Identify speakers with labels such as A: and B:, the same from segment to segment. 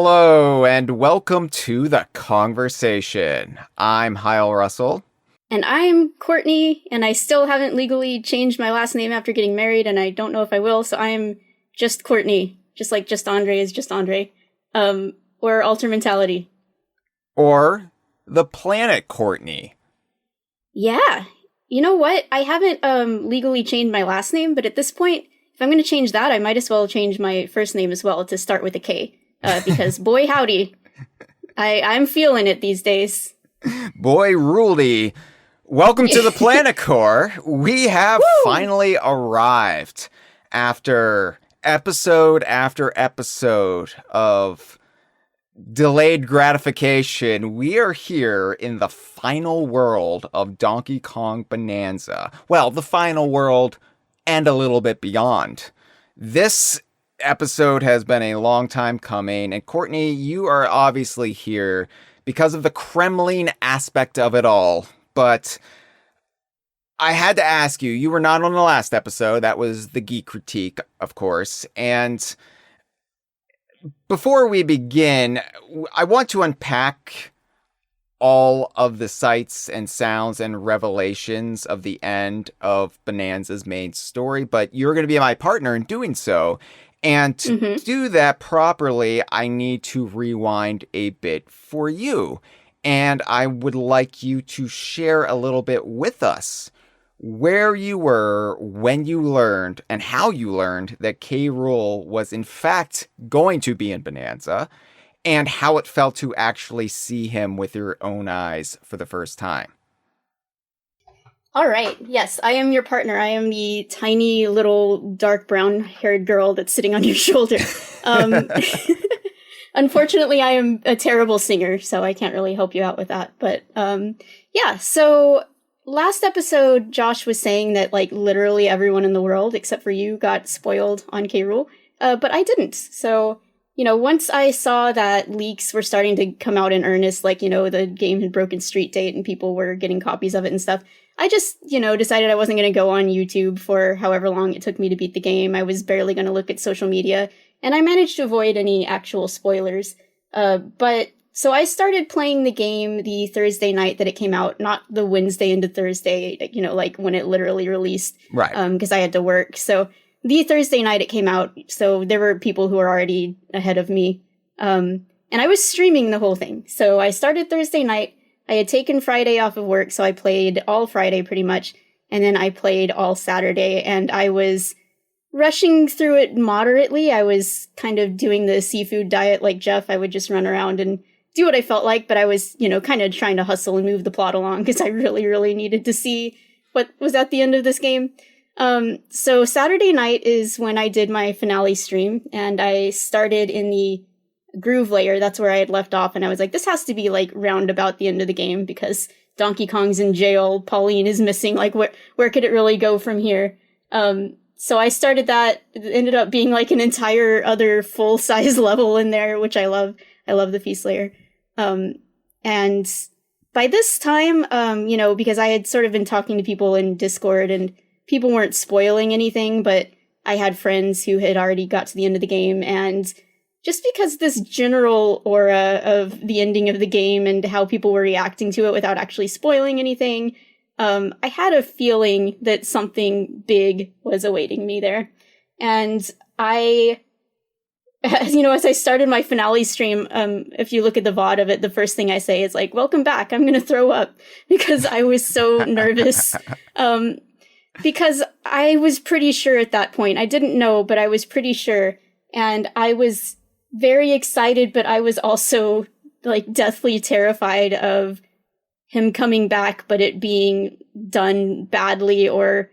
A: Hello and welcome to the Kongversation. I'm Hyle Russell.
B: And I'm Courtney, and I still haven't legally changed my last name after getting married, and I don't know if I will, so I am just Courtney, just like Just Andre is Just Andre. Or Alter Mentality.
A: Or the planet Courtney.
B: Yeah. You know what? I haven't legally changed my last name, but at this point, if I'm going to change that, I might as well change my first name as well to start with a K. Because boy howdy, I'm feeling it these days.
A: Boy Rooldy. Welcome to the Planet Core. We have finally arrived after episode after episode of delayed gratification. We are here in the final world of Donkey Kong Bananza. Well, the final world and a little bit beyond. This episode has been a long time coming, and Courtney, you are obviously here because of the Kremling aspect of it all. But I had to ask you, you were not on the last episode. That was the geek critique, of course. And before we begin, I want to unpack all of the sights and sounds and revelations of the end of Bananza's main story, but you're going to be my partner in doing so. And to do that properly, I need to rewind a bit for you. And I would like you to share a little bit with us where you were when you learned and how you learned that Rool was in fact going to be in Bananza, and how it felt to actually see him with your own eyes for the first time.
B: All right. Yes, I am your partner. I am the tiny little dark brown haired girl that's sitting on your shoulder. Unfortunately, I am a terrible singer, so I can't really help you out with that. But yeah, so last episode, Josh was saying that like literally everyone in the world except for you got spoiled on Rool, but I didn't. So, you know, once I saw that leaks were starting to come out in earnest, like, you know, the game had broken street date and people were getting copies of it and stuff, I just, you know, decided I wasn't going to go on YouTube for however long it took me to beat the game. I was barely going to look at social media, and I managed to avoid any actual spoilers. But so I started playing the game the Thursday night that it came out, not the Wednesday into Thursday, you know, like when it literally released.
A: Right.
B: Because I had to work. So the Thursday night it came out, so there were people who were already ahead of me. And I was streaming the whole thing. So I started Thursday night. I had taken Friday off of work, so I played all Friday pretty much. And then I played all Saturday, and I was rushing through it moderately. I was kind of doing the seafood diet like Jeff. I would just run around and do what I felt like, but I was, you know, kind of trying to hustle and move the plot along because I really, really needed to see what was at the end of this game. So Saturday night is when I did my finale stream, and I started in the groove layer. That's where I had left off, and I was like, this has to be like round about the end of the game because Donkey Kong's in jail, Pauline is missing, like where could it really go from here? So I started that. It ended up being like an entire other full-size level in there, which I love. I love the feast layer. And by this time, you know, because I had sort of been talking to people in Discord and people weren't spoiling anything, but I had friends who had already got to the end of the game, and just because this general aura of the ending of the game and how people were reacting to it without actually spoiling anything, I had a feeling that something big was awaiting me there. And I, you know, as I started my finale stream, if you look at the VOD of it, the first thing I say is like, welcome back, I'm going to throw up, because I was so nervous. Because I was pretty sure at that point, I didn't know, but I was pretty sure. And I was very excited, but I was also like deathly terrified of him coming back, but it being done badly, or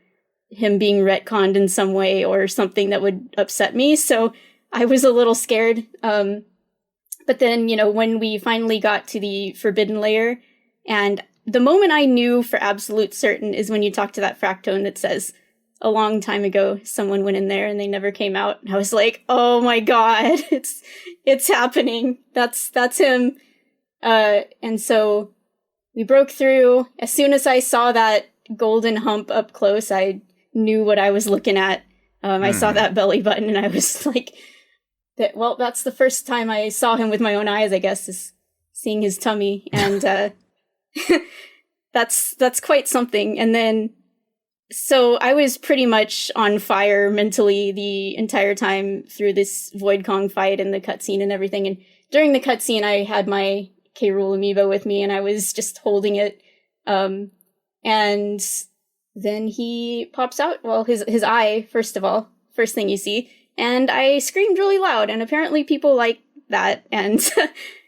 B: him being retconned in some way, or something that would upset me. So I was a little scared. But then, you know, when we finally got to the Forbidden Layer, and the moment I knew for absolute certain is when you talk to that fractone that says, a long time ago, someone went in there and they never came out. And I was like, oh my god, it's happening. That's him. And so we broke through. As soon as I saw that golden hump up close, I knew what I was looking at. I saw that belly button and I was like, that's the first time I saw him with my own eyes, I guess, is seeing his tummy, and that's quite something. And then, so I was pretty much on fire mentally the entire time through this Void Kong fight and the cutscene and everything. And during the cutscene, I had my K. Rool amiibo with me, and I was just holding it. And then he pops out. Well, his eye, first of all, first thing you see. And I screamed really loud, and apparently people like that, and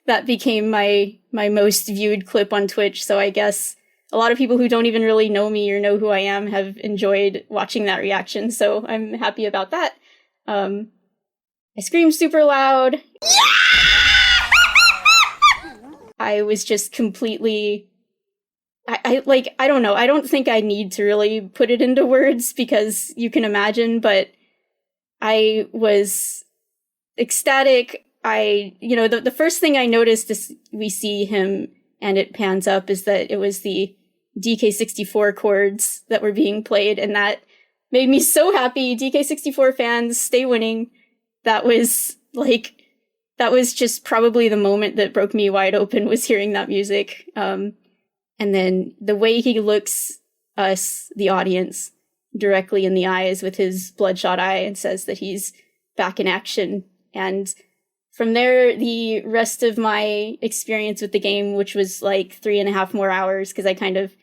B: that became my most viewed clip on Twitch. So I guess a lot of people who don't even really know me or know who I am have enjoyed watching that reaction, so I'm happy about that. I screamed super loud. I was just completely... I don't know. I don't think I need to really put it into words, because you can imagine, but I was ecstatic. The first thing I noticed is we see him and it pans up is that it was the DK64 chords that were being played, and that made me so happy. DK64 fans, stay winning. That was just probably the moment that broke me wide open, was hearing that music. And then the way he looks us, the audience, directly in the eyes with his bloodshot eye and says that he's back in action. And from there, the rest of my experience with the game, which was like 3.5 more hours, because I kind of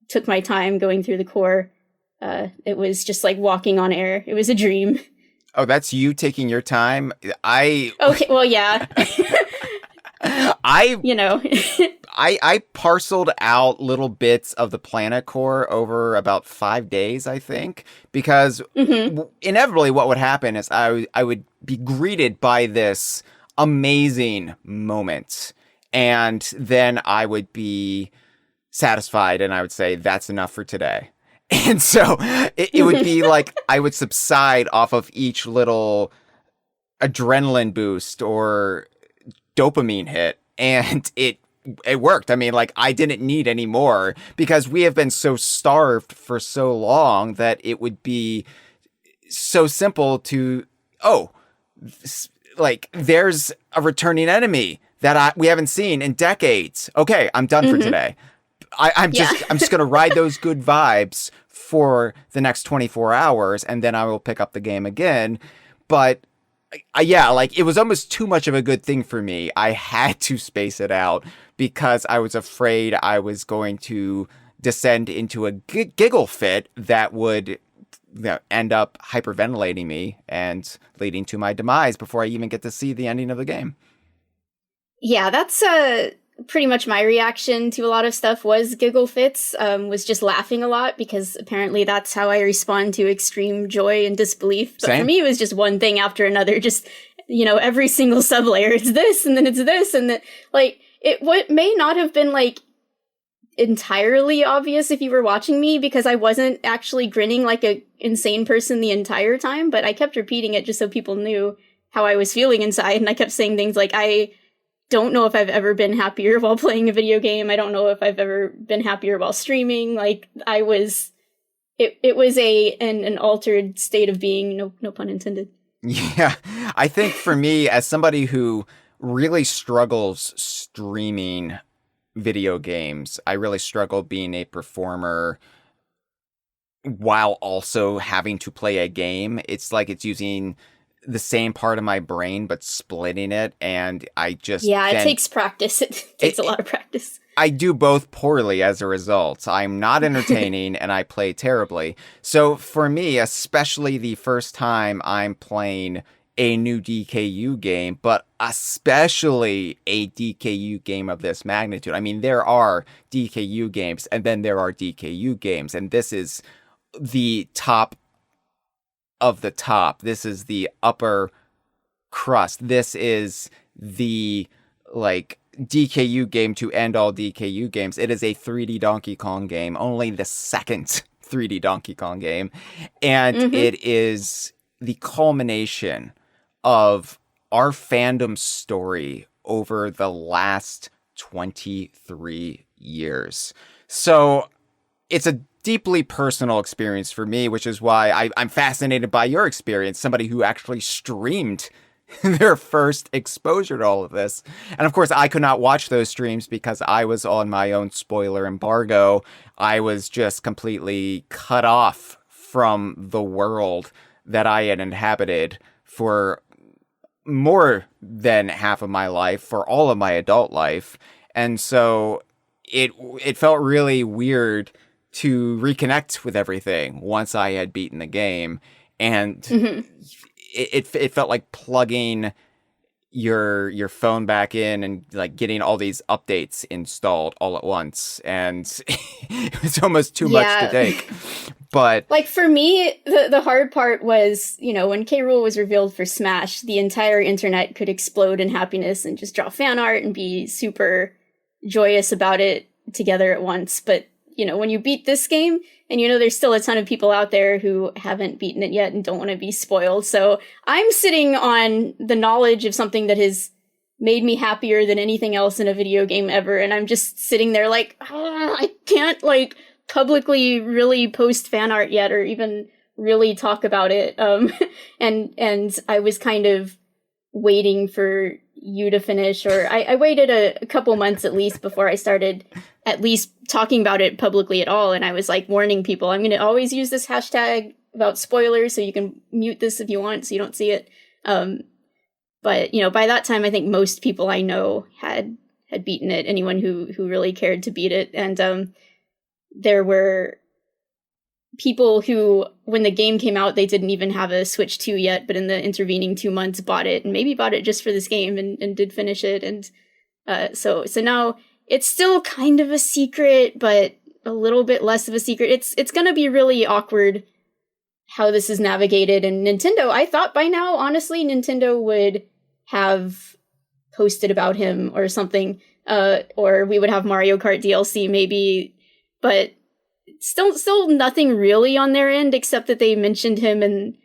B: took my time going through the core, it was just like walking on air. It was a dream.
A: Oh, that's you taking your time? Okay,
B: well, yeah.
A: I parceled out little bits of the planet core over about 5 days, I think, because inevitably what would happen is I would be greeted by this amazing moment, and then I would be satisfied and I would say, that's enough for today. And so it would be like I would subside off of each little adrenaline boost or dopamine hit, and it worked. I mean, like, I didn't need any more, because we have been so starved for so long that it would be so simple to, there's a returning enemy that we haven't seen in decades. Okay, I'm done for today. I'm just going to ride those good vibes for the next 24 hours, and then I will pick up the game again. But it was almost too much of a good thing for me. I had to space it out because I was afraid I was going to descend into a giggle fit that would end up hyperventilating me and leading to my demise before I even get to see the ending of the game.
B: Yeah, that's pretty much my reaction to a lot of stuff, was giggle fits, was just laughing a lot, because apparently that's how I respond to extreme joy and disbelief. But
A: Same.
B: For me, it was just one thing after another, just, every single sublayer, it's this, and then it's this, and then, what may not have been, entirely obvious if you were watching me, because I wasn't actually grinning like a insane person the entire time, but I kept repeating it just so people knew how I was feeling inside, and I kept saying things like, I don't know if I've ever been happier while playing a video game. I don't know if I've ever been happier while streaming. It was an altered state of being, no pun intended.
A: Yeah, I think for me, as somebody who really struggles streaming video games, I really struggle being a performer while also having to play a game. It's like it's using the same part of my brain but splitting it, and I just
B: it takes practice. It takes a lot of practice.
A: I do both poorly as a result. I'm not entertaining and I play terribly. So for me, especially the first time I'm playing a new DKU game, but especially a DKU game of this magnitude. I mean, there are DKU games and then there are DKU games, and this is the top of the top. This is the upper crust. This is the DKU game to end all DKU games. It is a 3D Donkey Kong game, only the second 3D Donkey Kong game, and it is the culmination of our fandom story over the last 23 years. So it's a deeply personal experience for me, which is why I'm fascinated by your experience, somebody who actually streamed their first exposure to all of this. And of course, I could not watch those streams because I was on my own spoiler embargo. I was just completely cut off from the world that I had inhabited for more than half of my life, for all of my adult life. And so it felt really weird to reconnect with everything once I had beaten the game. And it felt like plugging your phone back in and like getting all these updates installed all at once. And it was almost too much to take. But
B: like for me, the hard part was, when K. Rool was revealed for Smash, the entire internet could explode in happiness and just draw fan art and be super joyous about it together at once. But, when you beat this game, and there's still a ton of people out there who haven't beaten it yet and don't want to be spoiled. So I'm sitting on the knowledge of something that has made me happier than anything else in a video game ever. And I'm just sitting there like, I can't publicly really post fan art yet or even really talk about it. And I was kind of waiting for you to finish, or I waited a couple months at least before I started at least talking about it publicly at all. And I was like warning people, I'm going to always use this hashtag about spoilers, so you can mute this if you want, so you don't see it. But by that time, I think most people I know had beaten it, anyone who really cared to beat it. And there were people who, when the game came out, they didn't even have a Switch 2 yet, but in the intervening 2 months bought it, and maybe bought it just for this game and did finish it. And so now it's still kind of a secret, but a little bit less of a secret. It's going to be really awkward how this is navigated. And Nintendo, I thought by now, honestly, Nintendo would have posted about him or something, or we would have Mario Kart DLC maybe, but still nothing really on their end, except that they mentioned him and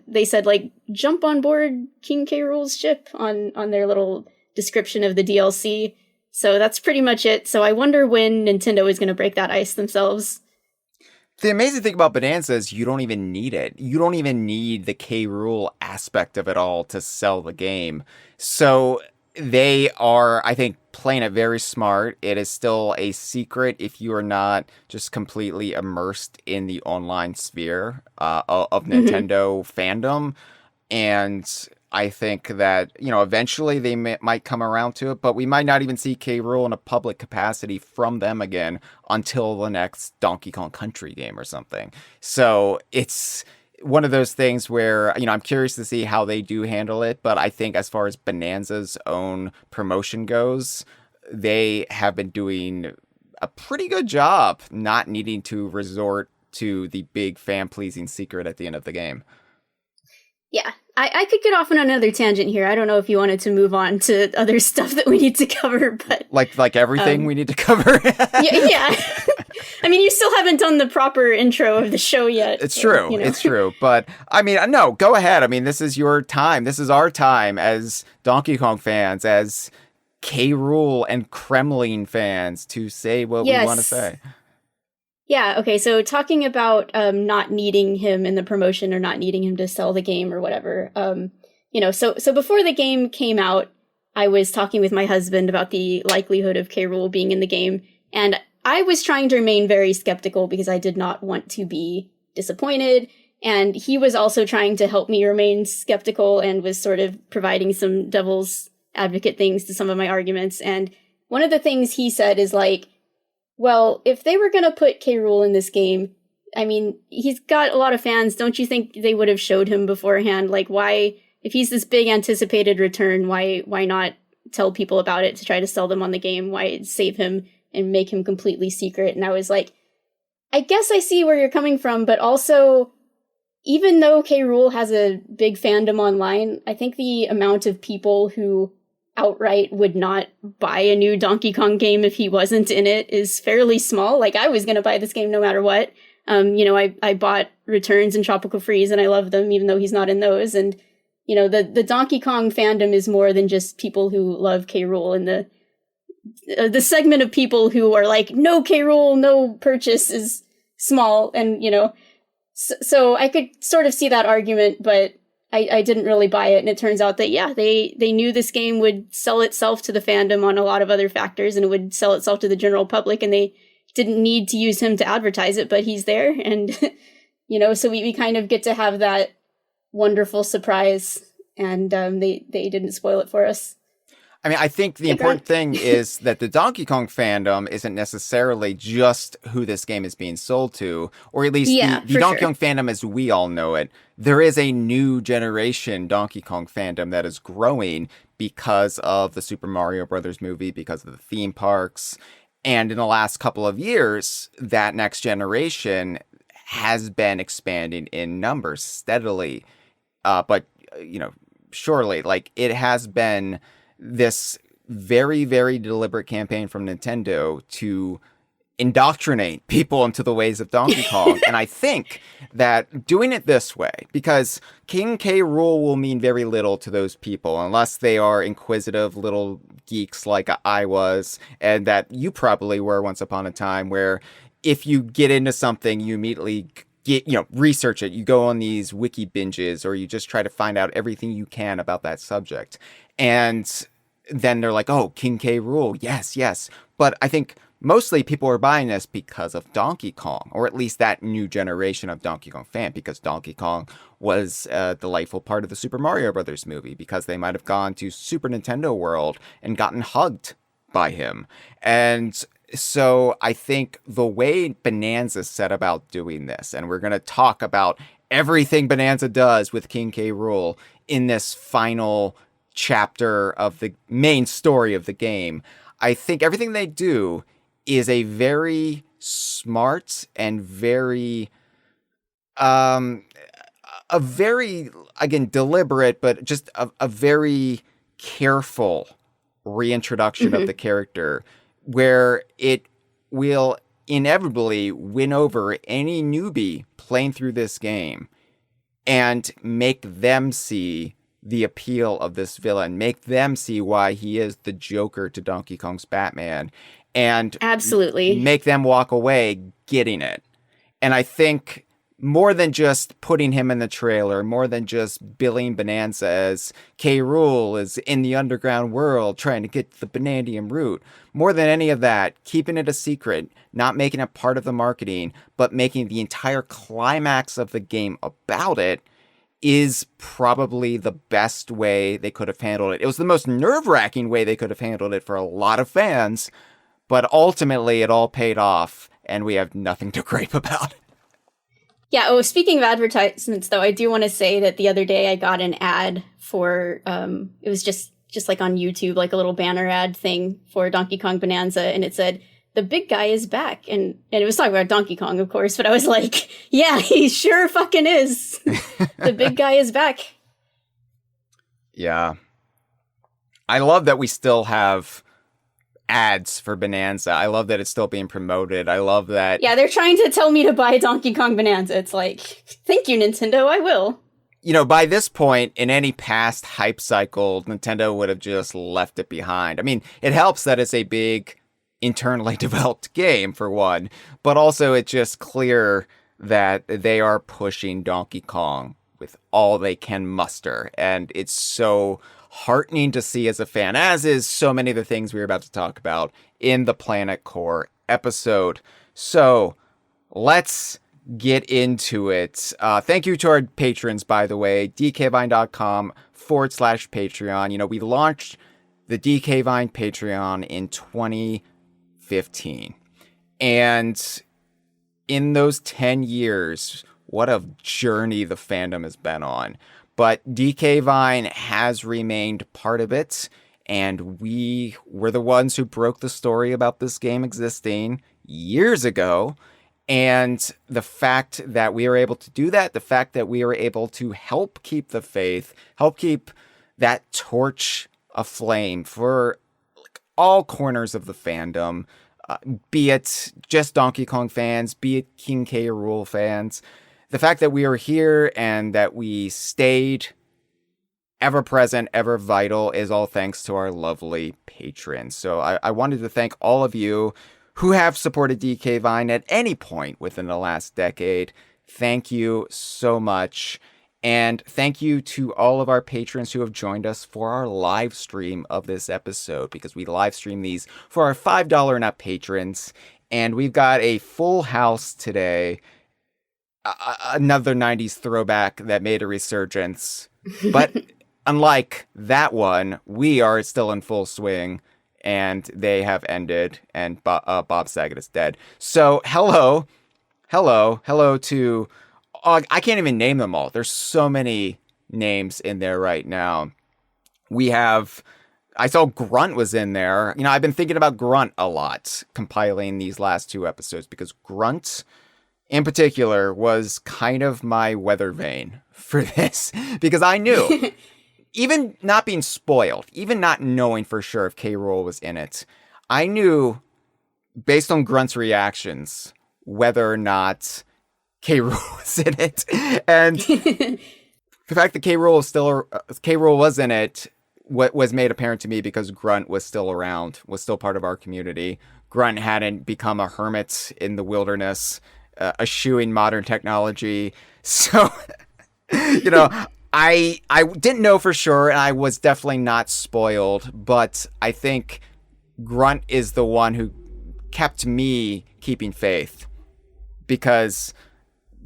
B: they said jump on board King K. Rool's ship on their little description of the DLC. So that's pretty much it. So I wonder when Nintendo is going to break that ice themselves.
A: The amazing thing about Bananza is you don't even need it. You don't even need the K. Rool aspect of it all to sell the game. So they are, I think, playing it very smart. It is still a secret if you are not just completely immersed in the online sphere of Nintendo fandom. And I think that, eventually they might come around to it, but we might not even see K. Rool in a public capacity from them again until the next Donkey Kong Country game or something. So it's one of those things where, I'm curious to see how they do handle it, but I think as far as Bananza's own promotion goes, they have been doing a pretty good job not needing to resort to the big fan-pleasing secret at the end of the game.
B: Yeah, I could get off on another tangent here. I don't know if you wanted to move on to other stuff that we need to cover, but
A: like everything we need to cover.
B: yeah. I mean, you still haven't done the proper intro of the show yet.
A: It's true. It's true. But I mean, no, go ahead. I mean, this is your time. This is our time as Donkey Kong fans, as K. Rool and Kremling fans, to say what we want to say.
B: Yeah, okay, so talking about not needing him in the promotion or not needing him to sell the game or whatever, so before the game came out, I was talking with my husband about the likelihood of K. Rool being in the game, and I was trying to remain very skeptical because I did not want to be disappointed, and he was also trying to help me remain skeptical and was sort of providing some devil's advocate things to some of my arguments, and one of the things he said is well, if they were going to put K. Rool in this game, I mean, he's got a lot of fans. Don't you think they would have showed him beforehand? Why, if he's this big anticipated return, why not tell people about it to try to sell them on the game? Why save him and make him completely secret? And I was like, I guess I see where you're coming from, but also, even though K. Rool has a big fandom online, I think the amount of people who outright would not buy a new Donkey Kong game if he wasn't in it is fairly small. I was going to buy this game no matter what. I bought Returns and Tropical Freeze and I love them even though he's not in those. And, the Donkey Kong fandom is more than just people who love K. Rool, and the segment of people who are like, no K. Rool, no purchase is small, and so I could sort of see that argument, but I didn't really buy it. And it turns out that, yeah, they knew this game would sell itself to the fandom on a lot of other factors, and it would sell itself to the general public, and they didn't need to use him to advertise it, but he's there. And, so we kind of get to have that wonderful surprise, and they didn't spoil it for us.
A: I mean, I think the important thing is that the Donkey Kong fandom isn't necessarily just who this game is being sold to, or at least the Donkey Kong fandom as we all know it. There is a new generation Donkey Kong fandom that is growing because of the Super Mario Brothers movie, because of the theme parks. And in the last couple of years, that next generation has been expanding in numbers steadily. But, surely, like, it has been this very, very deliberate campaign from Nintendo to indoctrinate people into the ways of Donkey Kong. And I think that doing it this way, because King K. Rool will mean very little to those people unless they are inquisitive little geeks like I was, and that you probably were once upon a time, where if you get into something, you immediately research it. You go on these wiki binges, or you just try to find out everything you can about that subject. And then they're like, oh, King K. Rool. Yes. But I think mostly people are buying this because of Donkey Kong, or at least that new generation of Donkey Kong fan, because Donkey Kong was a delightful part of the Super Mario Brothers movie, because they might have gone to Super Nintendo World and gotten hugged by him. And so I think the way Bananza set about doing this, and we're going to talk about everything Bananza does with King K. Rool in this final chapter of the main story of the game, I think everything they do is a very smart and very, a very, again, deliberate, but just a very careful reintroduction of the character, where it will inevitably win over any newbie playing through this game and make them see the appeal of this villain, make them see why he is the Joker to Donkey Kong's Batman, and
B: absolutely
A: make them walk away getting it. And I think more than just putting him in the trailer, more than just billing Bananza as K. Rool is in the underground world trying to get the Banandium root, more than any of that, keeping it a secret, not making it part of the marketing, but making the entire climax of the game about it, is probably the best way they could have handled it. It was the most nerve-wracking way they could have handled it for a lot of fans, but ultimately it all paid off, and we have nothing to gripe about.
B: Yeah, speaking of advertisements, though, I do want to say that the other day I got an ad for, it was just like on YouTube, like a little banner ad thing for Donkey Kong Bananza, and it said, "The big guy is back." And it was talking about Donkey Kong, of course, but I was like, yeah, he sure fucking is. The big guy is back.
A: Yeah. I love that we still have ads for Bananza. I love that it's still being promoted. I love that.
B: Yeah, they're trying to tell me to buy Donkey Kong Bananza. It's like, thank you, Nintendo, I will.
A: By this point, in any past hype cycle, Nintendo would have just left it behind. I mean, it helps that it's a big internally developed game, for one, but also it's just clear that they are pushing Donkey Kong with all they can muster, and it's so heartening to see as a fan, as is so many of the things we're about to talk about in the Planet Core episode. So let's get into it. Thank you to our patrons, by the way, dkvine.com/Patreon. We launched the DK Vine Patreon in 2015. And in those 10 years, what a journey the fandom has been on. But DK Vine has remained part of it, and we were the ones who broke the story about this game existing years ago. And the fact that we were able to do that, the fact that we were able to help keep the faith, help keep that torch aflame for all corners of the fandom, be it just Donkey Kong fans, be it King K. Rool fans. The fact that we are here and that we stayed ever present, ever vital, is all thanks to our lovely patrons. So I wanted to thank all of you who have supported DK Vine at any point within the last decade. Thank you so much. And thank you to all of our patrons who have joined us for our live stream of this episode, because we live stream these for our $5 and up patrons. And we've got a full house today. Another 90s throwback that made a resurgence. But unlike that one, we are still in full swing, and they have ended, and Bob Saget is dead. So hello to... I can't even name them all. There's so many names in there right now. I saw Grunt was in there. I've been thinking about Grunt a lot, compiling these last 2 episodes, because Grunt, in particular, was kind of my weather vane for this. Because I knew, even not being spoiled, even not knowing for sure if K. Rool was in it, I knew, based on Grunt's reactions, whether or not K. Rool was in it. And the fact that K. Rool was in it, what was made apparent to me because Grunt was still around, was still part of our community. Grunt hadn't become a hermit in the wilderness, eschewing modern technology. So, I didn't know for sure, and I was definitely not spoiled, but I think Grunt is the one who kept me keeping faith, because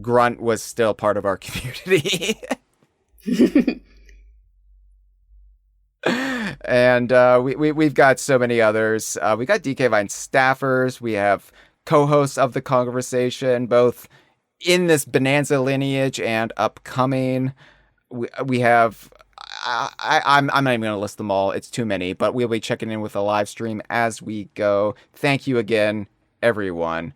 A: Grunt was still part of our community. And we've got so many others. We got DK Vine staffers. We have co-hosts of the Kongversation, both in this Bananza lineage and upcoming. We have... I'm not even going to list them all. It's too many, but we'll be checking in with a live stream as we go. Thank you again, everyone.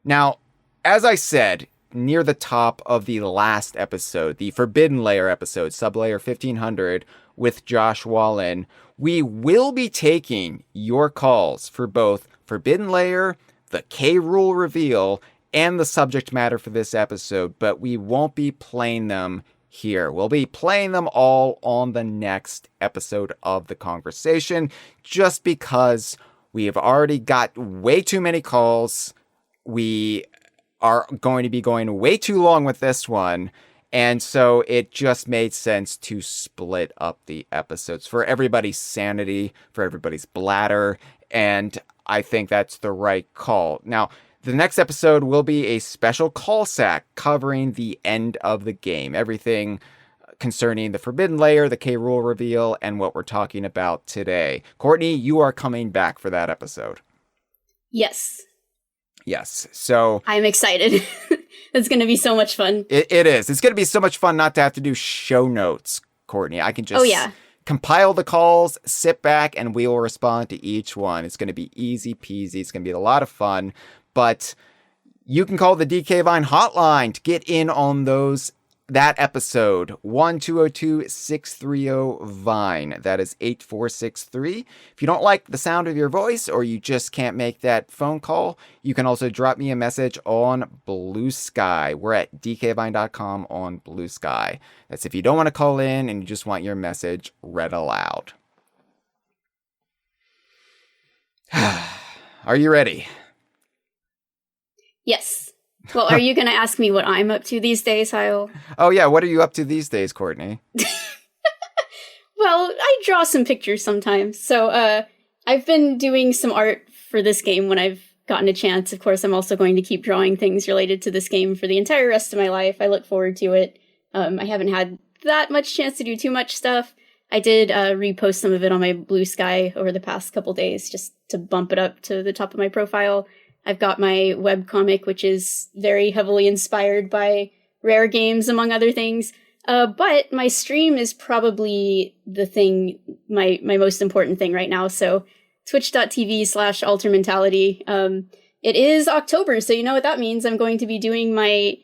A: Now, as I said, near the top of the last episode, the Forbidden Layer episode, Sublayer 1500, with Josh Wallen, we will be taking your calls for both Forbidden Layer, the K. Rool reveal, and the subject matter for this episode, but we won't be playing them here. We'll be playing them all on the next episode of the Kongversation, just because we have already got way too many calls. We are going to be going way too long with this one, and so it just made sense to split up the episodes for everybody's sanity, for everybody's bladder, and I think that's the right call. Now, the next episode will be a special call sack covering the end of the game, everything concerning the Forbidden Layer, the K. Rool reveal, and what we're talking about today. Courtney, you are coming back for that episode.
B: Yes.
A: Yes, so...
B: I'm excited. It's going to be so much fun.
A: It is. It's going to be so much fun not to have to do show notes, Courtney. I can just compile the calls, sit back, and we will respond to each one. It's going to be easy peasy. It's going to be a lot of fun. But you can call the DK Vine hotline to get in on that episode, 1-202-630-VINE. That is 8463. If you don't like the sound of your voice, or you just can't make that phone call, you can also drop me a message on Blue Sky. We're at dkvine.com on Blue Sky. That's if you don't want to call in and you just want your message read aloud. Are you ready?
B: Yes. Well, are you going to ask me what I'm up to these days, Hyle?
A: Oh, yeah. What are you up to these days, Courtney?
B: Well, I draw some pictures sometimes. So I've been doing some art for this game when I've gotten a chance. Of course, I'm also going to keep drawing things related to this game for the entire rest of my life. I look forward to it. I haven't had that much chance to do too much stuff. I did repost some of it on my Blue Sky over the past couple days just to bump it up to the top of my profile. I've got my webcomic, which is very heavily inspired by Rare games, among other things. But my stream is probably the thing, my most important thing right now. So twitch.tv/altermentality. It is October, so you know what that means. I'm going to be doing my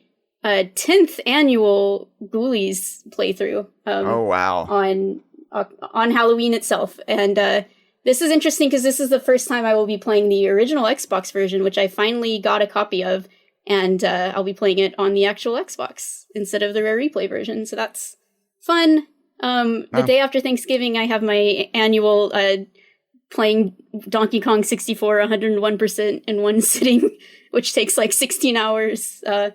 B: 10th annual Ghoulies playthrough.
A: Oh, wow.
B: On Halloween itself. And this is interesting because this is the first time I will be playing the original Xbox version, which I finally got a copy of, and I'll be playing it on the actual Xbox instead of the Rare Replay version, so that's fun. The day after Thanksgiving, I have my annual playing Donkey Kong 64 101% in one sitting, which takes like 16 hours. Are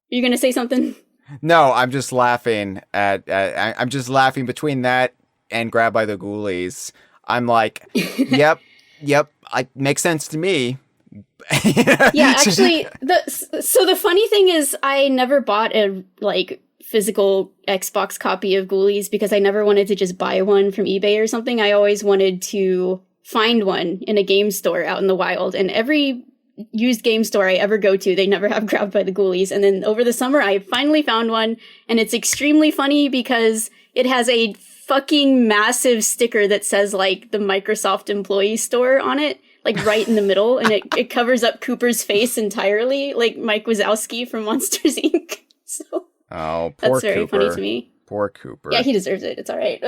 B: you going to say something?
A: No, I'm just laughing I'm just laughing between that and Grab by the Ghoulies. I'm like, yep, makes sense to me.
B: Yeah, actually, the funny thing is I never bought a like physical Xbox copy of Ghoulies because I never wanted to just buy one from eBay or something. I always wanted to find one in a game store out in the wild, and every used game store I ever go to, they never have Grabbed by the Ghoulies. And then over the summer, I finally found one, and it's extremely funny because it has a fucking massive sticker that says like the Microsoft employee store on it, like right in the middle, and it covers up Cooper's face entirely, like Mike Wazowski from Monsters Inc. So
A: poor
B: that's very
A: Cooper.
B: funny to me.
A: Poor Cooper.
B: Yeah, he deserves it. It's all right.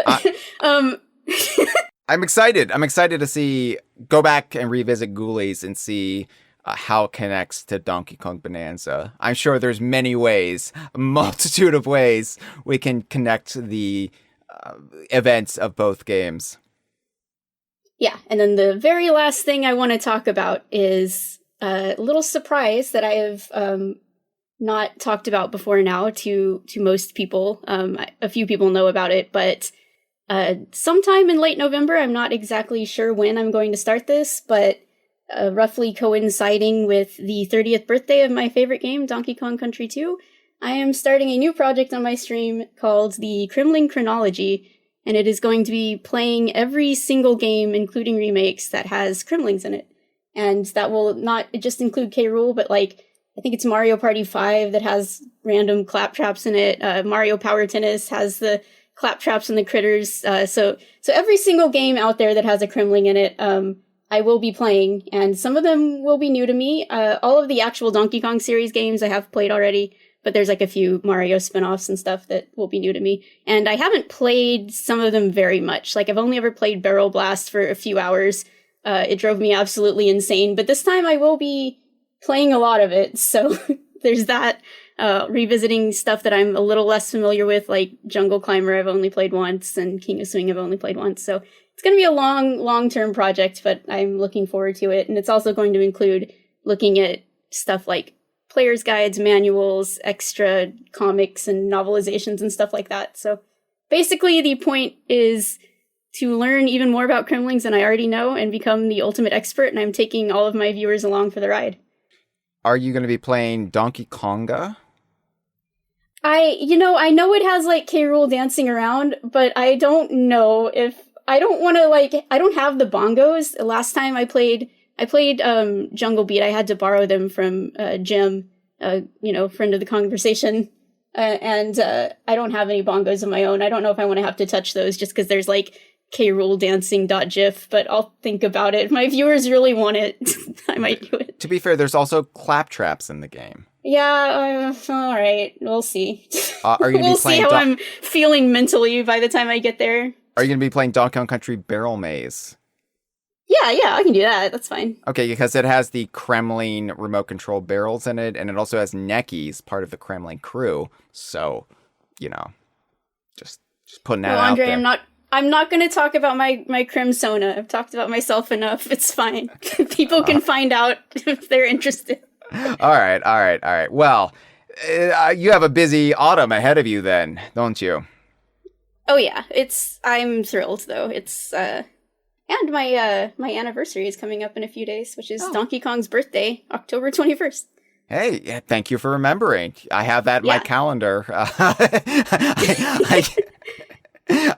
A: I'm excited. I'm excited to go back and revisit Ghoulies and see how it connects to Donkey Kong Bananza. I'm sure there's many ways, a multitude of ways we can connect the events of both games.
B: Yeah, and then the very last thing I want to talk about is a little surprise that I have not talked about before now to most people. A few people know about it, but sometime in late November, I'm not exactly sure when I'm going to start this, but roughly coinciding with the 30th birthday of my favorite game, Donkey Kong Country 2, I am starting a new project on my stream called the Kremling Krew, and it is going to be playing every single game, including remakes, that has Kremlings in it. And that will not just include K. Rool, but like, I think it's Mario Party 5 that has random claptraps in it. Mario Power Tennis has the claptraps and the critters. So every single game out there that has a Kremling in it, I will be playing, and some of them will be new to me. All of the actual Donkey Kong series games I have played already, but there's like a few Mario spin-offs and stuff that will be new to me. And I haven't played some of them very much. Like, I've only ever played Barrel Blast for a few hours. It drove me absolutely insane, but this time I will be playing a lot of it, so there's that. Revisiting stuff that I'm a little less familiar with, like Jungle Climber I've only played once, and King of Swing I've only played once, so it's going to be a long-term project, but I'm looking forward to it. And it's also going to include looking at stuff like player's guides, manuals, extra comics, and novelizations and stuff like that. So basically the point is to learn even more about Kremlings than I already know and become the ultimate expert, and I'm taking all of my viewers along for the ride.
A: Are you going to be playing Donkey Konga?
B: I know it has like K. Rool dancing around, but I don't know if I don't want to, like, I don't have the bongos. Last time I played Jungle Beat. I had to borrow them from Jim, friend of the Kongversation. And I don't have any bongos of my own. I don't know if I want to have to touch those just because there's like K. Rool dancing.gif, but I'll think about it. If my viewers really want it, I might do it.
A: To be fair, there's also claptraps in the game.
B: Yeah, all right. We'll see.
A: Are you
B: we'll see how I'm feeling mentally by the time I get there.
A: Are you going to be playing Donkey Kong Country Barrel Maze?
B: Yeah, I can do that. That's fine.
A: Okay, because it has the Kremling remote control barrels in it, and it also has Neckies, part of the Kremling Krew. So, just putting that out
B: Andre,
A: there.
B: I'm not going to talk about my Kremsona. I've talked about myself enough. It's fine. People can find out if they're interested.
A: All right. Well, you have a busy autumn ahead of you then, don't you?
B: Oh yeah, I'm thrilled though. It's and my anniversary is coming up in a few days, which is Donkey Kong's birthday, October 21st.
A: Hey, yeah, thank you for remembering. I have that in my calendar.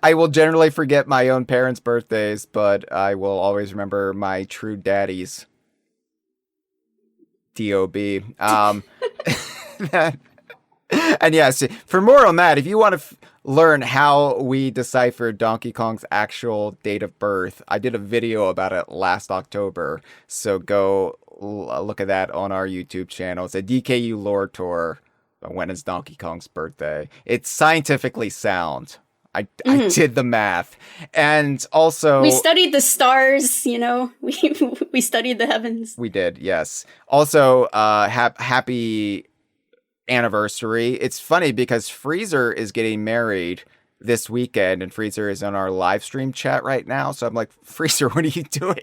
A: I will generally forget my own parents' birthdays, but I will always remember my true daddy's. D.O.B. And yes, for more on that, if you want to learn how we deciphered Donkey Kong's actual date of birth, I did a video about it last October. So go look at that on our YouTube channel. It's a DKU lore tour. When is Donkey Kong's birthday? It's scientifically sound. I did the math. And also,
B: we studied the stars, we studied the heavens.
A: We did, yes. Also, happy anniversary. It's funny because Freezer is getting married this weekend, and Freezer is in our live stream chat right now. So I'm like, Freezer, what are you doing?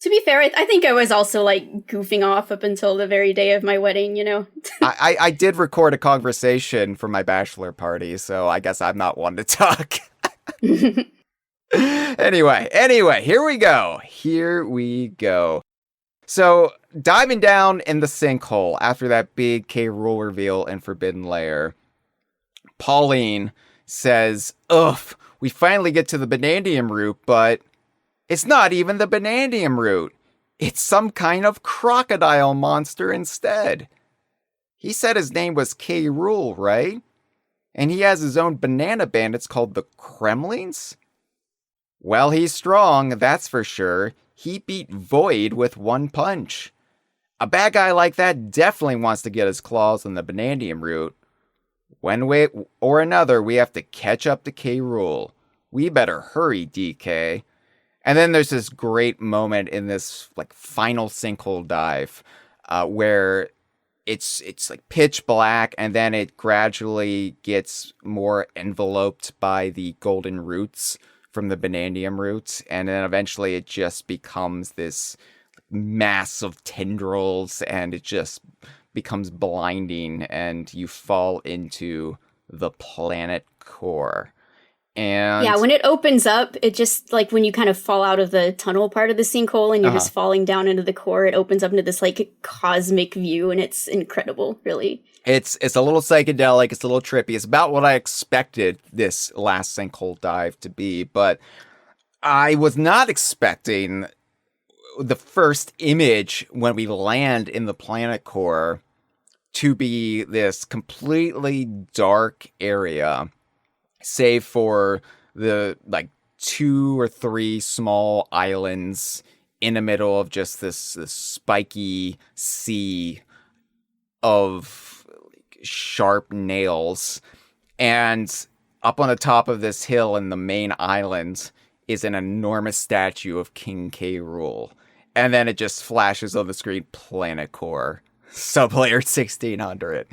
B: To be fair, I think I was also like goofing off up until the very day of my wedding, you know?
A: I did record a conversation for my bachelor party, so I guess I'm not one to talk. Anyway, here we go. So, diving down in the sinkhole after that big K. Rool reveal in Forbidden Lair, Pauline says, ugh, we finally get to the Banandium route, but it's not even the Banandium route. It's some kind of crocodile monster instead. He said his name was K. Rool, right? And he has his own banana bandits called the Kremlings? Well, he's strong, that's for sure. He beat Void with one punch. A bad guy like that definitely wants to get his claws on the Banandium route. One way or another, we have to catch up to K. Rool. We better hurry, DK. And then there's this great moment in this like final sinkhole dive where it's like pitch black, and then it gradually gets more enveloped by the golden roots from the Banandium roots, and then eventually it just becomes this mass of tendrils, and it just becomes blinding, and you fall into the planet core. And
B: yeah, when it opens up, it just, like, when you kind of fall out of the tunnel part of the sinkhole and you're just falling down into the core, it opens up into this, like, cosmic view, and it's incredible, really.
A: It's a little psychedelic, it's a little trippy. It's about what I expected this last sinkhole dive to be, but I was not expecting the first image when we land in the planet core to be this completely dark area, save for the like 2 or 3 small islands in the middle of just this spiky sea of sharp nails. And up on the top of this hill in the main island is an enormous statue of King K. Rool. And then it just flashes on the screen, Planet Core, Sublayer 1600.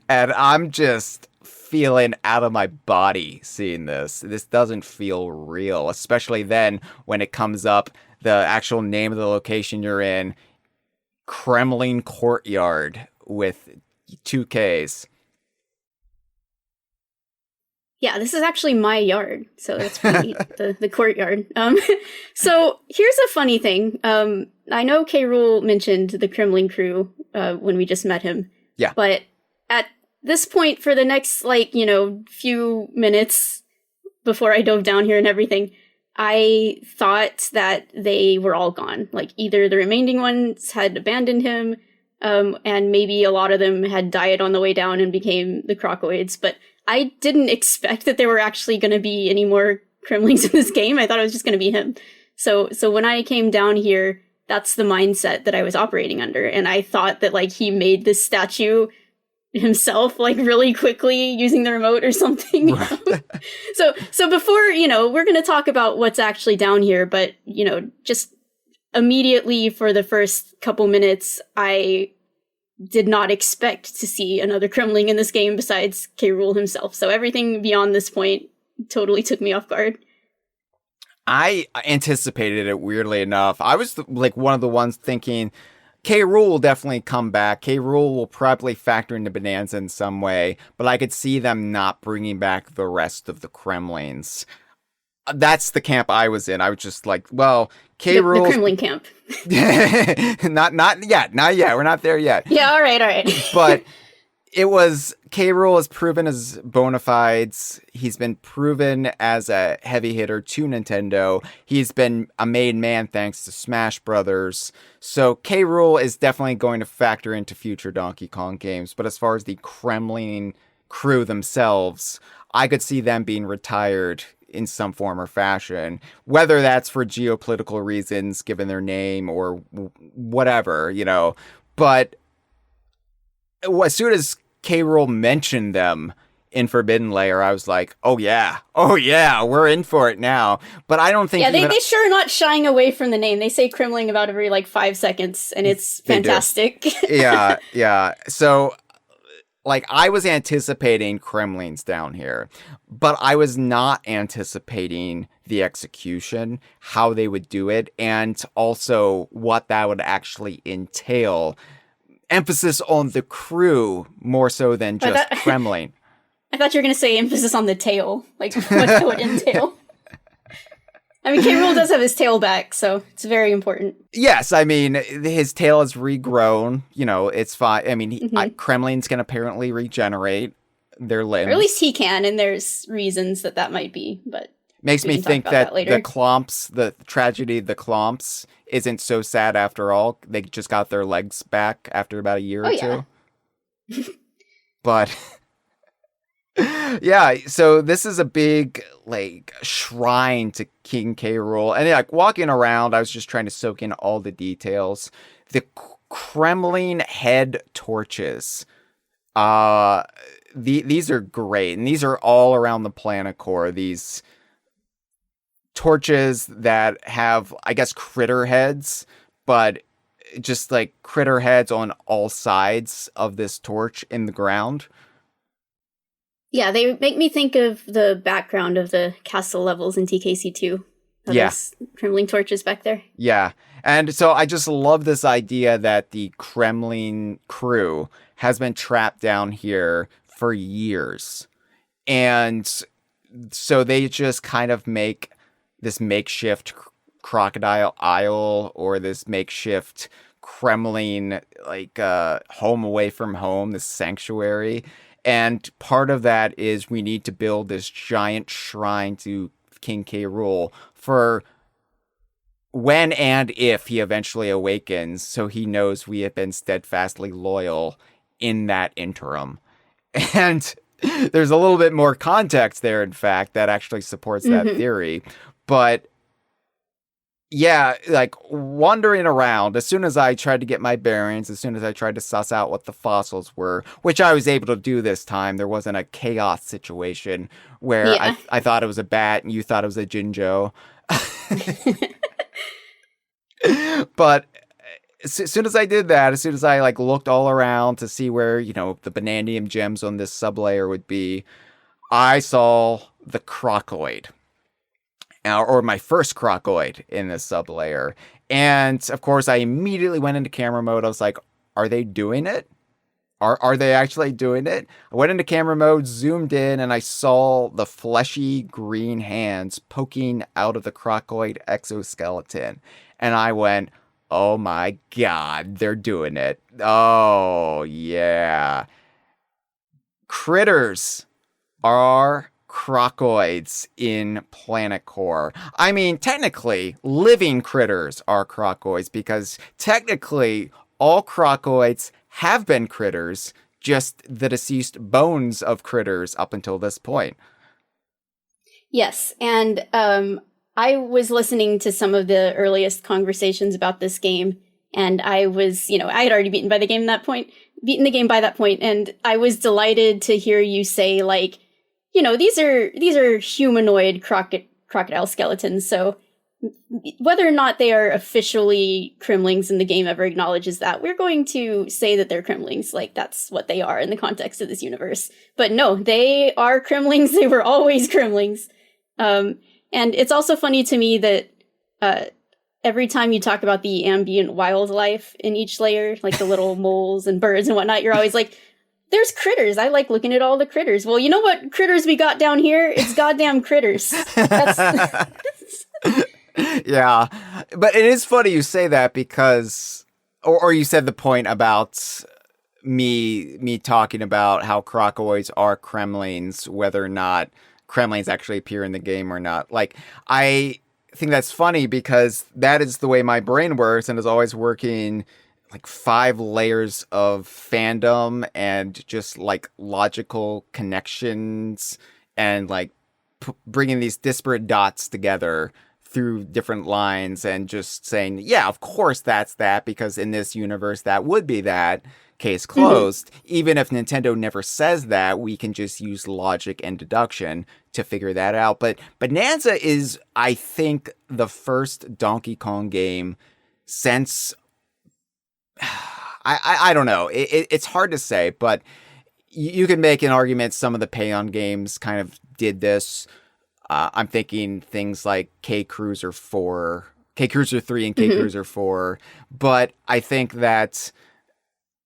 A: And I'm just feeling out of my body seeing this. This doesn't feel real, especially then when it comes up, the actual name of the location you're in, Kremling Courtyard with 2 Ks.
B: Yeah, this is actually my yard, so that's pretty neat, the courtyard. So here's a funny thing. I know K. Rool mentioned the Kremling Krew when we just met him.
A: Yeah.
B: But at this point, for the next, like, you know, few minutes before I dove down here and everything, I thought that they were all gone. Like, either the remaining ones had abandoned him, and maybe a lot of them had died on the way down and became the Crocoids, but I didn't expect that there were actually going to be any more Kremlings in this game. I thought it was just going to be him. So when I came down here, that's the mindset that I was operating under, and I thought that, like, he made this statue himself, like, really quickly using the remote or something.
A: Right.
B: So before, you know, we're going to talk about what's actually down here, but, you know, just immediately for the first couple minutes, I did not expect to see another Kremling in this game besides K. Rool himself. So everything beyond this point totally took me off guard.
A: I anticipated it, weirdly enough. I was like one of the ones thinking K. Rool will definitely come back. K. Rool will probably factor into Bananza in some way, but I could see them not bringing back the rest of the Kremlings. That's the camp I was in. I was just like, well, K. Rool,
B: the Kremling camp.
A: not yet. We're not there yet.
B: Yeah, all right.
A: But it was, K. Rool has proven his bona fides. He's been proven as a heavy hitter to Nintendo. He's been a made man thanks to Smash Brothers. So K. Rool is definitely going to factor into future Donkey Kong games. But as far as the Kremling Krew themselves, I could see them being retired in some form or fashion, whether that's for geopolitical reasons, given their name, or whatever, you know. But as soon as K. Rool mentioned them in Forbidden Lair, I was like, oh yeah, we're in for it now. But I don't think...
B: Yeah, they sure are not shying away from the name. They say Kremling about every, like, 5 seconds, and it's fantastic.
A: Yeah. So, like, I was anticipating Kremlings down here, but I was not anticipating the execution, how they would do it, and also what that would actually entail. Emphasis on the crew more so than just Kremling.
B: I thought you were going to say emphasis on the tail, like what that would entail. I mean, K. Rool does have his tail back, so it's very important.
A: Yes, I mean, his tail has regrown. You know, it's fine. I mean, Kremlings can apparently regenerate their limbs.
B: Or at least he can, and there's reasons that might be, but...
A: Makes me think that the Klomps, the tragedy of the Klomps, isn't so sad after all. They just got their legs back after about a year or two. But... yeah, so this is a big, like, shrine to King K. Rool. And, like, walking around, I was just trying to soak in all the details. The Kremling head torches. These are great. And these are all around the planet core. These torches that have, I guess, critter heads, but just, like, critter heads on all sides of this torch in the ground.
B: Yeah, they make me think of the background of the castle levels in TKC2. Those Kremling torches back there. Yeah,
A: and so I just love this idea that the Kremling Krew has been trapped down here for years. And so they just kind of make this makeshift crocodile isle or this makeshift Kremling, like, home away from home, this sanctuary. And part of that is we need to build this giant shrine to King K. Rool for when and if he eventually awakens, so he knows we have been steadfastly loyal in that interim. And there's a little bit more context there, in fact, that actually supports that theory. But yeah, like, wandering around, as soon as I tried to get my bearings, as soon as I tried to suss out what the fossils were, which I was able to do this time, there wasn't a chaos situation where I thought it was a bat and you thought it was a Jinjo. But as soon as I did that, as soon as I, like, looked all around to see where, you know, the Banandium gems on this sublayer would be, I saw the Crocoid. Or my first Crocoid in this sublayer. And, of course, I immediately went into camera mode. I was like, are they doing it? Are they actually doing it? I went into camera mode, zoomed in, and I saw the fleshy green hands poking out of the Crocoid exoskeleton. And I went, oh my god, they're doing it. Oh, yeah. Critters are Crocoids in Planet Core. I mean, technically, living critters are Crocoids because technically all Crocoids have been critters, just the deceased bones of critters up until this point.
B: Yes, and I was listening to some of the earliest conversations about this game, and I was, I had already beaten the game by that point, and I was delighted to hear you say, like, these are humanoid crocodile skeletons, so whether or not they are officially Kremlings and the game ever acknowledges that, we're going to say that they're Kremlings, like that's what they are in the context of this universe. But no, they are Kremlings, they were always Kremlings. And it's also funny to me that every time you talk about the ambient wildlife in each layer, like the little moles and birds and whatnot, you're always like, there's critters. I like looking at all the critters. Well, you know what critters we got down here? It's goddamn critters.
A: Yeah. But it is funny you say that because, or you said the point about me talking about how Crocoids are Kremlings, whether or not Kremlings actually appear in the game or not. Like, I think that's funny because that is the way my brain works and is always working like 5 layers of fandom and just like logical connections and like bringing these disparate dots together through different lines and just saying, yeah, of course that's that, because in this universe that would be that, case closed. Even if Nintendo never says that, we can just use logic and deduction to figure that out. But Bananza is, I think, the first Donkey Kong game since I don't know. It's hard to say, but you can make an argument some of the Payon games kind of did this. I'm thinking things like K Cruiser 3 and K Cruiser 4. But I think that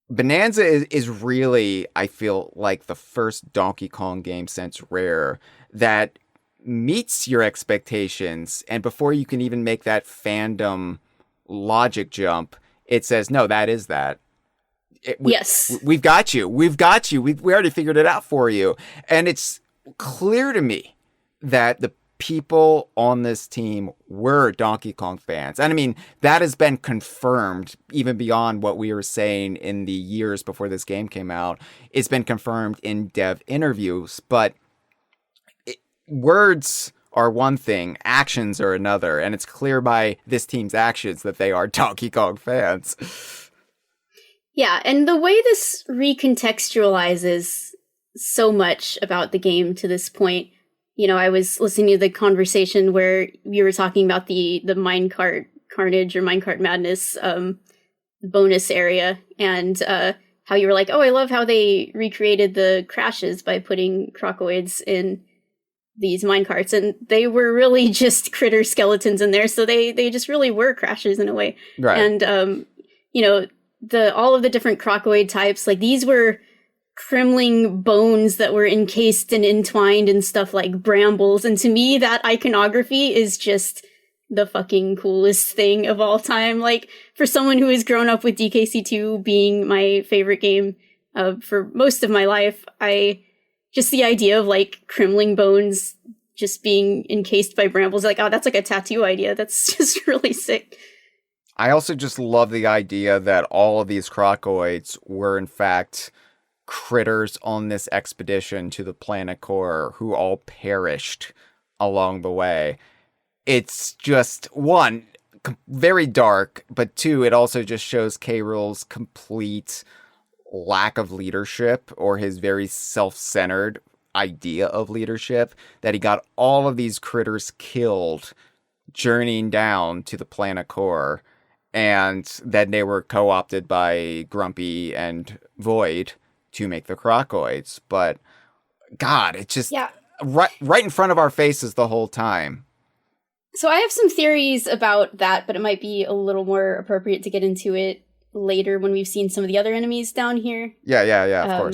A: Bonanza is really, I feel like, the first Donkey Kong game since Rare that meets your expectations. And before you can even make that fandom logic jump, it says, no, that is that.
B: Yes.
A: We've got you. We've got you. We already figured it out for you. And it's clear to me that the people on this team were Donkey Kong fans. And I mean, that has been confirmed even beyond what we were saying in the years before this game came out. It's been confirmed in dev interviews, but words are one thing, actions are another. And it's clear by this team's actions that they are Donkey Kong fans.
B: Yeah, and the way this recontextualizes so much about the game to this point, you know, I was listening to the conversation where we were talking about the minecart carnage or minecart madness bonus area, and how you were like, oh, I love how they recreated the crashes by putting crocoids in these minecarts, and they were really just critter skeletons in there, so they just really were crashes in a way.
A: Right.
B: And, you know, all of the different crocoid types, like these were Kremling bones that were encased and entwined in stuff like brambles. And to me, that iconography is just the fucking coolest thing of all time. Like, for someone who has grown up with DKC2 being my favorite game for most of my life, just the idea of like Kremling bones just being encased by brambles, like, oh, that's like a tattoo idea. That's just really sick.
A: I also just love the idea that all of these crocoids were in fact critters on this expedition to the planet core who all perished along the way. It's just, one, very dark, but two, it also just shows K. Rool's complete lack of leadership, or his very self-centered idea of leadership, that he got all of these critters killed journeying down to the planet core, and then they were co-opted by Grumpy and Void to make the crocoids. But God, it's just right in front of our faces the whole time.
B: So I have some theories about that, but it might be a little more appropriate to get into it later when we've seen some of the other enemies down here.
A: Yeah,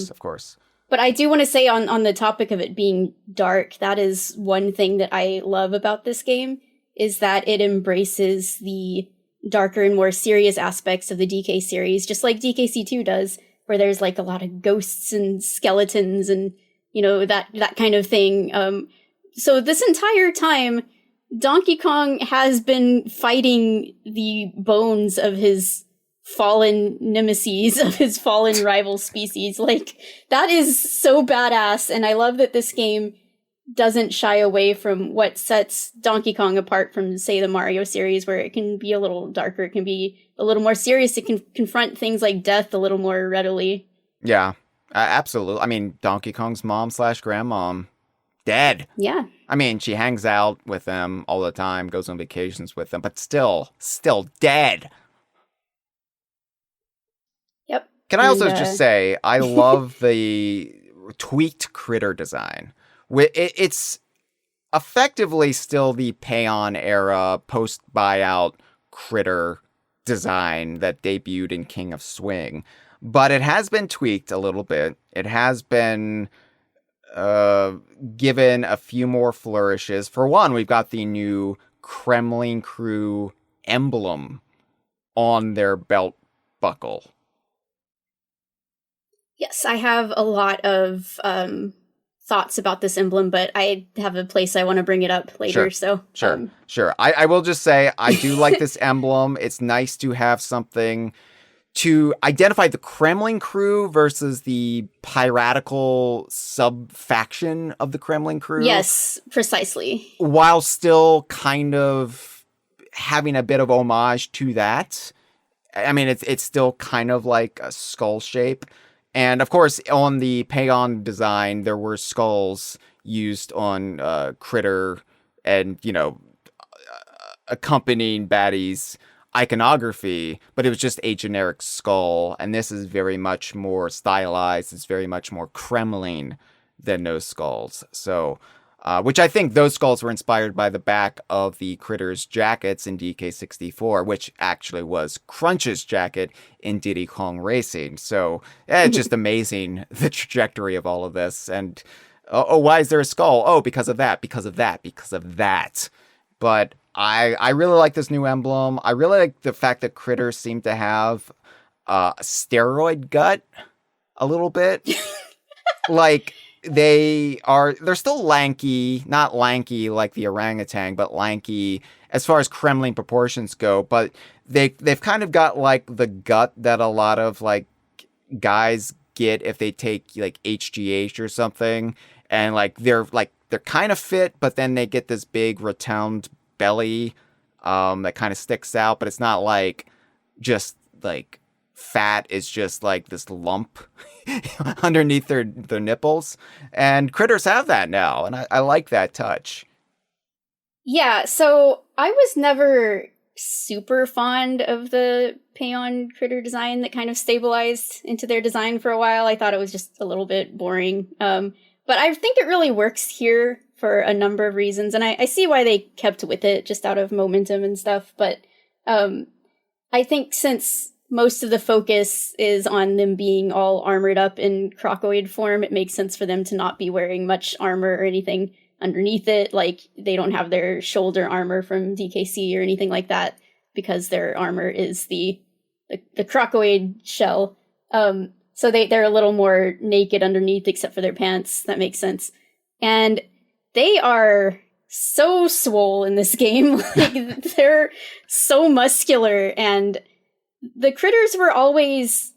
A: of course.
B: But I do want to say on the topic of it being dark, that is one thing that I love about this game, is that it embraces the darker and more serious aspects of the DK series, just like DKC2 does, where there's like a lot of ghosts and skeletons and, you know, that kind of thing. So this entire time, Donkey Kong has been fighting the bones of his fallen nemesis, of his fallen rival species. Like, that is so badass, and I love that this game doesn't shy away from what sets Donkey Kong apart from, say, the Mario series, where it can be a little darker, it can be a little more serious, it can confront things like death a little more readily.
A: Yeah, absolutely. I mean, Donkey Kong's mom/grandmom, dead.
B: Yeah.
A: I mean, she hangs out with them all the time, goes on vacations with them, but still dead.
B: Yep.
A: Can I also just say, I love the tweaked critter design. It's effectively still the Payon era post-buyout critter design that debuted in King of Swing, but it has been tweaked a little bit. It has been given a few more flourishes. For one, we've got the new Kremling Krew emblem on their belt buckle.
B: Yes, I have a lot of thoughts about this emblem, but I have a place I want to bring it up later. Sure.
A: I will just say, I do like this emblem. It's nice to have something to identify the Kremling Krew versus the piratical sub-faction of the Kremling Krew.
B: Yes, precisely.
A: While still kind of having a bit of homage to that. I mean, it's still kind of like a skull shape. And of course, on the Payon design, there were skulls used on Critter and, you know, accompanying baddies. iconography, but it was just a generic skull. And this is very much more stylized. It's very much more Kremling than those skulls. So, which I think those skulls were inspired by the back of the Critters jackets in DK64, which actually was Crunch's jacket in Diddy Kong Racing. So it's just amazing, the trajectory of all of this. And why is there a skull? Oh, because of that, because of that, because of that. But I really like this new emblem. I really like the fact that Critters seem to have a steroid gut a little bit. Like, they're still lanky, not lanky like the orangutan, but lanky as far as Kremling proportions go. But they've kind of got like the gut that a lot of like guys get if they take like HGH or something, and they're kind of fit, but then they get this big rotund belly that kind of sticks out, but it's not like just like fat. It's just like this lump underneath their nipples, and Critters have that now, and I like that touch.
B: Yeah, so I was never super fond of the Payon critter design that kind of stabilized into their design for a while. I thought it was just a little bit boring. But I think it really works here for a number of reasons, and I see why they kept with it just out of momentum and stuff. But I think since most of the focus is on them being all armored up in crocoid form, it makes sense for them to not be wearing much armor or anything underneath it. Like, they don't have their shoulder armor from DKC or anything like that, because their armor is the crocoid shell. So they're a little more naked underneath, except for their pants. That makes sense. And they are so swole in this game. Like, they're so muscular, and the Critters were always,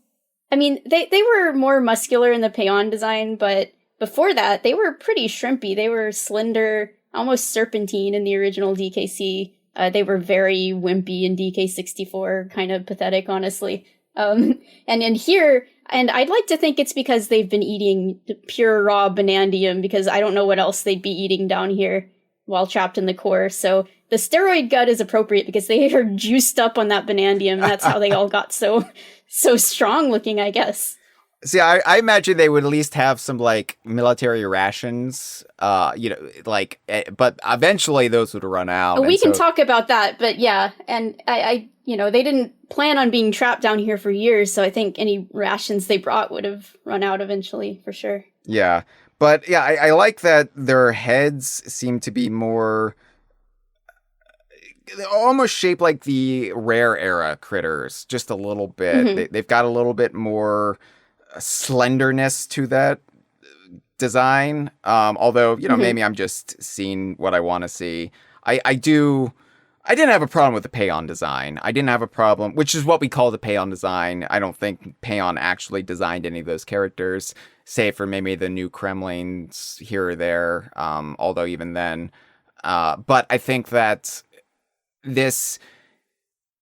B: I mean, they were more muscular in the Payon design, but before that, they were pretty shrimpy. They were slender, almost serpentine in the original DKC. They were very wimpy in DK64, kind of pathetic, honestly. And in here, and I'd like to think it's because they've been eating pure raw banandium, because I don't know what else they'd be eating down here while trapped in the core. So the steroid gut is appropriate because they are juiced up on that banandium. That's how they all got so strong looking, I guess.
A: See, I imagine they would at least have some like military rations, but eventually those would run out.
B: We can talk about that, but yeah, and I they didn't plan on being trapped down here for years, so I think any rations they brought would have run out eventually, for sure.
A: Yeah, but yeah, I like that their heads seem to be more almost shaped like the rare era Critters, just a little bit.
B: Mm-hmm.
A: They've got a little bit more slenderness to that design, although maybe I'm just seeing what I want to see. I didn't have a problem with the Payon design. I didn't have a problem, which is what we call the Payon design. I don't think Payon actually designed any of those characters, save for maybe the new Kremlings here or there, although even then. But I think that this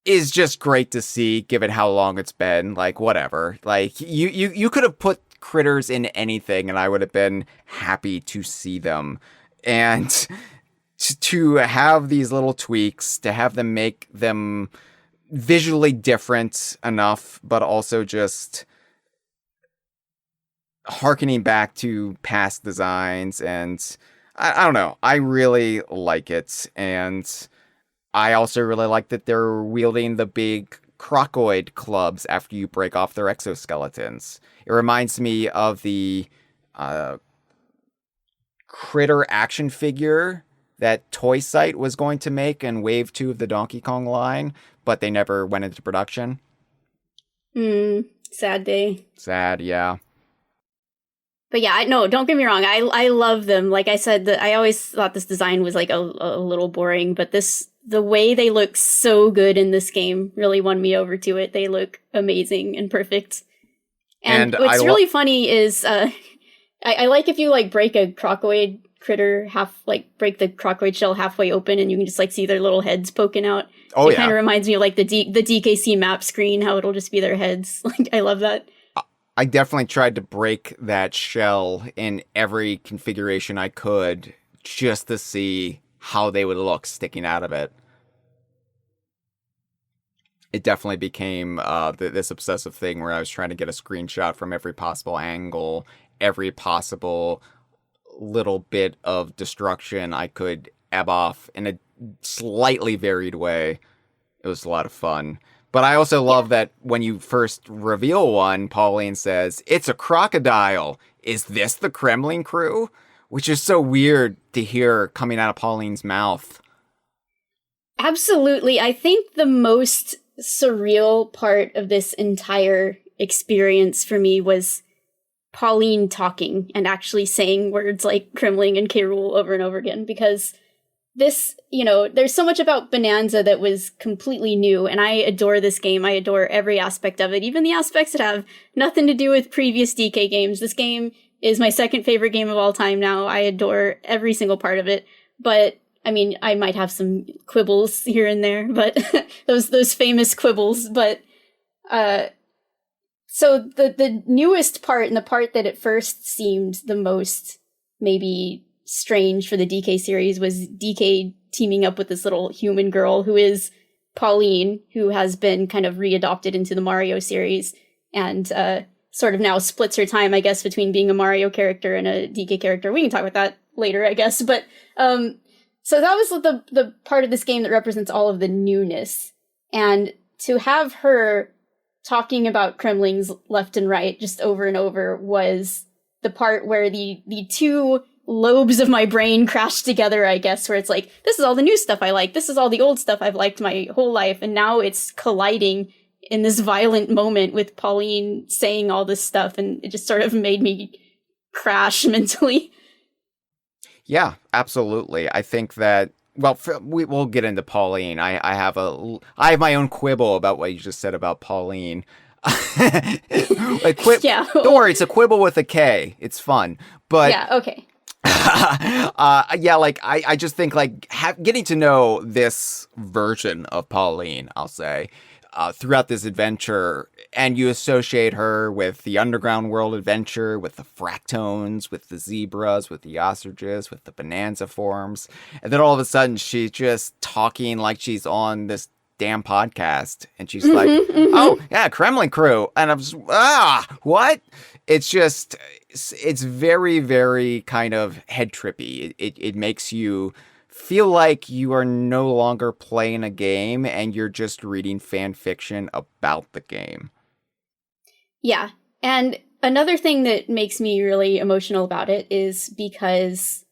A: is just great to see, given how long it's been. Like, whatever. Like, you could have put Critters in anything, and I would have been happy to see them. And to have these little tweaks, to have them make them visually different enough, but also just harkening back to past designs. And I don't know. I really like it. And I also really like that they're wielding the big crocoid clubs after you break off their exoskeletons. It reminds me of the Critter action figure that Toy Site was going to make in Wave 2 of the Donkey Kong line, but they never went into production.
B: Sad day.
A: Sad, yeah.
B: But yeah, don't get me wrong. I love them. Like I said, I always thought this design was like a little boring, but the way they look so good in this game really won me over to it. They look amazing and perfect. And what's really funny is I like if you like break a crocoid critter break the crocoid shell halfway open, and you can just like see their little heads poking out. It kind of reminds me of like the DKC map screen, how it'll just be their heads. Like, I love that.
A: I definitely tried to break that shell in every configuration I could, just to see how they would look sticking out of it. it definitely became this obsessive thing where I was trying to get a screenshot from every possible angle, every possible little bit of destruction I could ebb off in a slightly varied way. It was a lot of fun. But I also love that when you first reveal one, Pauline says, "It's a crocodile. Is this the Kremling Krew?" Which is so weird to hear coming out of Pauline's mouth.
B: Absolutely. I think the most surreal part of this entire experience for me was Pauline talking and actually saying words like Kremling and Rool over and over again, because this, there's so much about Bananza that was completely new, and I adore this game. I adore every aspect of it, even the aspects that have nothing to do with previous DK games. This game is my second favorite game of all time now. I adore every single part of it, but I mean, I might have some quibbles here and there, but those famous quibbles. But so the newest part, and the part that at first seemed the most maybe strange for the DK series, was DK teaming up with this little human girl who is Pauline, who has been kind of readopted into the Mario series, and sort of now splits her time, I guess, between being a Mario character and a DK character. We can talk about that later, I guess. But so that was the part of this game that represents all of the newness. And to have her talking about Kremlings left and right just over and over was the part where the two lobes of my brain crashed together, I guess, where it's like, this is all the new stuff I like, this is all the old stuff I've liked my whole life, and now it's colliding in this violent moment with Pauline saying all this stuff, and it just sort of made me crash mentally.
A: Yeah, absolutely. I think that, well, we'll get into Pauline. I have my own quibble about what you just said about Pauline.
B: Yeah.
A: Don't worry, it's a quibble with a K. It's fun. But
B: yeah, okay.
A: I just think getting to know this version of Pauline, I'll say, throughout this adventure, and you associate her with the Underground World adventure, with the Fractones, with the zebras, with the ostriches, with the Bananza forms, and then all of a sudden she's just talking like she's on this damn podcast, and she's like, "Oh yeah, Kremling Krew," and I'm just what? It's very, very kind of head trippy. It makes you feel like you are no longer playing a game and you're just reading fan fiction about the game.
B: Yeah. And another thing that makes me really emotional about it is because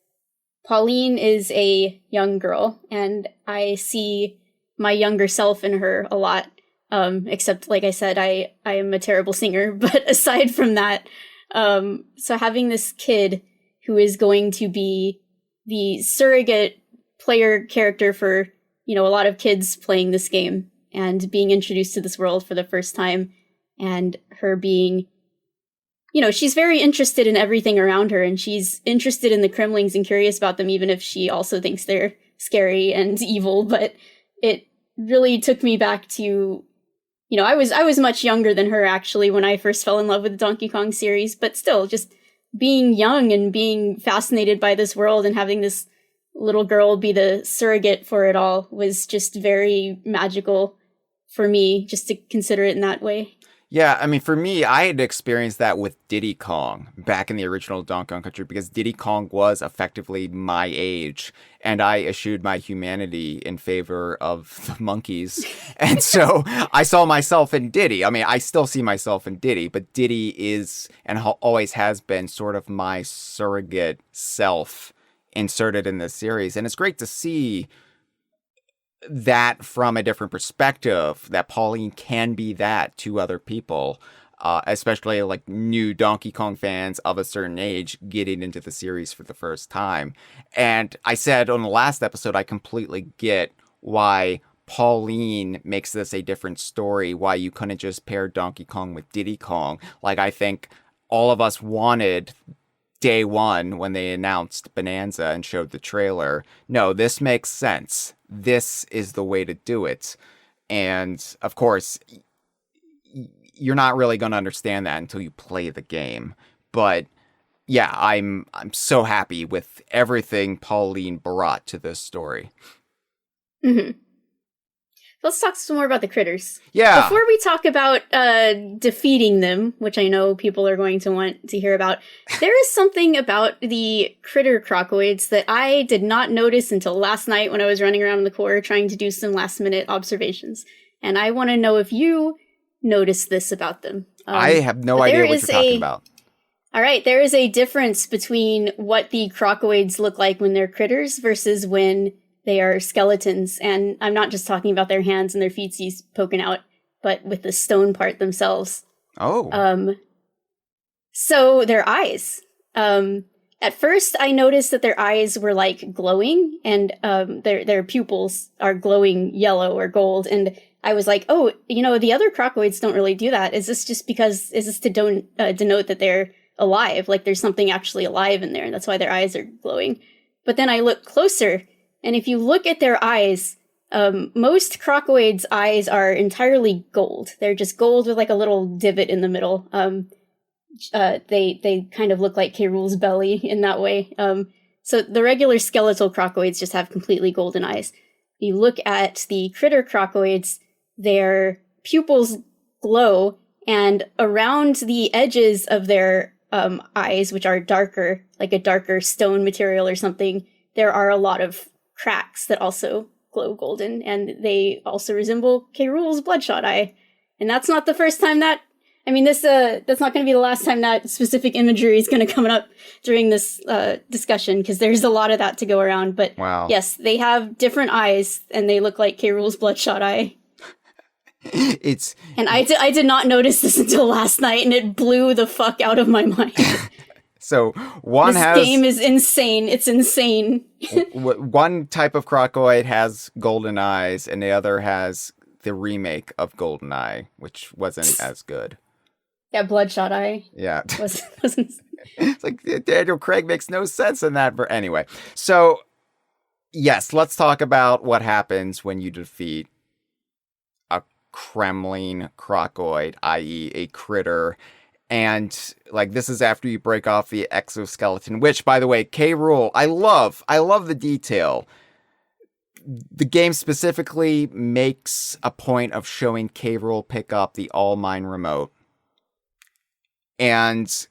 B: Pauline is a young girl, and I see my younger self in her a lot. Except, like I said, I am a terrible singer. But aside from that, so having this kid who is going to be the surrogate player character for, a lot of kids playing this game, and being introduced to this world for the first time, and her being, she's very interested in everything around her, and she's interested in the Kremlings and curious about them, even if she also thinks they're scary and evil. But it really took me back to, I was much younger than her, actually, when I first fell in love with the Donkey Kong series, but still, just being young and being fascinated by this world and having this little girl be the surrogate for it all was just very magical for me, just to consider it in that way.
A: Yeah, I mean, for me, I had experienced that with Diddy Kong back in the original Donkey Kong Country, because Diddy Kong was effectively my age, and I eschewed my humanity in favor of the monkeys. And so I saw myself in Diddy. I mean, I still see myself in Diddy, but Diddy is, and always has been, sort of my surrogate self inserted in this series. And it's great to see that from a different perspective, that Pauline can be that to other people, especially like new Donkey Kong fans of a certain age getting into the series for the first time. And I said on the last episode, I completely get why Pauline makes this a different story, why you couldn't just pair Donkey Kong with Diddy Kong. Like, I think all of us wanted day one when they announced Bananza and showed the trailer. No, this makes sense. This is the way to do it. And of course, you're not really going to understand that until you play the game. But yeah, I'm so happy with everything Pauline brought to this story.
B: Mm-hmm. let's talk some more about the critters.
A: Yeah.
B: Before we talk about defeating them, which I know people are going to want to hear about, there is something about the critter crocoids that I did not notice until last night when I was running around the core trying to do some last-minute observations. And I want to know if you noticed this about them.
A: I have no idea what you're talking about.
B: All right, there is a difference between what the crocoids look like when they're critters versus when they are skeletons. And I'm not just talking about their hands and their feetsies poking out, but with the stone part themselves.
A: Oh.
B: So their eyes. At first, I noticed that their eyes were like glowing, and their pupils are glowing yellow or gold. And I was like, oh, the other crocoids don't really do that. Is this to denote that they're alive? Like there's something actually alive in there, and that's why their eyes are glowing. But then I look closer, and if you look at their eyes, most crocoids' eyes are entirely gold. They're just gold with like a little divot in the middle. They kind of look like K. Rool's belly in that way. So the regular skeletal crocoids just have completely golden eyes. You look at the critter crocoids, their pupils glow, and around the edges of their eyes, which are darker, like a darker stone material or something, there are a lot of cracks that also glow golden, and they also resemble K. Rool's bloodshot eye. And that's not the first time that's not going to be the last time that specific imagery is going to come up during this discussion, because there's a lot of that to go around. But
A: wow.
B: Yes, they have different eyes, and they look like K. Rool's bloodshot eye. And I did not notice this until last night, and it blew the fuck out of my mind.
A: So
B: this game is insane. It's insane.
A: One type of crocoid has golden eyes, and the other has the remake of Golden Eye, which wasn't as good.
B: Yeah, Bloodshot Eye.
A: Yeah.
B: Wasn't.
A: It's like Daniel Craig makes no sense in that. But anyway, so yes, let's talk about what happens when you defeat a Kremling crocoid, i.e. a critter. And like, this is after you break off the exoskeleton, which, by the way, K. Rool, I love the detail. The game specifically makes a point of showing K. Rool pick up the All Mine remote. And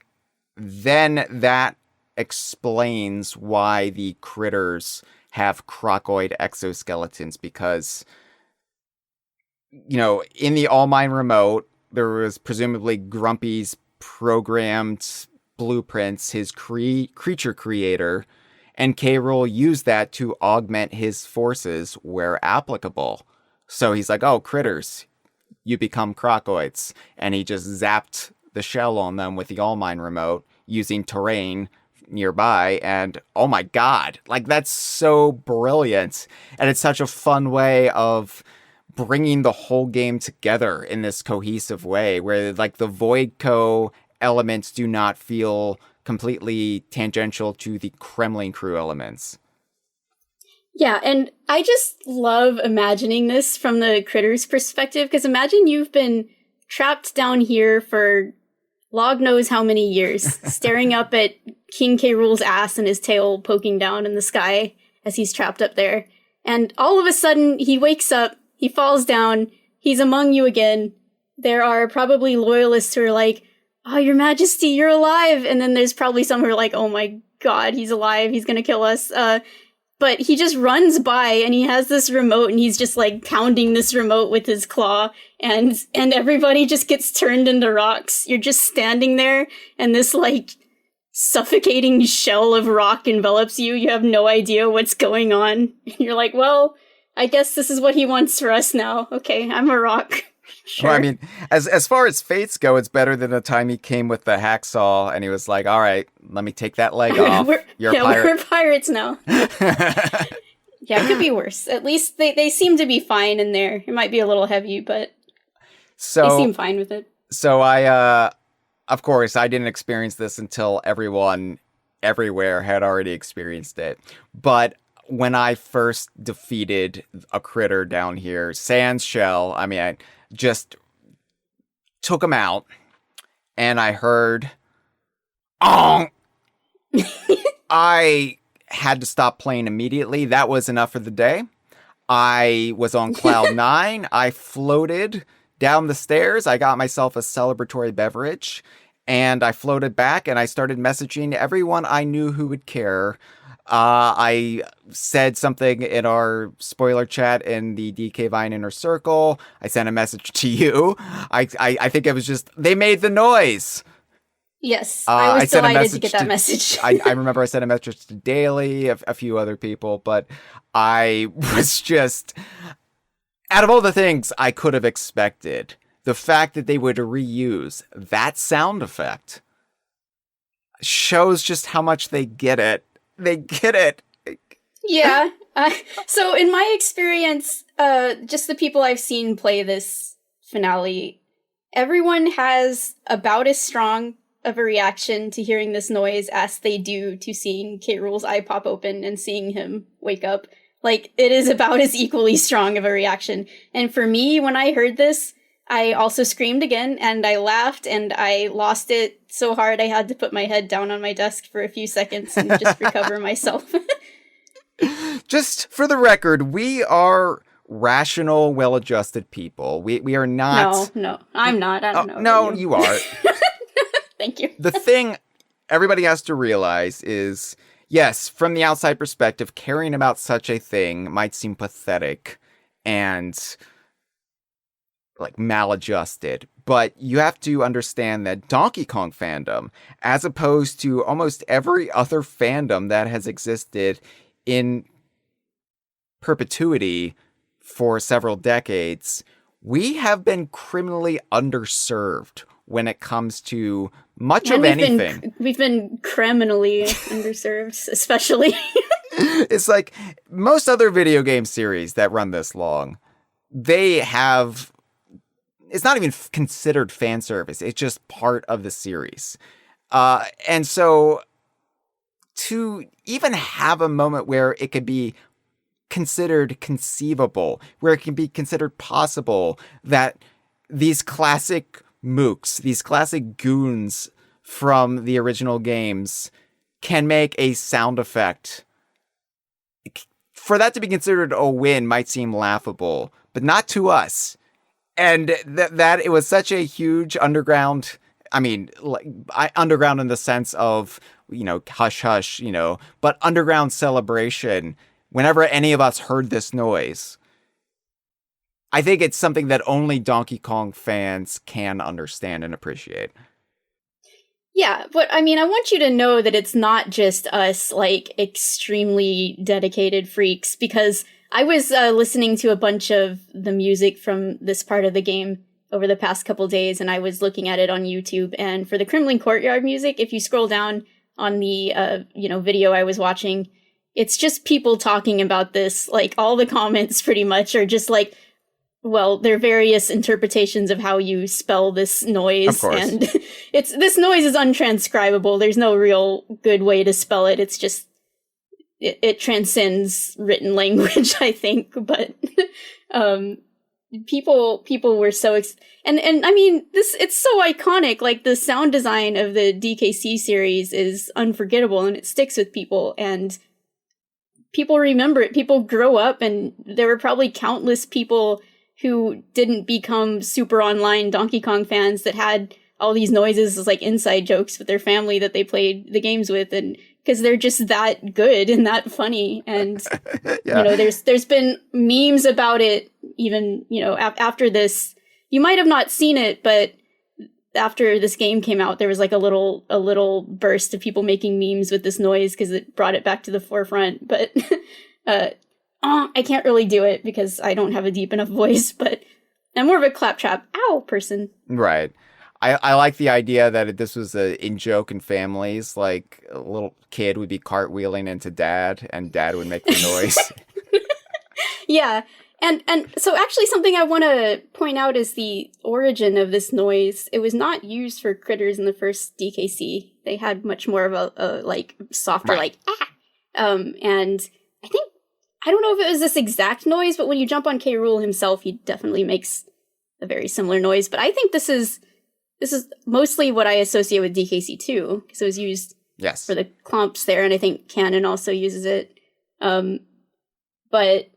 A: then that explains why the critters have crocoid exoskeletons, because, in the All Mine remote, there was presumably Grumpy's programmed blueprints, his creature creator, and K. Rool used that to augment his forces where applicable. So he's like, oh, critters, you become crocoids. And he just zapped the shell on them with the All Mine remote using terrain nearby. And oh my God, like, that's so brilliant. And it's such a fun way of bringing the whole game together in this cohesive way where like the Voidco elements do not feel completely tangential to the Kremling Krew elements.
B: Yeah, and I just love imagining this from the critters' perspective, because imagine you've been trapped down here for Log knows how many years, staring up at King K. Rool's ass and his tail poking down in the sky as he's trapped up there. And all of a sudden, he wakes up, he falls down, he's among you again. There are probably loyalists who are like, oh, Your Majesty, you're alive! And then there's probably some who are like, oh my God, he's alive, he's gonna kill us. But he just runs by, and he has this remote, and he's just like pounding this remote with his claw, and everybody just gets turned into rocks. You're just standing there, and this like suffocating shell of rock envelops you. You have no idea what's going on. You're like, well, I guess this is what he wants for us now. Okay, I'm a rock. Sure.
A: Well, I mean, as far as fates go, it's better than the time he came with the hacksaw and he was like, all right, let me take that leg off. You're a pirate.
B: We're pirates now. Yeah, it could be worse. At least they seem to be fine in there. It might be a little heavy, but they seem fine with it.
A: So I, of course, I didn't experience this until everyone everywhere had already experienced it. But when I first defeated a critter down here, Sans Shell, I mean, I just took him out, and I heard, oh, I had to stop playing immediately. That was enough for the day. I was on cloud nine. I floated down the stairs. I got myself a celebratory beverage, and I floated back, and I started messaging everyone I knew who would care. I said something in our spoiler chat in the DK Vine Inner Circle. I sent a message to you. I think it was just, they made the noise.
B: Yes, I was delighted to get that message.
A: I remember I sent a message to Daly, a few other people, but I was just, out of all the things I could have expected, the fact that they would reuse that sound effect shows just how much they get it. They get it.
B: Yeah. So in my experience, just the people I've seen play this finale, everyone has about as strong of a reaction to hearing this noise as they do to seeing K. Rool's eye pop open and seeing him wake up. Like, it is about as equally strong of a reaction. And for me, when I heard this, I also screamed again, and I laughed, and I lost it so hard I had to put my head down on my desk for a few seconds and just recover myself.
A: Just for the record, we are rational, well-adjusted people. We are not...
B: No, I'm not. I don't know.
A: No, you are.
B: Thank you.
A: The thing everybody has to realize is, yes, from the outside perspective, caring about such a thing might seem pathetic and like maladjusted, but you have to understand that Donkey Kong fandom, as opposed to almost every other fandom that has existed in perpetuity for several decades, we have been criminally underserved when it comes to much of anything.
B: We've been criminally underserved, especially.
A: It's like most other video game series that run this long, they have... It's not even considered fan service. It's just part of the series. And so to even have a moment where it could be considered conceivable, where it can be considered possible that these classic mooks, these classic goons from the original games can make a sound effect, for that to be considered a win might seem laughable, but not to us. And that it was such a huge underground, I mean, underground in the sense of, hush hush, but underground celebration. Whenever any of us heard this noise, I think it's something that only Donkey Kong fans can understand and appreciate.
B: Yeah, but I mean, I want you to know that it's not just us, like, extremely dedicated freaks, because I was listening to a bunch of the music from this part of the game over the past couple days, and I was looking at it on YouTube. And for the Kremling Courtyard music, if you scroll down on the video I was watching, it's just people talking about this. Like, all the comments pretty much are just like, well, there are various interpretations of how you spell this noise,
A: of course.
B: And this noise is untranscribable. There's no real good way to spell it. It's just it transcends written language, I think. But people were so and I mean, it's so iconic. Like, the sound design of the DKC series is unforgettable, and it sticks with people, and people remember it. People grow up, and there were probably countless people who didn't become super online Donkey Kong fans that had all these noises as like inside jokes with their family that they played the games with, and because they're just that good and that funny. And
A: yeah.
B: There's been memes about it even, after this. You might have not seen it, but after this game came out, there was like a little burst of people making memes with this noise because it brought it back to the forefront. But I can't really do it because I don't have a deep enough voice, but I'm more of a claptrap ow person.
A: Right. I like the idea that this was a in-joke in families. Like, a little kid would be cartwheeling into dad, and dad would make the noise.
B: Yeah. And so actually something I want to point out is the origin of this noise. It was not used for critters in the first DKC. They had much more of a like softer,
A: right.
B: like, ah. And I don't know if it was this exact noise, but when you jump on K. Rool himself, he definitely makes a very similar noise. But I think this is mostly what I associate with DKC 2, because it was used for the clumps there, and I think Canon also uses it. But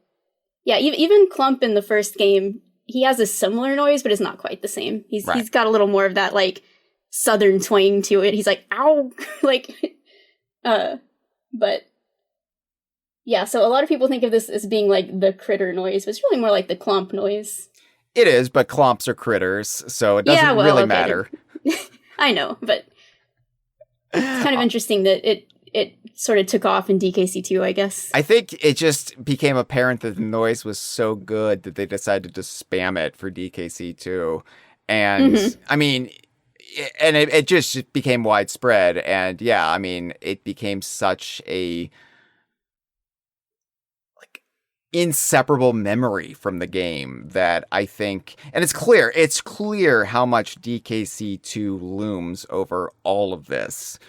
B: Yeah, even Clump in the first game, he has a similar noise, but it's not quite the same. He's got a little more of that, like, southern twang to it. He's like, ow! Like, but, yeah, so a lot of people think of this as being, like, the critter noise, but it's really more like the Clump noise.
A: It is, but Clumps are critters, so it doesn't really matter.
B: I know, but it's kind of interesting that it sort of took off in DKC2, I guess.
A: I think it just became apparent that the noise was so good that they decided to spam it for DKC2. And, I mean, and it just became widespread. And, yeah, I mean, it became such a, like, inseparable memory from the game that I think, and it's clear how much DKC2 looms over all of this.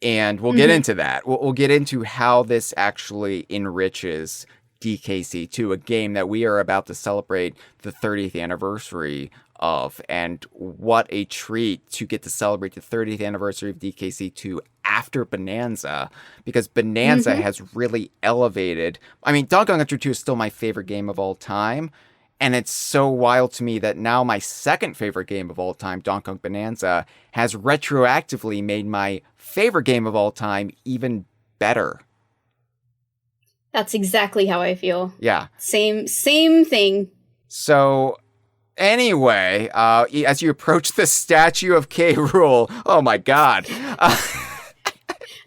A: And we'll get into that. We'll get into how this actually enriches DKC2, a game that we are about to celebrate the 30th anniversary of. And what a treat to get to celebrate the 30th anniversary of DKC2 after Bananza, because Bananza has really elevated. I mean, Donkey Kong Country 2 is still my favorite game of all time. And it's so wild to me that now my second favorite game of all time, Donkey Kong Bananza, has retroactively made my favorite game of all time even better.
B: That's exactly how I feel.
A: Yeah.
B: Same thing.
A: So, anyway, as you approach the statue of K. Rool, oh my god.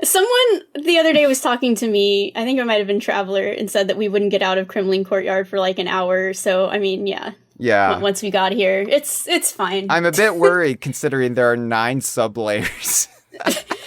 B: Someone the other day was talking to me, I think it might have been Traveler, and said that we wouldn't get out of Kremling Courtyard for like an hour or so. I mean, yeah.
A: Yeah.
B: Once we got here, it's fine.
A: I'm a bit worried considering there are 9 sublayers.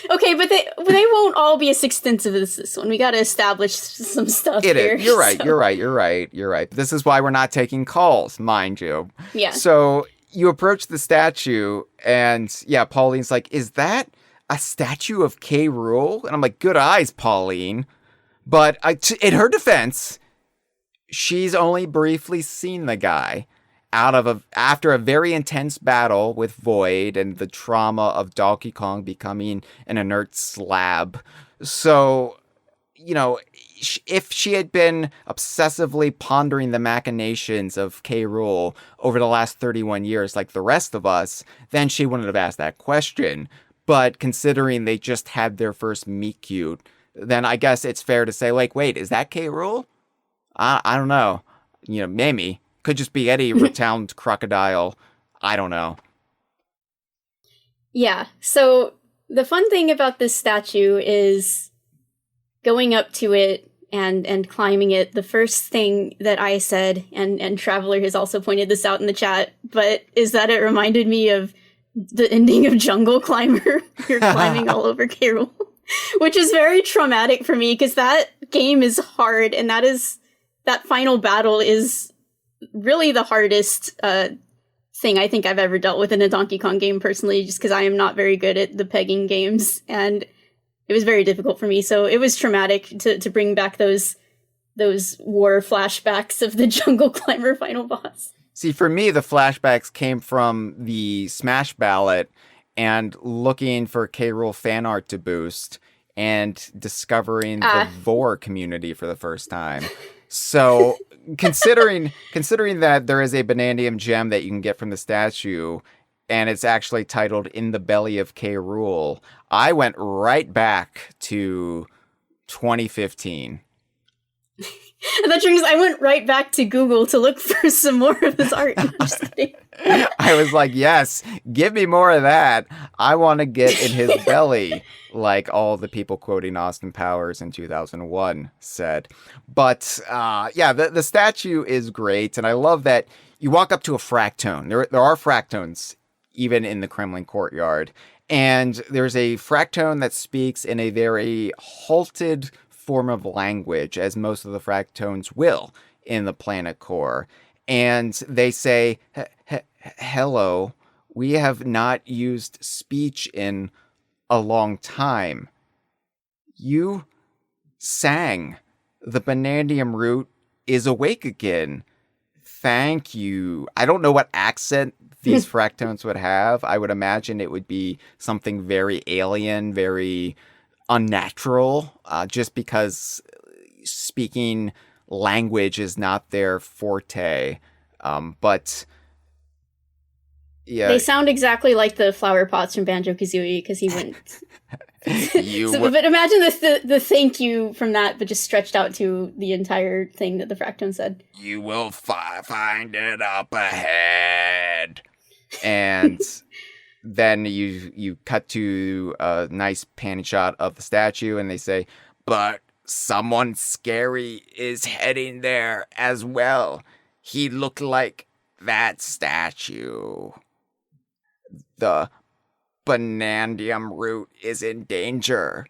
B: Okay, but they won't all be as extensive as this one. We got to establish some stuff here.
A: You're right, so. You're right. This is why we're not taking calls, mind you.
B: Yeah.
A: So you approach the statue and, yeah, Pauline's like, is that a statue of K. Rool? And I'm like, good eyes, Pauline. But in her defense, she's only briefly seen the guy after a very intense battle with Void and the trauma of Donkey Kong becoming an inert slab. So, you know, if she had been obsessively pondering the machinations of K. Rool over the last 31 years like the rest of us, then she wouldn't have asked that question. But considering they just had their first meet cute, then I guess it's fair to say, like, wait, is that K. Rool? I don't know. You know, maybe. Could just be any rotund crocodile. I don't know.
B: Yeah, so the fun thing about this statue is going up to it and climbing it. The first thing that I said, and Traveler has also pointed this out in the chat, but is that it reminded me of the ending of Jungle Climber. You're climbing all over K. Rool, which is very traumatic for me because that game is hard, and that final battle is really the hardest thing I think I've ever dealt with in a Donkey Kong game personally, just because I am not very good at the pegging games, and it was very difficult for me. So it was traumatic to bring back those war flashbacks of the Jungle Climber final boss.
A: See, for me, the flashbacks came from the Smash ballot and looking for K. Rool fan art to boost and discovering the Vor community for the first time. So, considering that there is a Banandium gem that you can get from the statue, and it's actually titled "In the Belly of K. Rool," I went right back to 2015.
B: I went right back to Google to look for some more of his art. I'm just kidding.
A: I was like, yes, give me more of that. I want to get in his belly, like all the people quoting Austin Powers in 2001 said. But yeah, the statue is great, and I love that you walk up to a fractone. There are fractones even in the Kremling Courtyard, and there's a fractone that speaks in a very halted form of language, as most of the fractones will in the planet core. And they say, hello, we have not used speech in a long time. You sang. The Banandium root is awake again. Thank you. I don't know what accent these fractones would have. I would imagine it would be something very alien, very unnatural, just because speaking language is not their forte. But yeah,
B: They sound exactly like the flower pots from Banjo-Kazooie, because he went... But imagine the thank you from that, but just stretched out to the entire thing that the Fractone said.
A: You will find it up ahead. And then you cut to a nice panning shot of the statue, and they say, but someone scary is heading there as well. He looked like that statue. The Banandium root is in danger.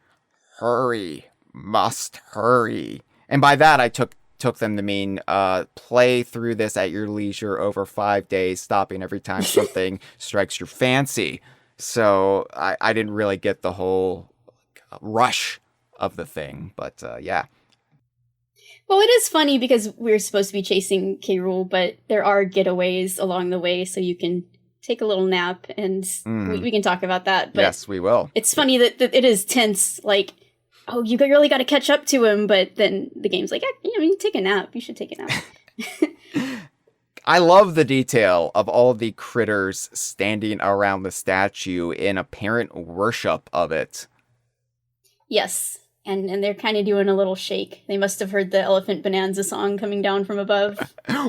A: Hurry. Must hurry. And by that, I took them to mean play through this at your leisure over 5 days, stopping every time something strikes your fancy. So I didn't really get the whole rush of the thing, but yeah.
B: Well, it is funny because we're supposed to be chasing K. Rool, but there are getaways along the way, so you can take a little nap, and we can talk about that. But
A: yes, we will.
B: It's funny that it is tense, like, oh, you really got to catch up to him, but then the game's like, you take a nap. You should take a nap.
A: I love the detail of all of the critters standing around the statue in apparent worship of it.
B: Yes, and they're kind of doing a little shake. They must have heard the Elephant Bananza song coming down from above.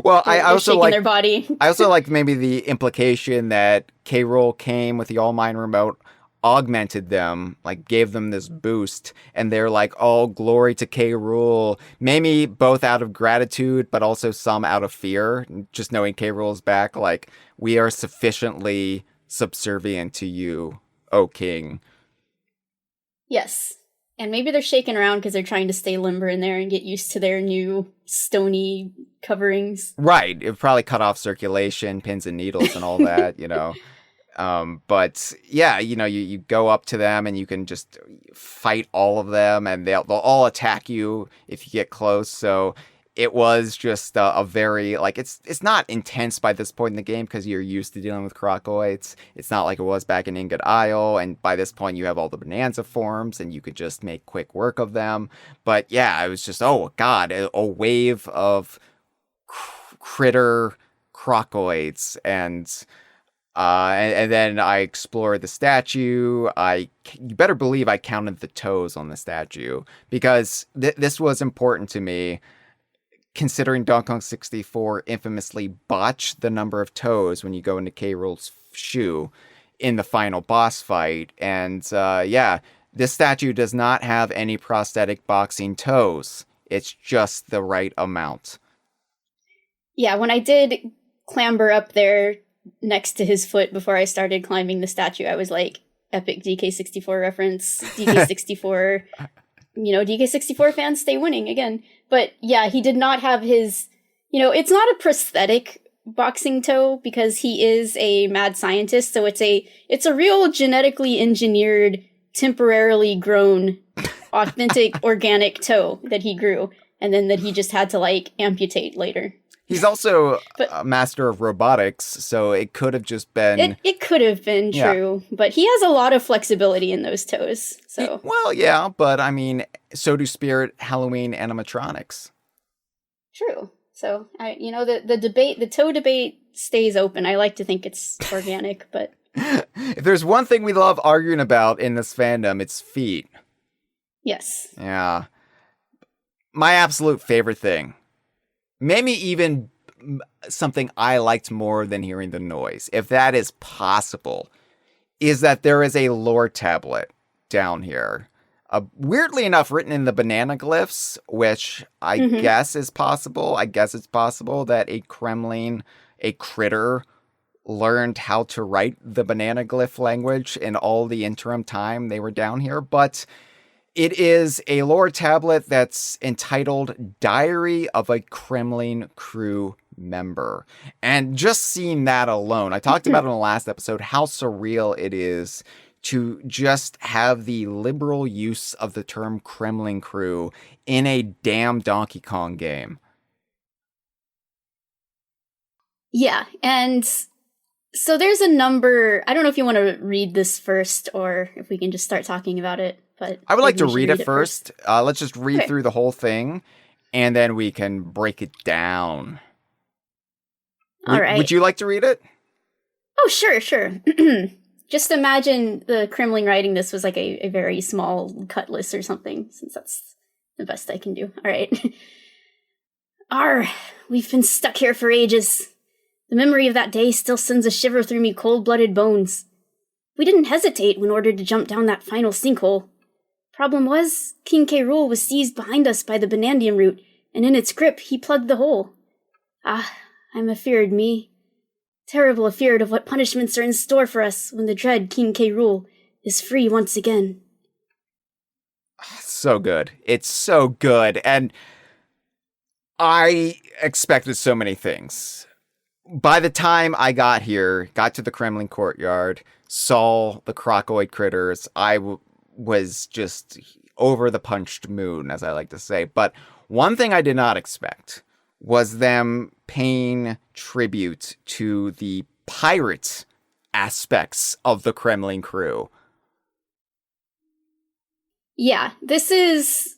A: Well, I also
B: shaking
A: like
B: their body.
A: I also like maybe the implication that K. Rool came with the All Mine remote, augmented them, like gave them this boost, and they're like, oh, glory to K. Rool. Maybe both out of gratitude, but also some out of fear, just knowing K. Rool's back. Like, we are sufficiently subservient to you, O King.
B: Yes. And maybe they're shaking around because they're trying to stay limber in there and get used to their new stony coverings.
A: Right. It probably cut off circulation, pins and needles and all that, But yeah, you go up to them and you can just fight all of them, and they'll all attack you if you get close. So it was just a very, like, it's not intense by this point in the game because you're used to dealing with crocoids. It's not like it was back in Ingot Isle, and by this point you have all the Bananza forms and you could just make quick work of them. But yeah, it was just, oh god, a wave of critter crocoids, and then I explored the statue. You better believe I counted the toes on the statue, because this was important to me, considering Donkey Kong 64 infamously botched the number of toes when you go into K. Rool's shoe in the final boss fight. And this statue does not have any prosthetic boxing toes. It's just the right amount. Yeah,
B: when I did clamber up there next to his foot before I started climbing the statue, I was like, epic DK64 reference, DK64... DK64 fans stay winning again. But yeah, he did not have his, it's not a prosthetic boxing toe because he is a mad scientist. So it's a real genetically engineered, temporarily grown, authentic organic toe that he grew, and then that he just had to amputate later.
A: He's also a master of robotics, so it could have just been...
B: It could have been true, but he has a lot of flexibility in those toes, so...
A: but I mean, so do Spirit Halloween animatronics.
B: True. So, the toe debate stays open. I like to think it's organic, but...
A: If there's one thing we love arguing about in this fandom, it's feet.
B: Yes.
A: Yeah. My absolute favorite thing, maybe even something I liked more than hearing the noise, if that is possible, is that there is a lore tablet down here. Weirdly enough, written in the banana glyphs, which I guess is possible. I guess it's possible that a Kremling, a critter, learned how to write the banana glyph language in all the interim time they were down here. But it is a lore tablet that's entitled Diary of a Kremling Krew Member. And just seeing that alone, I talked about in the last episode how surreal it is to just have the liberal use of the term Kremling Krew in a damn Donkey Kong game.
B: Yeah, and so there's a number. I don't know if you want to read this first or if we can just start talking about it. But
A: I would like to read it first. Let's just read through the whole thing. and then we can break it down.
B: All right.
A: Would you like to read it?
B: Oh, sure. Just imagine the Kremling writing this was like a very small cutlass or something, since that's the best I can do. All right. We've been stuck here for ages. The memory of that day still sends a shiver through me cold-blooded bones. We didn't hesitate when ordered to jump down that final sinkhole. Problem was, King K. Rool was seized behind us by the Banandium root, and in its grip he plugged the hole. I'm afeard, me. Terrible afeard of what punishments are in store for us when the dread King K. Rool is free once again.
A: So good. It's so good. And I expected so many things. By the time I got here, got to the Kremling courtyard, saw the crocoid critters, I was just over the punched moon, as I like to say. But one thing I did not expect was them paying tribute to the pirate aspects of the Kremling Krew.
B: Yeah, this is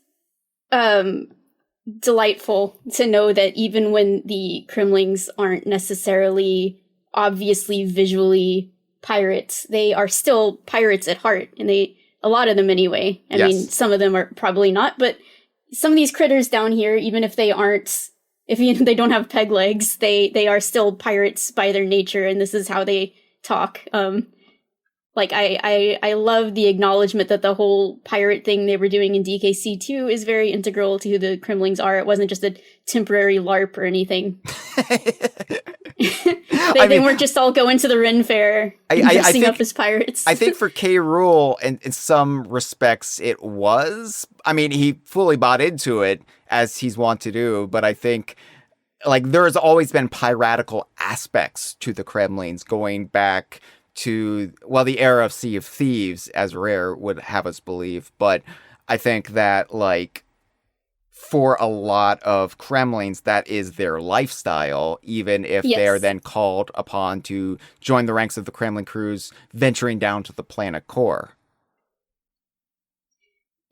B: delightful to know that even when the Kremlings aren't necessarily obviously visually pirates, they are still pirates at heart, and a lot of them anyway. I mean, some of them are probably not, but some of these critters down here, even if they aren't, if they don't have peg legs, they are still pirates by their nature, and this is how they talk. Like, I love the acknowledgement that the whole pirate thing they were doing in DKC2 is very integral to who the Kremlings are. It wasn't just a temporary LARP or anything. They weren't just all going to the Ren Fair dressing up as pirates.
A: I think for K. Rool, in some respects, it was. I mean, he fully bought into it, as he's wont to do, but I think, like, there's always been piratical aspects to the Kremlings going back to, well, the era of Sea of Thieves, as Rare would have us believe. But I think that, like, for a lot of Kremlings, that is their lifestyle, even if they're then called upon to join the ranks of the Kremling Krews venturing down to the planet core.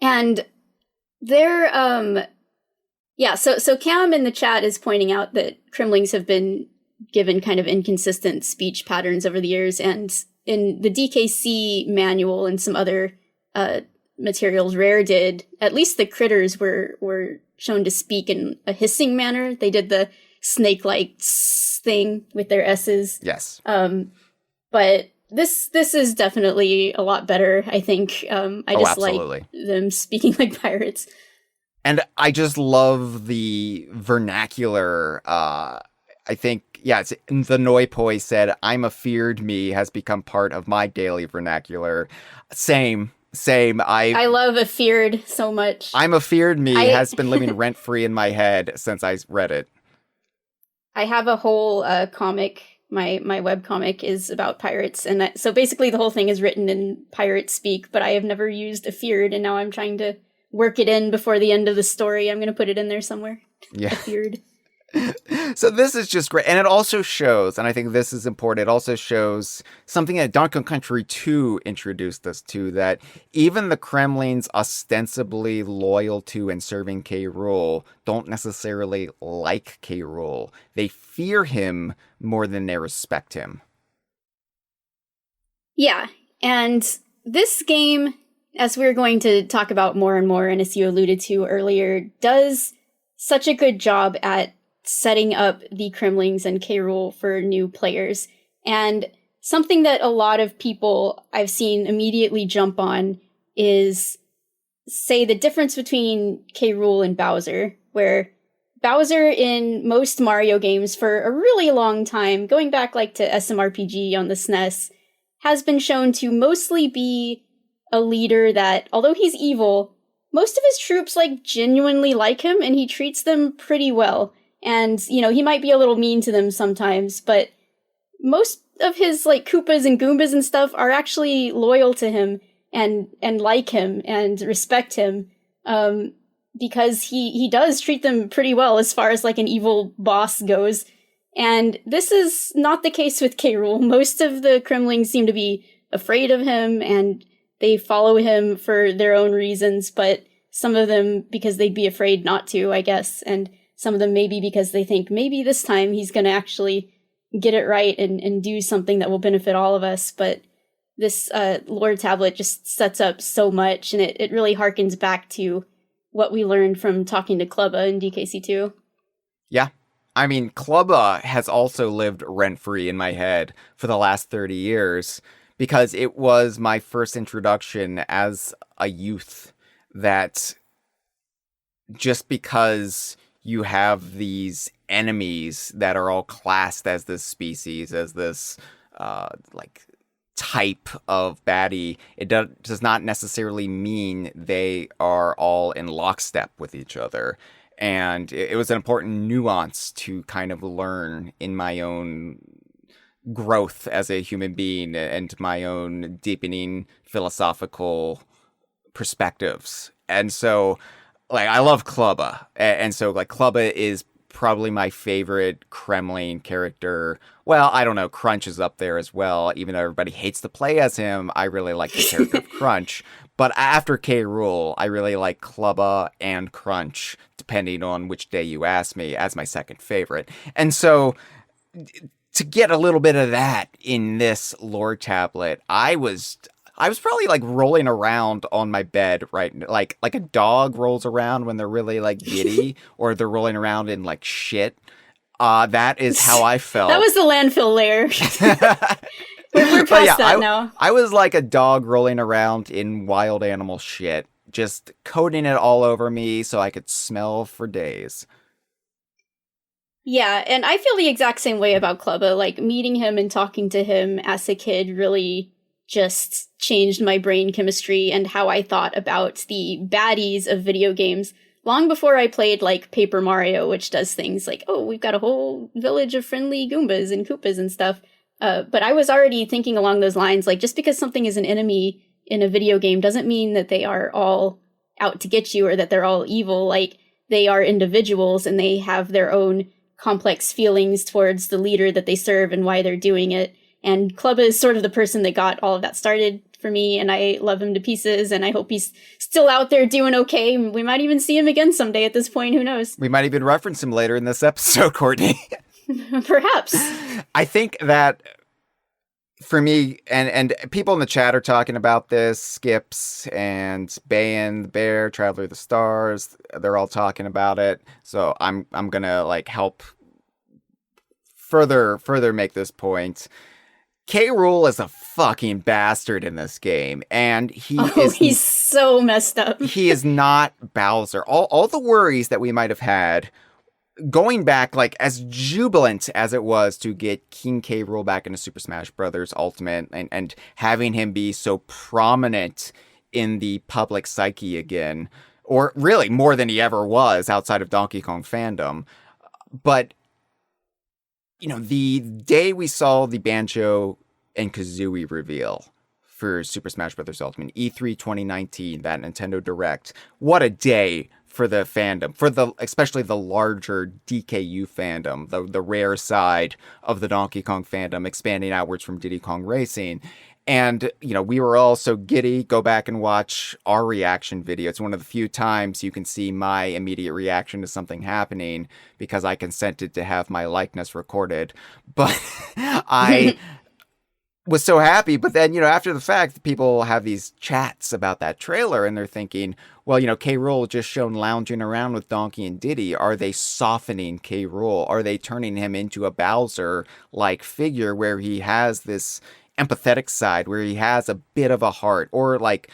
B: And they're, so Cam in the chat is pointing out that Kremlings have been given kind of inconsistent speech patterns over the years, and in the DKC manual and some other materials Rare did, at least the critters were shown to speak in a hissing manner. They did the snake-like thing with their S's.
A: Yes.
B: But this is definitely a lot better, I think. I just like them speaking like pirates.
A: And I just love the vernacular. I think, it's the Noipoi said, "I'm afeard me" has become part of my daily vernacular. Same. I
B: love afeard so much.
A: I'm afeard me has been living rent-free in my head since I read it.
B: I have a whole comic. My webcomic is about pirates, and so basically the whole thing is written in pirate speak, but I have never used afeard, and now I'm trying to work it in before the end of the story. I'm going to put it in there somewhere.
A: Yeah.
B: Afeard.
A: So this is just great. And it also shows, and I think this is important, it also shows something that Donkey Kong Country 2 introduced us to, that even the Kremlings ostensibly loyal to and serving K. Rool don't necessarily like K. Rool. They fear him more than they respect him.
B: Yeah, and this game, as we're going to talk about more and more, and as you alluded to earlier, does such a good job at setting up the Kremlings and K. Rool for new players. And something that a lot of people I've seen immediately jump on is, say, the difference between K. Rool and Bowser, where Bowser in most Mario games for a really long time, going back like to SMRPG on the SNES, has been shown to mostly be a leader that, although he's evil, most of his troops like genuinely like him, and he treats them pretty well. And, he might be a little mean to them sometimes, but most of his, like, Koopas and Goombas and stuff are actually loyal to him and like him and respect him, because he does treat them pretty well as far as, like, an evil boss goes. And this is not the case with K. Rool. Most of the Kremlings seem to be afraid of him, and they follow him for their own reasons, but Some of them because they'd be afraid not to, I guess. And some of them maybe because they think maybe this time he's going to actually get it right and do something that will benefit all of us. But this lore tablet just sets up so much, and it really harkens back to what we learned from talking to Klubba in DKC2.
A: Yeah. I mean, Klubba has also lived rent-free in my head for the last 30 years because it was my first introduction as a youth that just because you have these enemies that are all classed as this species, as this, type of baddie, it does not necessarily mean they are all in lockstep with each other. And it was an important nuance to kind of learn in my own growth as a human being and my own deepening philosophical perspectives. And so, like, I love Klubba. And so, like, Klubba is probably my favorite Kremling character. Well, I don't know, Crunch is up there as well. Even though everybody hates to play as him, I really like the character of Crunch. But after K. Rool, I really like Klubba and Crunch, depending on which day you ask me, as my second favorite. And so, to get a little bit of that in this lore tablet, I was probably like rolling around on my bed, right? Like a dog rolls around when they're really like giddy, or they're rolling around in like shit. That is how I felt.
B: That was the landfill layer. We're past that now.
A: I was like a dog rolling around in wild animal shit, just coating it all over me so I could smell for days.
B: Yeah, and I feel the exact same way about Klubba. Like, meeting him and talking to him as a kid really just changed my brain chemistry and how I thought about the baddies of video games long before I played, like, Paper Mario, which does things like, oh, we've got a whole village of friendly Goombas and Koopas and stuff. But I was already thinking along those lines, like, just because something is an enemy in a video game doesn't mean that they are all out to get you or that they're all evil. Like, they are individuals and they have their own complex feelings towards the leader that they serve and why they're doing it. And Klubba is sort of the person that got all of that started for me, and I love him to pieces, and I hope he's still out there doing okay. We might even see him again someday at this point, who knows?
A: We might even reference him later in this episode, Courtney.
B: Perhaps.
A: I think that for me, and people in the chat are talking about this, Skips and Bayan the Bear, Traveler of the Stars, they're all talking about it. So I'm gonna like help further make this point. K. Rool is a fucking bastard in this game, and he's
B: so messed up.
A: He is not Bowser. All the worries that we might have had going back, like, as jubilant as it was to get King K. Rool back into Super Smash Bros. Ultimate and having him be so prominent in the public psyche again, or really more than he ever was outside of Donkey Kong fandom. But, you know, the day we saw the Banjo and Kazooie reveal for Super Smash Bros. Ultimate, E3 2019, that Nintendo Direct, what a day for the fandom, especially the larger DKU fandom, the rare side of the Donkey Kong fandom, expanding outwards from Diddy Kong Racing. And, you know, we were all so giddy. Go back and watch our reaction video. It's one of the few times you can see my immediate reaction to something happening because I consented to have my likeness recorded. But I was so happy. But then, you know, after the fact, people have these chats about that trailer and they're thinking, well, you know, K. Rool just shown lounging around with Donkey and Diddy. Are they softening K. Rool? Are they turning him into a Bowser-like figure where he has this empathetic side, where he has a bit of a heart? Or, like,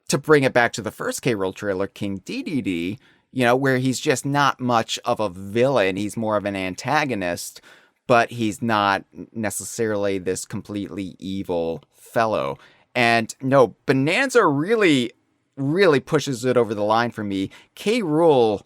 A: to bring it back to the first K. Rool trailer, King Dedede, you know, where he's just not much of a villain. He's more of an antagonist, but he's not necessarily this completely evil fellow. And no, Bananza really pushes it over the line for me. K. Rool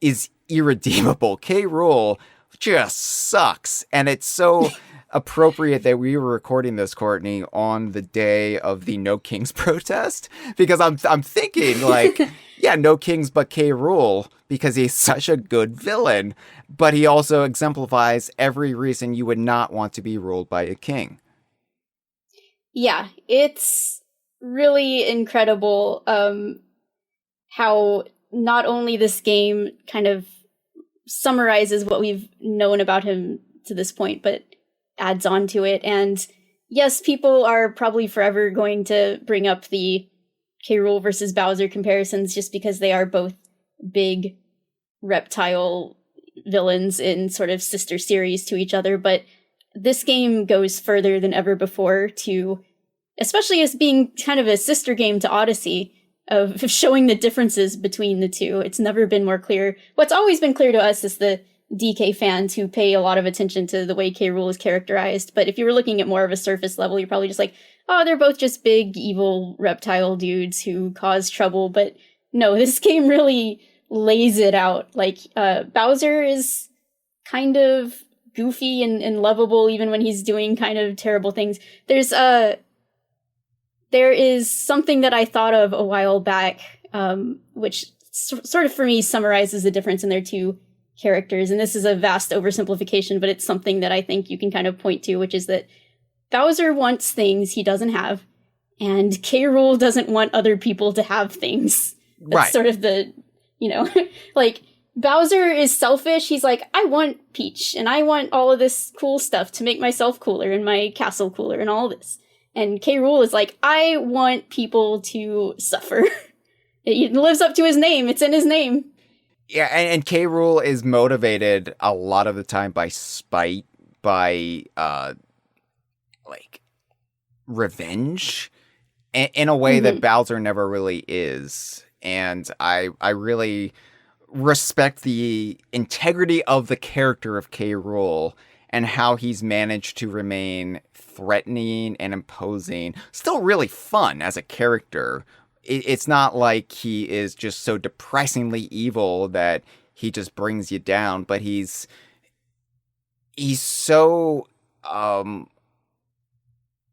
A: is irredeemable. K. Rool just sucks. And it's so appropriate that we were recording this, Courtney, on the day of the No Kings protest, because I'm thinking, like, yeah, no kings but K. Rool, because he's such a good villain, but he also exemplifies every reason you would not want to be ruled by a king.
B: Yeah, it's really incredible how not only this game kind of summarizes what we've known about him to this point, but adds on to it. And yes, people are probably forever going to bring up the K. Rool versus Bowser comparisons just because they are both big reptile villains in sort of sister series to each other. But this game goes further than ever before to, especially as being kind of a sister game to Odyssey, of showing the differences between the two. It's never been more clear. What's always been clear to us is the DK fans who pay a lot of attention to the way K. Rool is characterized. But if you were looking at more of a surface level, you're probably just like, oh, they're both just big, evil reptile dudes who cause trouble. But no, this game really lays it out. Like, Bowser is kind of goofy and lovable even when he's doing kind of terrible things. There is something that I thought of a while back, which sort of for me summarizes the difference in their two characters. And this is a vast oversimplification, but it's something that I think you can kind of point to, which is that Bowser wants things he doesn't have, and K. Rool doesn't want other people to have things. That's
A: right.
B: Sort of the, like, Bowser is selfish. He's like, I want Peach, and I want all of this cool stuff to make myself cooler and my castle cooler and all this. And K. Rool is like, I want people to suffer. It lives up to his name. It's in his name.
A: Yeah, and K. Rool is motivated a lot of the time by spite, by, revenge, in a way that Bowser never really is. And I really respect the integrity of the character of K. Rool and how he's managed to remain threatening and imposing. Still really fun as a character. It's not like he is just so depressingly evil that he just brings you down, but he's so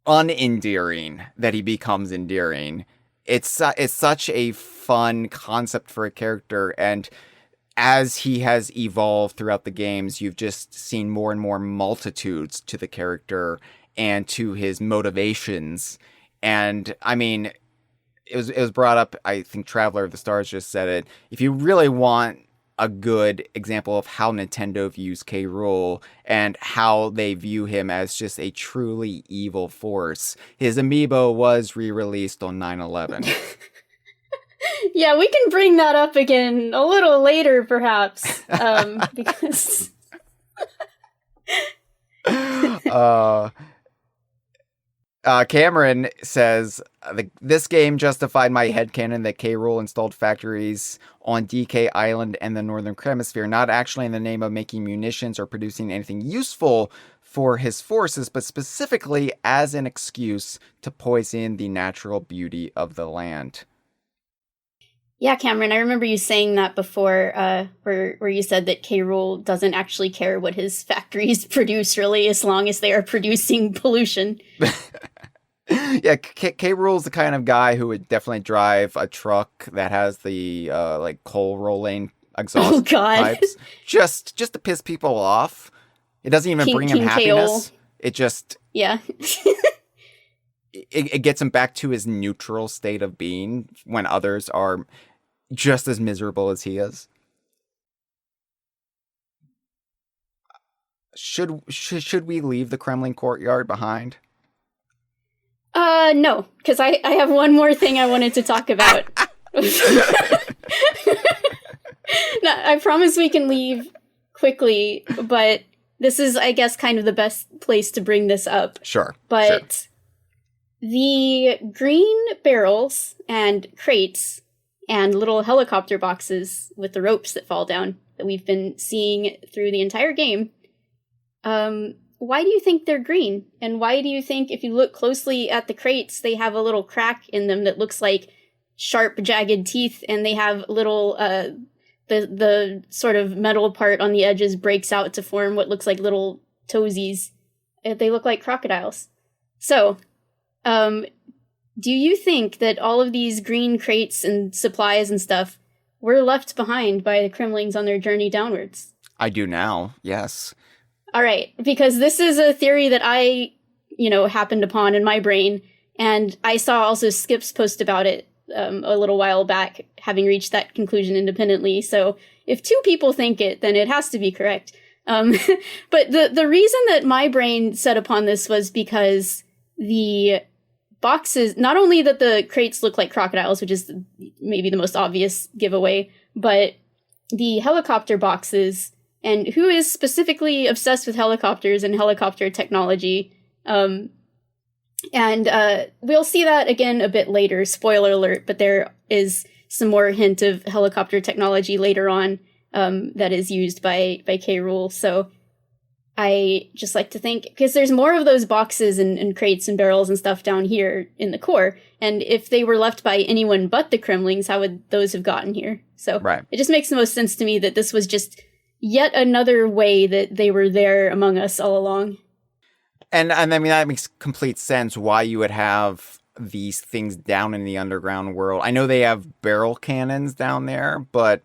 A: unendearing that he becomes endearing. It's such a fun concept for a character, and as he has evolved throughout the games, you've just seen more and more multitudes to the character and to his motivations. And I mean, it was brought up, I think Traveler of the Stars just said it. If you really want a good example of how Nintendo views K. Rool and how they view him as just a truly evil force, his amiibo was re-released on 9/11.
B: Yeah, we can bring that up again a little later, perhaps, because...
A: Cameron says, this game justified my headcanon that K. Rool installed factories on DK Island and the Northern Hemisphere, not actually in the name of making munitions or producing anything useful for his forces, but specifically as an excuse to poison the natural beauty of the land.
B: Yeah, Cameron, I remember you saying that before, where you said that K. Rool doesn't actually care what his factories produce, really, as long as they are producing pollution.
A: Yeah, K. Rool's the kind of guy who would definitely drive a truck that has the coal rolling exhaust pipes, just to piss people off. It doesn't even bring him happiness. It just it gets him back to his neutral state of being when others are just as miserable as he is. Should we leave the Kremling courtyard behind?
B: No, because I have one more thing I wanted to talk about. No, I promise we can leave quickly, but this is, I guess, kind of the best place to bring this up.
A: Sure.
B: But the green barrels and crates and little helicopter boxes with the ropes that fall down that we've been seeing through the entire game, why do you think they're green? And why do you think, if you look closely at the crates, they have a little crack in them that looks like sharp, jagged teeth, and they have little, the sort of metal part on the edges breaks out to form what looks like little toesies. They look like crocodiles. So, do you think that all of these green crates and supplies and stuff were left behind by the Kremlings on their journey downwards?
A: I do now, yes.
B: All right, because this is a theory that I, happened upon in my brain, and I saw also Skip's post about it a little while back, having reached that conclusion independently. So if two people think it, then it has to be correct. But the reason that my brain set upon this was because the boxes, not only that the crates look like crocodiles, which is maybe the most obvious giveaway, but the helicopter boxes, and who is specifically obsessed with helicopters and helicopter technology. And we'll see that again a bit later, spoiler alert, but there is some more hint of helicopter technology later on that is used by K. Rool. So I just like to think, because there's more of those boxes and crates and barrels and stuff down here in the core, and if they were left by anyone but the Kremlings, how would those have gotten here? So It just makes the most sense to me that this was just yet another way that they were there among us all along.
A: And I mean, that makes complete sense why you would have these things down in the underground world. I know they have barrel cannons down there, but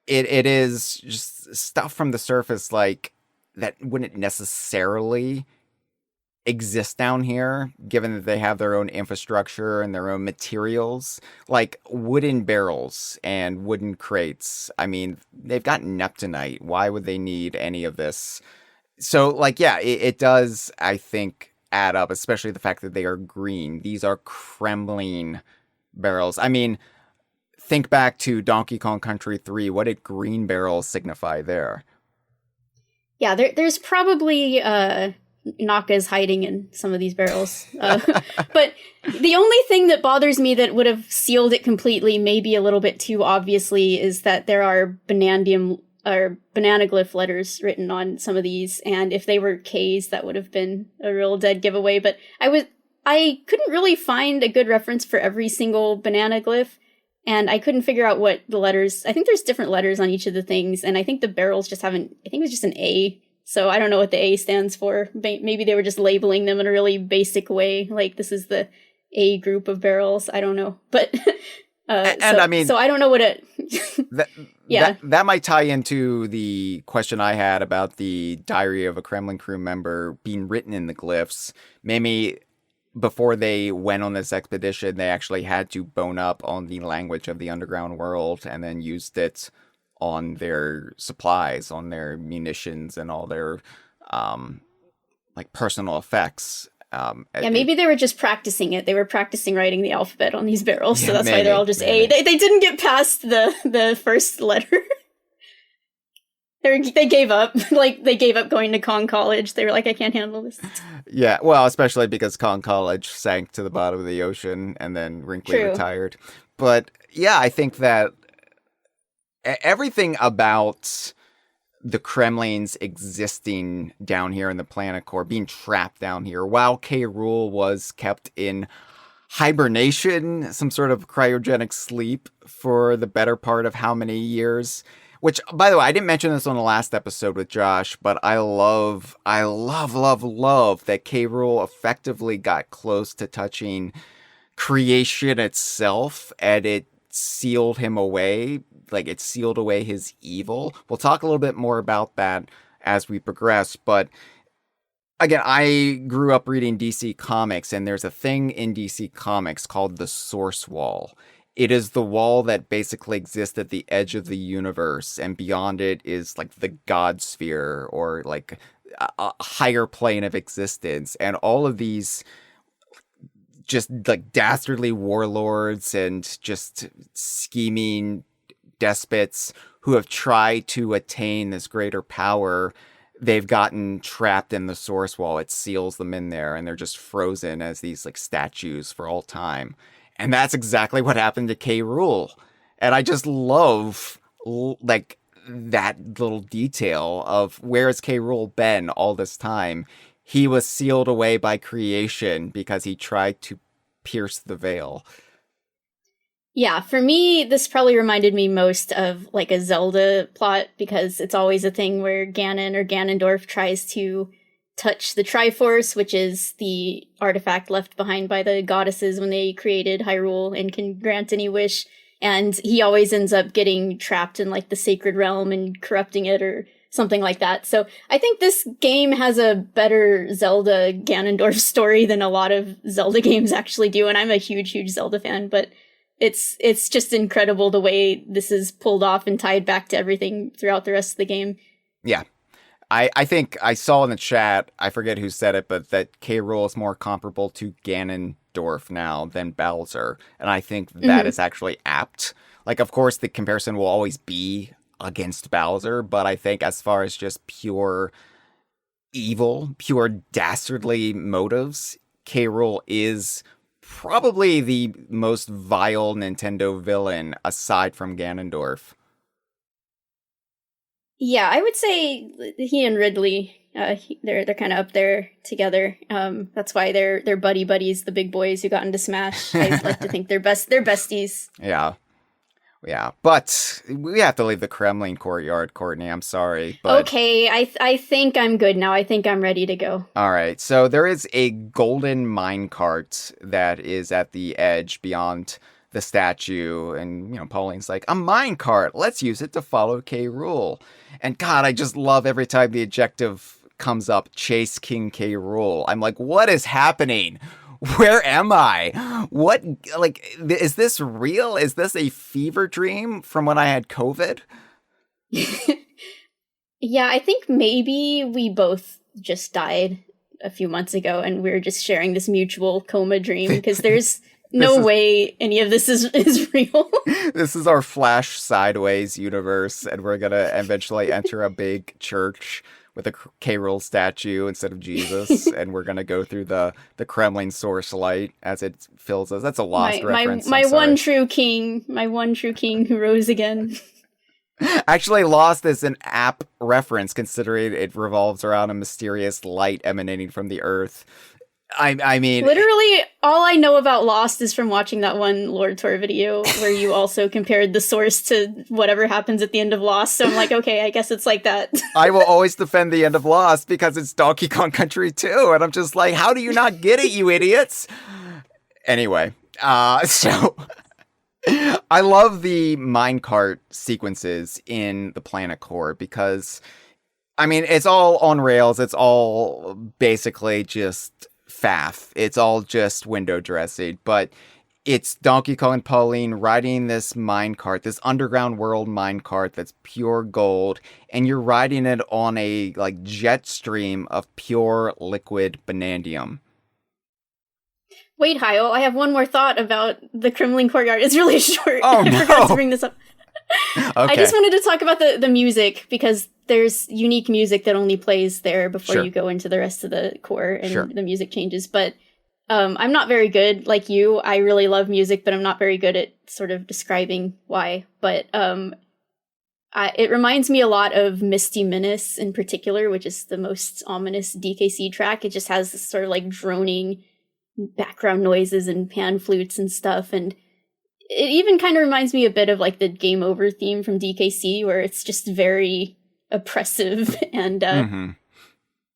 A: it is just stuff from the surface like that wouldn't necessarily exist down here, given that they have their own infrastructure and their own materials, like wooden barrels and wooden crates. I mean, they've got Neptunite. Why would they need any of this? So, like, yeah, it does, I think, add up, especially the fact that they are green. These are Kremling barrels. I mean, think back to Donkey Kong Country 3. What did green barrels signify there?
B: Yeah, there's probably Naka's hiding in some of these barrels. But the only thing that bothers me that would have sealed it completely, maybe a little bit too obviously, is that there are banana glyph letters written on some of these, and if they were K's, that would have been a real dead giveaway. But I couldn't really find a good reference for every single banana glyph, and I couldn't figure out what the letters. I think there's different letters on each of the things, and I think the barrels just haven't. I think it was just an A, so I don't know what the A stands for. Maybe they were just labeling them in a really basic way, like this is the A group of barrels. I don't know, but. I mean, so I don't know what it.
A: that might tie into the question I had about the diary of a Kremling Krew member being written in the glyphs. Maybe before they went on this expedition, they actually had to bone up on the language of the underground world and then used it on their supplies, on their munitions, and all their like personal effects.
B: Maybe they were just practicing it. They were practicing writing the alphabet on these barrels, so that's why they're all just A. They didn't get past the first letter. They gave up. Like, they gave up going to Kong College. They were like, I can't handle this.
A: Yeah, well, especially because Kong College sank to the bottom of the ocean and then Wrinkly retired. But yeah, I think that everything about the Kremlings existing down here in the planet core, being trapped down here, while K. Rool was kept in hibernation, some sort of cryogenic sleep for the better part of how many years. Which, by the way, I didn't mention this on the last episode with Josh, but I love that K. Rool effectively got close to touching creation itself, and it sealed him away. Like, it sealed away his evil. We'll talk a little bit more about that as we progress, but again, I grew up reading DC Comics, and there's a thing in DC Comics called the Source Wall. It is the wall that basically exists at the edge of the universe, and beyond it is like the God Sphere, or like a higher plane of existence, and all of these just like dastardly warlords and just scheming despots who have tried to attain this greater power, they've gotten trapped in the Source Wall. It seals them in there, and they're just frozen as these like statues for all time. And that's exactly what happened to K. Rool. And I just love like that little detail of where has K. Rool been all this time. He was sealed away by creation because he tried to pierce the veil.
B: Yeah, for me, this probably reminded me most of like a Zelda plot, because it's always a thing where Ganon or Ganondorf tries to touch the Triforce, which is the artifact left behind by the goddesses when they created Hyrule and can grant any wish. And he always ends up getting trapped in like the sacred realm and corrupting it or something like that. So I think this game has a better Zelda Ganondorf story than a lot of Zelda games actually do. And I'm a huge, huge Zelda fan, but it's just incredible the way this is pulled off and tied back to everything throughout the rest of the game.
A: Yeah. I think I saw in the chat, I forget who said it, but that K. Rool is more comparable to Ganondorf now than Bowser. And I think that is actually apt. Like, of course, the comparison will always be against Bowser, but I think as far as just pure evil, pure dastardly motives, K. Rool is probably the most vile Nintendo villain aside from Ganondorf.
B: Yeah, I would say he and Ridley, they're kind of up there together. That's why they're buddy buddies, the big boys who got into Smash. I like to think they're besties.
A: Yeah, but we have to leave the Kremling courtyard, Courtney. I'm sorry, but
B: okay, I think I'm good now. I think I'm ready to go.
A: All right, so there is a golden minecart that is at the edge beyond the statue, and Pauline's like, a minecart. Let's use it to follow K. Rool. And God, I just love every time the adjective comes up, chase King K. Rool. I'm like, what is happening? Where am I? What, like, is this real? Is this a fever dream from when I had COVID?
B: Yeah, I think maybe we both just died a few months ago and we're just sharing this mutual coma dream because there's no way any of this is real.
A: This is our Flash Sideways universe, and we're gonna eventually enter a big church with a K. Rool statue instead of Jesus, and we're gonna go through the Kremling source light as it fills us. That's a lost reference.
B: My one true king who rose again.
A: Actually, Lost is an apt reference considering it revolves around a mysterious light emanating from the earth. I mean,
B: literally all I know about Lost is from watching that one Lord Tour video where you also compared the source to whatever happens at the end of Lost. So I'm like, okay, I guess it's like that.
A: I will always defend the end of Lost because it's Donkey Kong Country 2. And I'm just like, how do you not get it, you idiots? Anyway, so I love the minecart sequences in the Planet Core because, I mean, it's all on rails. It's all basically just faff. It's all just window dressing, but it's Donkey Kong and Pauline riding this minecart, this underground world minecart that's pure gold, and you're riding it on a jet stream of pure liquid banandium.
B: Wait, Hyle, I have one more thought about the Kremling courtyard. It's really short.
A: Oh, no.
B: I forgot to bring this up.
A: Okay.
B: I just wanted to talk about the music because there's unique music that only plays there before you go into the rest of the core and the music changes. But I'm not very good like you. I really love music, but I'm not very good at sort of describing why. But it reminds me a lot of Misty Menace in particular, which is the most ominous DKC track. It just has this sort of droning background noises and pan flutes and stuff, and it even kind of reminds me a bit of the Game Over theme from DKC, where it's just very oppressive and a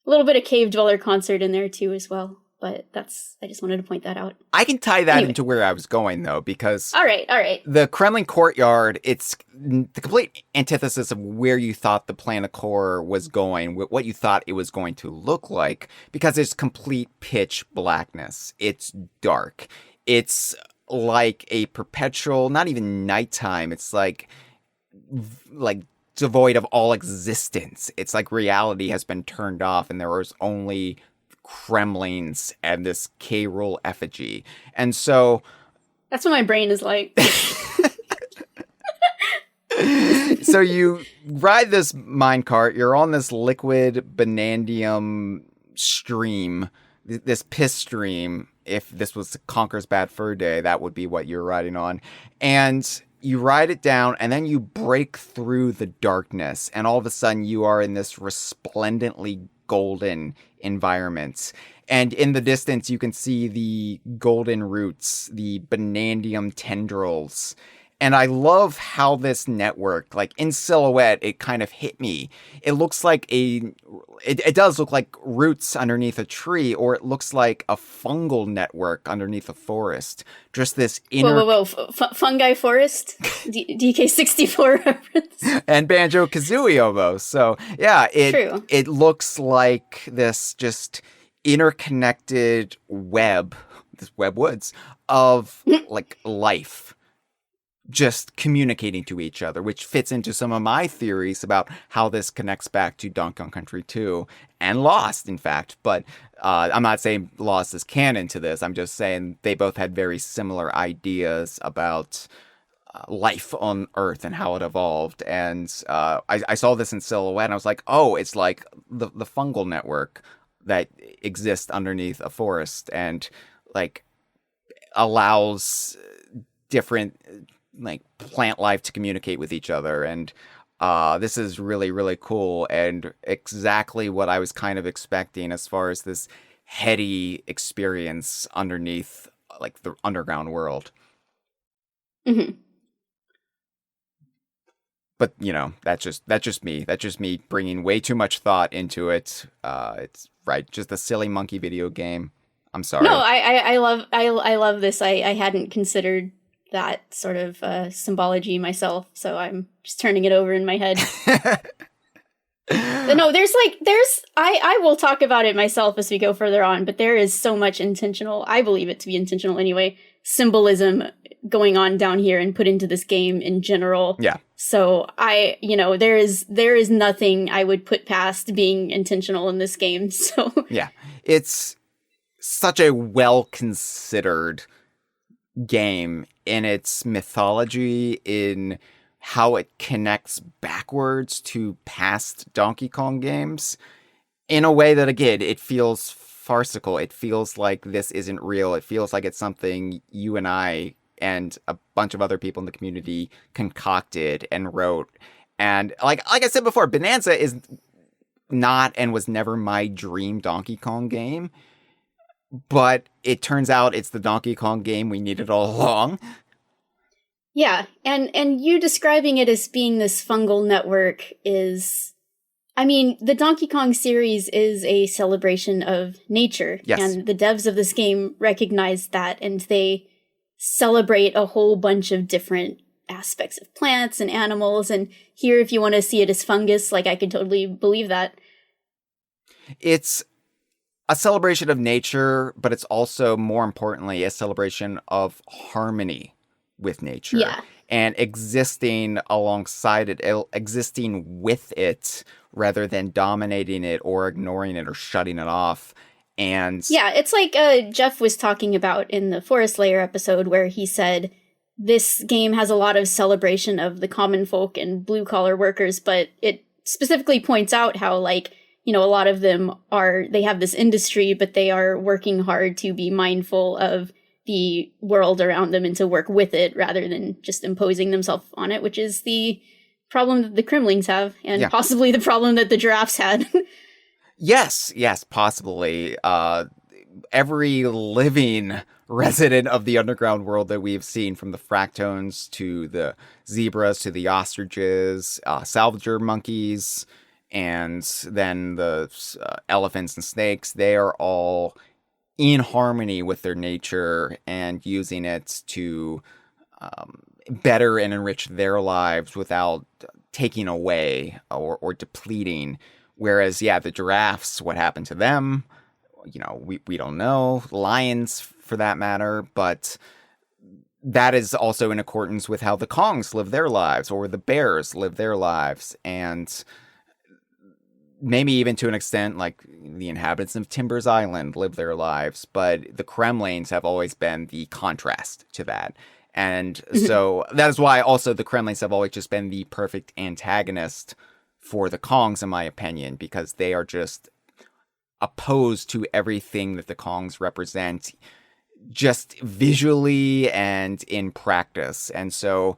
B: little bit of Cave Dweller Concert in there too as well. But I just wanted to point that out.
A: I can tie that into where I was going though, because
B: all right.
A: The Kremling courtyard, it's the complete antithesis of where you thought the Planet Core was going, what you thought it was going to look like, because it's complete pitch blackness. It's dark. It's like a perpetual, not even nighttime. It's like devoid of all existence. It's like reality has been turned off and there is only Kremlings and this K. Rool effigy. And so
B: that's what my brain is like.
A: So you ride this minecart, you're on this liquid banandium stream, this piss stream. If this was Conker's Bad Fur Day, that would be what you're riding on. And you ride it down, and then you break through the darkness, and all of a sudden you are in this resplendently golden environment. And in the distance, you can see the golden roots, the banandium tendrils. And I love how this network, in silhouette, it kind of hit me. It looks like it does look like roots underneath a tree, or it looks like a fungal network underneath a forest. Just this inner...
B: Whoa. Fungi forest? DK64 reference?
A: And Banjo-Kazooie almost. So, yeah, it looks like this just interconnected web, this web woods, of, life. just communicating to each other, which fits into some of my theories about how this connects back to Donkey Kong Country 2 and Lost, in fact. But I'm not saying Lost is canon to this. I'm just saying they both had very similar ideas about life on Earth and how it evolved. And I saw this in silhouette, and I was like, oh, it's like the fungal network that exists underneath a forest and like allows different like plant life to communicate with each other. And this is really, really cool and exactly what I was kind of expecting as far as this heady experience underneath like the underground world.
B: Mm-hmm.
A: But you know, that's just me bringing way too much thought into it. It's right, just a silly monkey video game. I'm sorry.
B: No, I love this. I hadn't considered that sort of symbology myself, so I'm just turning it over in my head. But no, I will talk about it myself as we go further on, but there is so much intentional, I believe it to be intentional anyway, symbolism going on down here and put into this game in general.
A: Yeah.
B: So there is nothing I would put past being intentional in this game. So
A: yeah, it's such a well-considered game in its mythology, in how it connects backwards to past Donkey Kong games in a way that, again, it feels farcical. It feels like this isn't real. It feels like it's something you and I and a bunch of other people in the community concocted and wrote. And like I said before, Bananza is not and was never my dream Donkey Kong game. But it turns out it's the Donkey Kong game we needed all along.
B: Yeah, and you describing it as being this fungal network is... I mean, the Donkey Kong series is a celebration of nature.
A: Yes.
B: And the devs of this game recognize that, and they celebrate a whole bunch of different aspects of plants and animals. And here, if you want to see it as fungus, like, I could totally believe that.
A: It's a celebration of nature, but it's also, more importantly, a celebration of harmony with nature.
B: Yeah.
A: And existing alongside it, existing with it, rather than dominating it or ignoring it or shutting it off. And
B: yeah, it's like Jeff was talking about in the Forest Layer episode, where he said this game has a lot of celebration of the common folk and blue collar workers, but it specifically points out how, like, you know, a lot of them they have this industry, but they are working hard to be mindful of the world around them and to work with it rather than just imposing themselves on it, which is the problem that the Kremlings have, and possibly the problem that the giraffes had.
A: Yes, possibly. Every living resident of the underground world that we've seen, from the Fractones to the zebras to the ostriches, salvager monkeys, and then the elephants and snakes, they are all in harmony with their nature and using it to better and enrich their lives without taking away or depleting. Whereas, the giraffes, what happened to them, you know, we don't know. Lions, for that matter, but that is also in accordance with how the Kongs live their lives, or the bears live their lives, and maybe even to an extent, like the inhabitants of Timbers Island live their lives, but the Kremlings have always been the contrast to that. And so that is why also the Kremlings have always just been the perfect antagonist for the Kongs, in my opinion, because they are just opposed to everything that the Kongs represent, just visually and in practice. And so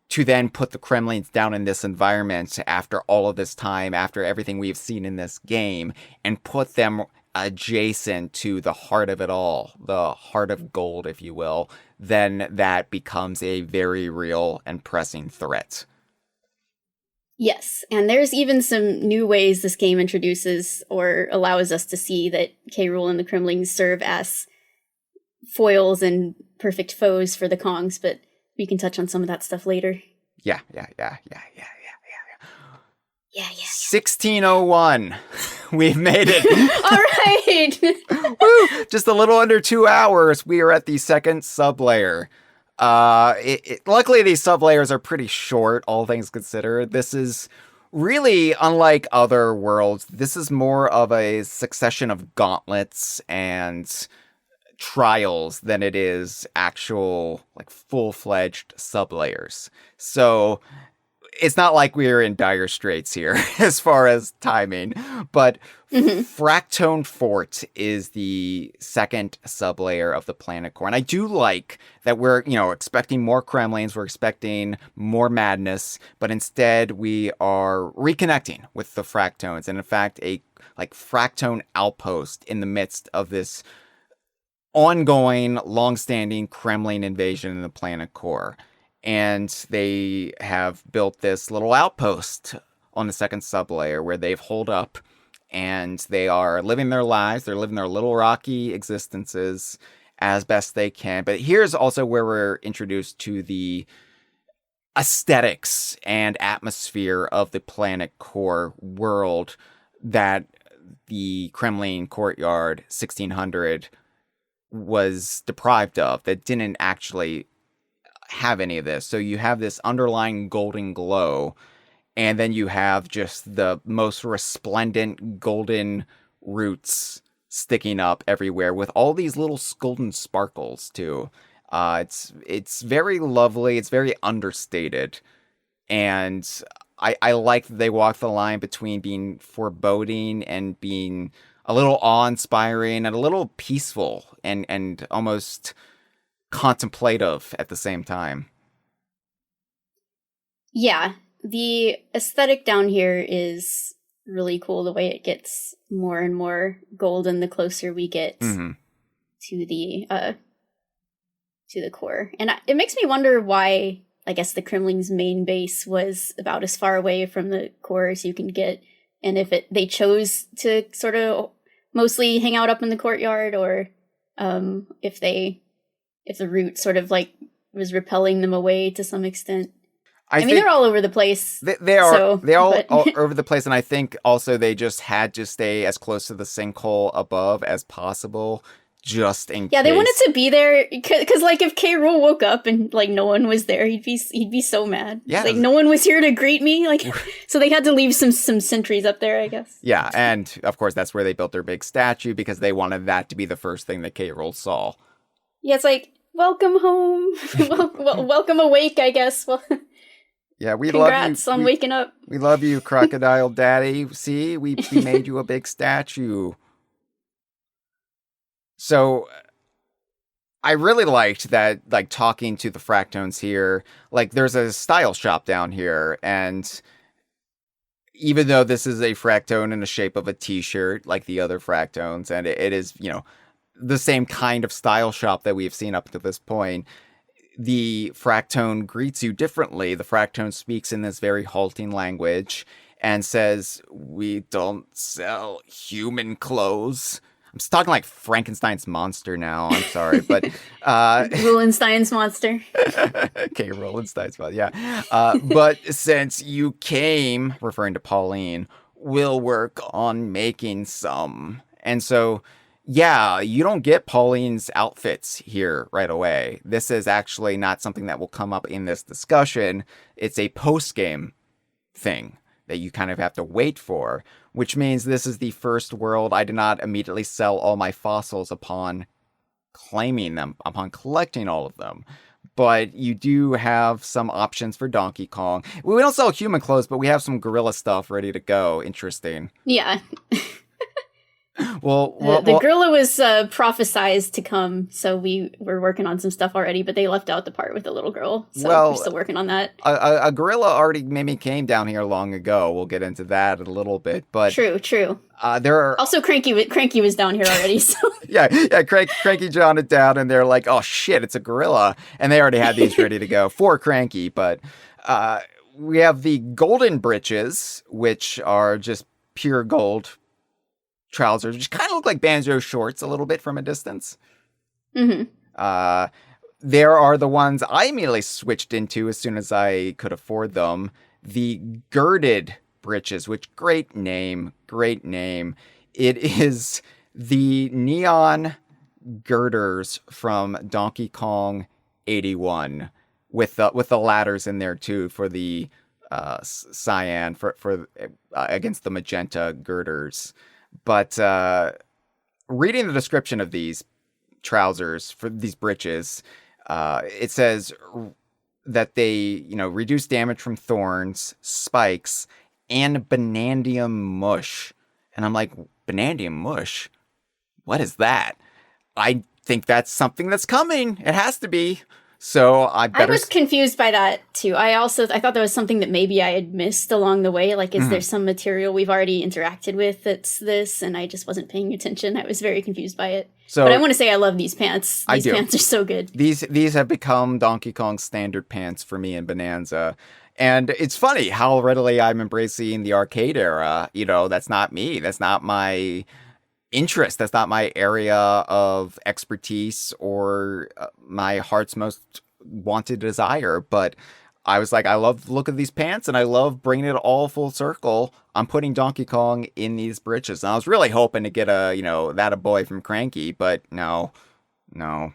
A: to then put the Kremlings down in this environment after all of this time, after everything we've seen in this game, and put them adjacent to the heart of it all, the heart of gold, if you will, then that becomes a very real and pressing threat.
B: Yes, and there's even some new ways this game introduces or allows us to see that K. Rool and the Kremlings serve as foils and perfect foes for the Kongs, but we can touch on some of that stuff later.
A: Yeah.
B: Yeah.
A: 1601. We've made it.
B: All right.
A: Woo! Just a little under 2 hours. We are at the second sublayer. Luckily, these sublayers are pretty short, all things considered. This is really unlike other worlds. This is more of a succession of gauntlets and trials than it is actual, like, full-fledged sublayers. So it's not like we're in dire straits here as far as timing, but Fractone Fort is the second sublayer of the planet core. And I do like that we're, expecting more Kremlings, we're expecting more madness, but instead we are reconnecting with the Fractones. And in fact, a Fractone outpost in the midst of this ongoing, long-standing Kremling invasion in the planet core. And they have built this little outpost on the second sublayer where they've holed up and they are living their lives. They're living their little rocky existences as best they can. But here's also where we're introduced to the aesthetics and atmosphere of the planet core world that the Kremling Courtyard 1600 was deprived of, that didn't actually have any of this. So you have this underlying golden glow, and then you have just the most resplendent golden roots sticking up everywhere with all these little golden sparkles too. It's very lovely. It's very understated, and I like that they walk the line between being foreboding and being a little awe-inspiring and a little peaceful and almost contemplative at the same time.
B: Yeah, the aesthetic down here is really cool. The way it gets more and more golden the closer we get to the core, and it makes me wonder why. I guess the Kremling's main base was about as far away from the core as you can get, and if they chose to sort of mostly hang out up in the courtyard, or if the route sort of was repelling them away to some extent. I mean, they're all over the place.
A: They're all over the place, and I think also they just had to stay as close to the sinkhole above as possible, just in case.
B: Yeah, they wanted to be there because, if K. Rool woke up and no one was there, he'd be so mad.
A: Yeah,
B: no one was here to greet me. So they had to leave some sentries up there, I guess.
A: Yeah, and of course that's where they built their big statue because they wanted that to be the first thing that K. Rool saw. Yeah,
B: it's welcome home, welcome awake, I guess. Well.
A: Yeah,
B: Congrats on waking up.
A: We love you, Crocodile Daddy. See, we made you a big statue. So I really liked that, talking to the Fractones here, there's a style shop down here, and even though this is a Fractone in the shape of a t-shirt, like the other Fractones, and it is, the same kind of style shop that we've seen up to this point, the Fractone greets you differently. The Fractone speaks in this very halting language and says, "We don't sell human clothes." I'm talking like Frankenstein's monster now. I'm sorry, but
B: Rulenstein's monster.
A: Okay, Rulenstein's monster. Yeah, but since you came, referring to Pauline, we'll work on making some. And so, yeah, you don't get Pauline's outfits here right away. This is actually not something that will come up in this discussion. It's a post-game thing that you kind of have to wait for, which means this is the first world I did not immediately sell all my fossils upon claiming them, upon collecting all of them. But you do have some options for Donkey Kong. We don't sell human clothes, but we have some gorilla stuff ready to go. Interesting.
B: Yeah.
A: Well,
B: the gorilla was prophesized to come, so we were working on some stuff already, but they left out the part with the little girl, so we're still working on that.
A: A gorilla already maybe came down here long ago. We'll get into that in a little bit, but
B: true.
A: There are
B: also Cranky was down here already, so
A: yeah. Cranky John it down, and they're like, "Oh shit, it's a gorilla," and they already had these ready to go for Cranky. But we have the golden breeches, which are just pure gold trousers, which kind of look like Banjo shorts a little bit from a distance.
B: Mm-hmm.
A: There are the ones I immediately switched into as soon as I could afford them. The girded breeches, which great name. It is the neon girders from Donkey Kong 81 with the ladders in there too for the cyan for against the magenta girders. But reading the description of these trousers for these breeches, it says that they, reduce damage from thorns, spikes, and banandium mush. And I'm like, banandium mush? What is that? I think that's something that's coming. It has to be. So I
B: was confused by that too. I thought that was something that maybe I had missed along the way. Like, is there some material we've already interacted with that's this? And I just wasn't paying attention. I was very confused by it. But I want to say I love these pants. These pants are so good.
A: These have become Donkey Kong's standard pants for me in Bonanza. And it's funny how readily I'm embracing the arcade era. That's not me. That's not my interest. That's not my area of expertise or my heart's most wanted desire. But I was like, I love the look of these pants and I love bringing it all full circle. I'm putting Donkey Kong in these breeches. And I was really hoping to get a boy from Cranky, but no. And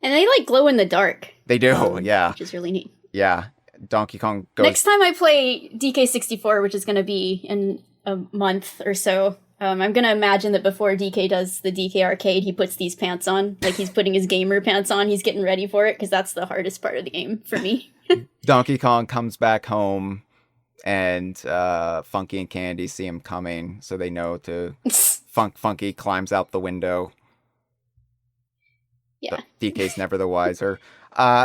B: they like glow in the dark.
A: They do, yeah.
B: Which is really neat.
A: Yeah. Donkey Kong goes...
B: Next time I play DK64, which is going to be in a month or so, I'm going to imagine that before DK does the DK arcade, he puts these pants on. Like, he's putting his gamer pants on. He's getting ready for it, because that's the hardest part of the game for me.
A: Donkey Kong comes back home, and Funky and Candy see him coming, so they know to... Funky climbs out the window.
B: Yeah.
A: DK's never the wiser.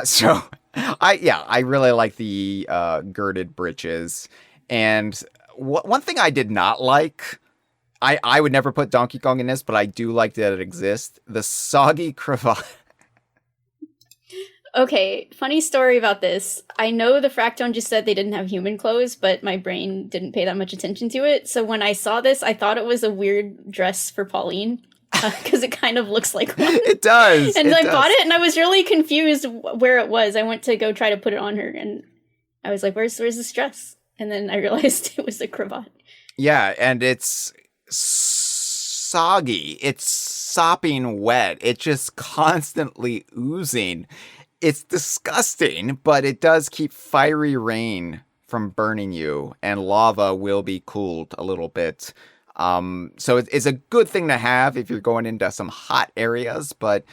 A: So, I really like the girded breeches. And one thing I did not like... I would never put Donkey Kong in this, but I do like that it exists. The soggy cravat.
B: Okay, funny story about this. I know the Fractone just said they didn't have human clothes, but my brain didn't pay that much attention to it. So when I saw this, I thought it was a weird dress for Pauline, because it kind of looks like one.
A: It does.
B: And I bought it, and I was really confused where it was. I went to go try to put it on her, and I was like, where's this dress? And then I realized it was a cravat.
A: Yeah, and it's soggy. It's sopping wet. It's just constantly oozing. It's disgusting, but it does keep fiery rain from burning you, and lava will be cooled a little bit. So it's a good thing to have if you're going into some hot areas, but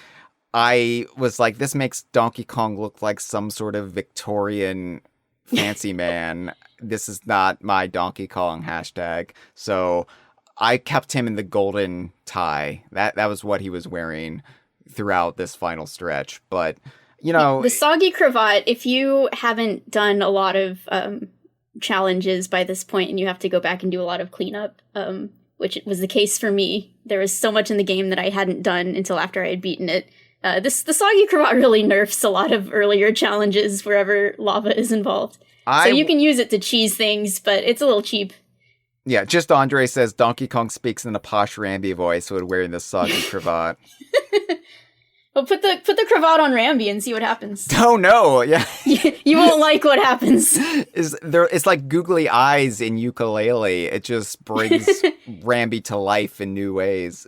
A: I was like, this makes Donkey Kong look like some sort of Victorian fancy man. This is not my Donkey Kong hashtag. So I kept him in the golden tie. That was what he was wearing throughout this final stretch. But,
B: the soggy cravat, if you haven't done a lot of challenges by this point and you have to go back and do a lot of cleanup, which was the case for me, there was so much in the game that I hadn't done until after I had beaten it. The soggy cravat really nerfs a lot of earlier challenges wherever lava is involved. So you can use it to cheese things, but it's a little cheap.
A: Yeah, just Andre says Donkey Kong speaks in a posh Rambi voice when wearing the soggy cravat.
B: Well, put the cravat on Rambi and see what happens.
A: Oh no, yeah.
B: You won't like what happens.
A: It's like googly eyes in Ukulele. It just brings Rambi to life in new ways.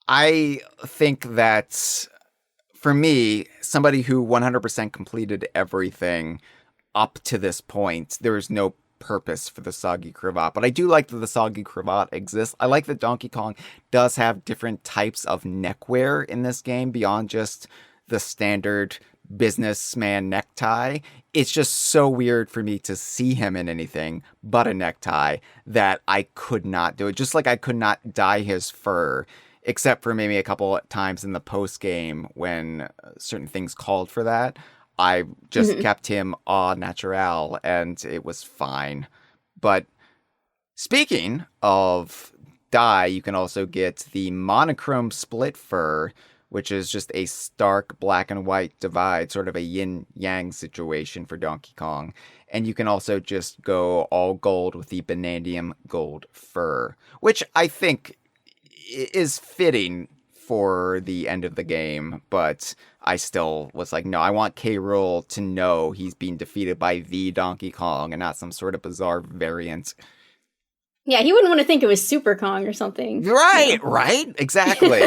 A: I think that, for me, somebody who 100% completed everything up to this point, there is no purpose for the soggy cravat, but I do like that the soggy cravat exists. I like that Donkey Kong does have different types of neckwear in this game beyond just the standard businessman necktie. It's just so weird for me to see him in anything but a necktie that I could not do it. Just like I could not dye his fur, except for maybe a couple of times in the post game when certain things called for that. I just kept him au naturel, and it was fine. But speaking of dye, you can also get the monochrome split fur, which is just a stark black and white divide, sort of a yin-yang situation for Donkey Kong. And you can also just go all gold with the Banandium gold fur, which I think is fitting for the end of the game, but I still was like, no, I want K. Rool to know he's being defeated by the Donkey Kong and not some sort of bizarre variant.
B: Yeah, he wouldn't want to think it was Super Kong or something.
A: Right, right? Exactly.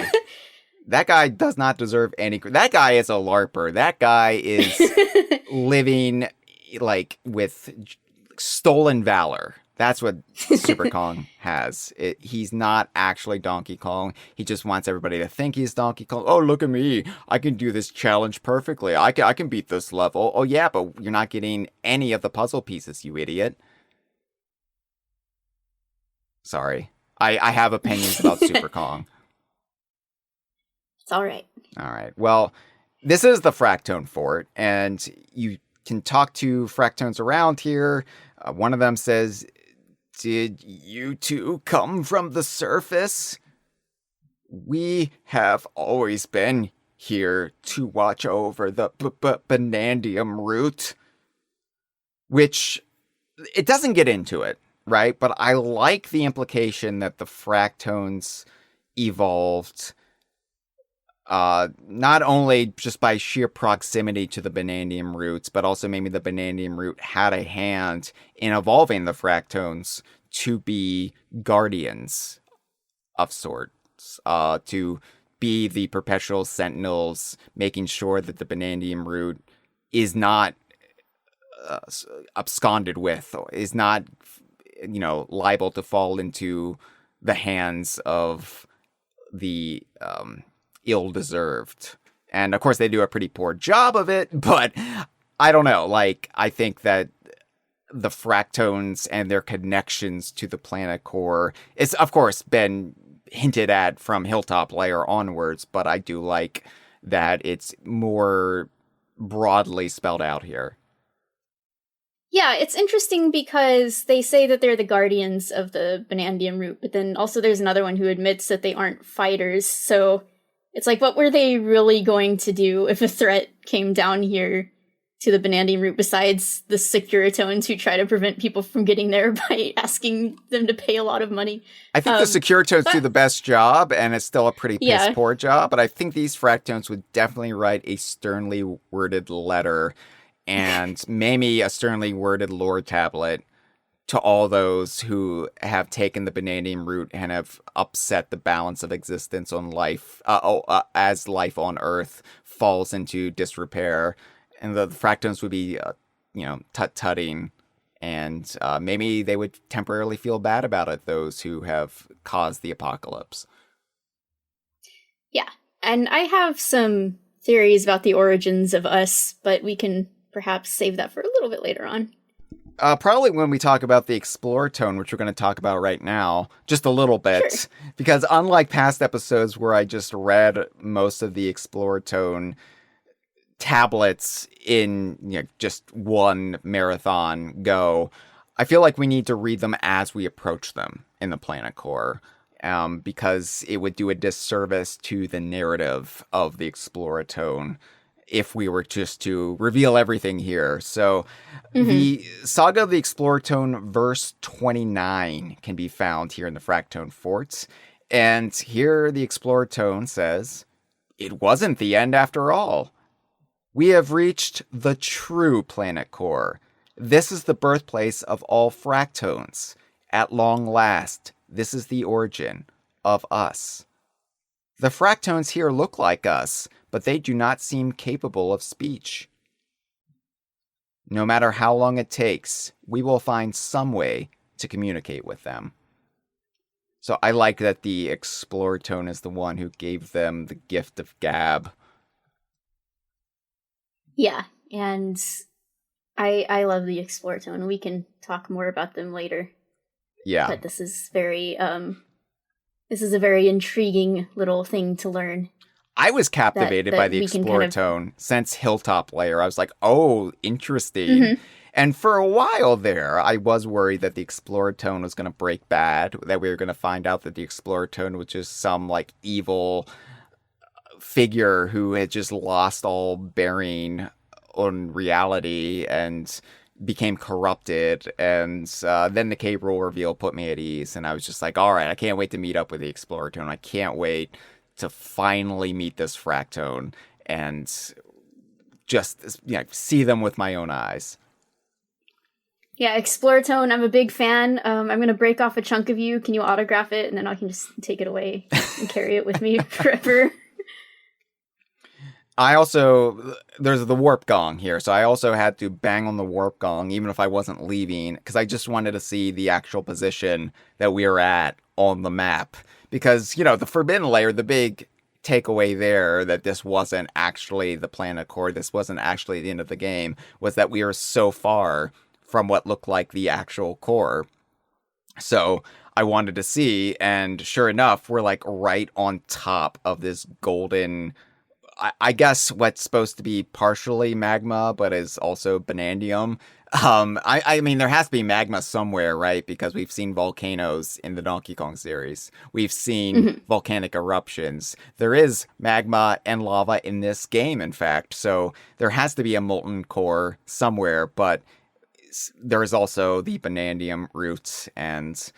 A: That guy does not deserve any. That guy is a LARPer. That guy is living like with stolen valor. That's what Super Kong has. He's not actually Donkey Kong. He just wants everybody to think he's Donkey Kong. Oh, look at me. I can do this challenge perfectly. I can beat this level. Oh, yeah, but you're not getting any of the puzzle pieces, you idiot. Sorry. I have opinions about Super Kong.
B: It's all right.
A: All right. Well, this is the Fractone Fort, and you can talk to Fractones around here. One of them says, "Did you two come from the surface? We have always been here to watch over the Banandium root." Which, it doesn't get into it, right? But I like the implication that the Fractones evolved not only just by sheer proximity to the Banandium roots, but also maybe the Banandium root had a hand in evolving the Fractones to be guardians of sorts, to be the perpetual sentinels, making sure that the Banandium root is not absconded with, or is not, liable to fall into the hands of the ill-deserved. And of course they do a pretty poor job of it, but I don't know, I think that the Fractones and their connections to the planet core is of course been hinted at from Hilltop Layer onwards, but I do like that it's more broadly spelled out here.
B: Yeah, it's interesting because they say that they're the guardians of the Banandium root, but then also there's another one who admits that they aren't fighters, so it's like, what were they really going to do if a threat came down here to the Banandium root besides the Securitones who try to prevent people from getting there by asking them to pay a lot of money?
A: I think the Securitones do the best job, and it's still a pretty piss-poor job, but I think these Fractones would definitely write a sternly worded letter and maybe a sternly worded lore tablet to all those who have taken the Banandium root and have upset the balance of existence on life, as life on Earth falls into disrepair. And the Fractones would be, tut-tutting, and maybe they would temporarily feel bad about it, those who have caused the apocalypse.
B: Yeah, and I have some theories about the origins of us, but we can perhaps save that for a little bit later on.
A: Probably when we talk about the Exploratone, which we're going to talk about right now, just a little bit. Sure. Because unlike past episodes where I just read most of the Exploratone tablets in just one marathon go, I feel like we need to read them as we approach them in the Planet Core, because it would do a disservice to the narrative of the Exploratone if we were just to reveal everything here. So the Saga of the Exploratone verse 29 can be found here in the Fractone Forts. And here the Exploratone says, "It wasn't the end after all. We have reached the true Planet Core. This is the birthplace of all Fractones. At long last, this is the origin of us. The Fractones here look like us, but they do not seem capable of speech. No matter how long it takes, we will find some way to communicate with them." So I like that the Exploratone is the one who gave them the gift of gab.
B: Yeah, and I love the Exploratone. We can talk more about them later.
A: Yeah.
B: But this is a very intriguing little thing to learn.
A: I was captivated by the Exploratone since Hilltop Layer. I was like, oh, interesting. And for a while there, I was worried that the Exploratone was going to break bad, that we were going to find out that the Exploratone was just some, evil figure who had just lost all bearing on reality and became corrupted. And then the K-Rool reveal put me at ease, and I was just like, all right, I can't wait to meet up with the Exploratone. I can't wait to finally meet this Fractone and just see them with my own eyes.
B: Yeah, Exploratone, I'm a big fan. I'm going to break off a chunk of you. Can you autograph it? And then I can just take it away and carry it with me forever.
A: I also, there's the warp gong here, so I also had to bang on the warp gong even if I wasn't leaving, because I just wanted to see the actual position that we were at on the map. Because, you know, the Forbidden Layer, the big takeaway there that this wasn't actually the planet core, this wasn't actually the end of the game, was that we were so far from what looked like the actual core. So I wanted to see, and sure enough, we're like right on top of this golden, I guess what's supposed to be partially magma, but is also banandium. I mean, there has to be magma somewhere, right? Because we've seen volcanoes in the Donkey Kong series. We've seen volcanic eruptions. There is magma and lava in this game, in fact. So there has to be a molten core somewhere, but there is also the banandium roots, and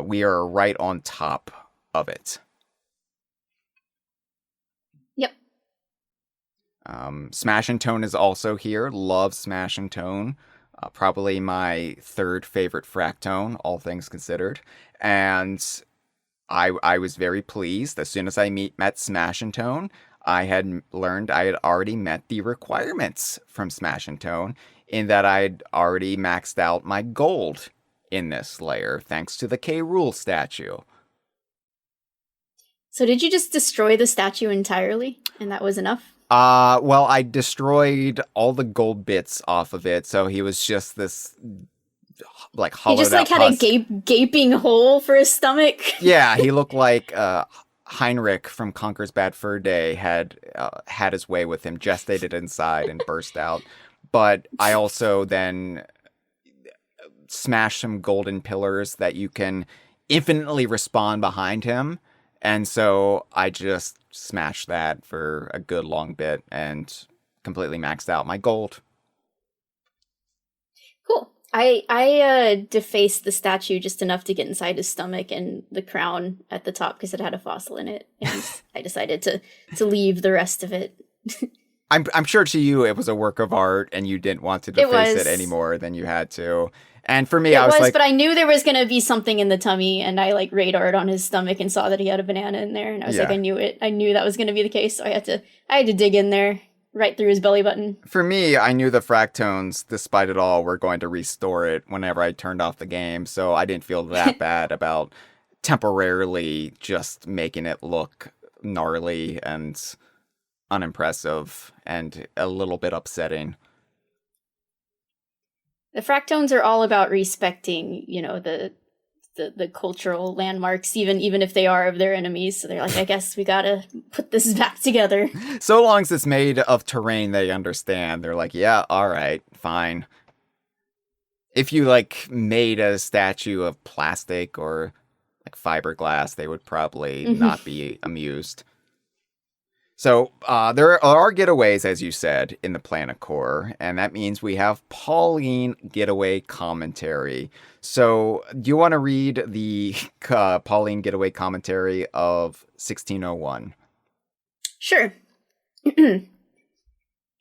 A: we are right on top of it. Smash and Tone is also here. Love Smash and Tone. Probably my third favorite Fractone, all things considered. And I was very pleased. As soon as I met Smash and Tone, I had learned I had already met the requirements from Smash and Tone, in that I'd already maxed out my gold in this layer, thanks to the Rool statue.
B: So did you just destroy the statue entirely, and that was enough?
A: Well, I destroyed all the gold bits off of it, so he was just this, like, hollowed out
B: He just, like, had
A: husk.
B: a gaping hole for his stomach?
A: Yeah, he looked like Heinrich from Conker's Bad Fur Day had his way with him, gestated inside and burst out. But I also then smashed some golden pillars that you can infinitely respawn behind him. And so I just smashed that for a good long bit and completely maxed out my gold.
B: Cool. I defaced the statue just enough to get inside his stomach and the crown at the top because it had a fossil in it. And I decided to leave the rest of it.
A: I'm sure to you it was a work of art and you didn't want to deface it any more than you had to. And for me, I was like...
B: but I knew there was going to be something in the tummy, and I, like, radared on his stomach and saw that he had a banana in there, and I was like, I knew it. I knew that was going to be the case, so I had to dig in there, right through his belly button.
A: For me, I knew the Fractones, despite it all, were going to restore it whenever I turned off the game, so I didn't feel that bad about temporarily just making it look gnarly and unimpressive and a little bit upsetting.
B: The Fractones are all about respecting, you know, the cultural landmarks, even if they are of their enemies. So they're like, I guess we gotta put this back together.
A: So long as it's made of terrain they understand, they're like, yeah, all right, fine. If you, like, made a statue of plastic or, like, fiberglass, they would probably not be amused. So there are getaways, as you said, in the Planet Core, and that means we have Pauline getaway commentary. So do you want to read the Pauline getaway commentary of 1601?
B: Sure. Hey,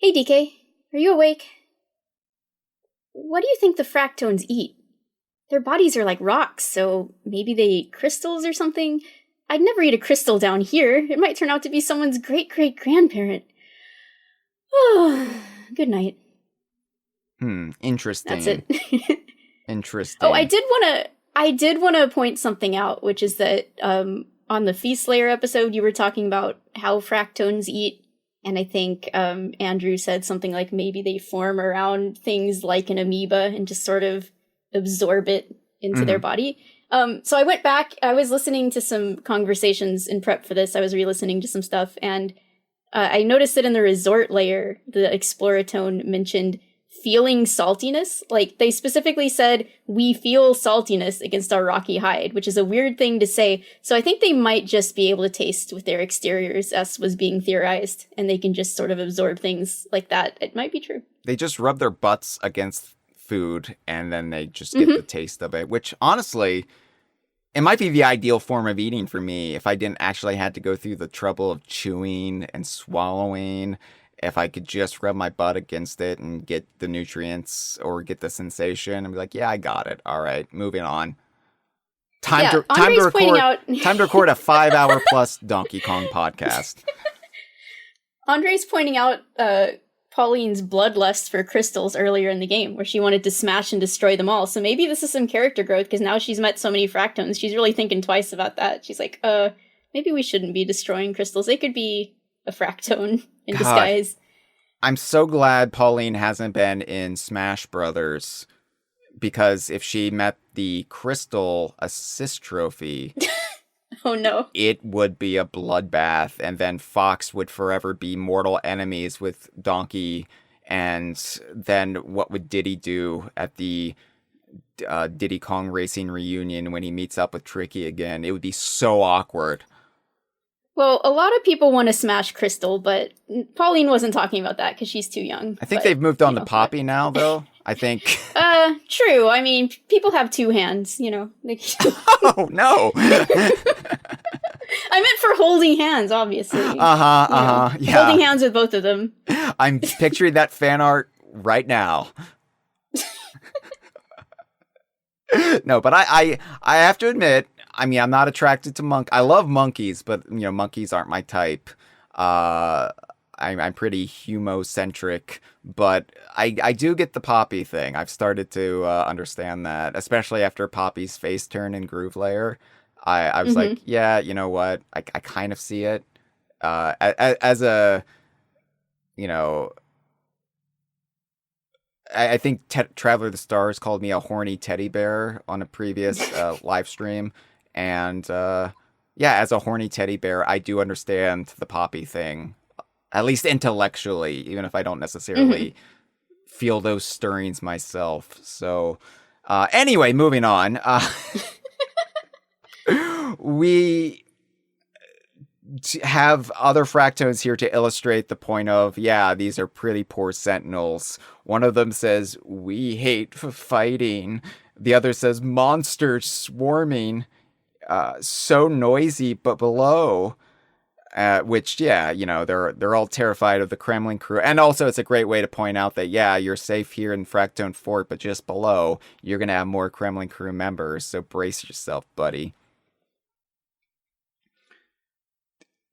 B: DK, are you awake? What do you think the Fractones eat? Their bodies are like rocks, so maybe they eat crystals or something? I'd never eat a crystal down here. It might turn out to be someone's great-great-grandparent. Oh, good night.
A: Interesting.
B: That's it.
A: Interesting.
B: Oh, I did want to point something out, which is that on the Feast Slayer episode, you were talking about how Fractones eat, and I think Andrew said something like maybe they form around things like an amoeba and just sort of absorb it into their body. So I went back, I was listening to some conversations in prep for this, I was re-listening to some stuff, and I noticed that in the resort layer, the Exploratone mentioned feeling saltiness. Like, they specifically said, we feel saltiness against our rocky hide, which is a weird thing to say, so I think they might just be able to taste with their exteriors, as was being theorized, and they can just sort of absorb things like that. It might be true.
A: They just rub their butts against food and then they just get the taste of it, which honestly, it might be the ideal form of eating for me if I didn't actually have to go through the trouble of chewing and swallowing. If I could just rub my butt against it and get the nutrients or get the sensation and be like, yeah, I got it. All right, moving on. Time to record a 5-hour plus Donkey Kong podcast.
B: Andre's pointing out Pauline's bloodlust for crystals earlier in the game, where she wanted to smash and destroy them all. So maybe this is some character growth, because now she's met so many fractones, she's really thinking twice about that. She's like, maybe we shouldn't be destroying crystals. They could be a fractone in disguise.
A: I'm so glad Pauline hasn't been in Smash Brothers, because if she met the Crystal Assist Trophy...
B: Oh no.
A: It would be a bloodbath, and then Fox would forever be mortal enemies with Donkey, and then what would Diddy do at the Diddy Kong Racing reunion when he meets up with Tricky again? It would be so awkward.
B: Well, a lot of people want to smash Crystal, but Pauline wasn't talking about that because she's too young.
A: I think they've moved on to Poppy now, though. I think.
B: True. I mean, people have two hands, you know.
A: Oh, no.
B: I meant for holding hands, obviously.
A: Yeah.
B: Holding hands with both of them.
A: I'm picturing that fan art right now. No, but I have to admit, I mean, I'm not attracted to I love monkeys, but, you know, monkeys aren't my type. I'm pretty humocentric, but I do get the Poppy thing. I've started to understand that, especially after Poppy's face turn in Groove Layer. I was like, yeah, you know what? I kind of see it. As a, you know... I think Traveler of the Stars called me a horny teddy bear on a previous live stream. And yeah, as a horny teddy bear, I do understand the Poppy thing, at least intellectually, even if I don't necessarily feel those stirrings myself. So anyway, moving on. We have other fractones here to illustrate the point of, yeah, these are pretty poor sentinels. One of them says, we hate fighting. The other says, monsters swarming, so noisy, but below. Which, yeah, you know, they're all terrified of the Kremling Krew. And also, it's a great way to point out that, yeah, you're safe here in Fractone Fort, but just below, you're going to have more Kremling Krew members, so brace yourself, buddy.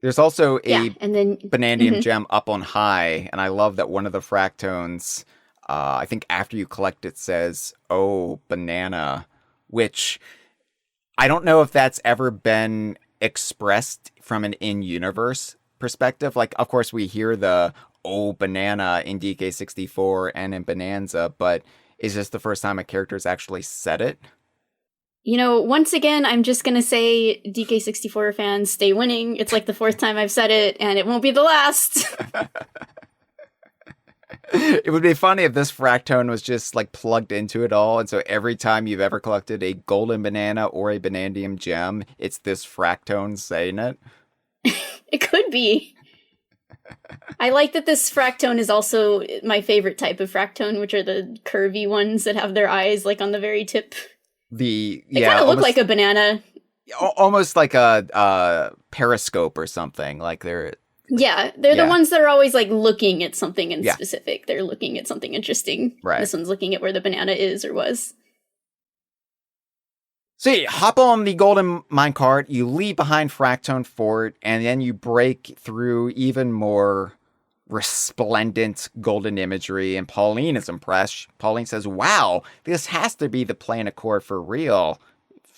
A: There's also a Banandium gem up on high, and I love that one of the fractones, I think after you collect it, says, oh, banana, which I don't know if that's ever been expressed from an in-universe perspective. Like, of course, we hear the, oh, banana in DK64 and in Bananza, but is this the first time a character's actually said it?
B: You know, once again, I'm just going to say, DK64 fans, stay winning. It's like the fourth time I've said it, and it won't be the last.
A: It would be funny if this fractone was just, like, plugged into it all, and so every time you've ever collected a golden banana or a Banandium gem, it's this fractone saying it.
B: It could be. I like that this fractone is also my favorite type of fractone, which are the curvy ones that have their eyes, like, on the very tip. They kind of look like a banana.
A: Almost like a periscope or something. Like they're the ones that are always like looking at something in specific. They're looking at something interesting. Right.
B: This one's looking at where the banana is or was.
A: So you hop on the golden minecart, you leave behind Fractone Fort, and then you break through even more resplendent golden imagery, and Pauline is impressed. Pauline says, wow, this has to be the Planet Core for real.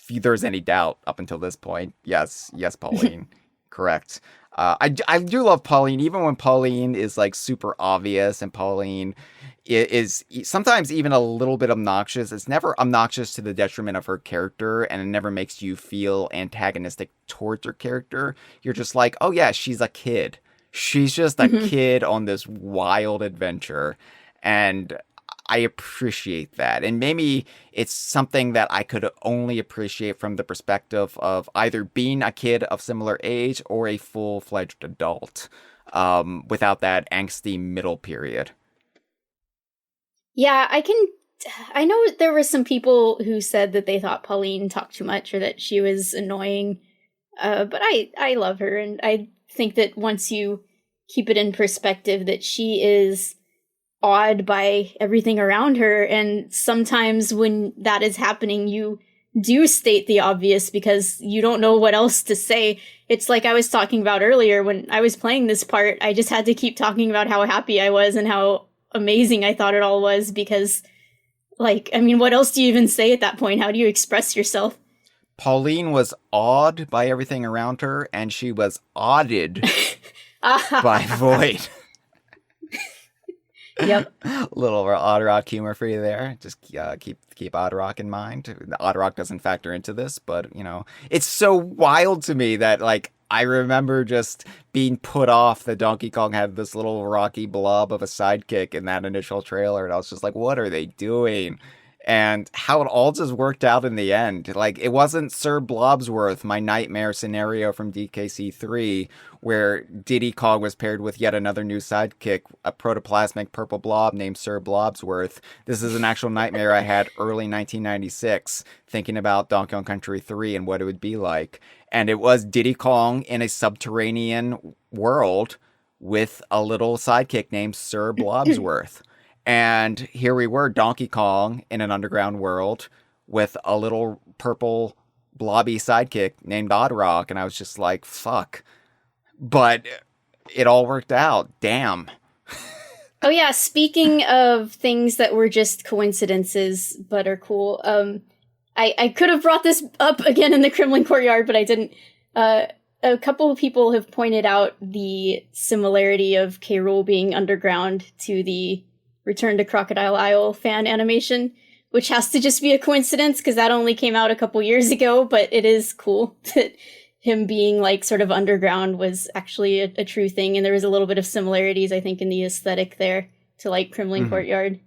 A: If there's any doubt up until this point, yes, Pauline. Correct. I do love Pauline, even when Pauline is like super obvious, and Pauline is sometimes even a little bit obnoxious. It's never obnoxious to the detriment of her character, and it never makes you feel antagonistic towards her character. You're just like, oh yeah, she's a kid. She's just a kid on this wild adventure, and I appreciate that. And maybe it's something that I could only appreciate from the perspective of either being a kid of similar age or a full-fledged adult, without that angsty middle period.
B: Yeah, I know there were some people who said that they thought Pauline talked too much or that she was annoying, but I love her, and I think that once you keep it in perspective that she is awed by everything around her, and sometimes when that is happening, you do state the obvious because you don't know what else to say. It's like I was talking about earlier when I was playing this part, I just had to keep talking about how happy I was and how amazing I thought it all was because, like, I mean, what else do you even say at that point? How do you express yourself?
A: Pauline was awed by everything around her, and she was awed by Void.
B: Yep.
A: Little Odd humor for you there. Just keep Odd in mind. Odd doesn't factor into this, but you know, it's so wild to me that like I remember just being put off that Donkey Kong had this little rocky blob of a sidekick in that initial trailer, and I was just like, what are they doing? And how it all just worked out in the end. Like, it wasn't Sir Blobsworth, my nightmare scenario from DKC3, where Diddy Kong was paired with yet another new sidekick, a protoplasmic purple blob named Sir Blobsworth. This is an actual nightmare I had early 1996, thinking about Donkey Kong Country 3 and what it would be like. And it was Diddy Kong in a subterranean world with a little sidekick named Sir Blobsworth. And here we were, Donkey Kong in an underground world with a little purple blobby sidekick named Odd Rock. And I was just like, fuck. But it all worked out. Damn.
B: Oh yeah, speaking of things that were just coincidences but are cool, I could have brought this up again in the Kremling Courtyard, but I didn't. A couple of people have pointed out the similarity of Rool being underground to the Return to Crocodile Isle fan animation, which has to just be a coincidence because that only came out a couple years ago, but it is cool that him being like sort of underground was actually a true thing, and there was a little bit of similarities, I think, in the aesthetic there to like Kremling Courtyard.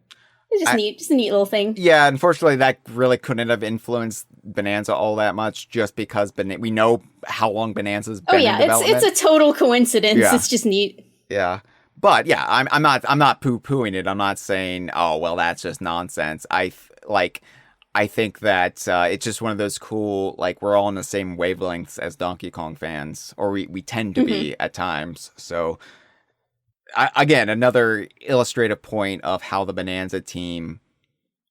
B: It's just neat, just a neat little thing.
A: Yeah, unfortunately, that really couldn't have influenced Bananza all that much, just because we know how long Bananza's been in development.
B: It's a total coincidence. Yeah. It's just neat.
A: Yeah. But yeah, I'm not poo-pooing it. I'm not saying, oh well, that's just nonsense. I think that it's just one of those cool, like, we're all on the same wavelengths as Donkey Kong fans, or we tend to be at times. So again, another illustrative point of how the Bananza team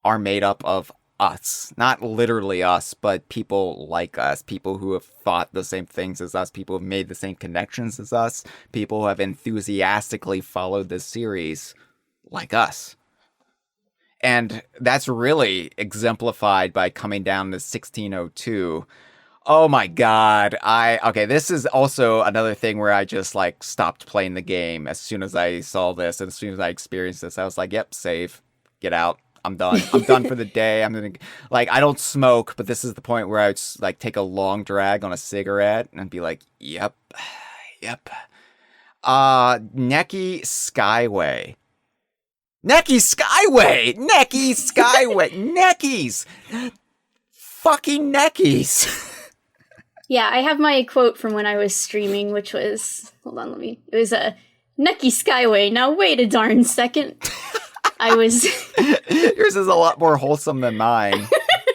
A: are made up of us. Not literally us, but people like us, people who have thought the same things as us, people who have made the same connections as us, people who have enthusiastically followed this series like us. And that's really exemplified by coming down to 1602. Oh my god. Okay, this is also another thing where I just like stopped playing the game as soon as I saw this, and as soon as I experienced this, I was like, yep, save, get out. I'm done. I'm done for the day. I'm gonna, like, I don't smoke, but this is the point where I would just, like, take a long drag on a cigarette and be like, yep. Neki Skyway. Neckies! Fucking Neckies!
B: Yeah, I have my quote from when I was streaming, which was, it was a Neki Skyway, now wait a darn second. I was...
A: Yours is a lot more wholesome than mine.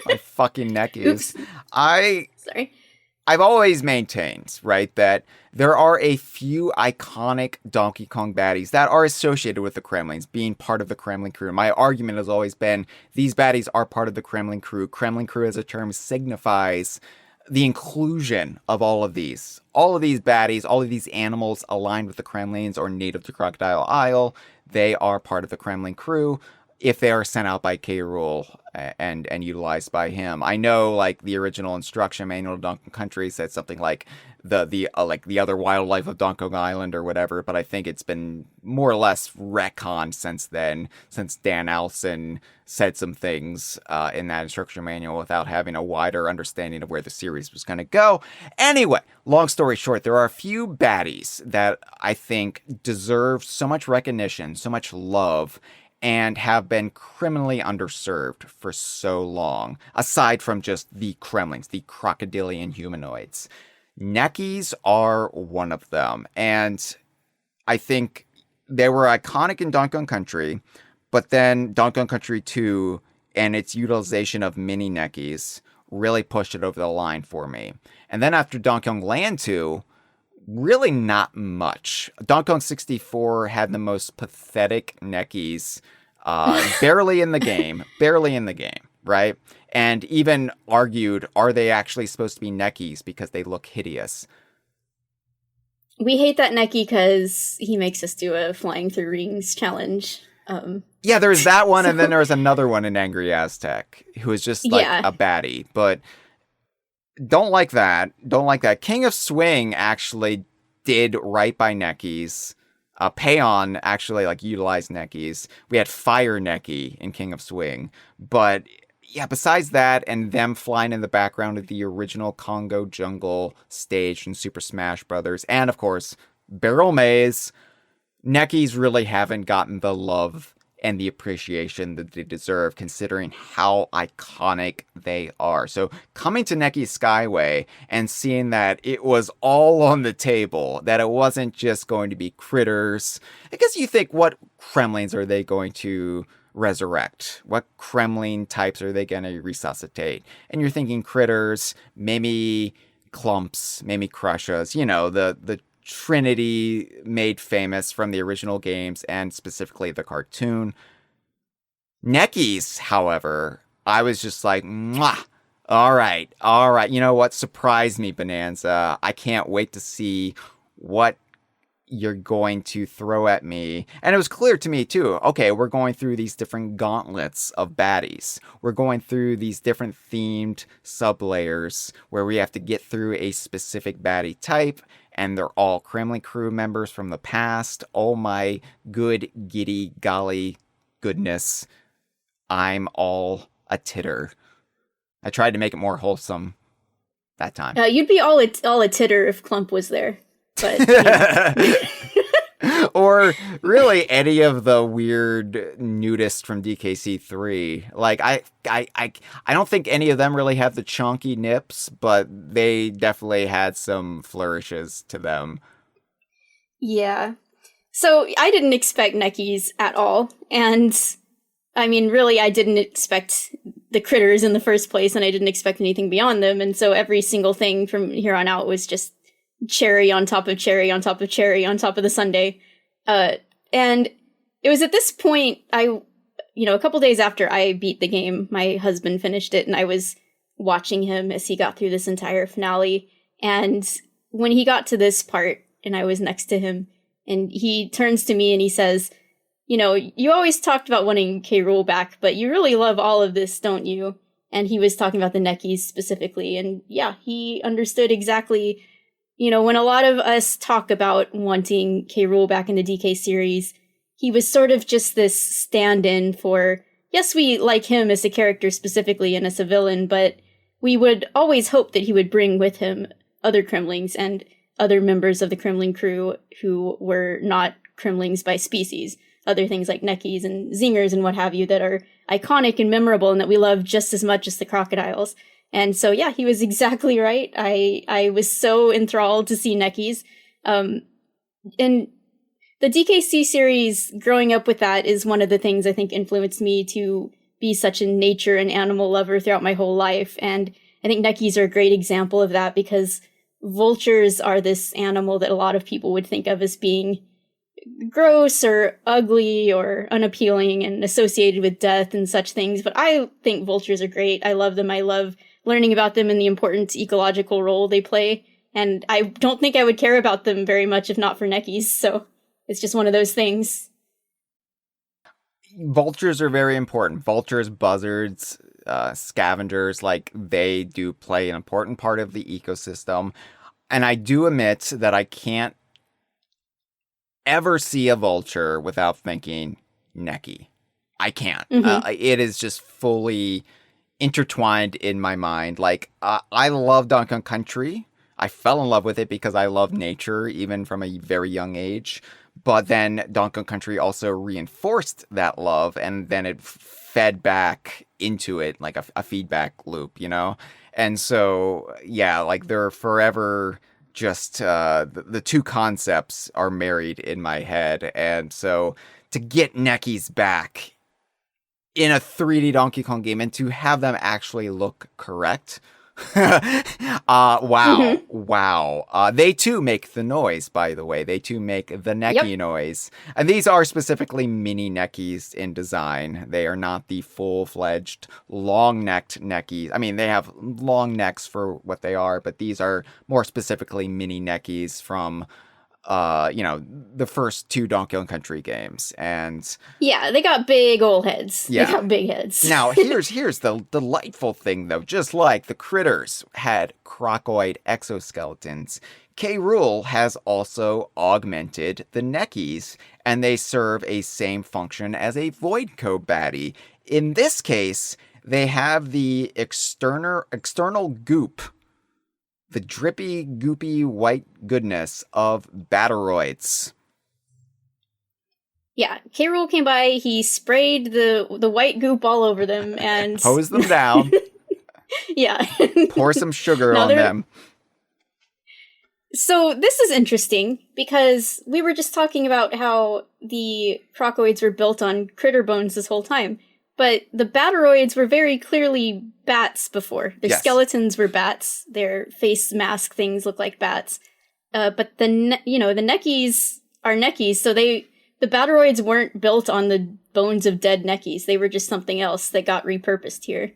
A: My fucking Neckies.
B: Sorry.
A: I've always maintained, right, that there are a few iconic Donkey Kong baddies that are associated with the Kremlings, being part of the Kremling Krew. My argument has always been, these baddies are part of the Kremling Krew. Kremling Krew as a term signifies the inclusion of all of these. All of these baddies, all of these animals aligned with the Kremlings or native to Crocodile Isle, they are part of the Kremling Krew if they are sent out by Rool and utilized by him. I know, like, the original instruction manual of Donkey Kong Country said something like the other wildlife of Donkey Kong Island or whatever, but I think it's been more or less retconned since then, since Dan Alson said some things in that instruction manual without having a wider understanding of where the series was going to go. Anyway, long story short, there are a few baddies that I think deserve so much recognition, so much love, and have been criminally underserved for so long, aside from just the Kremlings, the crocodilian humanoids. Neckies are one of them, and I think they were iconic in Donkey Kong Country, but then Donkey Kong Country 2 and its utilization of mini Neckies really pushed it over the line for me. And then after Donkey Kong Land 2, really not much. Donkey Kong 64 had the most pathetic Neckies, barely in the game. right? And even argued, are they actually supposed to be Neckies because they look hideous?
B: We hate that Neki because he makes us do a flying through rings challenge.
A: Yeah, there's that one, and then there was another one in Angry Aztec who is just like a baddie, but don't like that. Don't like that. King of Swing actually did right by Neckies. Payon actually like utilized Neckies. We had Fire Necki in King of Swing, but yeah, besides that and them flying in the background of the original Congo Jungle stage in Super Smash Brothers, and of course Barrel Maze, Neckies really haven't gotten the love and the appreciation that they deserve, considering how iconic they are. So coming to Neki Skyway and seeing that it was all on the table, that it wasn't just going to be critters. I guess you think, what Kremlings are they going to resurrect? What Kremling types are they going to resuscitate? And you're thinking critters, maybe clumps, maybe crushers, the Trinity made famous from the original games and specifically the cartoon. Neckies, however, I was just like, mwah! All right. You know what? Surprise me, Bananza. I can't wait to see what you're going to throw at me. And it was clear to me too, okay, we're going through these different gauntlets of baddies. We're going through these different themed sublayers where we have to get through a specific baddie type, and they're all Kremling Krew members from the past. Oh my good giddy golly goodness. I'm all a titter. I tried to make it more wholesome that time.
B: You'd be all a titter if Clump was there. But
A: or really any of the weird nudists from DKC3. Like I don't think any of them really have the chunky nips, but they definitely had some flourishes to them.
B: Yeah. So I didn't expect Neckies at all, and I mean, really, I didn't expect the critters in the first place, and I didn't expect anything beyond them, and so every single thing from here on out was just cherry on top of cherry on top of cherry on top of the sundae. And it was at this point, a couple days after I beat the game, my husband finished it, and I was watching him as he got through this entire finale. And when he got to this part, and I was next to him, and he turns to me and he says, you always talked about wanting K-Rool back, but you really love all of this, don't you? And he was talking about the Neckies specifically, and yeah, he understood exactly. When a lot of us talk about wanting K-Rool back in the DK series, he was sort of just this stand-in for, yes, we like him as a character specifically and as a villain, but we would always hope that he would bring with him other Kremlings and other members of the Kremling Krew who were not Kremlings by species. Other things like Neckies and Zingers and what have you that are iconic and memorable and that we love just as much as the crocodiles. And so, yeah, he was exactly right. I was so enthralled to see Neckies. And the DKC series, growing up with that, is one of the things I think influenced me to be such a nature and animal lover throughout my whole life. And I think Neckies are a great example of that because vultures are this animal that a lot of people would think of as being gross or ugly or unappealing and associated with death and such things. But I think vultures are great. I love them. I love learning about them and the important ecological role they play. And I don't think I would care about them very much if not for Neckies. So it's just one of those things.
A: Vultures are very important. Vultures, buzzards, scavengers, like they do play an important part of the ecosystem. And I do admit that I can't ever see a vulture without thinking Necki. I can't.
B: Mm-hmm.
A: It is just fully intertwined in my mind. Like, I love Donkey Kong Country. I fell in love with it because I love nature, even from a very young age. But then Donkey Kong Country also reinforced that love, and then it fed back into it, like a feedback loop, And so, yeah, like they're forever just, the two concepts are married in my head. And so to get Neckies back in a 3D Donkey Kong game and to have them actually look correct Wow. Wow. They too make the noise, by the way. They too make the necky noise. And these are specifically mini neckies in design. They are not the full-fledged long-necked neckies. I mean, they have long necks for what they are, but these are more specifically mini neckies from the first two Donkey Kong Country games. And
B: yeah, they got big old heads.
A: Yeah.
B: They got big heads.
A: Now, here's the delightful thing, though. Just like the critters had crocoid exoskeletons, K. Rool has also augmented the neckies, and they serve a same function as a Voidco baddie. In this case, they have the external goop, the drippy, goopy white goodness of Batteroids.
B: Yeah, K. Rool came by, he sprayed the white goop all over them, and...
A: hose them down.
B: Yeah.
A: Pour some sugar on them.
B: So this is interesting, because we were just talking about how the crocoids were built on critter bones this whole time. But the Batteroids were very clearly bats before. Their skeletons were bats. Their face mask things look like bats. But the neckies are neckies, so the Batteroids weren't built on the bones of dead neckies. They were just something else that got repurposed here.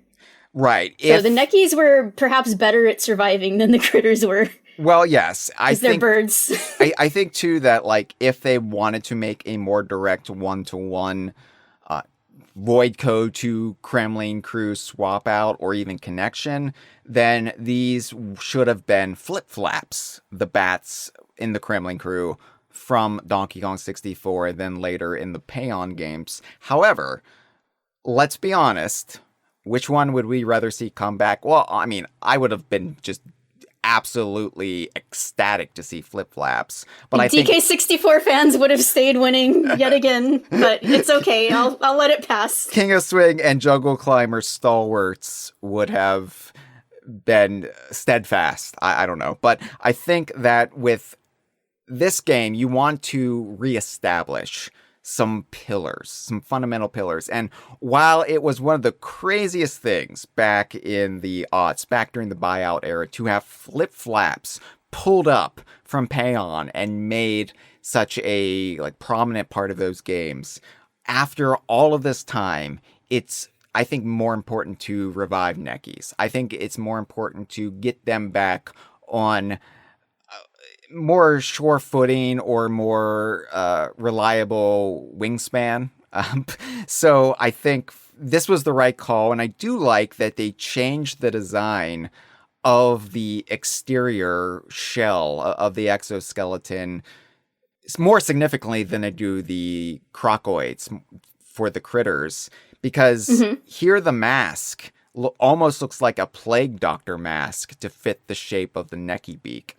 A: Right.
B: So the neckies were perhaps better at surviving than the critters were.
A: Well, yes. I think
B: they're birds.
A: I think, too, that, like, if they wanted to make a more direct one-to-one Voidco to Kremling Krew swap out or even connection, then these should have been flip-flaps, the bats in the Kremling Krew from Donkey Kong 64 and then later in the Payon games. However, let's be honest, which one would we rather see come back? Well, I mean, I would have been just absolutely ecstatic to see flip-flaps, but I think
B: DK64 fans would have stayed winning yet again, but it's okay. I'll let it pass.
A: King of Swing and Jungle Climber stalwarts would have been steadfast. I don't know, but I think that with this game, you want to reestablish some pillars, some fundamental pillars. And while it was one of the craziest things back in the aughts, back during the buyout era, to have flip-flaps pulled up from Payon and made such a prominent part of those games, after all of this time, it's, I think, more important to revive neckies. I think it's more important to get them back on more sure footing or more reliable wingspan. So I think this was the right call. And I do like that they changed the design of the exterior shell of the exoskeleton more significantly than they do the crocoids for the critters. Because here the mask almost looks like a plague doctor mask to fit the shape of the necky beak.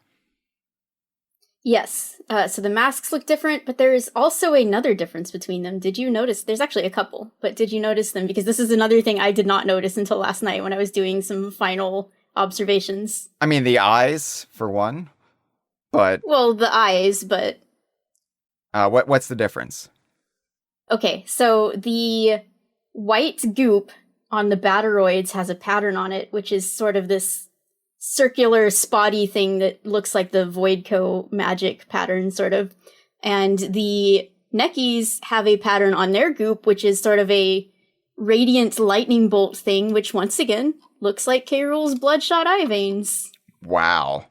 B: Yes, so the masks look different, but there is also another difference between them. Did you notice? There's actually a couple, but did you notice them? Because this is another thing I did not notice until last night when I was doing some final observations.
A: I mean, the eyes, for one, but...
B: Well, the eyes, but...
A: What's the difference?
B: Okay, so the white goop on the Batteroids has a pattern on it, which is sort of this circular spotty thing that looks like the Voidco magic pattern, sort of. And the neckies have a pattern on their goop, which is sort of a radiant lightning bolt thing, which once again looks like K. Rool's bloodshot eye veins.
A: Wow.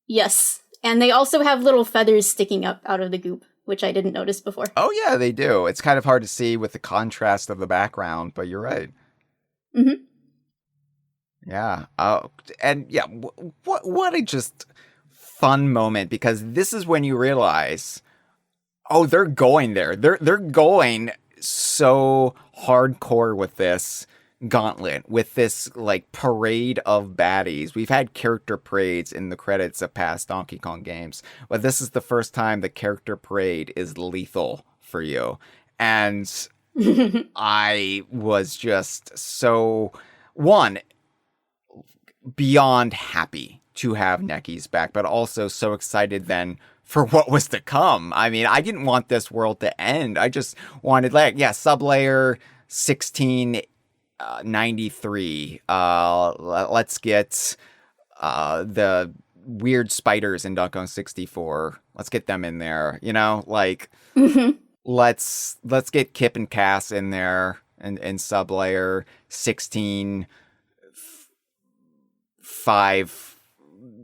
B: Yes. And they also have little feathers sticking up out of the goop, which I didn't notice before.
A: Oh yeah, they do. It's kind of hard to see with the contrast of the background, but you're right.
B: Mm-hmm.
A: Yeah. And yeah, what a just fun moment, because this is when you realize, oh, they're going there. They're going so hardcore with this gauntlet, with this parade of baddies. We've had character parades in the credits of past Donkey Kong games, but this is the first time the character parade is lethal for you. And I was just so, one, beyond happy to have neckies back, but also so excited then for what was to come. I mean, I didn't want this world to end. I just wanted, Sublayer 16 93. Let's get the weird spiders in Donkey Kong 64. Let's get them in there. You know, like let's get Kip and Cass in there and Sublayer 16 5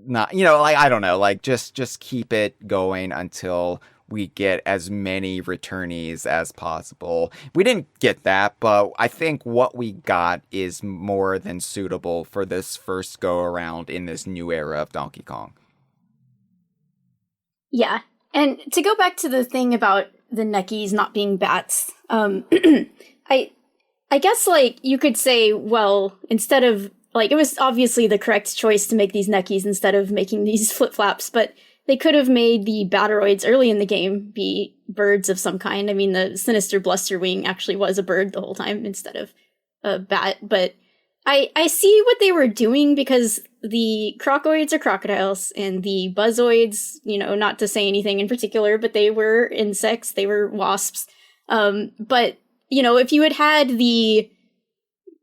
A: not, you know, like I don't know, like just keep it going until we get as many returnees as possible. We didn't get that, but I think what we got is more than suitable for this first go around in this new era of Donkey Kong.
B: Yeah. And to go back to the thing about the Neckies not being bats, I guess, like, you could say, well, instead of, like, it was obviously the correct choice to make these Neckies instead of making these flip-flaps, but they could have made the Batteroids early in the game be birds of some kind. I mean, the Sinister Blusterwing actually was a bird the whole time instead of a bat, but I see what they were doing because the Crocoids are crocodiles and the Buzzoids, you know, not to say anything in particular, but they were insects, they were wasps. But, you know, if you had the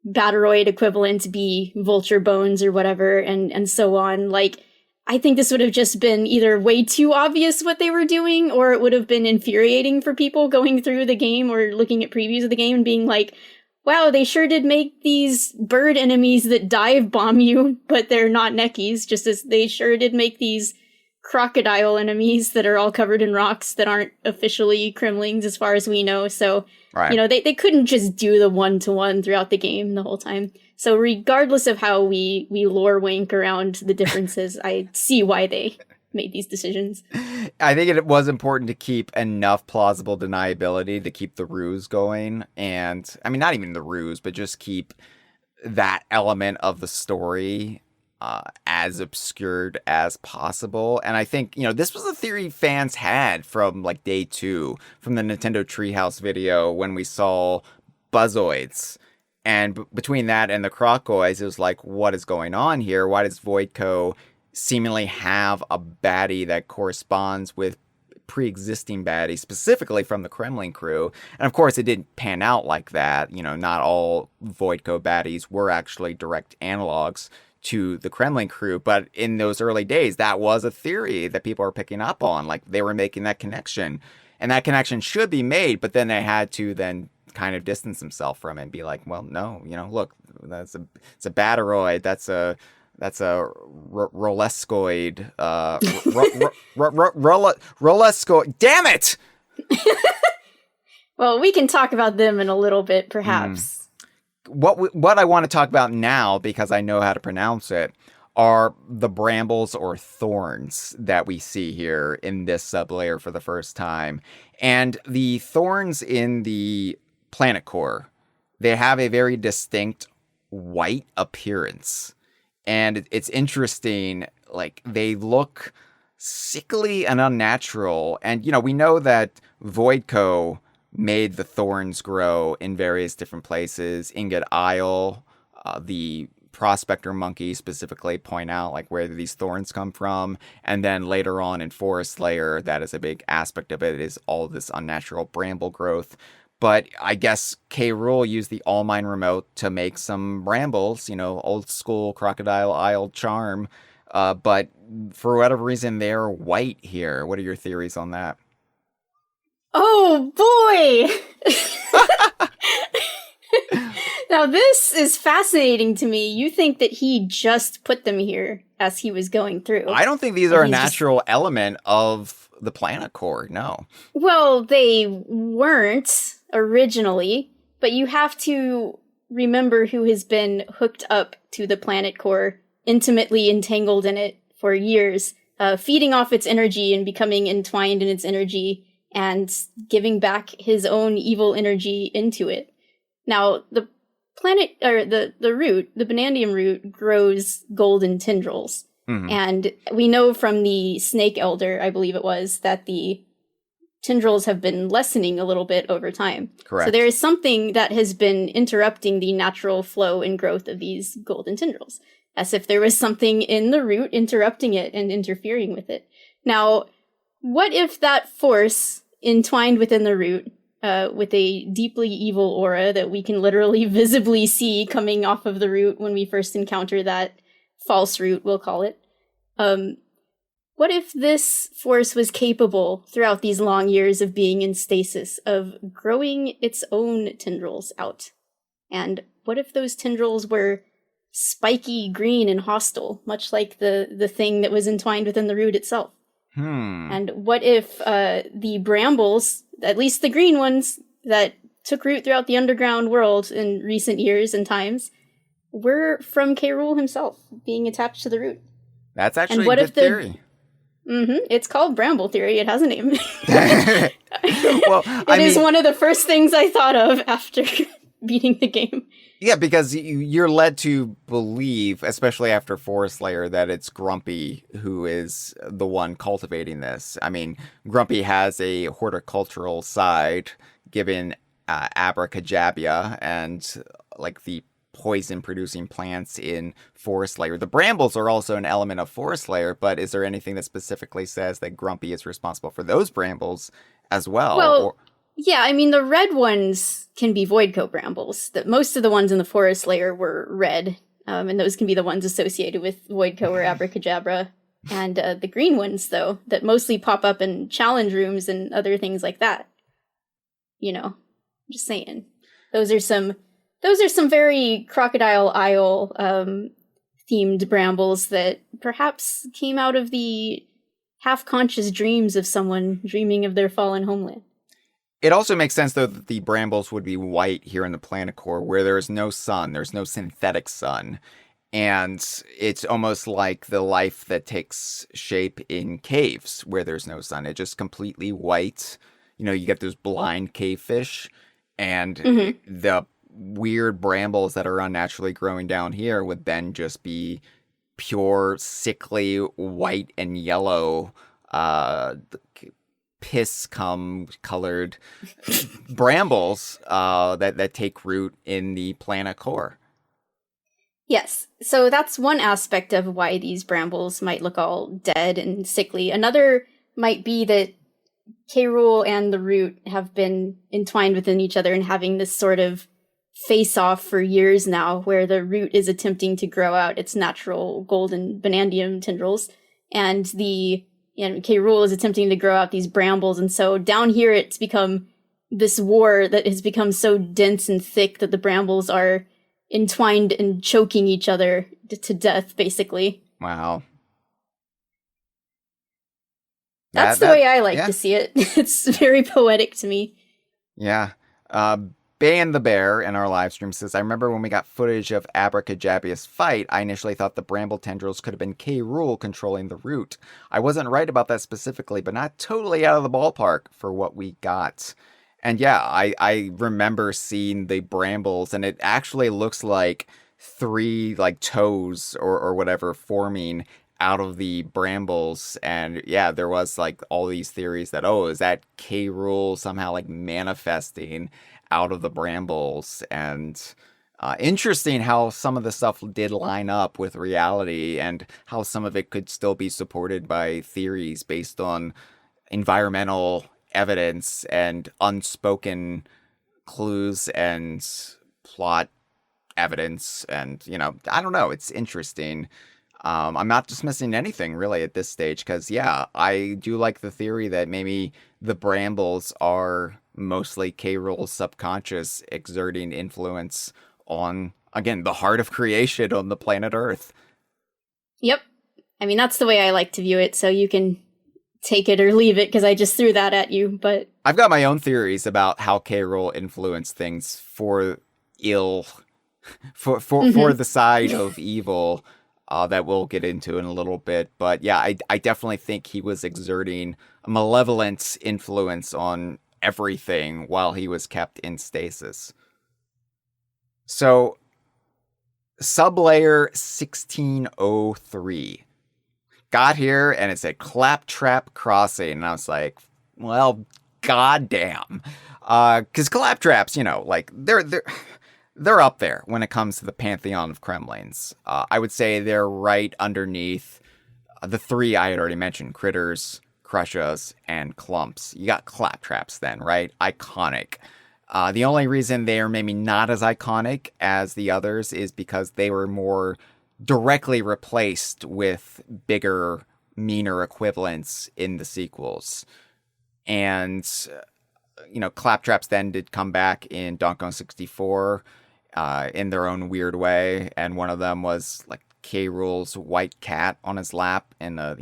B: Batteroid equivalent be vulture bones or whatever and so on, like, I think this would have just been either way too obvious what they were doing, or it would have been infuriating for people going through the game or looking at previews of the game and being like, wow, they sure did make these bird enemies that dive bomb you, but they're not Neckies, just as they sure did make these crocodile enemies that are all covered in rocks that aren't officially Kremlings as far as we know. So, right. You know, they couldn't just do the one-to-one throughout the game the whole time. So regardless of how we lore wank around the differences, I see why they made these decisions.
A: I think it was important to keep enough plausible deniability to keep the ruse going. And, I mean, not even the ruse, but just keep that element of the story as obscured as possible. And I think, you know, this was a theory fans had from, like, day 2, from the Nintendo Treehouse video when we saw Buzzoids. And between that and the Crocoids, it was like, what is going on here? Why does Voidco seemingly have a baddie that corresponds with pre-existing baddies, specifically from the Kremling Krew? And of course, it didn't pan out like that. You know, not all Voidco baddies were actually direct analogs to the Kremling Krew, but in those early days, that was a theory that people were picking up on. Like, they were making that connection. And that connection should be made, but then they had to then kind of distance themselves from it and be like, well, no, you know, look, it's a Batteroid, that's a Rolescoid, Rolescoid, damn it!
B: Well, we can talk about them in a little bit, perhaps.
A: What I want to talk about now, because I know how to pronounce it, are the brambles or thorns that we see here in this sublayer for the first time. And the thorns in the planet core, they have a very distinct white appearance. And it's interesting, like, they look sickly and unnatural. And, you know, we know that Voidco made the thorns grow in various different places. Ingot Isle, the Prospector Monkey specifically point out, like, where these thorns come from. And then later on in Forest Layer, that is a big aspect of it, is all this unnatural bramble growth. But I guess K. Rool used the All Mine remote to make some brambles, you know, old school Crocodile Isle charm. But for whatever reason, they're white here. What are your theories on that?
B: Oh, boy! Now, this is fascinating to me. You think that he just put them here as he was going through.
A: I don't think these are a natural element of the planet core, no.
B: Well, they weren't originally, but you have to remember who has been hooked up to the planet core, intimately entangled in it for years, feeding off its energy and becoming entwined in its energy and giving back his own evil energy into it. Now, the planet, or the root, the Banandium root, grows golden tendrils. Mm-hmm. And we know from the Snake Elder, I believe it was, that the tendrils have been lessening a little bit over time.
A: Correct.
B: So there is something that has been interrupting the natural flow and growth of these golden tendrils, as if there was something in the root interrupting it and interfering with it. Now, what if that force entwined within the root with a deeply evil aura that we can literally visibly see coming off of the root when we first encounter that false root, we'll call it. What if this force was capable, throughout these long years of being in stasis, of growing its own tendrils out? And what if those tendrils were spiky green and hostile, much like the thing that was entwined within the root itself? And what if the brambles, at least the green ones that took root throughout the underground world in recent years and times, were from Rool himself, being attached to the root?
A: That's actually a good theory.
B: It's called Bramble Theory. It has a name.
A: Well,
B: it is one of the first things I thought of after beating the game.
A: Yeah, because you're led to believe, especially after Forest Layer, that it's Grumpy who is the one cultivating this. I mean, Grumpy has a horticultural side, given abracadabra and like the poison-producing plants in Forest Layer. The brambles are also an element of Forest Layer, but is there anything that specifically says that Grumpy is responsible for those brambles as well?
B: Well, yeah, I mean, the red ones can be Voidco brambles. Most of the ones in the Forest Layer were red, and those can be the ones associated with Voidco or abracadabra. And the green ones, though, that mostly pop up in challenge rooms and other things like that. You know, just saying. Those are some very Crocodile Isle themed brambles that perhaps came out of the half-conscious dreams of someone dreaming of their fallen homeland.
A: It also makes sense, though, that the brambles would be white here in the planet core, where there is no sun, there's no synthetic sun. And it's almost like the life that takes shape in caves where there's no sun. It's just completely white. You know, you get those blind cave fish, and the weird brambles that are unnaturally growing down here would then just be pure, sickly white and yellow, piss-cum-colored brambles that take root in the planet core.
B: Yes, so that's one aspect of why these brambles might look all dead and sickly. Another might be that Rool and the root have been entwined within each other and having this sort of face-off for years now, where the root is attempting to grow out its natural golden banandium tendrils, and Rool is attempting to grow out these brambles, and so down here it's become this war that has become so dense and thick that the brambles are entwined and choking each other to death, basically.
A: Wow.
B: That's the way I like to see it. It's very poetic to me.
A: Yeah. Bay and the Bear in our live stream says, I remember when we got footage of Abracadabra's fight, I initially thought the bramble tendrils could have been Rool controlling the root. I wasn't right about that specifically, but not totally out of the ballpark for what we got. And yeah, I remember seeing the brambles, and it actually looks like three like toes or whatever forming out of the brambles. And yeah, there was like all these theories that, oh, is that Rool somehow like manifesting out of the brambles? And interesting how some of the stuff did line up with reality, and how some of it could still be supported by theories based on environmental evidence and unspoken clues and plot evidence. And, you know, I don't know, it's interesting. I'm not dismissing anything really at this stage, because yeah, I do like the theory that maybe the brambles are mostly Rool's subconscious exerting influence on, again, the heart of creation on the planet Earth.
B: Yep. I mean, that's the way I like to view it, so you can take it or leave it, because I just threw that at you, but...
A: I've got my own theories about how Rool influenced things for ill, for the side of evil, that we'll get into in a little bit. But yeah, I definitely think he was exerting a malevolent influence on everything while he was kept in stasis. So, Sublayer 1603. Got here, and it said Claptrap Crossing, and I was like, well, goddamn. Because Claptraps, you know, like, they're up there when it comes to the pantheon of Kremlings. I would say they're right underneath the three I had already mentioned, Critters, Crushas, and Clumps. You got Claptraps then, right? Iconic. The only reason they are maybe not as iconic as the others is because they were more directly replaced with bigger, meaner equivalents in the sequels. And, Claptraps then did come back in Donkey Kong 64 in their own weird way. And one of them was like K. Rool's white cat on his lap in a,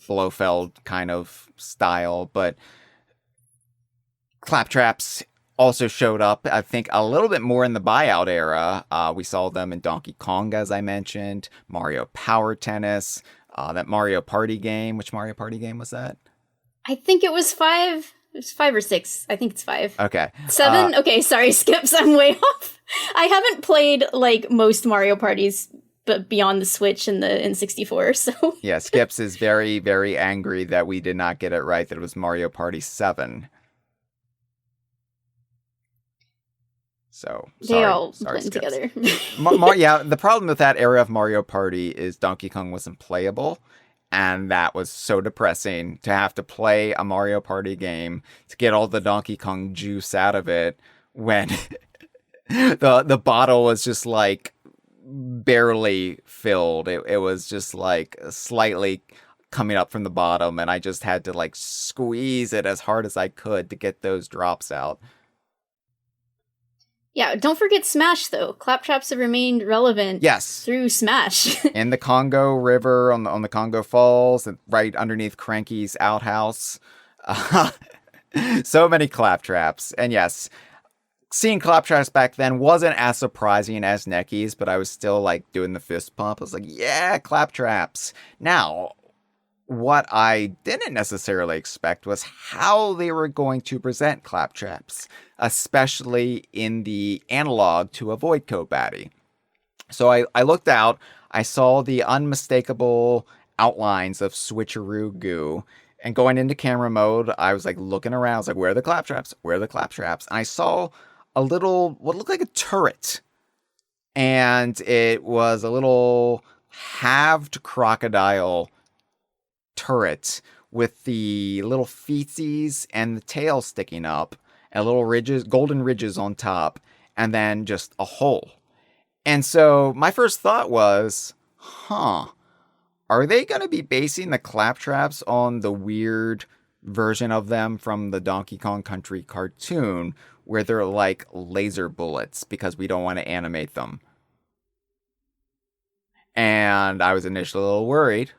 A: Blofeld kind of style. But Claptraps also showed up, I think, a little bit more in the buyout era. We saw them in Donkey Kong, as I mentioned, Mario Power Tennis, that Mario Party game. Which Mario Party game was that?
B: I think it was 5. It was 5 or 6. I think it's 5.
A: Okay.
B: 7? Okay, sorry, Skips, I'm way off. I haven't played, like, most Mario Parties but beyond the Switch and the N64, so...
A: Yeah, Skips is very, very angry that we did not get it right, that it was Mario Party 7. So,
B: they all
A: sorry,
B: blend
A: Skips.
B: together.
A: Yeah, the problem with that era of Mario Party is Donkey Kong wasn't playable. And that was so depressing to have to play a Mario Party game to get all the Donkey Kong juice out of it when the bottle was just like barely filled. It was just like slightly coming up from the bottom, and I just had to like squeeze it as hard as I could to get those drops out.
B: Yeah, don't forget Smash, though. Claptraps have remained relevant through Smash.
A: In the Congo River, on the Congo Falls, right underneath Cranky's outhouse. So many Claptraps. And yes, seeing Claptraps back then wasn't as surprising as Necky's, but I was still like doing the fist pump. I was like, yeah, Claptraps. Now, what I didn't necessarily expect was how they were going to present Claptraps, especially in the analog to a Void Code baddie. So I looked out, I saw the unmistakable outlines of Switcheroo Goo, and going into camera mode, I was like looking around, I was like, where are the Claptraps? Where are the Claptraps? And I saw a little, what looked like a turret. And it was a little halved crocodile turret with the little feetsies and the tail sticking up and little ridges, golden ridges on top, and then just a hole. And so my first thought was, are they going to be basing the Claptraps on the weird version of them from the Donkey Kong Country cartoon where they're like laser bullets because we don't want to animate them? And I was initially a little worried.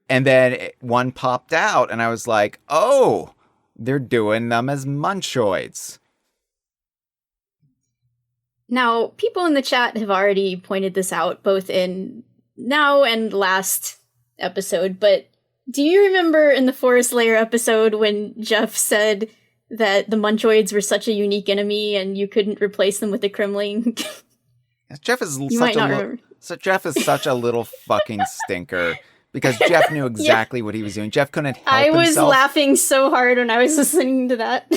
A: And then one popped out, and I was like, oh, they're doing them as Munchoids.
B: Now, people in the chat have already pointed this out, both in now and last episode, but do you remember in the Forest Layer episode when Jeff said that the Munchoids were such a unique enemy and you couldn't replace them with the Kremling?
A: Jeff is such a little fucking stinker. Because Jeff knew exactly what he was doing. Jeff couldn't help himself.
B: I was laughing so hard when I was listening to that.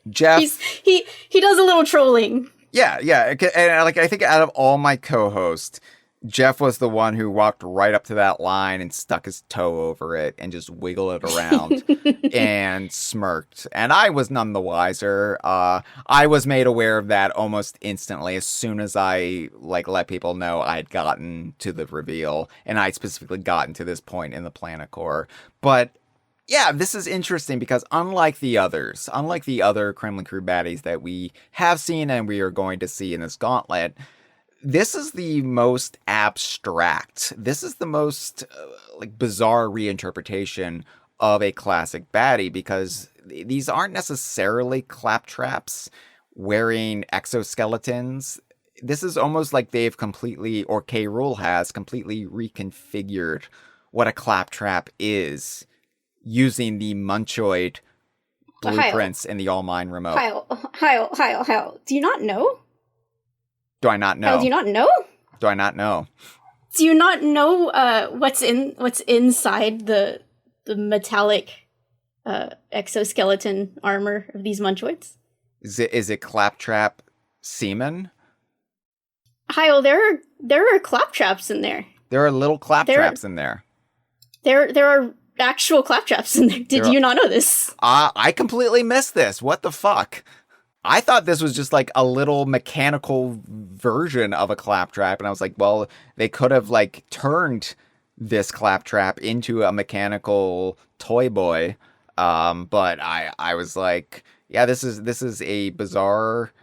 A: Jeff,
B: he does a little trolling.
A: Yeah, and like I think out of all my co-hosts, Jeff was the one who walked right up to that line and stuck his toe over it and just wiggled it around and smirked. And I was none the wiser. I was made aware of that almost instantly as soon as I let people know I had gotten to the reveal, and I'd specifically gotten to this point in the Planet Core. But yeah, this is interesting because unlike the other Kremling Krew baddies that we have seen and we are going to see in this gauntlet, this is the most abstract. This is the most bizarre reinterpretation of a classic baddie because these aren't necessarily Claptraps wearing exoskeletons. This is almost like they've completely, or K. Rool has completely reconfigured what a Claptrap is using the Munchoid blueprints in the All Mine remote.
B: Hyle, do you not know?
A: Do I not know?
B: Hyle, do you not know?
A: Do I not know?
B: Do you not know what's inside the metallic exoskeleton armor of these Munchoids?
A: Is it Claptrap semen?
B: Hyle, there are Claptraps in there.
A: There are little Claptraps in there.
B: There are actual claptraps in there. Did you not know this?
A: I completely missed this. What the fuck? I thought this was just like a little mechanical version of a claptrap, and I was like, well, they could have like turned this claptrap into a mechanical toy boy. But I was like, yeah, this is a bizarre.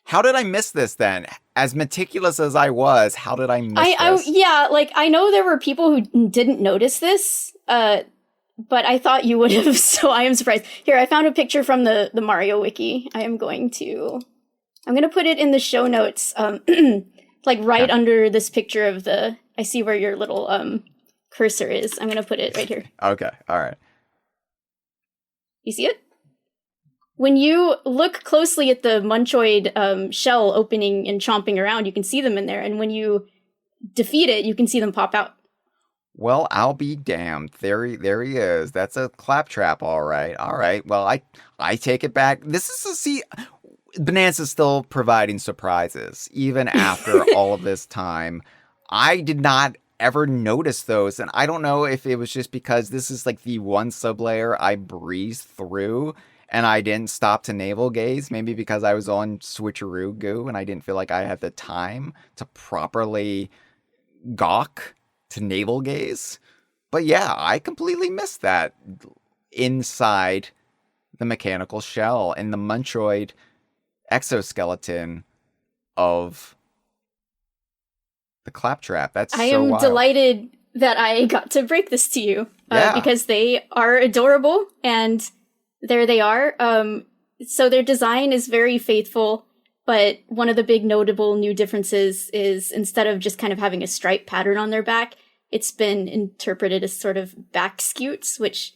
A: How did I miss this then? As meticulous as I was, how did I miss this?
B: Yeah, like I know there were people who didn't notice this. But I thought you would have, so I am surprised. Here, I found a picture from the Mario Wiki. I'm going to put it in the show notes, like right under this picture of I see where your little cursor is. I'm going to put it right here.
A: Okay, all right.
B: You see it? When you look closely at the Munchoid shell opening and chomping around, you can see them in there. And when you defeat it, you can see them pop out.
A: Well, I'll be damned. There he is. That's a claptrap, all right. All right. Well, I take it back. Bananza's still providing surprises, even after all of this time. I did not ever notice those, and I don't know if it was just because this is like the one sublayer I breezed through, and I didn't stop to navel gaze. Maybe because I was on Switcheroo Goo, and I didn't feel like I had the time to properly gawk to navel gaze. But yeah, I completely missed that inside the mechanical shell and the Munchoid exoskeleton of the claptrap. That's
B: I
A: so
B: am
A: wild.
B: delighted that I got to break this to you because they are adorable, and there they are. So their design is very faithful, but one of the big notable new differences is instead of just kind of having a stripe pattern on their back, it's been interpreted as sort of back scutes, which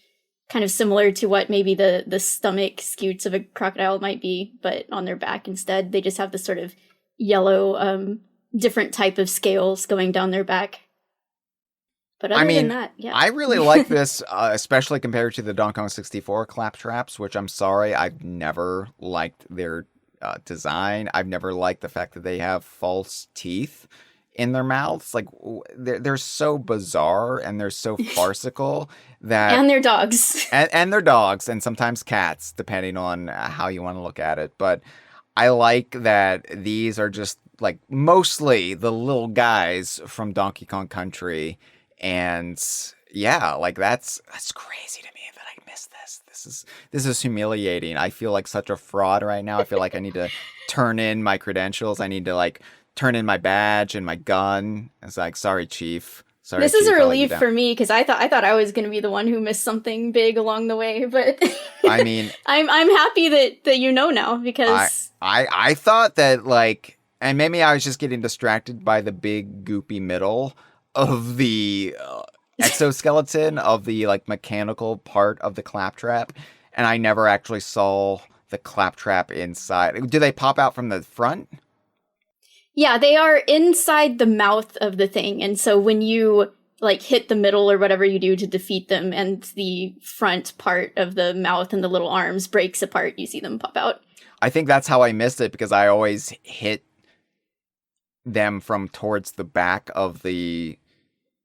B: kind of similar to what maybe the stomach scutes of a crocodile might be, but on their back instead. They just have this sort of yellow, different type of scales going down their back. But other than that, yeah.
A: I really like this, especially compared to the Donkey Kong 64 claptraps, which I'm sorry, I've never liked their design. I've never liked the fact that they have false teeth in their mouths. Like, they're so bizarre and they're so farcical that...
B: And their dogs.
A: and their dogs, and sometimes cats, depending on how you want to look at it. But I like that these are just, like, mostly the little guys from Donkey Kong Country. And yeah, like, that's crazy to me that I missed this. This is humiliating. I feel like such a fraud right now. I feel like I need to turn in my credentials. I need to, like, turn in my badge and my gun. It's like, sorry, Chief. Sorry,
B: this is
A: Chief,
B: a relief for me because I thought I was going to be the one who missed something big along the way, but
A: I mean,
B: I'm happy that you know now because
A: I thought that, like, and maybe I was just getting distracted by the big goopy middle of the exoskeleton of the, like, mechanical part of the claptrap, and I never actually saw the claptrap inside. Do they pop out from the front?
B: Yeah, they are inside the mouth of the thing, and so when you, like, hit the middle or whatever you do to defeat them, and the front part of the mouth and the little arms breaks apart, you see them pop out.
A: I think that's how I missed it, because I always hit them from towards the back of the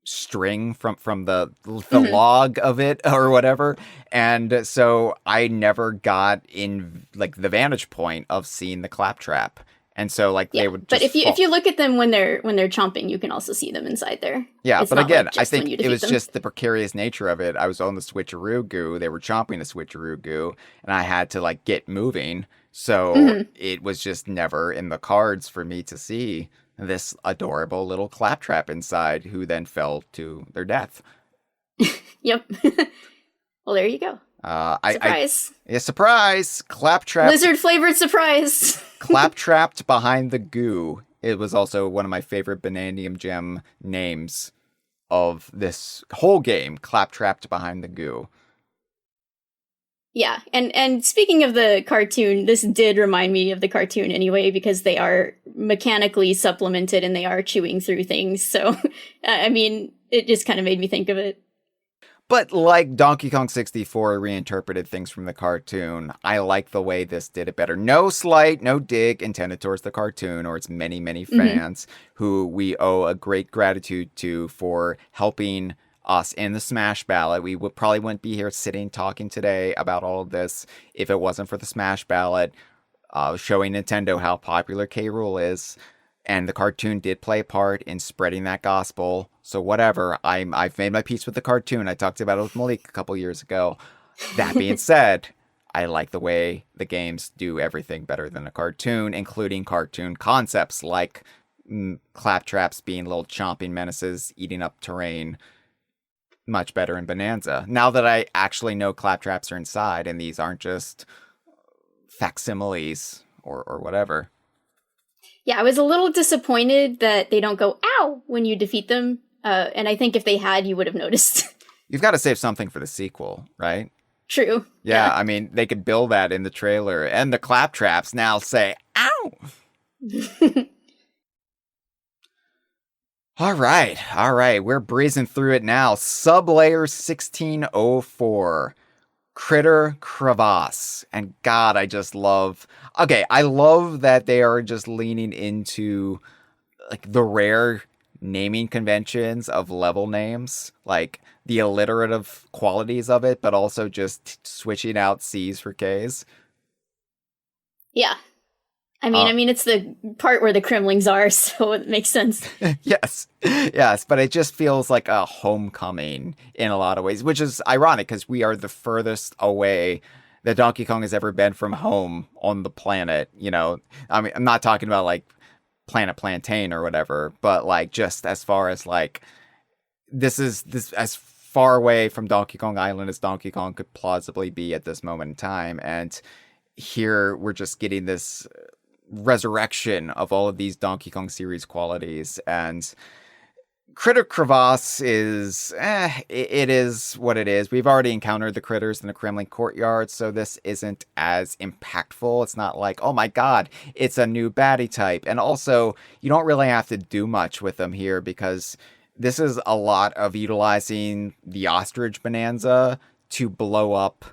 A: string from the log of it or whatever, and so I never got in, like, the vantage point of seeing the claptrap. And so, like, they would just
B: but if you look at them when they're chomping, you can also see them inside there.
A: Yeah,
B: it's
A: but again,
B: like
A: I think it was
B: them.
A: just the precarious nature of it. I was on the Switcheroo Goo, they were chomping the Switcheroo Goo, and I had to, like, get moving. So it was just never in the cards for me to see this adorable little claptrap inside, who then fell to their death.
B: Yep. Well, there you go. Surprise.
A: Surprise! Claptrap.
B: Lizard flavored surprise.
A: Claptrapped behind the goo. It was also one of my favorite Bananium Gem names of this whole game. Claptrapped behind the goo.
B: Yeah, and speaking of the cartoon, this did remind me of the cartoon anyway, because they are mechanically supplemented and they are chewing through things. So, I mean, it just kind of made me think of it.
A: But like Donkey Kong 64 reinterpreted things from the cartoon, I like the way this did it better. No slight, no dig intended towards the cartoon or its many, many fans who we owe a great gratitude to for helping us in the Smash ballot. We probably wouldn't be here sitting talking today about all of this if it wasn't for the Smash ballot, showing Nintendo how popular K. Rool is. And the cartoon did play a part in spreading that gospel. So whatever, I've made my peace with the cartoon. I talked about it with Malik a couple years ago. That being said, I like the way the games do everything better than a cartoon, including cartoon concepts like claptraps being little chomping menaces, eating up terrain. Much better in Bananza. Now that I actually know claptraps are inside and these aren't just facsimiles or whatever.
B: Yeah, I was a little disappointed that they don't go, ow, when you defeat them. And I think if they had, you would have noticed.
A: You've got to save something for the sequel, right?
B: True.
A: Yeah, I mean, they could build that in the trailer. And the claptraps now say, ow! All right. We're breezing through it now. Sublayer 1604. Critter Crevasse. And God, I just love... Okay, I love that they are just leaning into like the rare naming conventions of level names, like the alliterative qualities of it, but also just switching out C's for K's.
B: Yeah. I mean, it's the part where the Kremlings are, so it makes sense.
A: Yes, but it just feels like a homecoming in a lot of ways, which is ironic because we are the furthest away that Donkey Kong has ever been from home on the planet. You know, I mean, I'm not talking about like Planet Plantain or whatever, but like just as far as like this as far away from Donkey Kong Island as Donkey Kong could plausibly be at this moment in time, and here we're just getting this resurrection of all of these Donkey Kong series qualities. And Critter Crevasse is it is what it is. We've already encountered the critters in the Kremling courtyard, so this isn't as impactful. It's not like, oh my god, it's a new baddie type. And also, you don't really have to do much with them here because this is a lot of utilizing the ostrich Bananza to blow up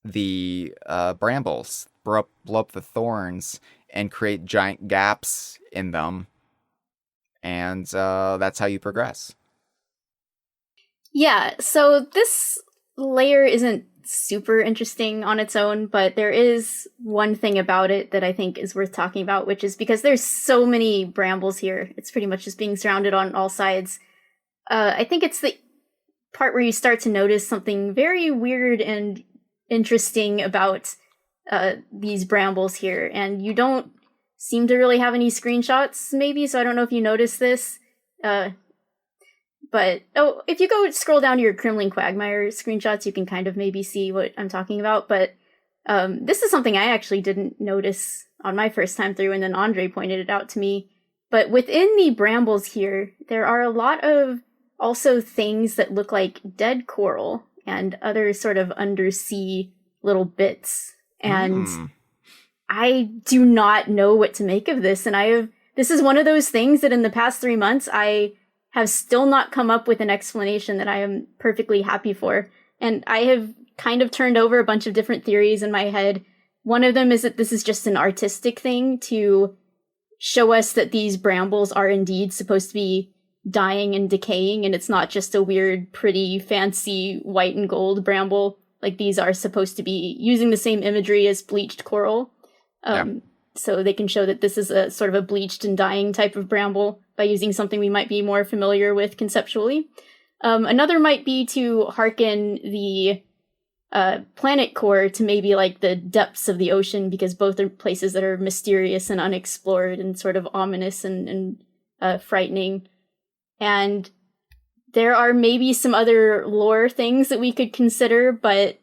A: the brambles, blow up the thorns, and create giant gaps in them. And that's how you progress.
B: Yeah, so this layer isn't super interesting on its own, but there is one thing about it that I think is worth talking about, which is because there's so many brambles here. It's pretty much just being surrounded on all sides. I think it's the part where you start to notice something very weird and interesting about these brambles here, and you don't seem to really have any screenshots, maybe, so I don't know if you noticed this. But, if you go scroll down to your Kremling Quagmire screenshots, you can kind of maybe see what I'm talking about, but this is something I actually didn't notice on my first time through, and then Andre pointed it out to me. But within the brambles here, there are a lot of also things that look like dead coral and other sort of undersea little bits. And I do not know what to make of this. And this is one of those things that in the past 3 months, I have still not come up with an explanation that I am perfectly happy for. And I have kind of turned over a bunch of different theories in my head. One of them is that this is just an artistic thing to show us that these brambles are indeed supposed to be dying and decaying, and it's not just a weird, pretty, fancy white and gold bramble. Like, these are supposed to be using the same imagery as bleached coral. So they can show that this is a sort of a bleached and dying type of bramble by using something we might be more familiar with conceptually. Another might be to hearken the planet core to maybe like the depths of the ocean, because both are places that are mysterious and unexplored and sort of ominous and frightening. And there are maybe some other lore things that we could consider, but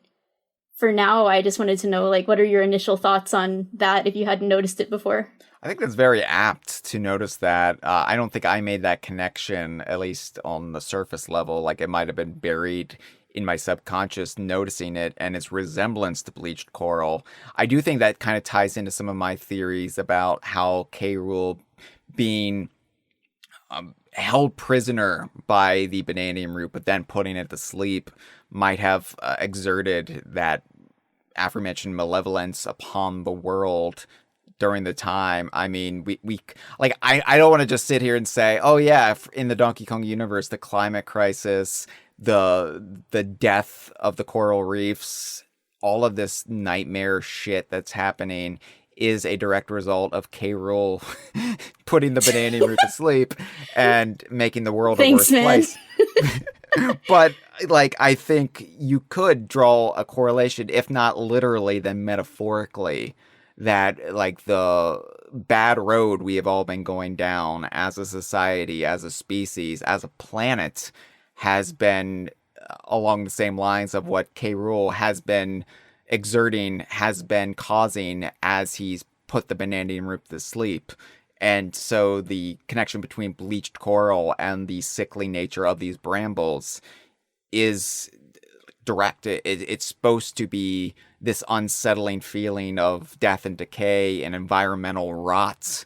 B: for now, I just wanted to know, like, what are your initial thoughts on that if you hadn't noticed it before?
A: I think that's very apt to notice that. I don't think I made that connection, at least on the surface level. Like, it might have been buried in my subconscious, noticing it and its resemblance to bleached coral. I do think that kind of ties into some of my theories about how K. Rool being held prisoner by the bananium root, but then putting it to sleep, might have exerted that aforementioned malevolence upon the world during the time. I mean, we like I don't want to just sit here and say, oh yeah, in the Donkey Kong universe, the climate crisis, the death of the coral reefs, all of this nightmare shit that's happening is a direct result of Rool putting the banana root to sleep and making the world a worse place. But like, I think you could draw a correlation, if not literally, then metaphorically, that like the bad road we have all been going down as a society, as a species, as a planet has been along the same lines of what Rool has been exerting, has been causing as he's put the banana root to sleep. And so the connection between bleached coral and the sickly nature of these brambles is direct. It's supposed to be this unsettling feeling of death and decay and environmental rot,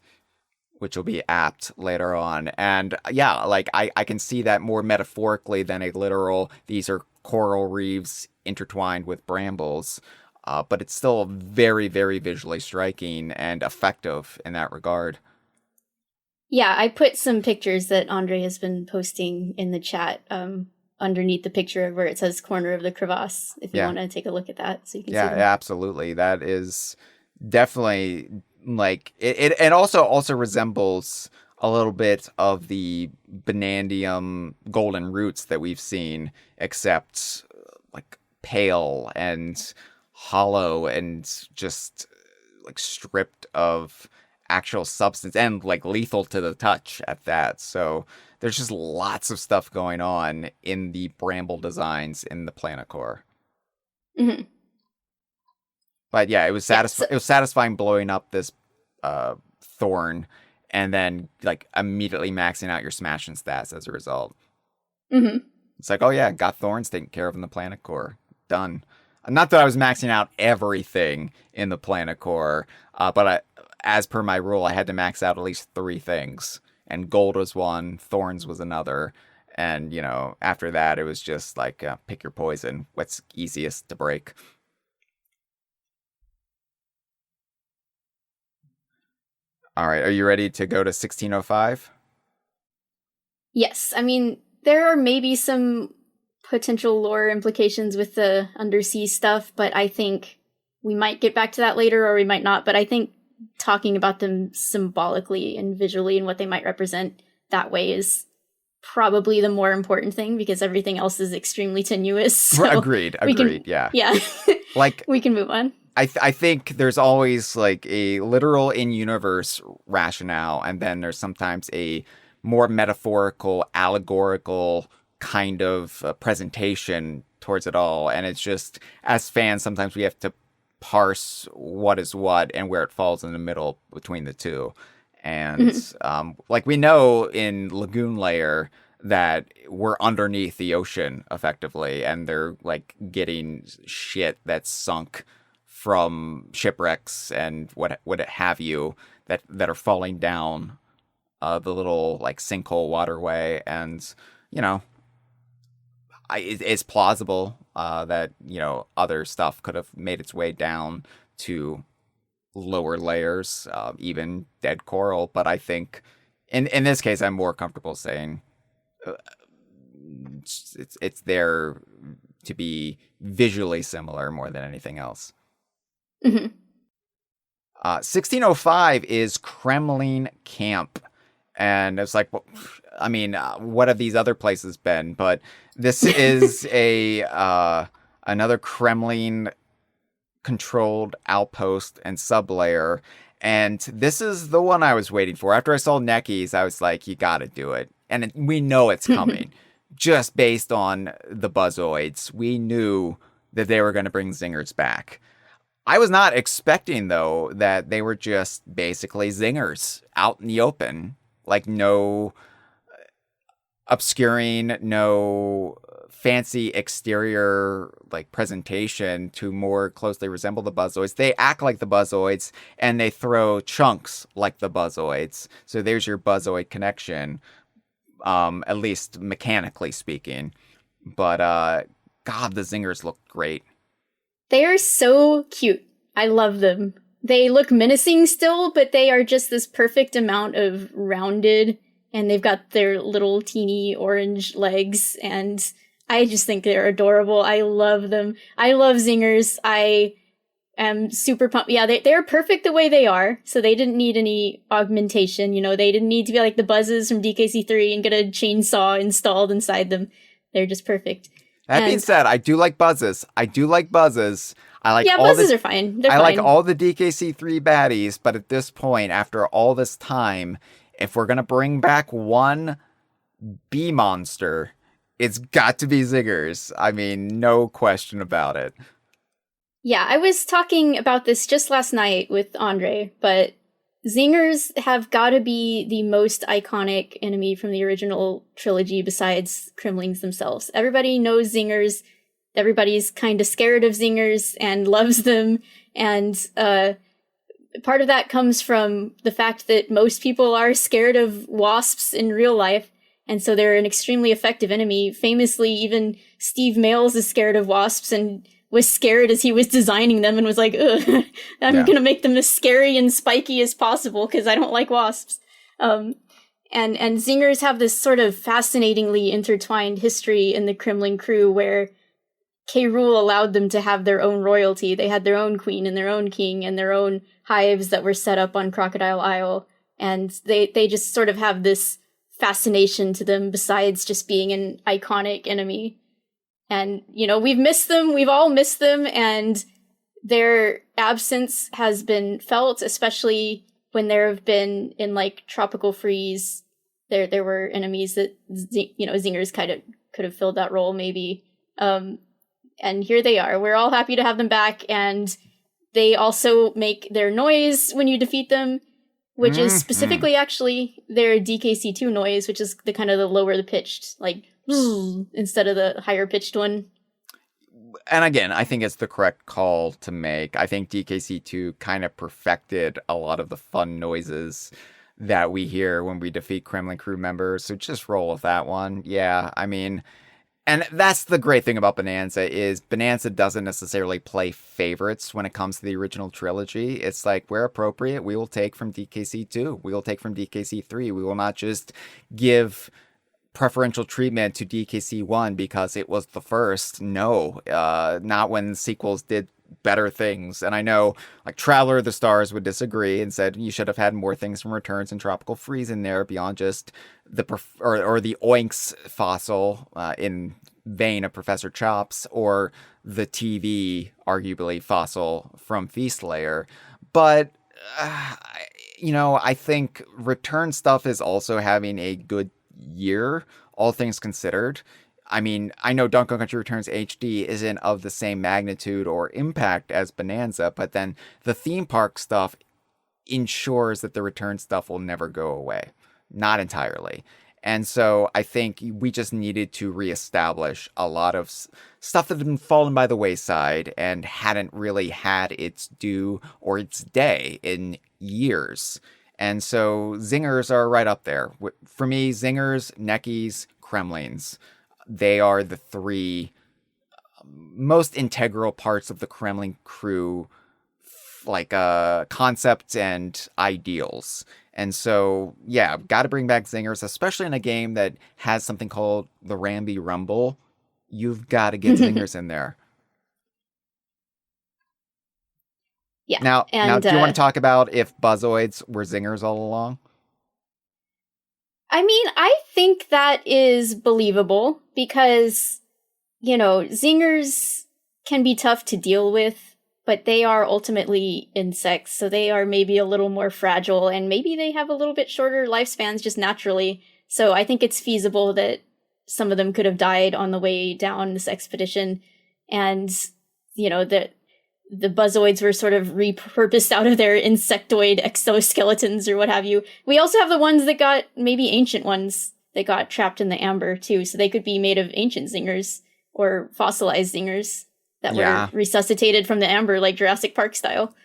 A: which will be apt later on. And yeah, like I can see that more metaphorically than a literal, these are coral reefs intertwined with brambles. But it's still very, very visually striking and effective in that regard.
B: Yeah, I put some pictures that Andre has been posting in the chat underneath the picture of where it says corner of the crevasse, if you want to take a look at that so you can see them.
A: Yeah, absolutely. That is definitely like it also resembles a little bit of the Banandium golden roots that we've seen, except like pale and hollow and just like stripped of actual substance and like lethal to the touch at that. So there's just lots of stuff going on in the bramble designs in the Planet Core.
B: Mm-hmm.
A: But yeah, it was it was satisfying blowing up this thorn and then like immediately maxing out your smashing stats as a result.
B: Mm-hmm.
A: It's like, oh yeah, got thorns taken care of in the Planet Core. Done. Not that I was maxing out everything in the Planet Core, but as per my rule, I had to max out at least 3 things. And gold was one, thorns was another. And, you know, after that, it was just like, pick your poison. What's easiest to break? All right, are you ready to go to 1605?
B: Yes, I mean, there are maybe some potential lore implications with the undersea stuff, but I think we might get back to that later or we might not. But I think talking about them symbolically and visually and what they might represent that way is probably the more important thing because everything else is extremely tenuous. So
A: agreed, yeah.
B: Yeah.
A: Like
B: we can move on.
A: I think there's always like a literal in-universe rationale, and then there's sometimes a more metaphorical, allegorical kind of presentation towards it all. And it's just, as fans, sometimes we have to parse what is what and where it falls in the middle between the two. And like we know in Lagoon Layer that we're underneath the ocean effectively, and they're like getting shit that's sunk from shipwrecks and what have you that are falling down the little like sinkhole waterway. And you know, it's plausible that, you know, other stuff could have made its way down to lower layers, even dead coral. But I think in this case, I'm more comfortable saying it's there to be visually similar more than anything else. 1605 is Kremling Camp. And it's like, well, I mean, what have these other places been? But this is another Kremling controlled outpost and sublayer. And this is the one I was waiting for. After I saw Necky's, I was like, you got to do it. And we know it's coming. Just based on the Buzzoids, we knew that they were going to bring Zingers back. I was not expecting, though, that they were just basically Zingers out in the open. Like, no obscuring, no fancy exterior like presentation to more closely resemble the Buzzoids. They act like the Buzzoids, and they throw chunks like the Buzzoids. So there's your Buzzoid connection, at least mechanically speaking. But, God, the Zingers look great.
B: They are so cute. I love them. They look menacing still, but they are just this perfect amount of rounded, and they've got their little teeny orange legs, and I just think they're adorable. I love them. I love zingers. I am super pumped. Yeah, they're perfect the way they are, so they didn't need any augmentation. You know, they didn't need to be like the buzzes from DKC3 and get a chainsaw installed inside them. They're just perfect.
A: That being said, I do like buzzes. I like
B: buzzes are fine. They're fine.
A: like all the DKC3 baddies, but at this point, after all this time, if we're gonna bring back one bee monster, it's got to be zingers. I mean, no question about it.
B: Yeah, I was talking about this just last night with Andre, but zingers have got to be the most iconic enemy from the original trilogy besides Kremlings themselves. Everybody knows zingers. Everybody's kind of scared of zingers and loves them. And part of that comes from the fact that most people are scared of wasps in real life. And so they're an extremely effective enemy. Famously, even Steve Mails is scared of wasps and was scared as he was designing them and was like, ugh, I'm going to make them as scary and spiky as possible because I don't like wasps. And zingers have this sort of fascinatingly intertwined history in the Kremling Krew where Rool allowed them to have their own royalty. They had their own queen and their own king and their own hives that were set up on Crocodile Isle. And they just sort of have this fascination to them besides just being an iconic enemy. And, you know, we've missed them. We've all missed them. And their absence has been felt, especially when there have been in like tropical freeze. There were enemies that, zingers kind of could have filled that role maybe. And here they are. We're all happy to have them back. And they also make their noise when you defeat them, which is specifically actually their DKC2 noise, which is the kind of the lower the pitched, like, instead of the higher pitched one.
A: And again, I think it's the correct call to make. I think DKC2 kind of perfected a lot of the fun noises that we hear when we defeat Kremling Krew members. So just roll with that one. Yeah, I mean, and that's the great thing about Bananza is Bananza doesn't necessarily play favorites when it comes to the original trilogy. It's like, where appropriate, we will take from DKC2. We will take from DKC3. We will not just give preferential treatment to DKC1 because it was the first. No, not when sequels did better things. And I know like Traveler of the Stars would disagree and said you should have had more things from Returns and Tropical Freeze in there beyond just the or the Oinks fossil in vein of Professor Chops or the TV arguably fossil from Feastlayer. But I think Return stuff is also having a good year, all things considered. I mean, I know Donkey Kong Country Returns HD isn't of the same magnitude or impact as Bananza, but then the theme park stuff ensures that the Return stuff will never go away. Not entirely. And so I think we just needed to reestablish a lot of stuff that had been fallen by the wayside and hadn't really had its due or its day in years. And so zingers are right up there. For me, zingers, neckies, kremlings. They are the three most integral parts of the Kremling Krew, like concepts and ideals. And so, yeah, got to bring back zingers, especially in a game that has something called the Ramby Rumble. You've got to get zingers in there.
B: Yeah.
A: Now, do you want to talk about if Buzzoids were zingers all along?
B: I mean, I think that is believable because, zingers can be tough to deal with, but they are ultimately insects, so they are maybe a little more fragile, and maybe they have a little bit shorter lifespans just naturally. So I think it's feasible that some of them could have died on the way down this expedition, and, the buzzoids were sort of repurposed out of their insectoid exoskeletons or what have you. We also have the ones that got, maybe ancient ones, that got trapped in the amber too, so they could be made of ancient zingers or fossilized zingers that were resuscitated from the amber, like Jurassic Park style.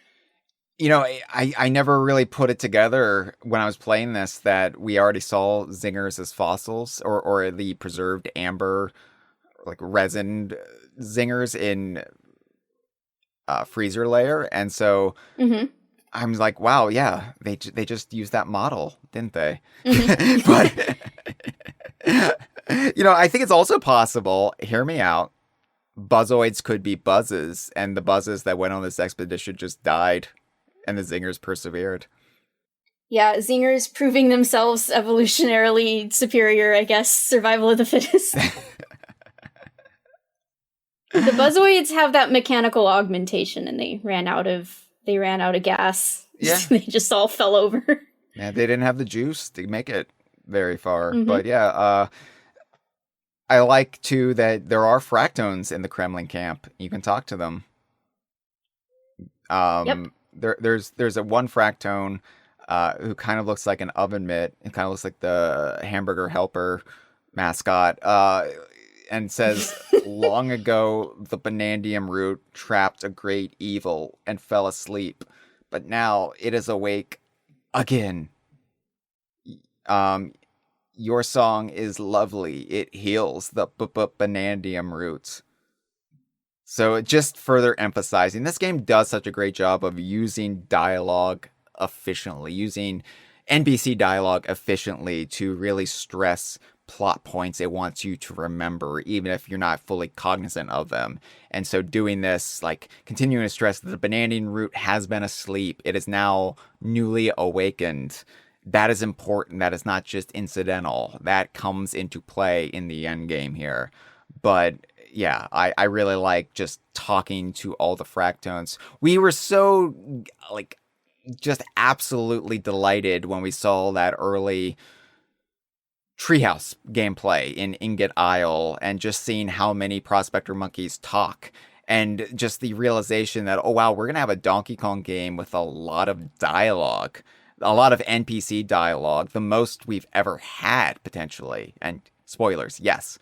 A: I never really put it together when I was playing this that we already saw zingers as fossils or the preserved amber, like resin zingers in Freezer Layer. And so I'm like, wow, yeah, they just used that model, didn't they?
B: Mhm.
A: But I think it's also possible. Hear me out. Buzzoids could be buzzes, and the buzzes that went on this expedition just died, and the zingers persevered.
B: Yeah, zingers proving themselves evolutionarily superior, I guess. Survival of the fittest. The buzzoids have that mechanical augmentation, and they ran out of gas.
A: Yeah.
B: They just all fell over.
A: Yeah, they didn't have the juice to make it very far.
B: Mhm.
A: But yeah, I like too that there are fractones in the Kremling camp. You can talk to them.
B: Yep.
A: There's a one fractone who kind of looks like an oven mitt. It kind of looks like the hamburger helper mascot. And says, long ago, the Banandium root trapped a great evil and fell asleep, but now it is awake again. Your song is lovely. It heals the Banandium roots. So just further emphasizing, this game does such a great job of using dialogue efficiently, using NPC dialogue efficiently to really stress plot points it wants you to remember, even if you're not fully cognizant of them. And so doing this, like continuing to stress that the Banandian root has been asleep, it is now newly awakened. That is important. That is not just incidental. That comes into play in the end game here. But yeah, I really like just talking to all the fractones. We were so like just absolutely delighted when we saw that early treehouse gameplay in Ingot Isle and just seeing how many prospector monkeys talk, and just the realization that, oh wow, we're gonna have a Donkey Kong game with a lot of dialogue, a lot of NPC dialogue, the most we've ever had potentially. And spoilers, yes,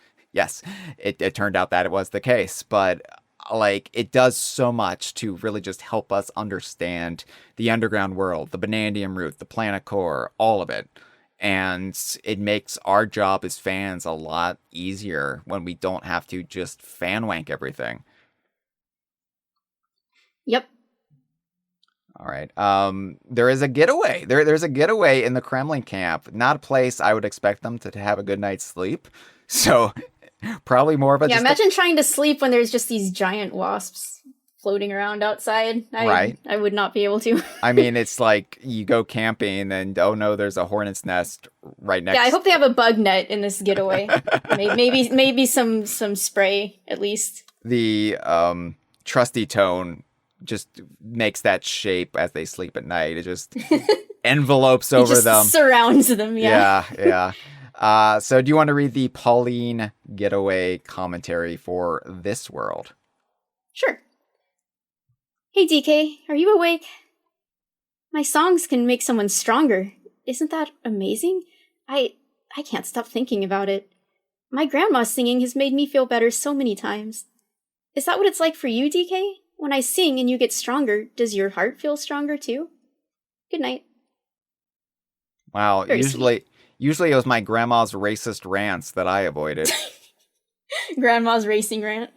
A: it turned out that it was the case, but like it does so much to really just help us understand the underground world, the Banandium root, the planet core, all of it. And it makes our job as fans a lot easier when we don't have to just fan wank everything.
B: Yep.
A: All right. There is a getaway. There's a getaway in the Kremlin camp. Not a place I would expect them to have a good night's sleep. So probably more of a...
B: Yeah, imagine trying to sleep when there's just these giant wasps floating around outside.
A: Right.
B: I would not be able to.
A: I mean, it's like you go camping and, oh no, there's a hornet's nest right next.
B: Yeah, I hope they have a bug net in this getaway. maybe some spray at least.
A: The trusty tone just makes that shape as they sleep at night. It just envelopes over them.
B: Surrounds them, yeah.
A: Yeah. So do you want to read the Pauline getaway commentary for this world?
B: Sure. Hey DK, are you awake? My songs can make someone stronger. Isn't that amazing? I can't stop thinking about it. My grandma's singing has made me feel better so many times. Is that what it's like for you, DK? When I sing and you get stronger, does your heart feel stronger too? Good night.
A: Wow,
B: Very
A: usually it was my grandma's racist rants that I avoided.
B: Grandma's racing rant.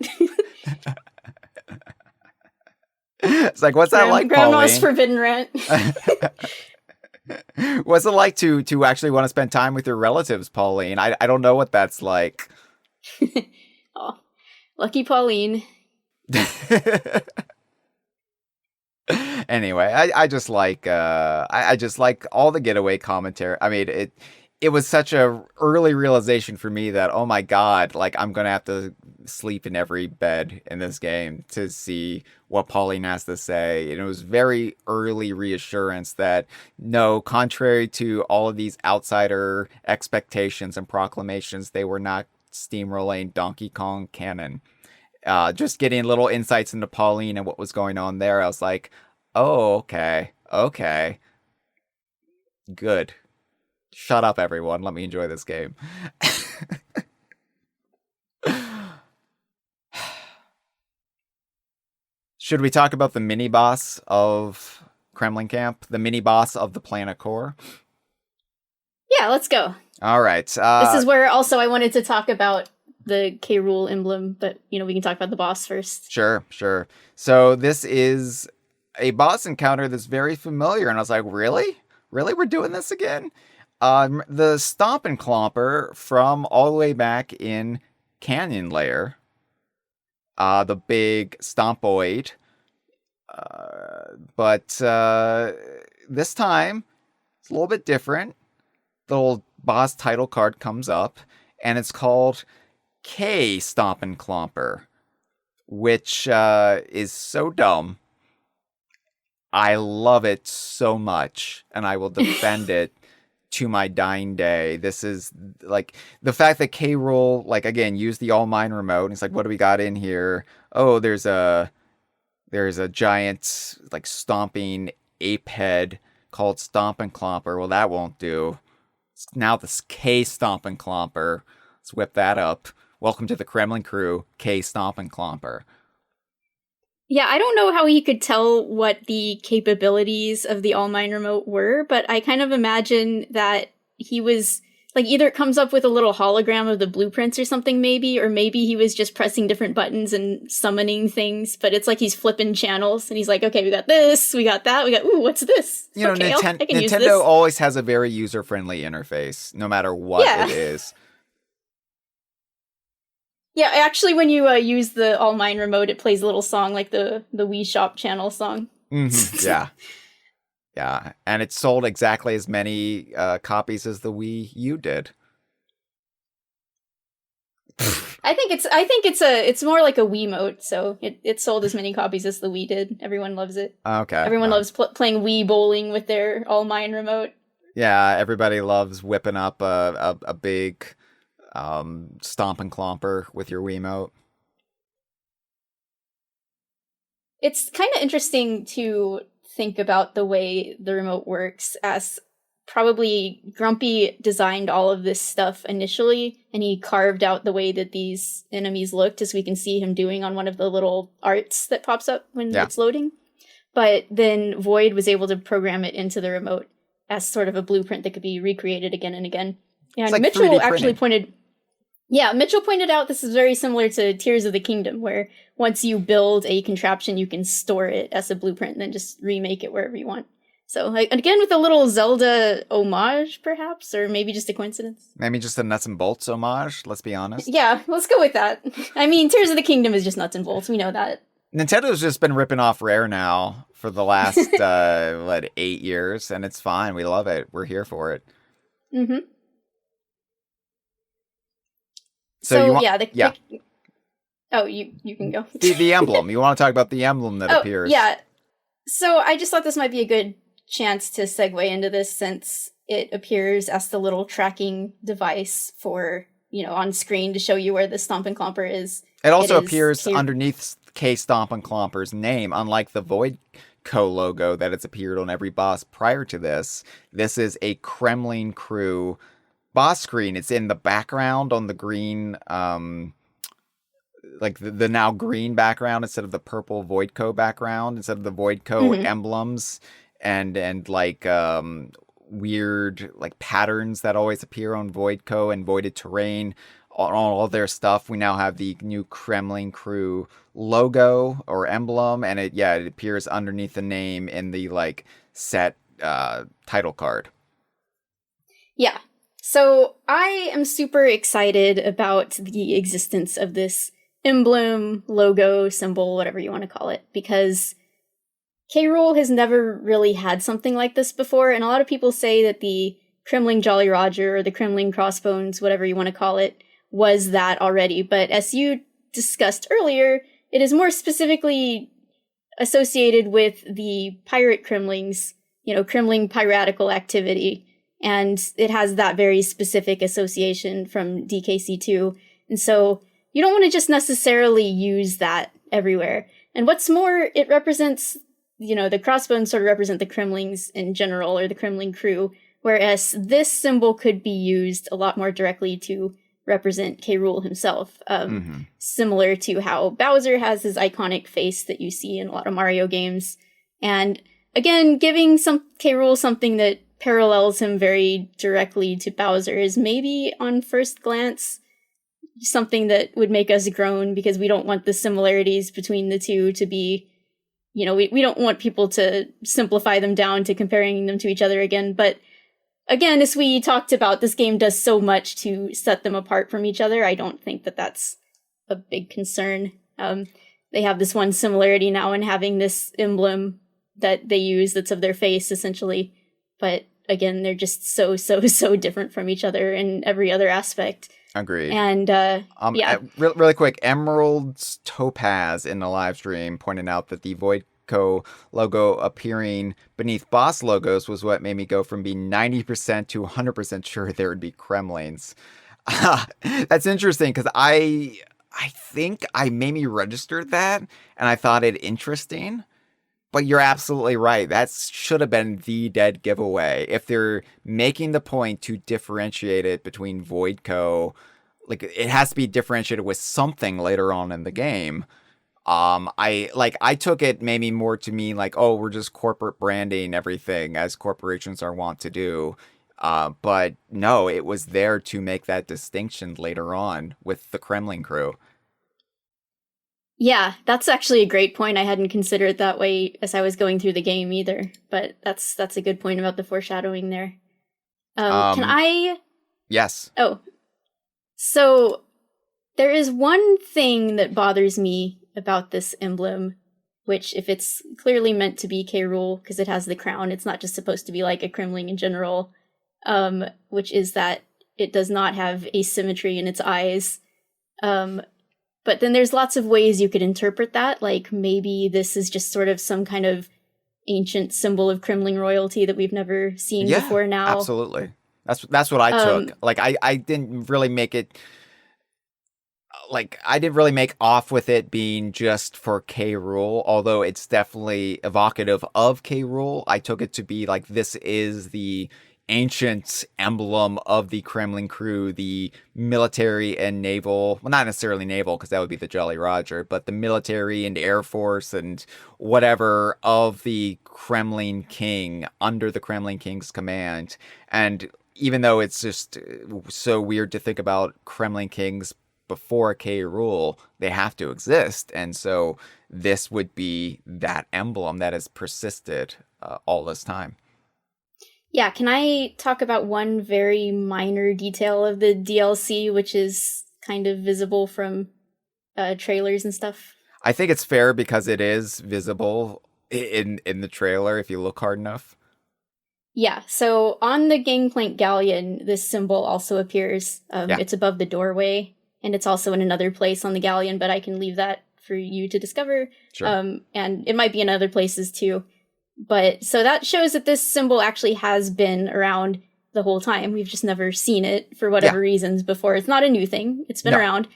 A: It's like, what's that like,
B: Grandma's
A: Pauline?
B: forbidden rant.
A: What's it like to actually want to spend time with your relatives, Pauline? I don't know what that's like.
B: Oh, lucky Pauline.
A: Anyway, I just like I just like all the getaway commentary. I mean, it was such a early realization for me that, oh my god, like I'm gonna have to sleep in every bed in this game to see what Pauline has to say. And it was very early reassurance that no, contrary to all of these outsider expectations and proclamations, they were not steamrolling Donkey Kong canon. Just getting little insights into Pauline and what was going on there, I was like, oh, okay, good. Shut up, everyone. Let me enjoy this game. Should we talk about the mini-boss of Kremling Camp? The mini-boss of the planet core?
B: Yeah, let's go.
A: All right.
B: This is where also I wanted to talk about the Rool emblem, but we can talk about the boss first.
A: Sure. So this is a boss encounter that's very familiar. And I was like, really? Really? We're doing this again? The Stomp and Clomper from all the way back in Canyon Layer. The big Stompoid. But this time, it's a little bit different. The little boss title card comes up, and it's called K Stomp and Clomper, which is so dumb. I love it so much, and I will defend it to my dying day. This is like the fact that K. Rool, like, again, used the All Mine remote. And it's like, what do we got in here? Oh, there's a giant, like, stomping ape head called Stomp and Clomper. Well, that won't do. Now this K Stomp and Clomper. Let's whip that up. Welcome to the Kremling Krew, K Stomp and Clomper.
B: Yeah, I don't know how he could tell what the capabilities of the All Mine remote were, but I kind of imagine that he was, like, either it comes up with a little hologram of the blueprints or something maybe, or maybe he was just pressing different buttons and summoning things, but it's like he's flipping channels, and he's like, okay, we got this, we got that, we got, ooh, what's this?
A: You know,
B: okay, I can use this.
A: Nintendo always has a very user-friendly interface, no matter what it is.
B: Yeah, actually, when you use the All Mine remote, it plays a little song like the Wii Shop channel song.
A: Mm-hmm. Yeah. Yeah, and it sold exactly as many copies as the Wii U did.
B: I think it's more like a Wiimote, so it sold as many copies as the Wii did. Everyone loves it.
A: Okay.
B: Everyone loves playing Wii bowling with their All Mine remote.
A: Yeah, everybody loves whipping up a big Stomp and Clomper with your Wiimote.
B: It's kind of interesting to think about the way the remote works, as probably Grumpy designed all of this stuff initially, and he carved out the way that these enemies looked, as we can see him doing on one of the little arts that pops up when it's loading. But then Void was able to program it into the remote as sort of a blueprint that could be recreated again and again. And like Mitchell actually Mitchell pointed out this is very similar to Tears of the Kingdom, where once you build a contraption, you can store it as a blueprint and then just remake it wherever you want. So, like, again, with a little Zelda homage, perhaps, or maybe just a coincidence.
A: Maybe just a nuts and bolts homage, let's be honest.
B: Yeah, let's go with that. I mean, Tears of the Kingdom is just nuts and bolts, we know that.
A: Nintendo's just been ripping off Rare now for the last, 8 years, and it's fine. We love it. We're here for it.
B: Mm-hmm.
A: So
B: you can go.
A: The emblem. You want to talk about the emblem that appears.
B: Yeah. So I just thought this might be a good chance to segue into this, since it appears as the little tracking device for, on screen to show you where the Stomp and Clomper is.
A: It also appears underneath K Stomp and Clomper's name, unlike the Void Co logo that it's appeared on every boss prior to this. This is a Kremling Krew boss screen. It's in the background on the green, like the now green background instead of the purple Voidco background, instead of the Voidco emblems and like weird like patterns that always appear on Voidco and Voided Terrain. On all their stuff, we now have the new Kremling Krew logo or emblem, and it appears underneath the name in the like set title card.
B: Yeah. So I am super excited about the existence of this emblem, logo, symbol, whatever you want to call it, because K. Rool has never really had something like this before, and a lot of people say that the Kremling Jolly Roger or the Kremling Crossbones, whatever you want to call it, was that already. But as you discussed earlier, it is more specifically associated with the pirate Kremlings, Kremling piratical activity. And it has that very specific association from DKC2. And so you don't want to just necessarily use that everywhere. And what's more, it represents, the crossbones sort of represent the Kremlings in general, or the Kremling Krew, whereas this symbol could be used a lot more directly to represent K. Rool himself. Similar to how Bowser has his iconic face that you see in a lot of Mario games. And again, giving K. Rool something that parallels him very directly to Bowser is maybe, on first glance, something that would make us groan, because we don't want the similarities between the two to be, we don't want people to simplify them down to comparing them to each other again. But again, as we talked about, this game does so much to set them apart from each other. I don't think that that's a big concern. They have this one similarity now in having this emblem that they use that's of their face, essentially. But again, they're just so different from each other in every other aspect.
A: Agreed.
B: And
A: really quick, Emerald's Topaz in the live stream pointed out that the Voidco logo appearing beneath boss logos was what made me go from being 90% to 100% sure there would be Kremlings. That's interesting because I think I maybe registered that and I thought it interesting. But you're absolutely right. That should have been the dead giveaway. If they're making the point to differentiate it between Voidco, like it has to be differentiated with something later on in the game. I took it maybe more to mean like, oh, we're just corporate branding everything as corporations are wont to do. But no, it was there to make that distinction later on with the Kremling Krew.
B: Yeah, that's actually a great point. I hadn't considered it that way as I was going through the game either. But that's a good point about the foreshadowing there. Can I?
A: Yes.
B: Oh, so there is one thing that bothers me about this emblem, which if it's clearly meant to be K. Rool, because it has the crown, it's not just supposed to be like a Kremling in general, which is that it does not have asymmetry in its eyes. But then there's lots of ways you could interpret that, like maybe this is just sort of some kind of ancient symbol of Kremling royalty that we've never seen before now.
A: Absolutely. That's what I took. Like I didn't really make it I didn't really make off with it being just for K. Rool, although it's definitely evocative of K. Rool. I took it to be like this is the ancient emblem of the Kremling Krew, the military and naval, well, not necessarily naval because that would be the Jolly Roger, but the military and air force and whatever of the Kremling King under the Kremling King's command. And even though it's just so weird to think about Kremling Kings before K. Rool, they have to exist. And so this would be that emblem that has persisted all this time.
B: Yeah, can I talk about one very minor detail of the DLC, which is kind of visible from trailers and stuff?
A: I think it's fair because it is visible in the trailer if you look hard enough.
B: Yeah, so on the Gangplank Galleon, this symbol also appears. It's above the doorway, and it's also in another place on the galleon, but I can leave that for you to discover.
A: Sure.
B: And it might be in other places too. But so that shows that this symbol actually has been around the whole time. We've just never seen it for whatever reasons before. It's not a new thing. It's been around.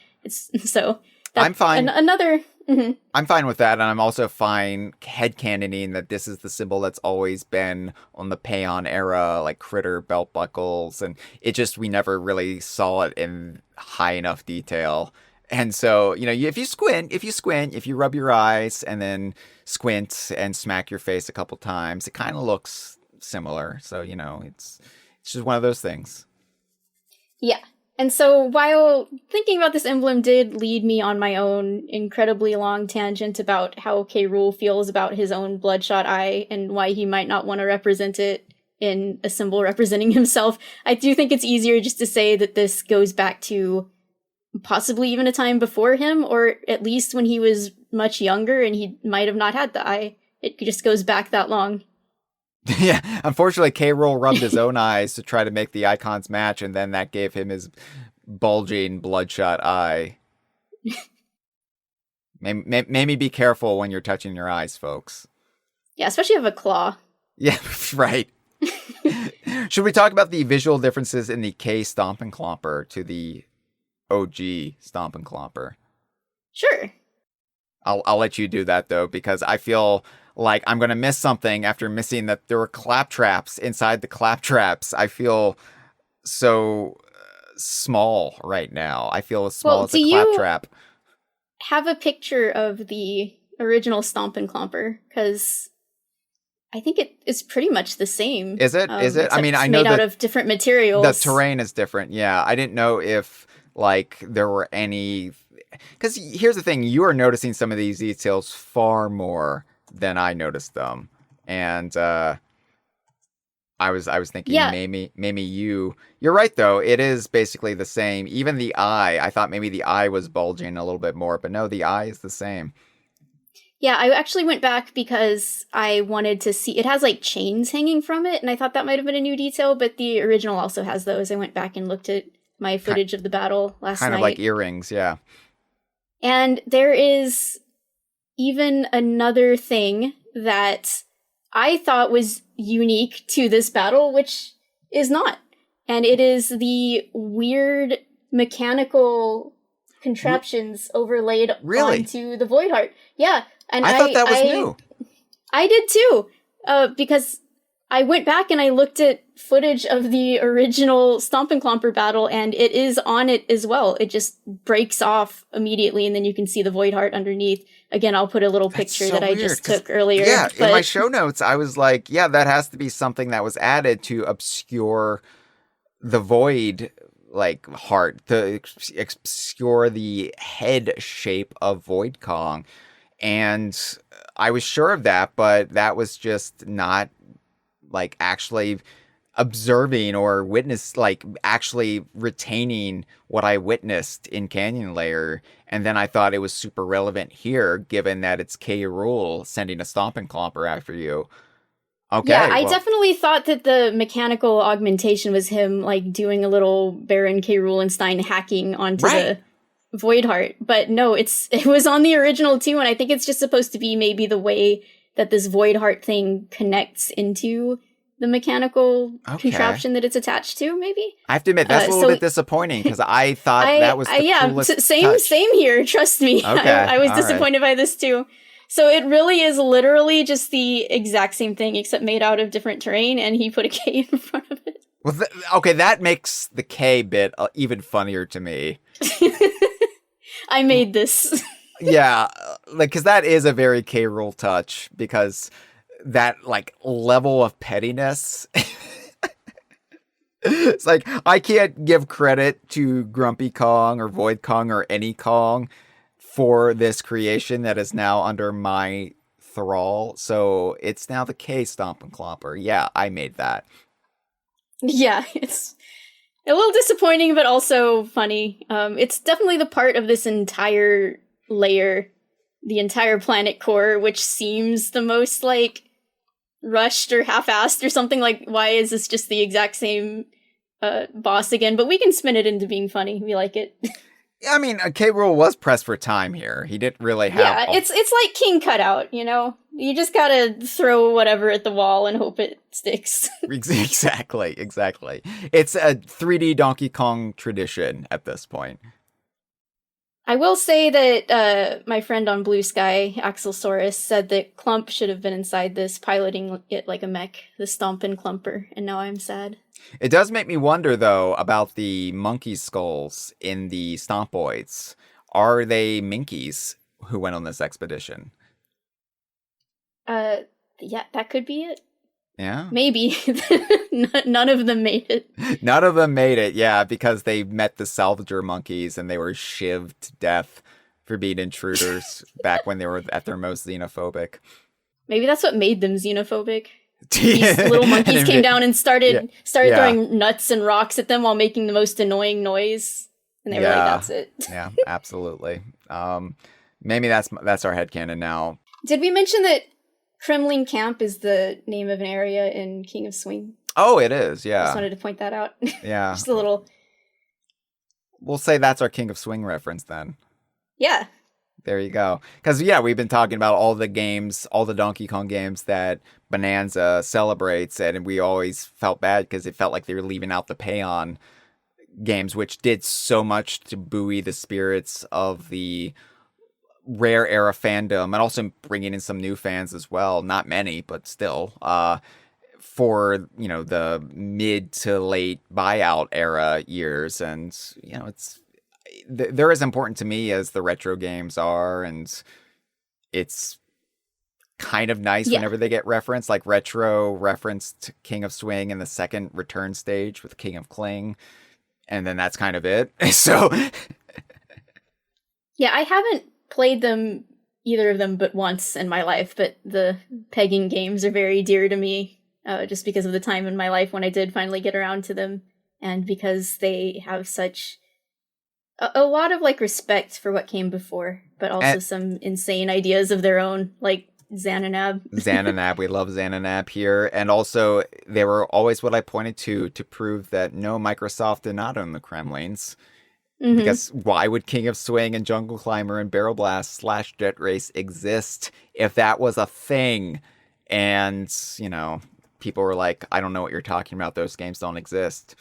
B: I'm
A: fine.
B: Mm-hmm.
A: I'm fine with that, and I'm also fine headcanoning that this is the symbol that's always been on the Payon era, like critter belt buckles, and it just we never really saw it in high enough detail. And so, if you rub your eyes and then squint and smack your face a couple times, it kind of looks similar. So, it's just one of those things.
B: Yeah. And so while thinking about this emblem did lead me on my own incredibly long tangent about how K. Rool feels about his own bloodshot eye and why he might not want to represent it in a symbol representing himself, I do think it's easier just to say that this goes back to possibly even a time before him, or at least when he was much younger and he might have not had the eye. It just goes back that long.
A: Yeah, unfortunately, K. Rool rubbed his own eyes to try to make the icons match, and then that gave him his bulging, bloodshot eye. Maybe be careful when you're touching your eyes, folks.
B: Yeah, especially if you have a claw.
A: Yeah, right. Should we talk about the visual differences in the K Stomp and Clomper to the OG Stomp and Clomper?
B: Sure.
A: I'll let you do that, though, because I feel like I'm going to miss something after missing that there were claptraps inside the claptraps. I feel so small right now. I feel as small as a claptrap.
B: Have a picture of the original Stomp and Clomper, because I think it is pretty much the same.
A: Is it? I mean, I know
B: made out of different materials.
A: The terrain is different. Yeah, I didn't know if there were any. Because here's the thing: you are noticing some of these details far more than I noticed them. And I was thinking maybe you're right though. It is basically the same. Even the eye, I thought maybe the eye was bulging a little bit more, but no, the eye is the same.
B: Yeah, I actually went back because I wanted to see. It has like chains hanging from it, and I thought that might have been a new detail, but the original also has those. I went back and looked at my footage of the battle last night.
A: Kind of like earrings, yeah.
B: And there is even another thing that I thought was unique to this battle, which is not. And it is the weird mechanical contraptions overlaid onto the Void Heart. Yeah. And
A: I thought that was new.
B: I did too. Because I went back and I looked at footage of the original Stomp and Clomper battle, and it is on it as well. It just breaks off immediately, and then you can see the Void Heart underneath. Again, I'll put a little picture that I just took earlier.
A: Yeah, in my show notes, I was like, yeah, that has to be something that was added to obscure the Void heart, to obscure the head shape of Void Kong. And I was sure of that, but that was just not actually observing or actually retaining what I witnessed in Canyon Layer. And then I thought it was super relevant here, given that it's K. Rool sending a Stomp and Clomper after you. Okay.
B: Yeah, I definitely thought that the mechanical augmentation was him doing a little Baron K. Roolenstein hacking onto the Void Heart. But no, it was on the original too, and I think it's just supposed to be maybe the way that this Void Heart thing connects into the mechanical contraption that it's attached to, maybe?
A: I have to admit, that's a little bit disappointing, because I thought that was the coolest
B: same here, trust me.
A: Okay.
B: I was disappointed by this too. So it really is literally just the exact same thing, except made out of different terrain, and he put a K in front of it.
A: Well, that makes the K bit even funnier to me.
B: I made this.
A: Yeah, because that is a very K. Rool touch, because that level of pettiness. It's I can't give credit to Grumpy Kong or Void Kong or any Kong for this creation that is now under my thrall. So it's now the K Stomp and Clomper. Yeah, I made that.
B: Yeah, it's a little disappointing, but also funny. It's definitely the part of this entire layer, the entire planet core, which seems the most rushed or half-assed or something. Why is this just the exact same boss again? But we can spin it into being funny. We like it.
A: I mean, K. Rool was pressed for time here. He didn't really have...
B: Yeah, it's like King Cutout, you know? You just gotta throw whatever at the wall and hope it sticks.
A: Exactly. It's a 3D Donkey Kong tradition at this point.
B: I will say that my friend on Blue Sky, Axelsaurus, said that Clump should have been inside this, piloting it like a mech, the Stomp and Clumper, and now I'm sad.
A: It does make me wonder, though, about the monkey skulls in the Stompoids. Are they Minkies who went on this expedition?
B: Yeah, that could be it.
A: Yeah?
B: Maybe. None of them made it.
A: None of them made it, yeah, because they met the Salvager monkeys and they were shivved to death for being intruders back when they were at their most xenophobic.
B: Maybe that's what made them xenophobic. These little monkeys came down and started throwing nuts and rocks at them while making the most annoying noise. And they were like, that's it.
A: Yeah, absolutely. Maybe that's our headcanon now.
B: Did we mention that Kremling Camp is the name of an area in King of Swing?
A: Oh, it is, yeah.
B: I just wanted to point that out.
A: Yeah.
B: Just a little...
A: We'll say that's our King of Swing reference then.
B: Yeah.
A: There you go. Because, yeah, we've been talking about all the games, all the Donkey Kong games that Bananza celebrates, and we always felt bad because it felt like they were leaving out the Payon games, which did so much to buoy the spirits of the Rare era fandom, and also bringing in some new fans as well. Not many, but still. For, the mid to late buyout era years. And, they're as important to me as the retro games are, and it's kind of nice whenever they get referenced, like retro referenced King of Swing in the second return stage with King of Kling, and then that's kind of it. So
B: yeah, I haven't played them either of them but once in my life, but the pegging games are very dear to me, just because of the time in my life when I did finally get around to them, and because they have such a lot of like respect for what came before, but also some insane ideas of their own, like Xananab.
A: Xananab, we love Xananab here. And also, they were always what I pointed to prove that no, Microsoft did not own the Kremlings. Mm-hmm. Because why would King of Swing and Jungle Climber and Barrel Blast / Jet Race exist if that was a thing? And, you know, people were like, I don't know what you're talking about. Those games don't exist.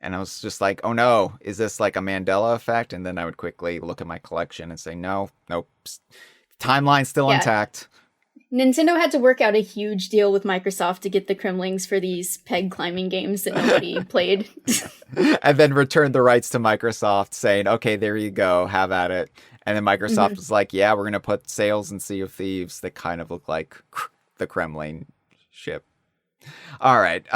A: And I was just like, oh no, is this like a Mandela effect? And then I would quickly look at my collection and say, nope, timeline's still intact.
B: Nintendo had to work out a huge deal with Microsoft to get the Kremlings for these peg climbing games that nobody played.
A: And then returned the rights to Microsoft saying, okay, there you go, have at it. And then Microsoft was like, yeah, we're going to put Sails and Sea of Thieves that kind of look like the Kremling ship. All right,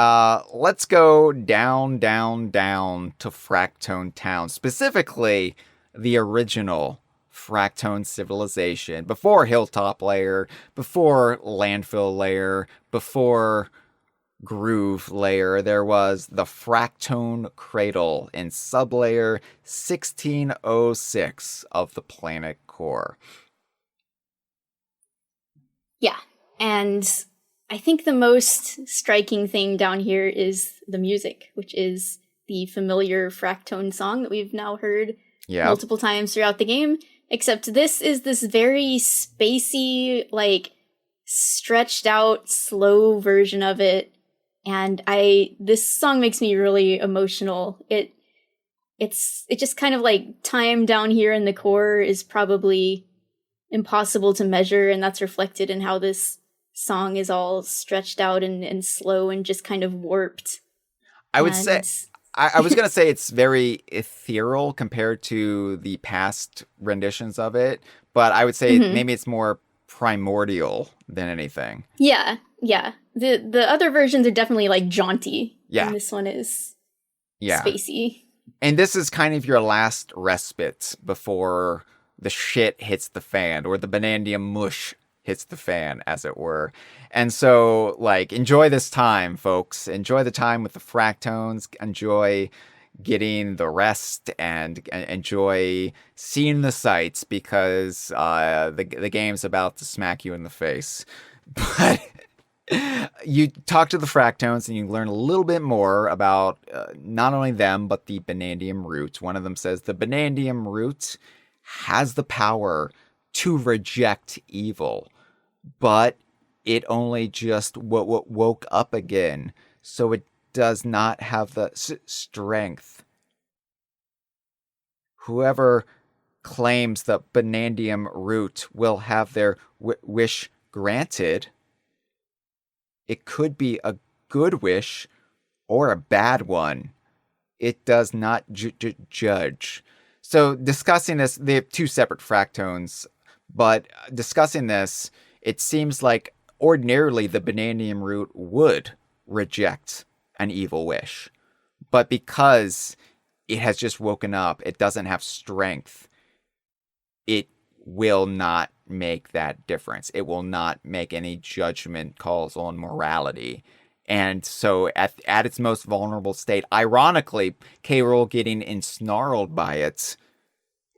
A: let's go down to Fractone Town, specifically the original Fractone civilization, before Hilltop Layer, before Landfill Layer, before Groove Layer. There was the Fractone Cradle in Sublayer 1606 of the planet core.
B: Yeah, and I think the most striking thing down here is the music, which is the familiar Fractone song that we've now heard multiple times throughout the game. Except this is this very spacey, like, stretched out, slow version of it. And this song makes me really emotional. It just kind of like time down here in the core is probably impossible to measure, and that's reflected in how this song is all stretched out and slow and just kind of warped.
A: I would say, I was going to say it's very ethereal compared to the past renditions of it, but I would say maybe it's more primordial than anything.
B: Yeah. The other versions are definitely like jaunty.
A: Yeah.
B: And this one is spacey.
A: And this is kind of your last respite before the shit hits the fan, or the Banandium mush hits the fan, as it were. And so, like, enjoy this time, folks. Enjoy the time with the Fractones. Enjoy getting the rest, and enjoy seeing the sights, because the game's about to smack you in the face. But you talk to the Fractones and you learn a little bit more about not only them, but the Banandium root. One of them says the Banandium root has the power to reject evil, but it only just woke up again, so it does not have the strength. Whoever claims the Banandium root will have their wish granted. It could be a good wish or a bad one. It does not judge. So discussing this, they have two separate Fractones, but discussing this, it seems like ordinarily the Banandium root would reject an evil wish. But because it has just woken up, it doesn't have strength, it will not make that difference. It will not make any judgment calls on morality. And so at its most vulnerable state, ironically, K. Rool getting ensnarled by it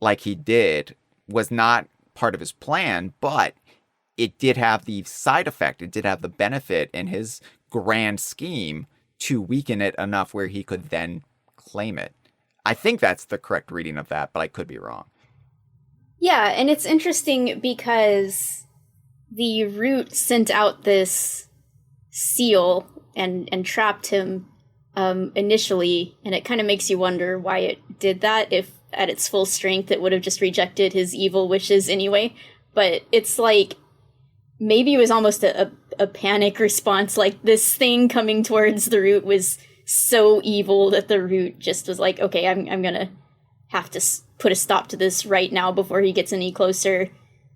A: like he did was not part of his plan, but it did have the side effect. It did have the benefit in his grand scheme to weaken it enough where he could then claim it. I think that's the correct reading of that, but I could be wrong.
B: Yeah, and it's interesting because the root sent out this seal and trapped him initially, and it kind of makes you wonder why it did that. If at its full strength it would have just rejected his evil wishes anyway. But it's like, maybe it was almost a panic response, like this thing coming towards the root was so evil that the root just was like, okay, I'm gonna have to put a stop to this right now before he gets any closer,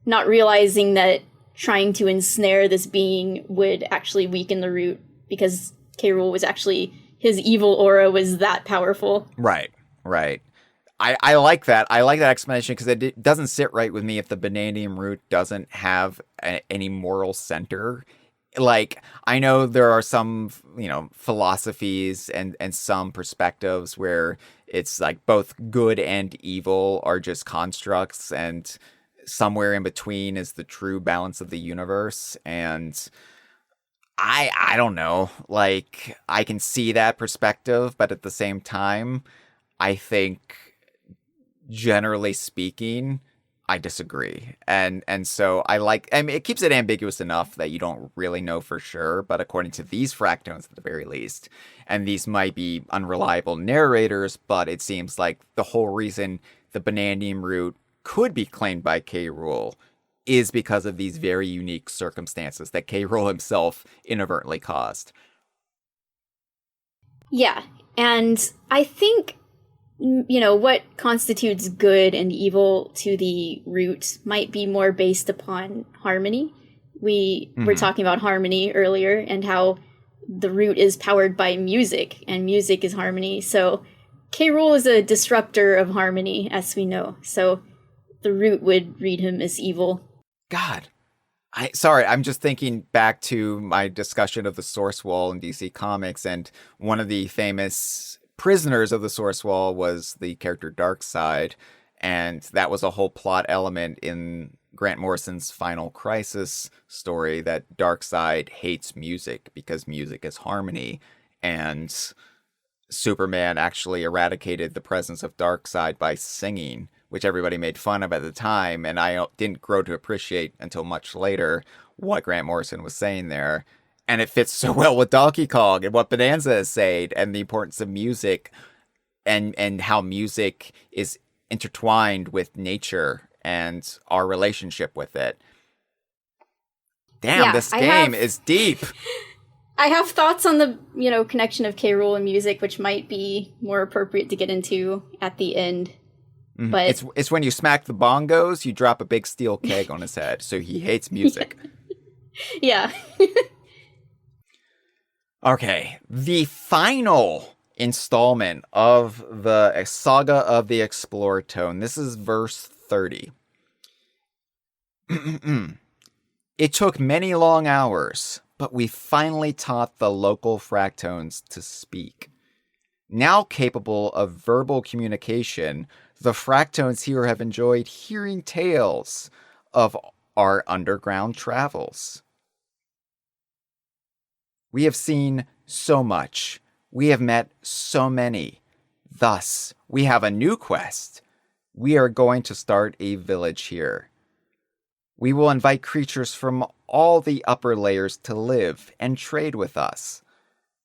B: not realizing that trying to ensnare this being would actually weaken the root, because K. Rool was actually, his evil aura was that powerful.
A: Right. I like that. I like that explanation because it doesn't sit right with me if the bananium root doesn't have any moral center. Like, I know there are some, philosophies and some perspectives where it's like both good and evil are just constructs, and somewhere in between is the true balance of the universe. And I don't know. Like, I can see that perspective, but at the same time, I think, generally speaking, I disagree. And so I mean, it keeps it ambiguous enough that you don't really know for sure, but according to these fractones at the very least, and these might be unreliable narrators, but it seems like the whole reason the bananium root could be claimed by K. Rool is because of these very unique circumstances that K. Rool himself inadvertently caused.
B: Yeah, and I think, what constitutes good and evil to the root might be more based upon harmony. We were talking about harmony earlier and how the root is powered by music, and music is harmony. So K. Rool is a disruptor of harmony, as we know. So the root would read him as evil.
A: God. I'm just thinking back to my discussion of the Source Wall in DC Comics, and one of the famous prisoners of the Source Wall was the character Darkseid, and that was a whole plot element in Grant Morrison's Final Crisis story, that Darkseid hates music because music is harmony, and Superman actually eradicated the presence of Darkseid by singing, which everybody made fun of at the time, and I didn't grow to appreciate until much later what Grant Morrison was saying there. And it fits so well with Donkey Kong and what Bananza is saying, and the importance of music, and how music is intertwined with nature and our relationship with it. Damn, this game is deep.
B: I have thoughts on the, connection of K. Rool and music, which might be more appropriate to get into at the end.
A: Mm-hmm.
B: But
A: it's when you smack the bongos, you drop a big steel keg on his head, so he hates music.
B: Yeah.
A: Okay, the final installment of the Saga of the Exploratone. This is verse 30. It took many long hours, but we finally taught the local fractones to speak. Now capable of verbal communication, the fractones here have enjoyed hearing tales of our underground travels. We have seen so much. We have met so many. Thus, we have a new quest. We are going to start a village here. We will invite creatures from all the upper layers to live and trade with us.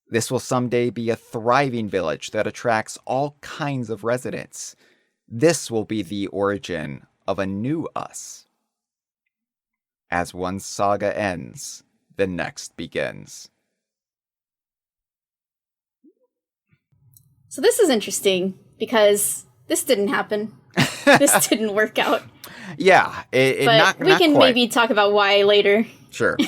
A: This will someday be a thriving village that attracts all kinds of residents. This will be the origin of a new us. As one saga ends, the next begins.
B: So this is interesting because this didn't happen. This didn't work out.
A: Yeah,
B: but we can maybe talk about why later.
A: Sure.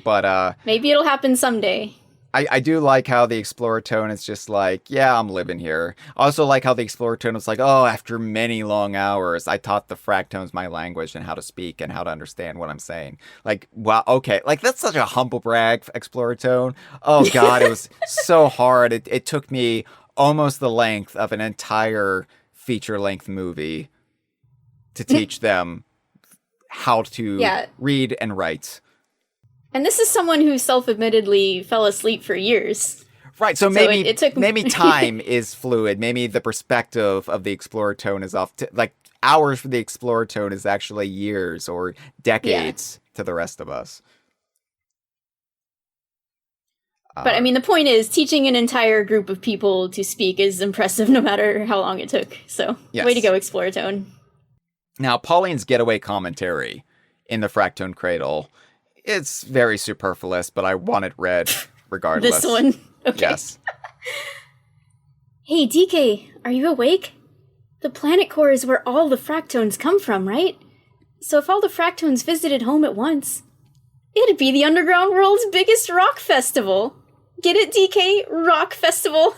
A: But
B: maybe it'll happen someday.
A: I do like how the Exploratone is just like, yeah, I'm living here. I also like how the Exploratone is like, oh, after many long hours, I taught the fractones my language and how to speak and how to understand what I'm saying. Like, wow, okay. Like, that's such a humble brag, Exploratone. Oh, God, it was so hard. It took me almost the length of an entire feature-length movie to teach them how to read and write.
B: And this is someone who self-admittedly fell asleep for years.
A: Right, so maybe it took... maybe time is fluid. Maybe the perspective of the Exploratone is off. Like, hours for the Exploratone is actually years or decades to the rest of us.
B: But, I mean, the point is, teaching an entire group of people to speak is impressive no matter how long it took. So, way to go, Exploratone.
A: Now, Pauline's getaway commentary in the Fractone Cradle, it's very superfluous, but I want it read regardless.
B: This one? Okay.
A: Yes.
B: Hey, DK, are you awake? The planet core is where all the fractones come from, right? So if all the fractones visited home at once, it'd be the underground world's biggest rock festival. Get it, DK? Rock festival?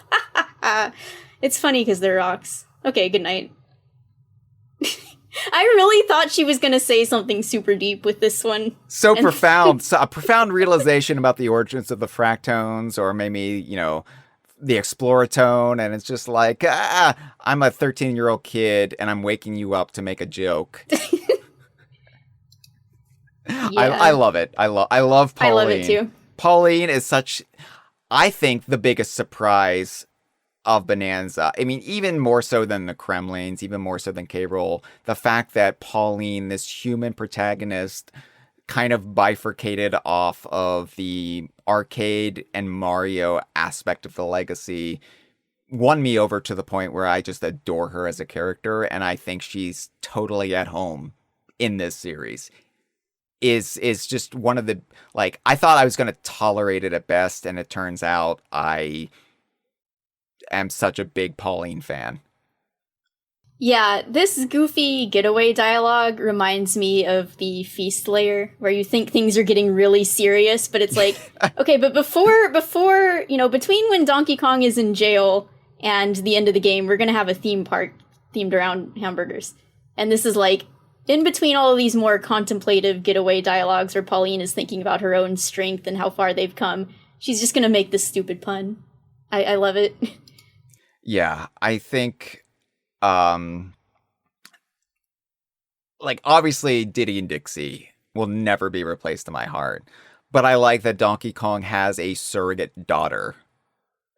B: It's funny because they're rocks. Okay, good night. I really thought she was going to say something super deep with this one.
A: So profound. So a profound realization about the origins of the fractones, or maybe, the exploratone. And it's just like, I'm a 13-year-old kid and I'm waking you up to make a joke.
B: Yeah.
A: I love it. I love Pauline.
B: I love it too.
A: Pauline is such, I think, the biggest surprise of Bananza. I mean, even more so than the Kremlings, even more so than K-Rool, the fact that Pauline, this human protagonist, kind of bifurcated off of the arcade and Mario aspect of the legacy, won me over to the point where I just adore her as a character, and I think she's totally at home in this series. Is just one of the, like, I thought I was going to tolerate it at best, and it turns out I am such a big Pauline fan.
B: Yeah, this goofy getaway dialogue reminds me of the feast layer, where you think things are getting really serious, but it's like, okay, but before, between when Donkey Kong is in jail and the end of the game, we're gonna have a theme park themed around hamburgers. And this is like, in between all of these more contemplative getaway dialogues where Pauline is thinking about her own strength and how far they've come, she's just gonna make this stupid pun. I love it.
A: Yeah, I think, obviously Diddy and Dixie will never be replaced in my heart, but I like that Donkey Kong has a surrogate daughter,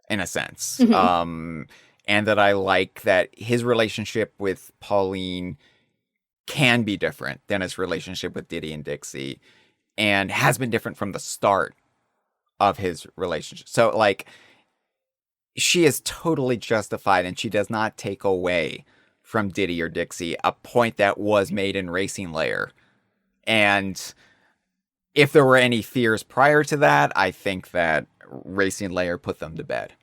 A: in a sense.
B: Mm-hmm.
A: And that I like that his relationship with Pauline can be different than his relationship with Diddy and Dixie, and has been different from the start of his relationship. So, she is totally justified, and she does not take away from Diddy or Dixie, a point that was made in Racing Layer. And if there were any fears prior to that, I think that Racing Layer put them to bed.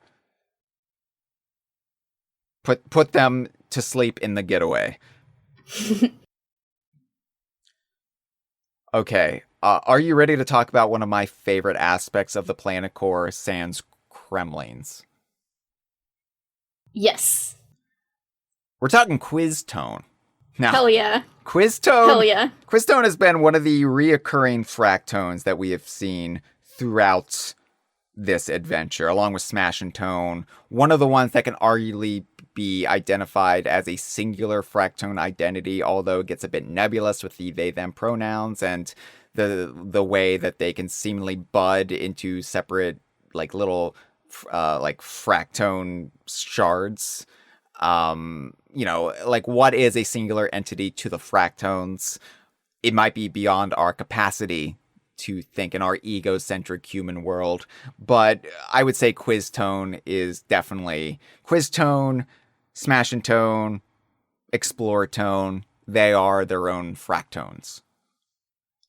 A: Put them to sleep in the getaway. Okay, are you ready to talk about one of my favorite aspects of the Planet Core, sans Kremlings?
B: Yes.
A: We're talking Quiz Tone. Now,
B: Hell yeah.
A: Quiz Tone.
B: Hell yeah.
A: Quiz Tone has been one of the reoccurring fractones that we have seen throughout this adventure, along with Smash and Tone. One of the ones that can arguably be identified as a singular fractone identity, although it gets a bit nebulous with the they-them pronouns and the way that they can seemingly bud into separate, little fractone shards. What is a singular entity to the fractones? It might be beyond our capacity to think in our egocentric human world, but I would say Quiz Tone is definitely Quiz Tone, Smash and Tone, Explore Tone. They are their own fractones,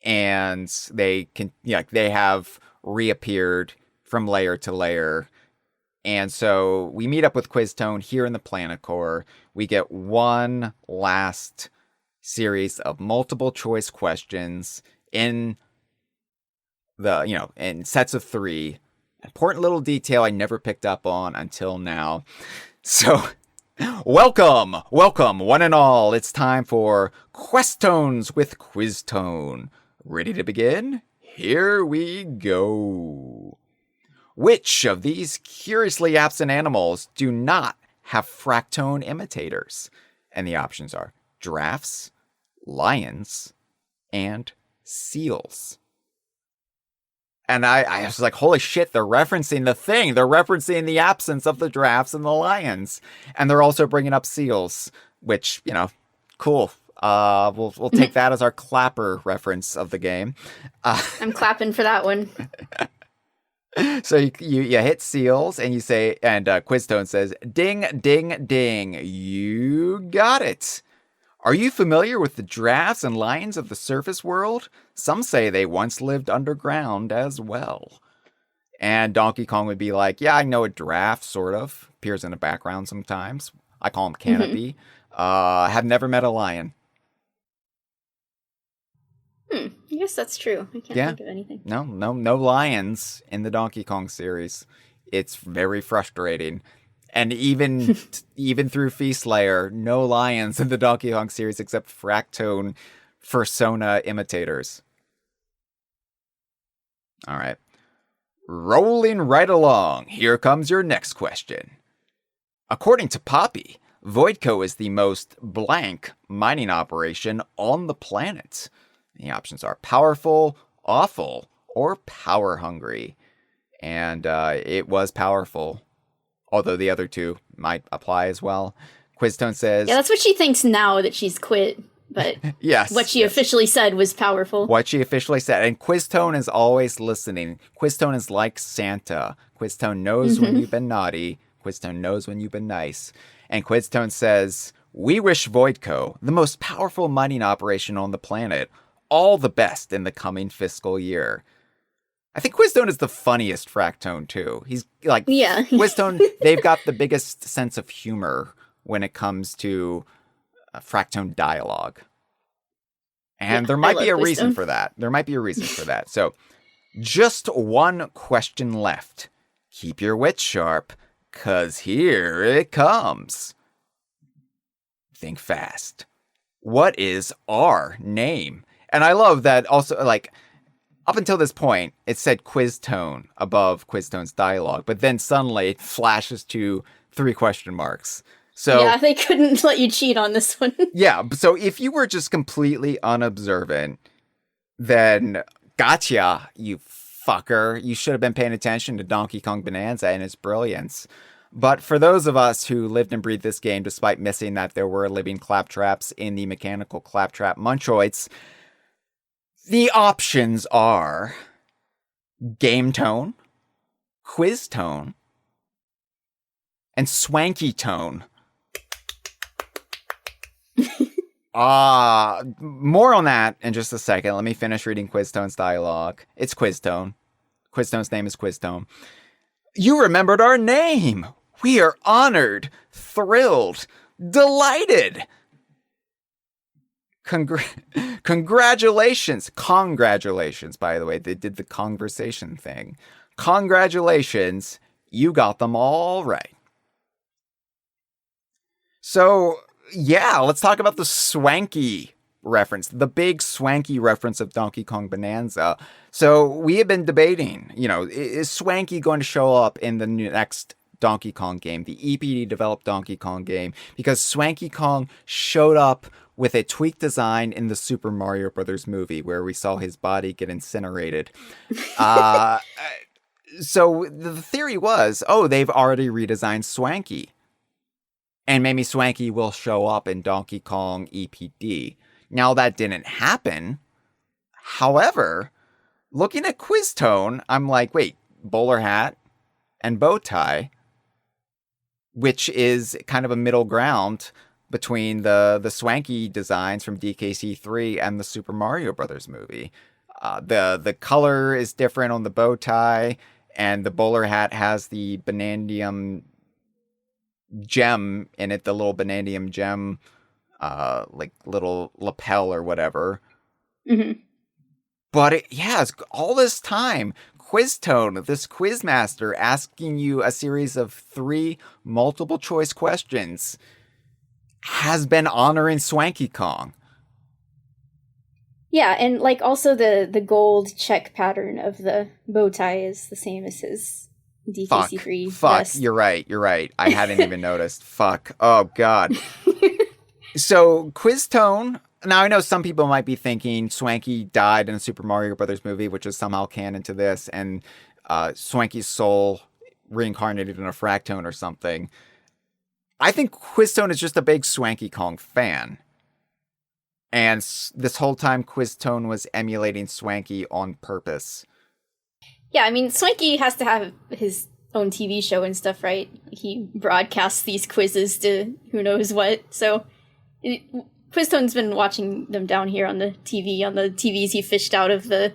A: and they have reappeared from layer to layer. And so we meet up with Quiz Tone here in the Planet Core. We get one last series of multiple choice questions in in sets of 3. Important little detail I never picked up on until now. So, welcome, one and all. It's time for Questones with Quiz Tone. Ready to begin? Here we go. Which of these curiously absent animals do not have fractone imitators? And the options are giraffes, lions, and seals. And I was like, holy shit, they're referencing the thing. They're referencing the absence of the giraffes and the lions. And they're also bringing up seals, which, cool. We'll take that as our clapper reference of the game.
B: I'm clapping for that one.
A: So you hit seals and you say, and Quiztone says, ding, ding, ding. You got it. Are you familiar with the giraffes and lions of the surface world? Some say they once lived underground as well. And Donkey Kong would be like, yeah, I know a giraffe, sort of. Appears in the background sometimes. I call him Canopy. Have never met a lion.
B: I guess that's true. I can't think of anything.
A: No lions in the Donkey Kong series. It's very frustrating. And even through Feastlayer, no lions in the Donkey Kong series except Fractone Fursona imitators. All right. Rolling right along, here comes your next question. According to Poppy, Voidco is the most blank mining operation on the planet. The options are powerful, awful, or power hungry. And it was powerful, although the other two might apply as well. Quiztone says...
B: Yeah, that's what she thinks now that she's quit, but
A: yes,
B: what she officially said was powerful.
A: What she officially said. And Quiztone is always listening. Quiztone is like Santa. Quiztone knows when you've been naughty. Quiztone knows when you've been nice. And Quiztone says, we wish Voidco, the most powerful mining operation on the planet, all the best in the coming fiscal year. I think Quiztone is the funniest Fractone, too. He's like,
B: yeah.
A: Quiztone, they've got the biggest sense of humor when it comes to Fractone dialogue. And there might be a reason for that. So, just one question left. Keep your wits sharp, 'cause here it comes. Think fast. What is our name? And I love that also, like, up until this point, it said Quiztone above Quiztone's dialogue, but then suddenly it flashes to 3 question marks. So
B: yeah, they couldn't let you cheat on this one.
A: Yeah, so if you were just completely unobservant, then gotcha, you fucker. You should have been paying attention to Donkey Kong Bananza and its brilliance. But for those of us who lived and breathed this game, despite missing that there were living claptraps in the mechanical claptrap munchoids, the options are Game Tone, Quiz Tone, and Swanky Tone. More on that in just a second. Let me finish reading Quiztone's dialogue. It's Quiztone. Quiztone's name is Quiztone. You remembered our name. We are honored, thrilled, delighted. Congratulations. Congratulations, by the way. They did the Kongversation thing. Congratulations. You got them all right. So, yeah, let's talk about the swanky reference, the big swanky reference of Donkey Kong Bananza. So we have been debating, is Swanky going to show up in the next Donkey Kong game, the EPD developed Donkey Kong game, because Swanky Kong showed up with a tweaked design in the Super Mario Brothers movie where we saw his body get incinerated. So the theory was, they've already redesigned Swanky. And maybe Swanky will show up in Donkey Kong EPD. Now, that didn't happen. However, looking at Quiztone, I'm like, wait, bowler hat and bow tie, which is kind of a middle ground between the Swanky designs from DKC3 and the Super Mario Brothers movie. The color is different on the bow tie, and the bowler hat has the Banandium gem in it, the little Banandium gem, like little lapel or whatever.
B: Mm-hmm.
A: But it has all this time, Quiztone, this quizmaster, asking you a series of 3 multiple choice questions, has been honoring Swanky Kong.
B: Yeah, and like also the gold check pattern of the bow tie is the same as his DKC3
A: Fuck,
B: vest.
A: You're right. I hadn't even noticed. Fuck. Oh, God. So, Quiztone. Now, I know some people might be thinking Swanky died in a Super Mario Brothers movie, which is somehow canon to this, and Swanky's soul reincarnated in a Fractone or something. I think Quiztone is just a big Swanky Kong fan. And this whole time, Quiztone was emulating Swanky on purpose.
B: Yeah, I mean, Swanky has to have his own TV show and stuff, right? He broadcasts these quizzes to who knows what. So, Quiztone's been watching them down here on the TVs he fished out of the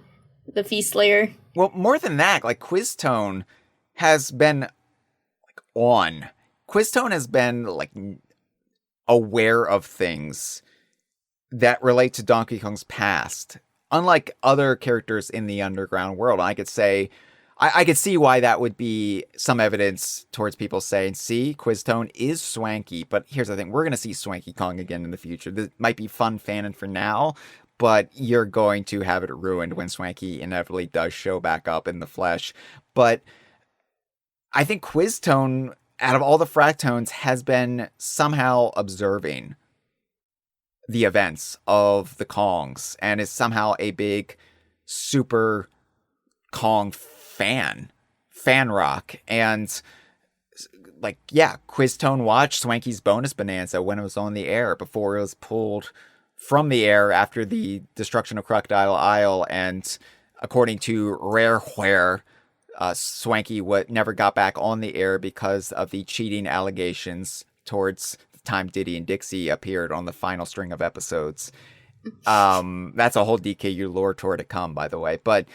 B: Feastlayer.
A: Well, more than that, like, Quiztone has been, like, on. Quiztone has been, like, aware of things that relate to Donkey Kong's past. Unlike other characters in the underground world, I could say, I could see why that would be some evidence towards people saying, see, Quiztone is swanky. But here's the thing. We're going to see Swanky Kong again in the future. This might be fun fanning for now, but you're going to have it ruined when Swanky inevitably does show back up in the flesh. But I think Quiztone, out of all the Fractones, has been somehow observing the events of the Kongs and is somehow a big super Kong fan rock. And like, yeah, Quiztone watched Swanky's Bonus Bonanza when it was on the air before it was pulled from the air after the destruction of Crocodile Isle. And according to Rareware, Swanky never got back on the air because of the cheating allegations towards the time Diddy and Dixie appeared on the final string of episodes. That's a whole DKU lore tour to come, by the way. But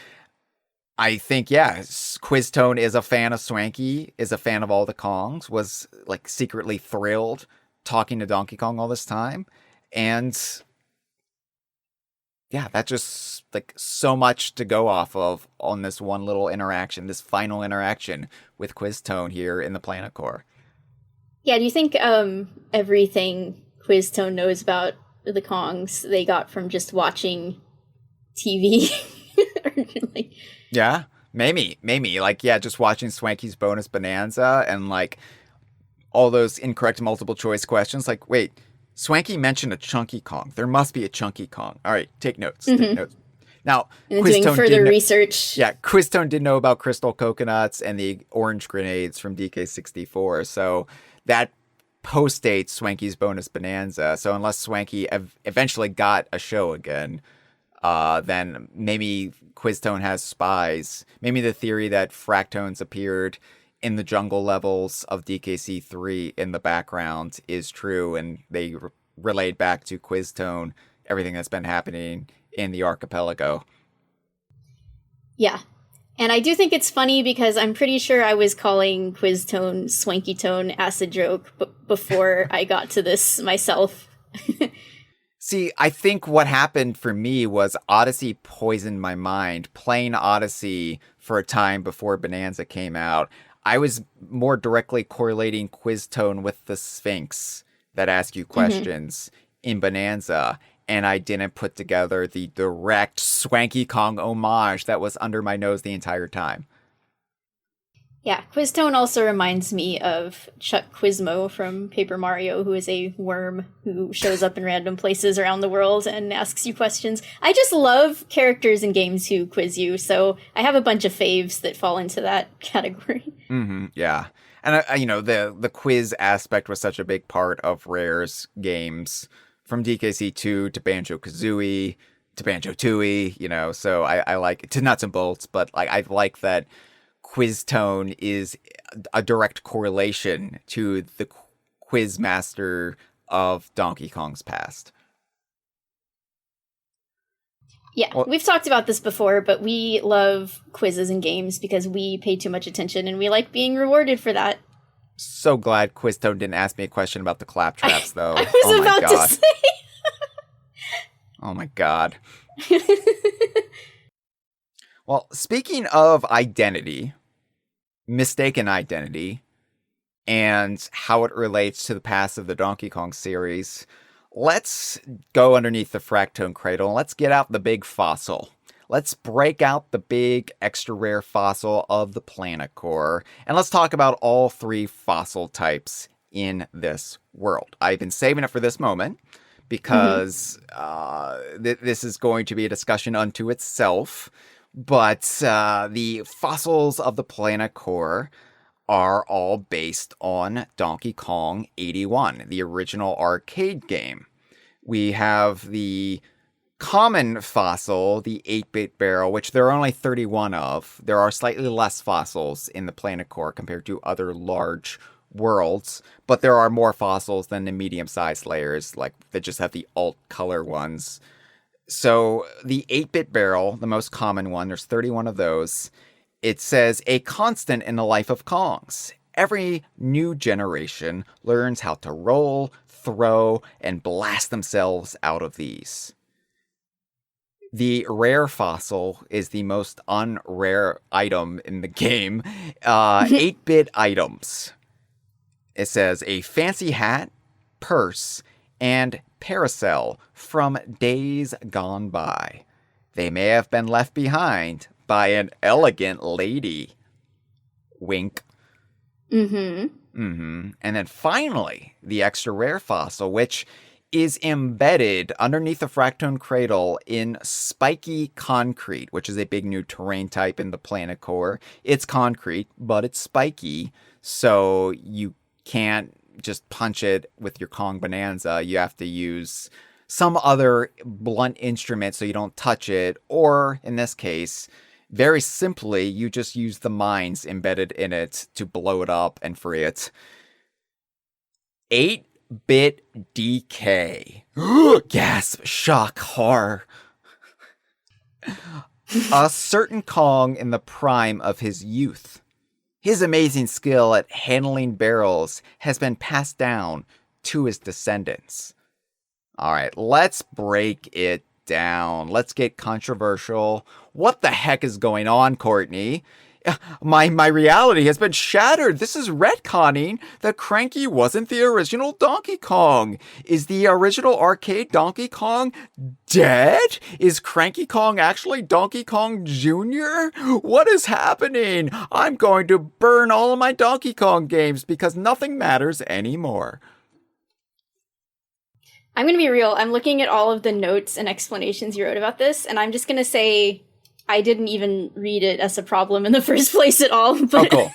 A: I think, yeah, Quiztone is a fan of Swanky, is a fan of all the Kongs, was like secretly thrilled talking to Donkey Kong all this time. And yeah, that just like so much to go off of on this one little interaction, this final interaction with Quiztone here in the Planet Core.
B: Yeah, do you think everything Quiztone knows about the Kongs they got from just watching TV? Like,
A: yeah, maybe. Like, yeah, just watching Swanky's Bonus Bonanza and like all those incorrect multiple choice questions. Like, wait, Swanky mentioned a Chunky Kong. There must be a Chunky Kong. All right, take notes. Take notes. Now,
B: and doing further research.
A: Yeah, Quiztone did know about crystal coconuts and the orange grenades from DK64. So that postdates Swanky's Bonus Bonanza. So unless Swanky eventually got a show again, then maybe Quiztone has spies. Maybe the theory that Fractones appeared in the jungle levels of DKC3 in the background is true, and they relayed back to Quiztone everything that's been happening in the archipelago.
B: Yeah. And I do think it's funny because I'm pretty sure I was calling Quiztone Swanky Tone as a joke before I got to this myself.
A: See, I think what happened for me was Odyssey poisoned my mind. Playing Odyssey for a time before Bonanza came out, I was more directly correlating Quiztone with the Sphinx that ask you questions in Bonanza, and I didn't put together the direct Swanky Kong homage that was under my nose the entire time.
B: Yeah, Quiztone also reminds me of Chuck Quizmo from Paper Mario, who is a worm who shows up in random places around the world and asks you questions. I just love characters in games who quiz you, so I have a bunch of faves that fall into that category.
A: Yeah. And, the quiz aspect was such a big part of Rare's games, from DKC2 to Banjo-Kazooie to Banjo-Tooie, so I like it, to Nuts and Bolts, but like I like that Quiztone is a direct correlation to the quiz master of Donkey Kong's past.
B: Yeah, we've talked about this before, but we love quizzes and games because we pay too much attention and we like being rewarded for that.
A: So glad Quiztone didn't ask me a question about the claptraps, though.
B: I was about to say.
A: Oh my god. Well, speaking of identity, mistaken identity, and how it relates to the past of the Donkey Kong series, let's go underneath the Fractone cradle and let's get out the big fossil. Let's break out the big extra rare fossil of the Planet Core, and let's talk about all three fossil types in this world. I've been saving it for this moment because this is going to be a discussion unto itself. But the fossils of the Planet Core are all based on Donkey Kong 81, the original arcade game. We have the common fossil, the 8-bit barrel, which there are only 31 of. There are slightly less fossils in the Planet Core compared to other large worlds, but there are more fossils than the medium-sized layers, like that just have the alt color ones. So the 8-bit barrel, the most common one, there's 31 of those. It says, a constant in the life of Kongs. Every new generation learns how to roll, throw, and blast themselves out of these. The rare fossil is the most unrare item in the game. 8-bit items. It says a fancy hat, purse, and parasol from days gone by. They may have been left behind by an elegant lady. Wink. And then finally, the extra rare fossil, which is embedded underneath the Fractone Cradle in spiky concrete, which is a big new terrain type in the planet core. It's concrete, but it's spiky, so you can't just punch it with your Kong Bananza. You have to use some other blunt instrument so you don't touch it, or in this case, very simply, you just use the mines embedded in it to blow it up and free it. 8-bit DK. Gasp, shock, horror. A certain Kong in the prime of his youth. His amazing skill at handling barrels has been passed down to his descendants. All right, let's break it down. Let's get controversial. What the heck is going on, Courtney? My reality has been shattered. This is retconning that Cranky wasn't the original Donkey Kong. Is the original arcade Donkey Kong dead? Is Cranky Kong actually Donkey Kong Jr.? What is happening? I'm going to burn all of my Donkey Kong games because nothing matters anymore.
B: I'm going to be real. I'm looking at all of the notes and explanations you wrote about this, and I'm just going to say I didn't even read it as a problem in the first place at all. But
A: cool.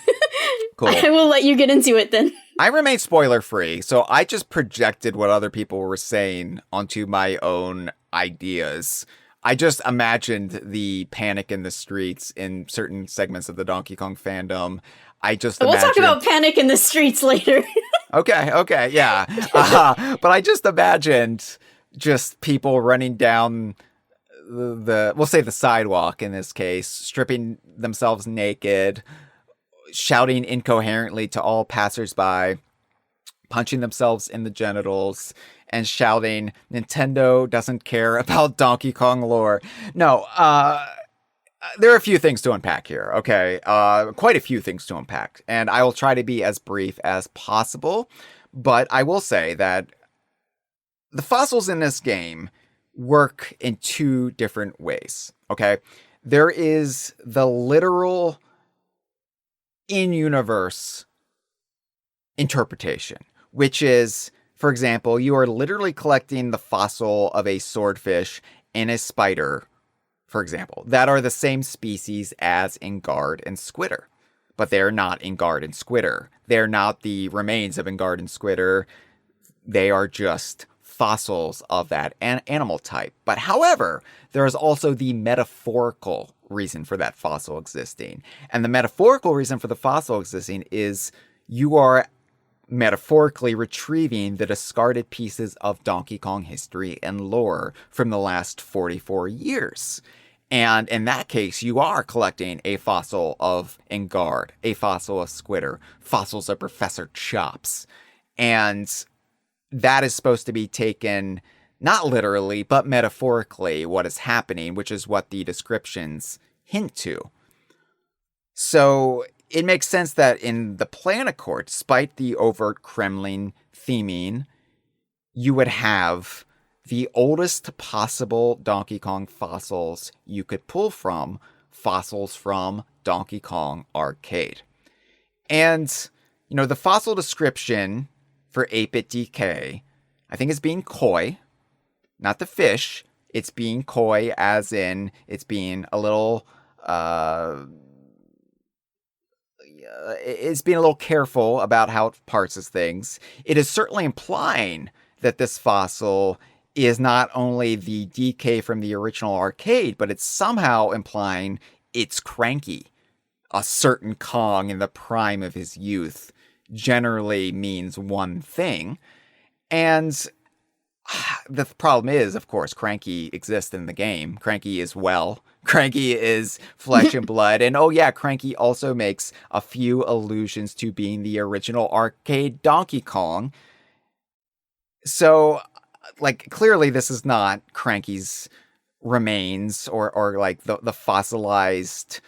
A: Cool.
B: I will let you get into it then.
A: I remain spoiler-free, so I just projected what other people were saying onto my own ideas. I just imagined the panic in the streets in certain segments of the Donkey Kong fandom.
B: We'll talk about panic in the streets later.
A: Okay, yeah. But I just imagined just people running down we'll say the sidewalk in this case, stripping themselves naked, shouting incoherently to all passersby, punching themselves in the genitals, and shouting, Nintendo doesn't care about Donkey Kong lore. No, there are a few things to unpack here, okay? Quite a few things to unpack, and I will try to be as brief as possible, but I will say that the fossils in this game work in two different ways, okay? There is the literal in-universe interpretation, which is, for example, you are literally collecting the fossil of a swordfish and a spider, for example, that are the same species as Ingard and Squitter. But they're not Ingard and Squitter. They're not the remains of Ingard and Squitter. They are just fossils of that animal type. But however, there is also the metaphorical reason for that fossil existing. And the metaphorical reason for the fossil existing is you are metaphorically retrieving the discarded pieces of Donkey Kong history and lore from the last 44 years. And in that case, you are collecting a fossil of Ingard, a fossil of Squitter, fossils of Professor Chops. And that is supposed to be taken not literally, but metaphorically, what is happening, which is what the descriptions hint to. So it makes sense that in the Planet Court, despite the overt Kremling theming, you would have the oldest possible Donkey Kong fossils you could pull from, fossils from Donkey Kong Arcade. And, the fossil description for 8-bit DK, I think is being coy, not the fish. It's being coy as in it's being a little, it's being a little careful about how it parses things. It is certainly implying that this fossil is not only the DK from the original arcade, but it's somehow implying it's Cranky. A certain Kong in the prime of his youth generally means one thing. And the problem is, of course, Cranky exists in the game. Cranky is Cranky is flesh and blood. And oh yeah, Cranky also makes a few allusions to being the original arcade Donkey Kong. So, clearly this is not Cranky's remains or like the fossilized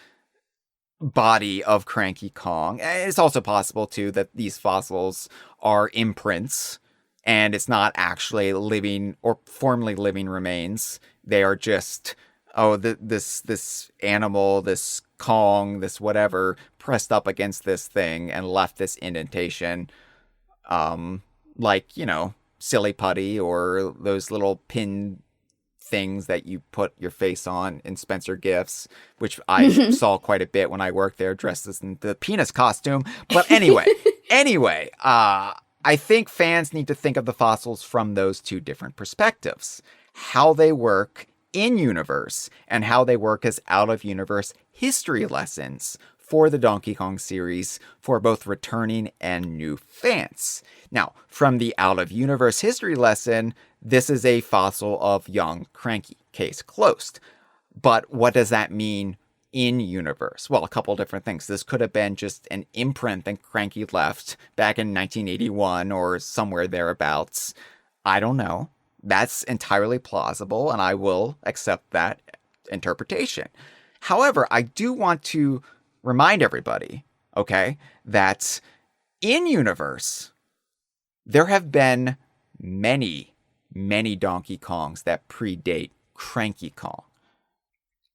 A: body of Cranky Kong. It's also possible too that these fossils are imprints and it's not actually living or formerly living remains. They are just this animal, this Kong, this whatever pressed up against this thing and left this indentation, like, you know, silly putty or those little pin things that you put your face on in Spencer Gifts, which I saw quite a bit when I worked there, dressed as in the penis costume. But anyway, I think fans need to think of the fossils from those two different perspectives. How they work in universe and how they work as out of universe history lessons for the Donkey Kong series for both returning and new fans. Now, from the out of universe history lesson, this is a fossil of young Cranky, case closed. But what does that mean in universe? Well, a couple different things. This could have been just an imprint that Cranky left back in 1981 or somewhere thereabouts. I don't know. That's entirely plausible, and I will accept that interpretation. However, I do want to remind everybody, okay, that in universe, there have been many Donkey Kongs that predate Cranky Kong.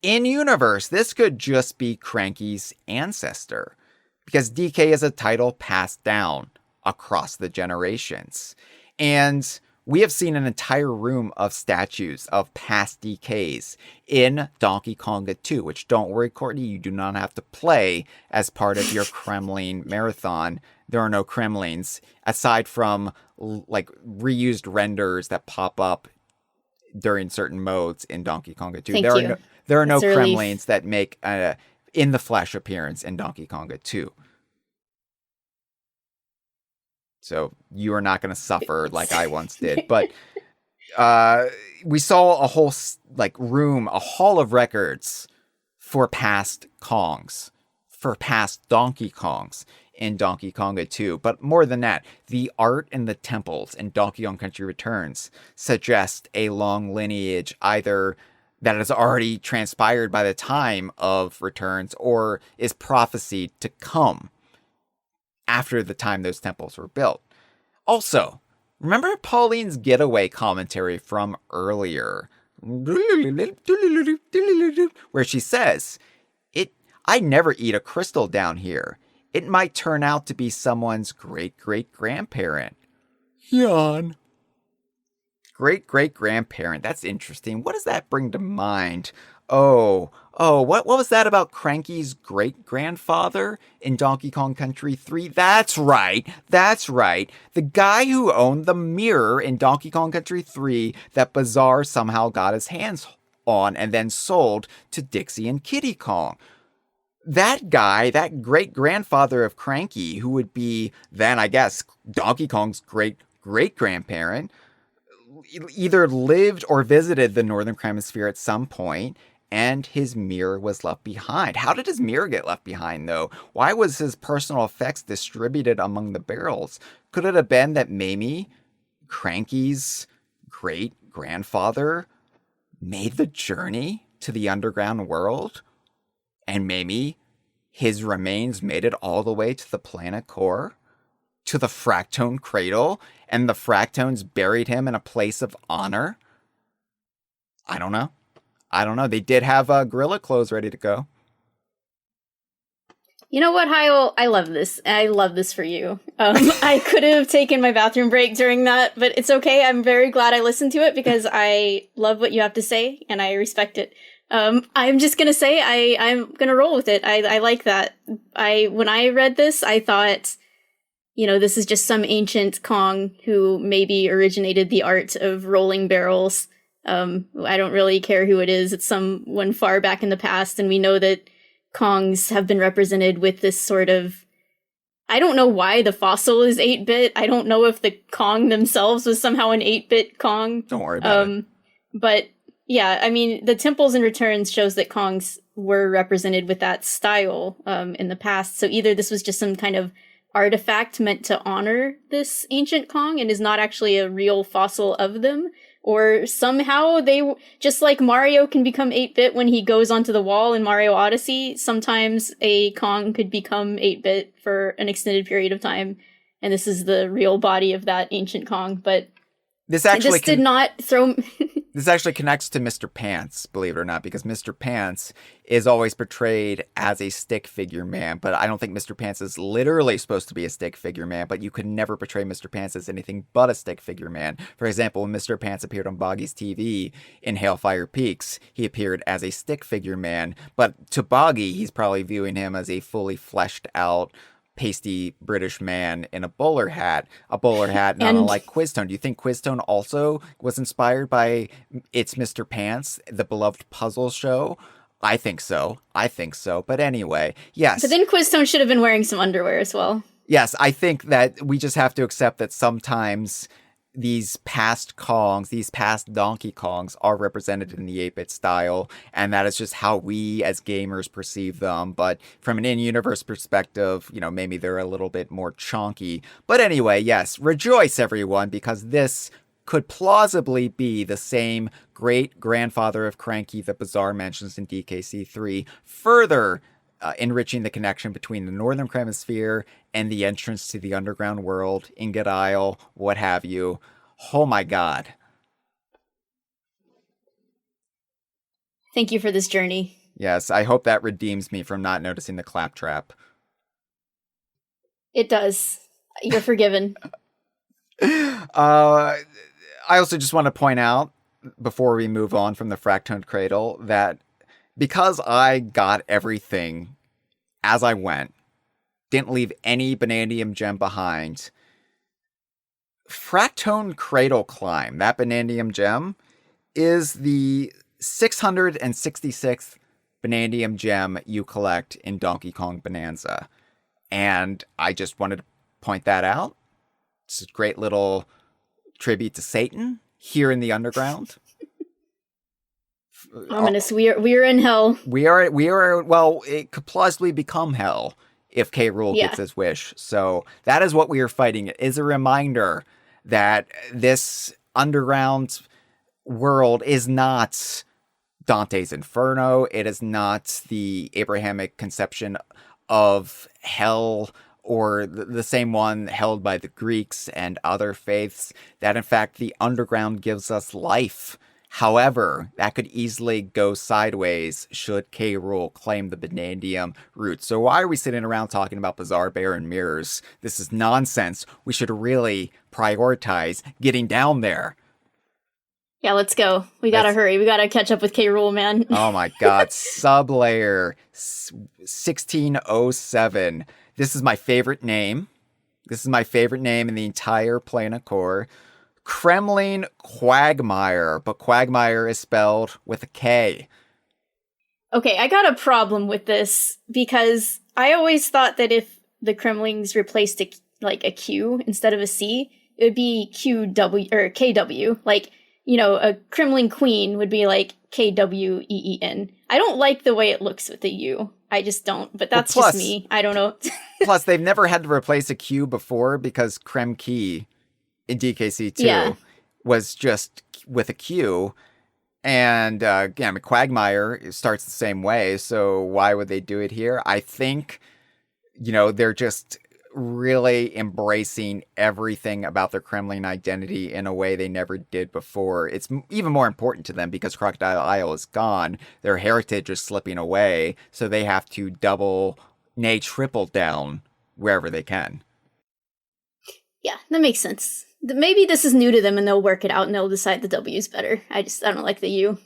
A: In universe, this could just be Cranky's ancestor, because DK is a title passed down across the generations. And we have seen an entire room of statues of past DKs in Donkey Kong 2, which, don't worry, Courtney, you do not have to play as part of your Kremling marathon. There are no Kremlings, aside from like reused renders that pop up during certain modes in Donkey Kong 2. There are no Kremlings that make in the flesh appearance in Donkey Kong 2. So you are not going to suffer like I once did. But we saw a whole room, a hall of records for past Kongs, for past Donkey Kongs in Donkey Kong 2. But more than that, the art in the temples in Donkey Kong Country Returns suggest a long lineage, either that has already transpired by the time of Returns or is prophesied to come after the time those temples were built. Also, remember Pauline's getaway commentary from earlier, where she says, I never eat a crystal down here. It might turn out to be someone's great-great-grandparent. Yawn. Great-great-grandparent. That's interesting. What does that bring to mind? What was that about Cranky's great-grandfather in Donkey Kong Country 3? That's right. The guy who owned the mirror in Donkey Kong Country 3 that Bazaar somehow got his hands on and then sold to Dixie and Kiddy Kong. That guy, that great-grandfather of Cranky, who would be then, I guess, Donkey Kong's great-great-grandparent, either lived or visited the Northern Hemisphere at some point, and his mirror was left behind. How did his mirror get left behind, though? Why was his personal effects distributed among the barrels? Could it have been that maybe Cranky's great-grandfather made the journey to the underground world? And maybe his remains made it all the way to the planet core? To the Fractone cradle? And the Fractones buried him in a place of honor? I don't know. They did have gorilla clothes ready to go.
B: You know what, Hyle? I love this. I love this for you. I could have taken my bathroom break during that, but it's okay. I'm very glad I listened to it because I love what you have to say and I respect it. I'm just gonna say I'm gonna roll with it. I like that. When I read this, I thought, this is just some ancient Kong who maybe originated the art of rolling barrels. I don't really care who it is. It's someone far back in the past, and we know that Kongs have been represented with this sort of... I don't know why the fossil is 8-bit. I don't know if the Kong themselves was somehow an 8-bit Kong.
A: Don't worry about it.
B: But, yeah, I mean, the Temples and Returns shows that Kongs were represented with that style in the past. So either this was just some kind of artifact meant to honor this ancient Kong and is not actually a real fossil of them. Or somehow they, just like Mario can become 8-bit when he goes onto the wall in Mario Odyssey, sometimes a Kong could become 8-bit for an extended period of time. And this is the real body of that ancient Kong. But
A: this actually
B: did not throw...
A: This actually connects to Mr. Pants, believe it or not, because Mr. Pants is always portrayed as a stick figure man, but I don't think Mr. Pants is literally supposed to be a stick figure man, but you could never portray Mr. Pants as anything but a stick figure man. For example, when Mr. Pants appeared on Boggy's TV in Hailfire Peaks, he appeared as a stick figure man, but to Boggy, he's probably viewing him as a fully fleshed out pasty British man in a bowler hat not unlike Quiztone. Do you think Quiztone also was inspired by It's Mr. Pants, the beloved puzzle show? I think so. But anyway, yes.
B: But then Quiztone should have been wearing some underwear as well.
A: Yes, I think that we just have to accept that sometimes these past Kongs, these past Donkey Kongs are represented in the 8-bit style, and that is just how we as gamers perceive them. But from an in-universe perspective, maybe they're a little bit more chonky. But anyway, yes, rejoice everyone, because this could plausibly be the same great-grandfather of Cranky that Bazaar mentions in DKC3, further enriching the connection between the Northern Hemisphere and the entrance to the underground world, Ingot Isle, what have you. Oh my god.
B: Thank you for this journey.
A: Yes, I hope that redeems me from not noticing the claptrap.
B: It does. You're forgiven.
A: I also just want to point out, before we move on from the Fractoned Cradle, that because I got everything as I went, didn't leave any Banandium gem behind, Fractoned Cradle Climb, that Banandium gem, is the 666th Banandium gem you collect in Donkey Kong Bananza. And I just wanted to point that out. It's a great little tribute to Satan here in the underground.
B: Ominous. We're in hell.
A: We are. Well, it could plausibly become hell if K. Rool gets his wish. So that is what we are fighting. It is a reminder that this underground world is not Dante's Inferno. It is not the Abrahamic conception of hell, or the same one held by the Greeks and other faiths. That in fact the underground gives us life. However, that could easily go sideways should K. Rool claim the Banandium route. So why are we sitting around talking about Bazaar Bear and mirrors? This is nonsense. We should really prioritize getting down there.
B: Yeah, let's go. We gotta hurry. We gotta catch up with K. Rool, man.
A: Oh my god. Sublayer 1607. This is my favorite name. This is my favorite name in the entire Planet Core. Kremling Quagmire, but Quagmire is spelled with a K.
B: Okay, I got a problem with this because I always thought that if the Kremlings replaced a Q instead of a C, it would be QW or KW. Like, a Kremling Queen would be like KWEEN. I don't like the way it looks with the U. I just don't, but that's just me. I don't know.
A: Plus, they've never had to replace a Q before because Kremkey in DKC2 was just with a Q. And Quagmire starts the same way, so why would they do it here? I think, they're just really embracing everything about their Kremling identity in a way they never did before. It's even more important to them because Crocodile Isle is gone. Their heritage is slipping away, so they have to double, nay, triple down wherever they can.
B: Yeah, that makes sense. Maybe this is new to them and they'll work it out and they'll decide the W is better. I don't like the U.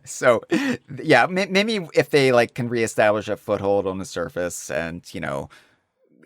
A: So, yeah, maybe if they can reestablish a foothold on the surface and,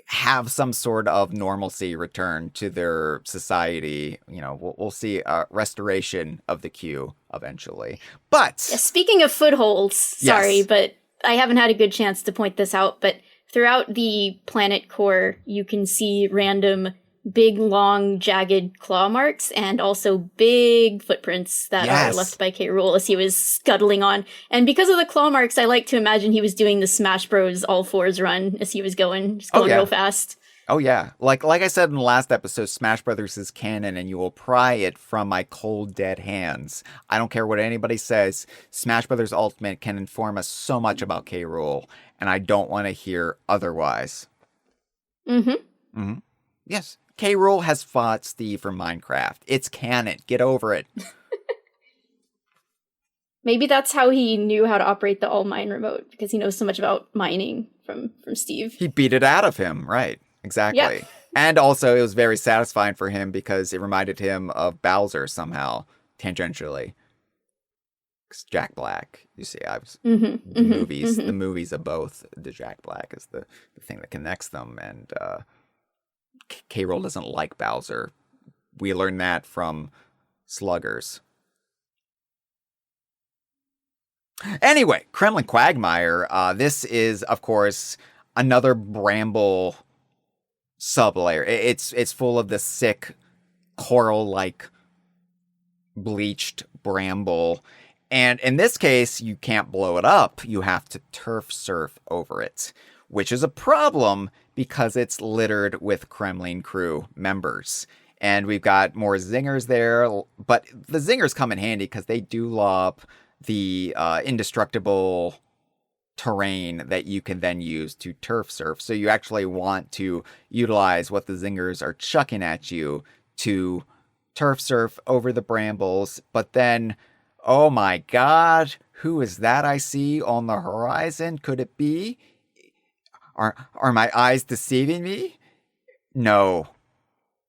A: have some sort of normalcy return to their society, we'll see a restoration of the Q eventually. But
B: yeah, speaking of footholds, sorry, but I haven't had a good chance to point this out, but throughout the Planet Core, you can see random big, long, jagged claw marks, and also big footprints that are left by K. Rool as he was scuttling on. And because of the claw marks, I like to imagine he was doing the Smash Bros. All fours run as he was going, just going real fast.
A: Oh, yeah. Like I said in the last episode, Smash Brothers is canon, and you will pry it from my cold, dead hands. I don't care what anybody says. Smash Brothers Ultimate can inform us so much about K. Rool, and I don't want to hear otherwise. Yes. K. Rool has fought Steve from Minecraft. It's canon. Get over it.
B: Maybe that's how he knew how to operate the all mine remote, because he knows so much about mining from Steve.
A: He beat it out of him, right? Exactly. Yeah. And also, it was very satisfying for him because it reminded him of Bowser somehow, tangentially. Jack Black, you see, the movies of both. The Jack Black is the thing that connects them, and K. Rool doesn't like Bowser. We learned that from Sluggers. Anyway, Kremling Quagmire. This is, of course, another bramble sublayer. It's full of the sick coral-like bleached bramble. And in this case, you can't blow it up. You have to turf surf over it, which is a problem because it's littered with Kremling Krew members. And we've got more zingers there, but the zingers come in handy because they do lob the indestructible terrain that you can then use to turf surf. So you actually want to utilize what the zingers are chucking at you to turf surf over the brambles. But then, oh my God, who is that I see on the horizon? Could it be? Are my eyes deceiving me? No.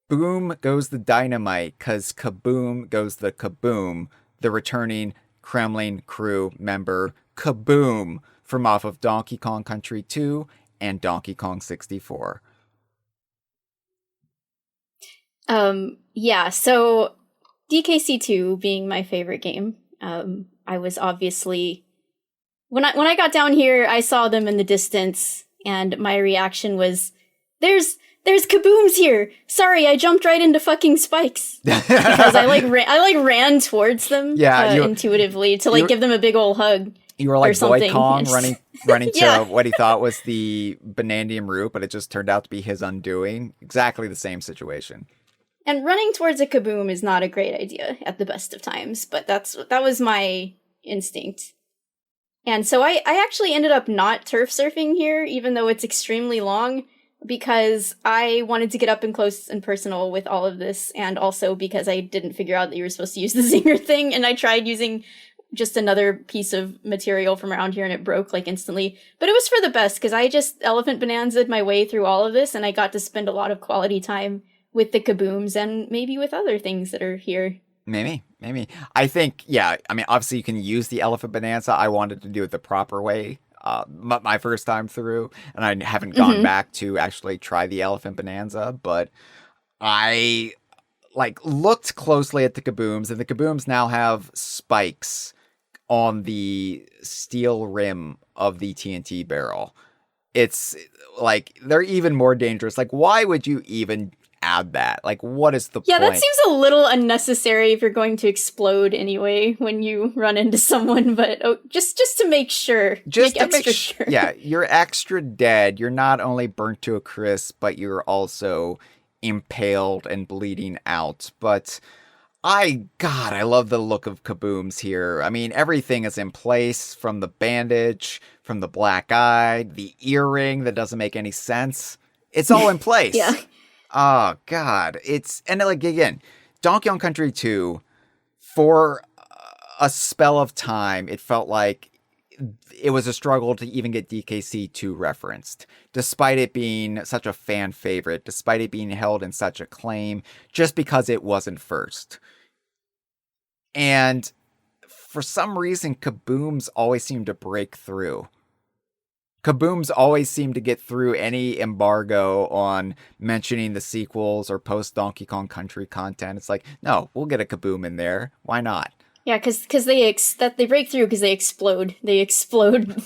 A: Boom goes the dynamite, 'cause kaboom goes the kaboom. The returning Kremling Krew member, Kaboom, from off of Donkey Kong Country 2 and Donkey Kong 64.
B: Yeah, so DKC2 being my favorite game, I was obviously... When I got down here, I saw them in the distance, and my reaction was, There's kabooms here! Sorry, I jumped right into fucking spikes. Because I ran towards them intuitively to give them a big ol' hug.
A: You were like Boy Kong running to what he thought was the Banandium root, but it just turned out to be his undoing. Exactly the same situation.
B: And running towards a kaboom is not a great idea at the best of times, but that was my instinct. And so I actually ended up not turf surfing here, even though it's extremely long, because I wanted to get up and close and personal with all of this, and also because I didn't figure out that you were supposed to use the zinger thing, and I tried using just another piece of material from around here and it broke instantly. But it was for the best, because I just Elephant Bonanza'd my way through all of this, and I got to spend a lot of quality time with the kabooms and maybe with other things that are here.
A: Maybe. I think, obviously you can use the Elephant Bonanza. I wanted to do it the proper way my first time through, and I haven't gone back to actually try the Elephant Bonanza, but I looked closely at the kabooms, and the kabooms now have spikes on the steel rim of the TNT barrel. It's they're even more dangerous. Why would you even add that? What is the point?
B: Yeah, that seems a little unnecessary if you're going to explode anyway when you run into someone, but just to make sure.
A: Just to make sure. Yeah, you're extra dead. You're not only burnt to a crisp, but you're also impaled and bleeding out. But I love the look of kabooms here. I mean, everything is in place, from the bandage, from the black eye, the earring that doesn't make any sense. It's all in place.
B: Yeah.
A: Oh, God. Again, Donkey Kong Country 2, for a spell of time, it felt like it was a struggle to even get DKC2 referenced, despite it being such a fan favorite, despite it being held in such acclaim, just because it wasn't first. And for some reason, kabooms always seem to break through. Kabooms always seem to get through any embargo on mentioning the sequels or post-Donkey Kong Country content. It's no, we'll get a kaboom in there. Why not?
B: Yeah, because they break through because they explode. They explode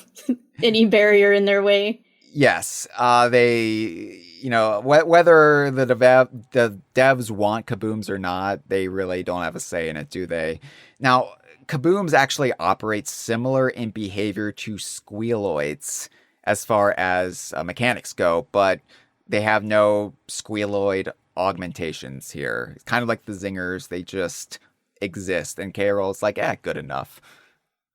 B: any barrier in their way.
A: Yes, they whether the devs want kabooms or not, they really don't have a say in it, do they? Now, kabooms actually operate similar in behavior to squealoids as far as mechanics go, but they have no squealoid augmentations here. It's kind of like the zingers; they just exist, and K-Roll's like, good enough.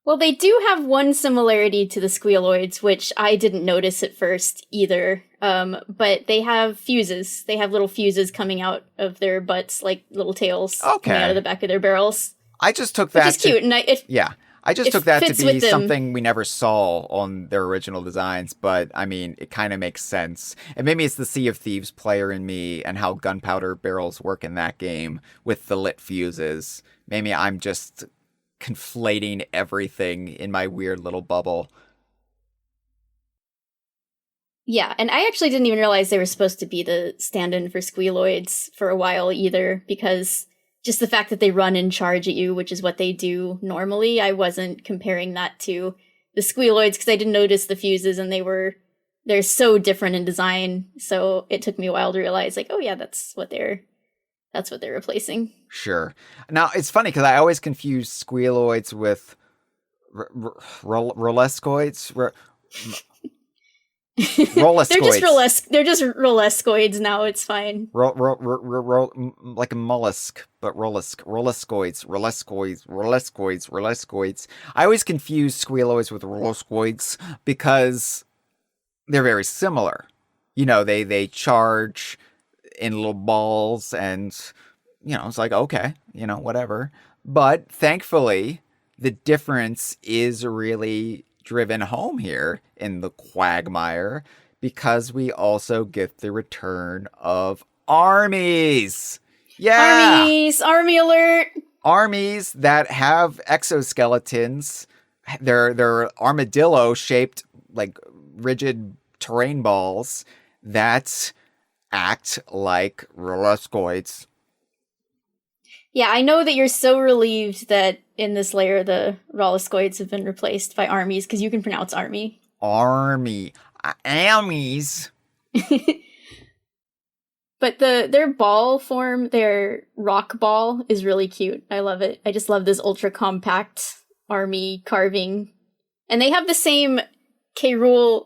B: Well, they do have one similarity to the squealoids, which I didn't notice at first either. But they have fuses. They have little fuses coming out of their butts, like little tails coming out of the back of their barrels.
A: I just took that
B: which is cute, and
A: I just took that to be
B: them.
A: something we never saw on their original designs, but I mean, it kind of makes sense. And maybe it's the Sea of Thieves player in me and how gunpowder barrels work in that game with the lit fuses. Maybe I'm just conflating everything in my weird little bubble.
B: Yeah, and I actually didn't even realize they were supposed to be the stand-in for squealoids for a while either, because just the fact that they run and charge at you, which is what they do normally, I wasn't comparing that to the squealoids because I didn't notice the fuses, and they're so different in design, so it took me a while to realize, like, oh yeah, that's what they're replacing.
A: Sure. Now, it's funny because I always confuse squealoids with rolescoids. Rolescoids.
B: They're just rolescoids now. It's fine.
A: Like a mollusk, but rolescoids. I always confuse squealoids with rolescoids because they're very similar. They charge in little balls, and it's like, okay, whatever. But thankfully, the difference is really driven home here in the quagmire because we also get the return of armies. Yeah!
B: Army alert!
A: Armies that have exoskeletons. They're armadillo-shaped, like, rigid terrain balls that act like rolescoids.
B: Yeah, I know that you're so relieved that in this layer the rolescoids have been replaced by armies, because you can pronounce army.
A: Armies.
B: But their ball form, their rock ball, is really cute. I love it. I just love this ultra compact army carving. And they have the same K-Rool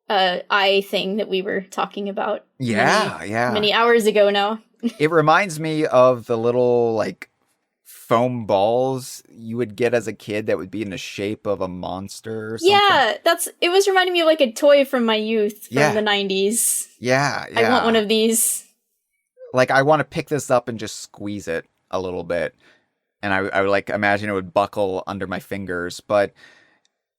B: eye thing that we were talking about many hours ago now.
A: It reminds me of the little, like, foam balls you would get as a kid that would be in the shape of a monster or something.
B: Yeah, it was reminding me of, like, a toy from my youth from the 90s.
A: Yeah.
B: I want one of these.
A: Like, I want to pick this up and just squeeze it a little bit. And I would, like, imagine it would buckle under my fingers. But,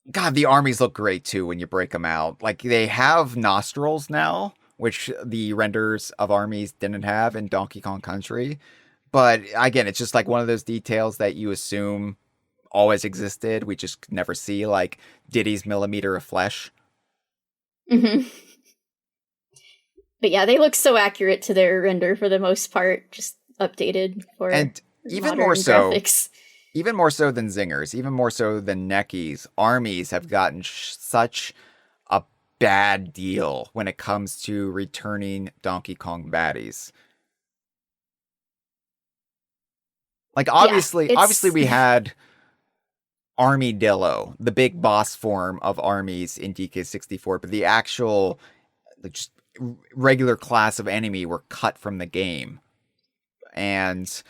A: God, the armies look great, too, when you break them out. Like, they have nostrils now, which the renders of armies didn't have in Donkey Kong Country. But again, it's just like one of those details that you assume always existed. We just never see, like Diddy's millimeter of flesh.
B: Mm-hmm. But yeah, they look so accurate to their render for the most part, just updated for
A: and even more so
B: graphics.
A: Even more so than zingers, even more so than neckies, armies have gotten such a bad deal when it comes to returning Donkey Kong baddies. Like, obviously we had Armydillo, the big boss form of armies in DK64, but the actual, like, just regular class of enemy were cut from the game. And,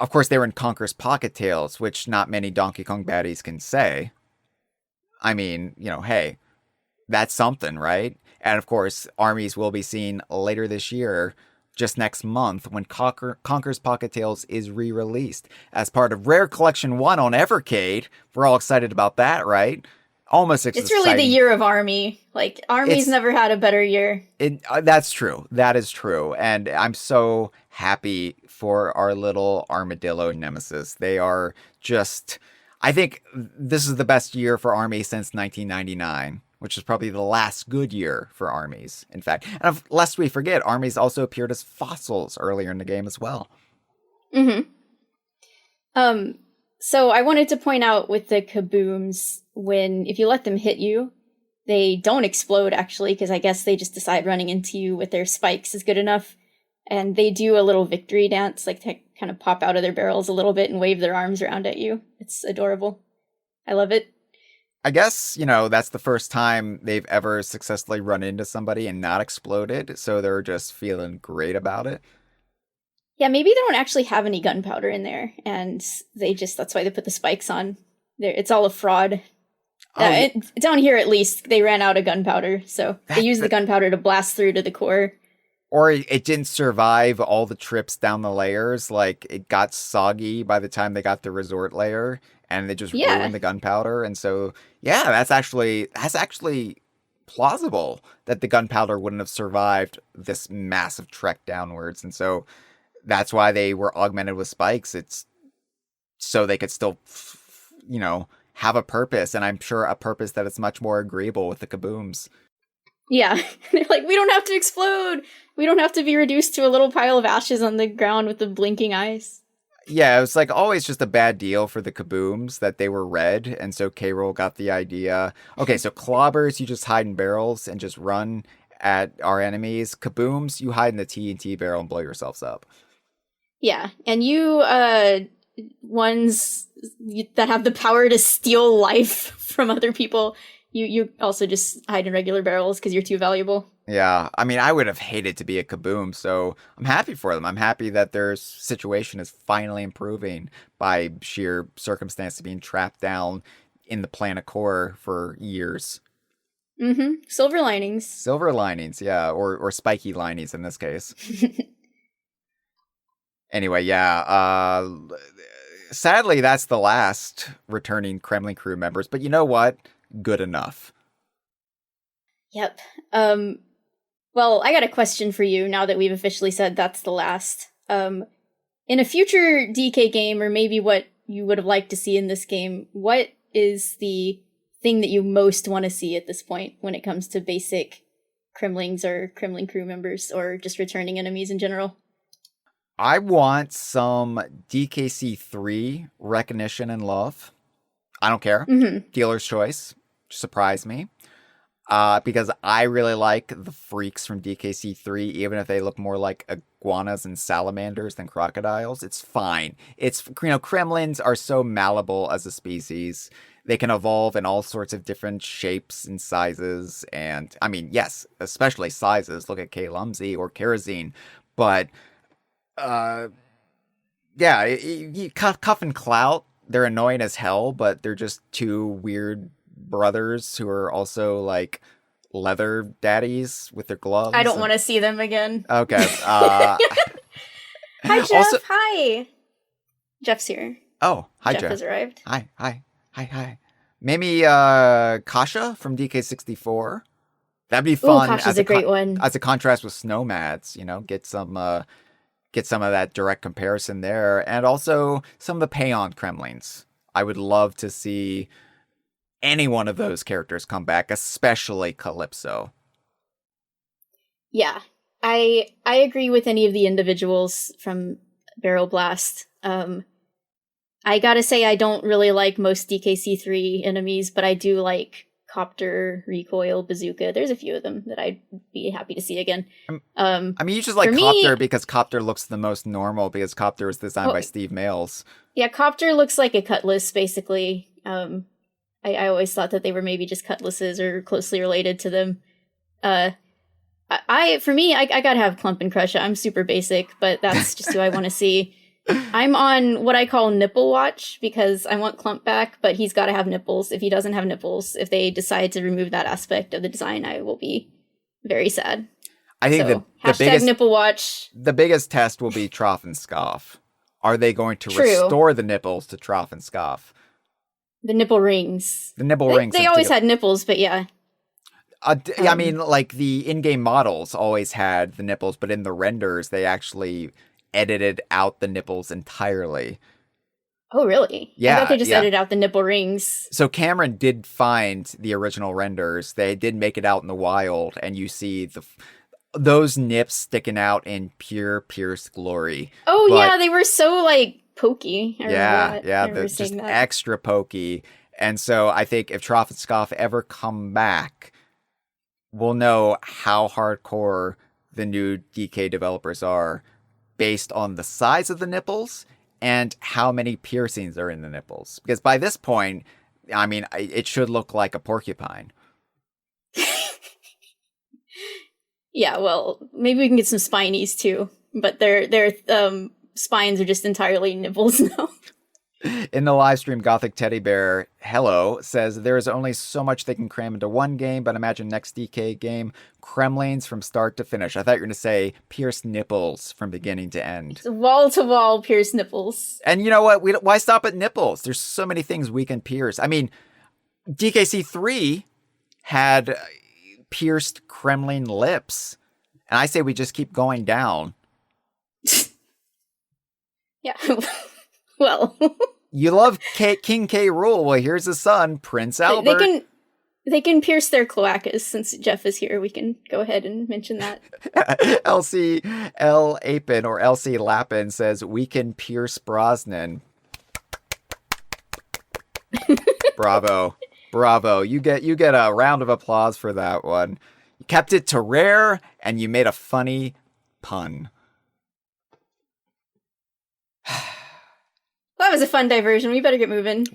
A: of course, they were in Conker's Pocket Tales, which not many Donkey Kong baddies can say. I mean, hey, that's something, right? And, of course, armies will be seen later this year, just next month, when Conker's Pocket Tales is re-released as part of Rare Collection 1 on Evercade. We're all excited about that, right? Almost exciting.
B: It's really the year of Army. Like, Army's never had a better year.
A: That's true. That is true. And I'm so happy for our little armadillo nemesis. They are just... I think this is the best year for Army since 1999. Which is probably the last good year for armies, in fact. And lest we forget, armies also appeared as fossils earlier in the game as well.
B: Mm-hmm. So I wanted to point out with the kabooms, if you let them hit you, they don't explode, actually, because I guess they just decide running into you with their spikes is good enough. And they do a little victory dance, like to kind of pop out of their barrels a little bit and wave their arms around at you. It's adorable. I love it.
A: I guess, that's the first time they've ever successfully run into somebody and not exploded, so they're just feeling great about it.
B: Yeah, maybe they don't actually have any gunpowder in there, and that's why they put the spikes on. It's all a fraud. Down here, at least, they ran out of gunpowder, so they used the gunpowder to blast through to the core.
A: Or it didn't survive all the trips down the layers, like it got soggy by the time they got the resort layer, and they just ruined the gunpowder, and so, yeah, that's actually plausible that the gunpowder wouldn't have survived this massive trek downwards, and so that's why they were augmented with spikes. It's so they could still, have a purpose, and I'm sure a purpose that is much more agreeable with the kabooms.
B: Yeah, they're like, we don't have to explode! We don't have to be reduced to a little pile of ashes on the ground with the blinking eyes.
A: Yeah, it was like always just a bad deal for the kabooms that they were red, and so K-Rool got the idea. Okay, so clobbers, you just hide in barrels and just run at our enemies. Kabooms, you hide in the TNT barrel and blow yourselves up.
B: Yeah, and you, ones that have the power to steal life from other people, you also just hide in regular barrels because you're too valuable.
A: Yeah, I mean, I would have hated to be a kaboom, so I'm happy for them. I'm happy that their situation is finally improving by sheer circumstance of being trapped down in the planet core for years.
B: Mm-hmm. Silver linings.
A: Silver linings, yeah, or spiky linings in this case. Anyway, yeah, sadly, that's the last returning Kremling Krew members, but you know what? Good enough.
B: Yep. Well, I got a question for you now that we've officially said that's the last. In a future DK game, or maybe what you would have liked to see in this game, what is the thing that you most want to see at this point when it comes to basic Kremlings or Kremling Krew members, or just returning enemies in general?
A: I want some DKC3 recognition and love. I don't care.
B: Mm-hmm.
A: Dealer's choice. Surprise me. Because I really like the freaks from DKC3, even if they look more like iguanas and salamanders than crocodiles. It's fine. Kremlins are so malleable as a species. They can evolve in all sorts of different shapes and sizes. And, I mean, yes, especially sizes. Look at K-Lumsy or Kerosene. But, yeah, Cuff and Clout, they're annoying as hell, but they're just two weird brothers who are also like leather daddies with their gloves.
B: I don't want to see them again.
A: Okay.
B: Hi, Jeff. Also, hi. Jeff's here.
A: Oh, hi, Jeff.
B: Jeff has arrived.
A: Hi. Maybe Kasha from DK64. That'd be fun.
B: Ooh, Kasha's a great one.
A: As a contrast with Snowmads, get some of that direct comparison there, and also some of the Payon Kremlings. I would love to see any one of those characters come back, especially Calypso.
B: Yeah, I agree with any of the individuals from Barrel Blast. I gotta say, I don't really like most DKC3 enemies, but I do like Copter, Recoil, Bazooka. There's a few of them that I'd be happy to see again.
A: I mean, you just like Copter because Copter looks the most normal, because Copter was designed by Steve Mails. Yeah,
B: Copter looks like a Cutlass, basically. I always thought that they were maybe just Cutlasses or closely related to them. I gotta have Clump and Crush. I'm super basic, but that's just who I want to see. I'm on what I call nipple watch, because I want Clump back, but he's got to have nipples. If he doesn't have nipples, if they decide to remove that aspect of the design, I will be very sad.
A: I think the
B: biggest nipple watch.
A: The biggest test will be Trough and Scoff. Are they going to restore the nipples to Trough and Scoff?
B: The nipple rings.
A: The nipple rings.
B: They always had nipples, but yeah.
A: I mean, like the in-game models always had the nipples, but in the renders, they actually edited out the nipples entirely.
B: Oh, really?
A: Yeah.
B: I thought they just edited out the nipple rings.
A: So Cameron did find the original renders. They did make it out in the wild, and you see those nips sticking out in pure pierced glory.
B: Oh, yeah, they were so, pokey.
A: Just extra pokey. And so I think if Trough and Scoff ever come back, we'll know how hardcore the new DK developers are based on the size of the nipples and how many piercings are in the nipples. Because by this point, I mean, it should look like a porcupine.
B: Yeah, well, maybe we can get some spinies too, but their spines are just entirely nipples now.
A: In the live stream, Gothic Teddy Bear Hello says there is only so much they can cram into one game, but imagine next DK game, Kremlings from start to finish. I thought you were going to say pierced nipples from beginning to end.
B: Wall to wall pierced nipples.
A: And you know what? Why stop at nipples? There's so many things we can pierce. I mean, DKC3 had pierced Kremling lips. And I say we just keep going down.
B: Yeah. Well.
A: You love King K. Rool. Well, here's his son, Prince Albert.
B: They can pierce their cloacas. Since Jeff is here, we can go ahead and mention that.
A: LC L. Apin or LC Lapin says, we can pierce Brosnan. Bravo. Bravo. You get a round of applause for that one. You kept it to rare, and you made a funny pun.
B: Well, that was a fun diversion. We better get moving.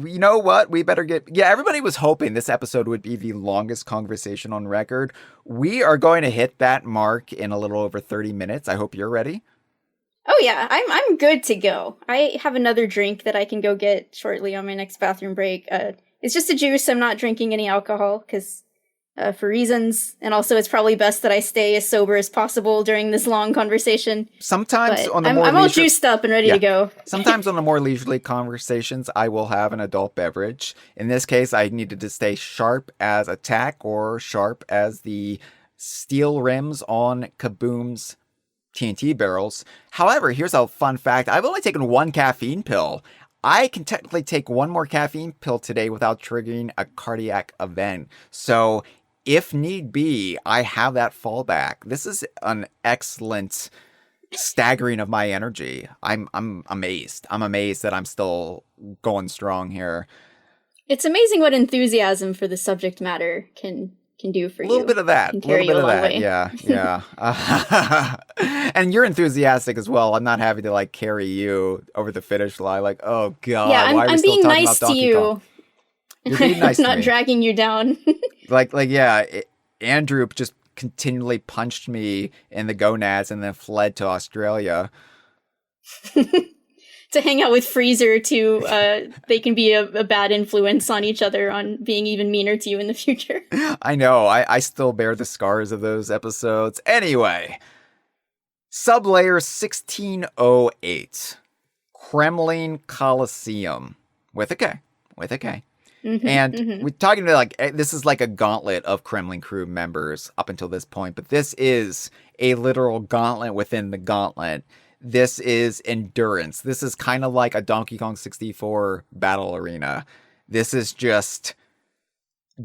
A: You know what? Everybody was hoping this episode would be the longest conversation on record. We are going to hit that mark in a little over 30 minutes. I hope you're ready.
B: Oh yeah, I'm good to go. I have another drink that I can go get shortly on my next bathroom break. It's just a juice. I'm not drinking any alcohol because for reasons, and also it's probably best that I stay as sober as possible during this long conversation.
A: Sometimes
B: but
A: on the
B: I'm all juiced up and ready to go.
A: Sometimes on the more leisurely conversations, I will have an adult beverage. In this case, I needed to stay sharp as attack or sharp as the steel rims on Kaboom's TNT barrels. However, here's a fun fact. I've only taken one caffeine pill. I can technically take one more caffeine pill today without triggering a cardiac event. So if need be, I have that fallback. This is an excellent staggering of my energy. I'm amazed. I'm amazed that I'm still going strong here.
B: It's amazing what enthusiasm for the subject matter can do for you.
A: A little bit of that. Yeah. And you're enthuestic as well. I'm not having to carry you over the finish line. Like, oh god,
B: yeah,
A: why are we
B: I'm
A: still
B: being
A: talking
B: nice
A: about Donkey
B: to you.
A: Kong? You're being nice to
B: not
A: me.
B: dragging you down.
A: Andrew just continually punched me in the gonads and then fled to Australia.
B: To hang out with Freezer to they can be a bad influence on each other on being even meaner to you in the future.
A: I know. I still bear the scars of those episodes. Anyway, Sublayer 1608. Kremling Coliseum. With a K.
B: Mm-hmm,
A: And we're talking about this is like a gauntlet of Kremling Krew members up until this point, but this is a literal gauntlet within the gauntlet. This is endurance. This is kind of like a Donkey Kong 64 battle arena. This is just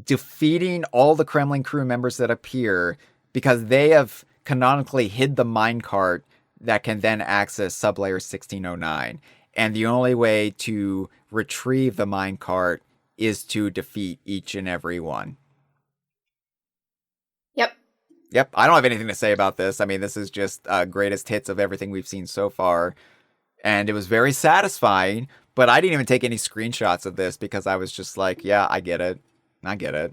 A: defeating all the Kremling Krew members that appear because they have canonically hid the minecart that can then access Sublayer 1609. And the only way to retrieve the minecart is to defeat each and every one. Yep, I don't have anything to say about this. I mean, this is just greatest hits of everything we've seen so far. And it was very satisfying, but I didn't even take any screenshots of this because I was just like, yeah, I get it.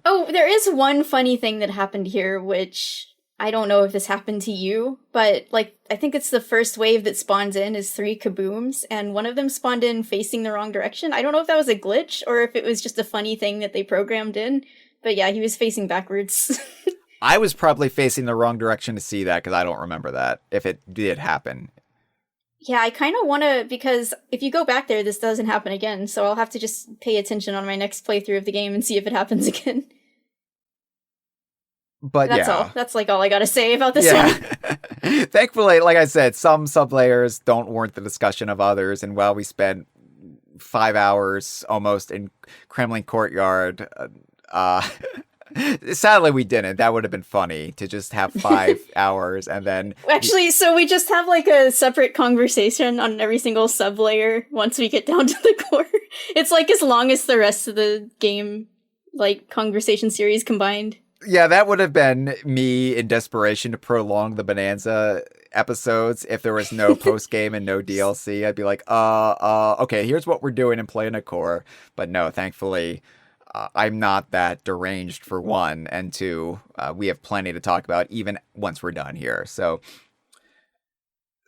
B: Oh, there is one funny thing that happened here, which I don't know if this happened to you, but I think it's the first wave that spawns in is 3 kabooms, and one of them spawned in facing the wrong direction. I don't know if that was a glitch or if it was just a funny thing that they programmed in, but yeah, he was facing backwards.
A: I was probably facing the wrong direction to see that because I don't remember that, if it did happen.
B: Yeah, I kind of want to, because if you go back there, this doesn't happen again, so I'll have to just pay attention on my next playthrough of the game and see if it happens again.
A: But
B: that's all. That's all I gotta say about this one.
A: Thankfully, like I said, some sublayers don't warrant the discussion of others, and while we spent 5 hours almost in Kremling Courtyard, sadly we didn't. That would have been funny to just have 5 hours and then...
B: Actually, so we just have a separate conversation on every single sublayer once we get down to the core. It's as long as the rest of the game, conversation series combined.
A: Yeah, that would have been me in desperation to prolong the Bonanza episodes if there was no post game and no DLC. I'd be like, okay, here's what we're doing in Planet Core. But no, thankfully, I'm not that deranged for one, and two, we have plenty to talk about even once we're done here. So,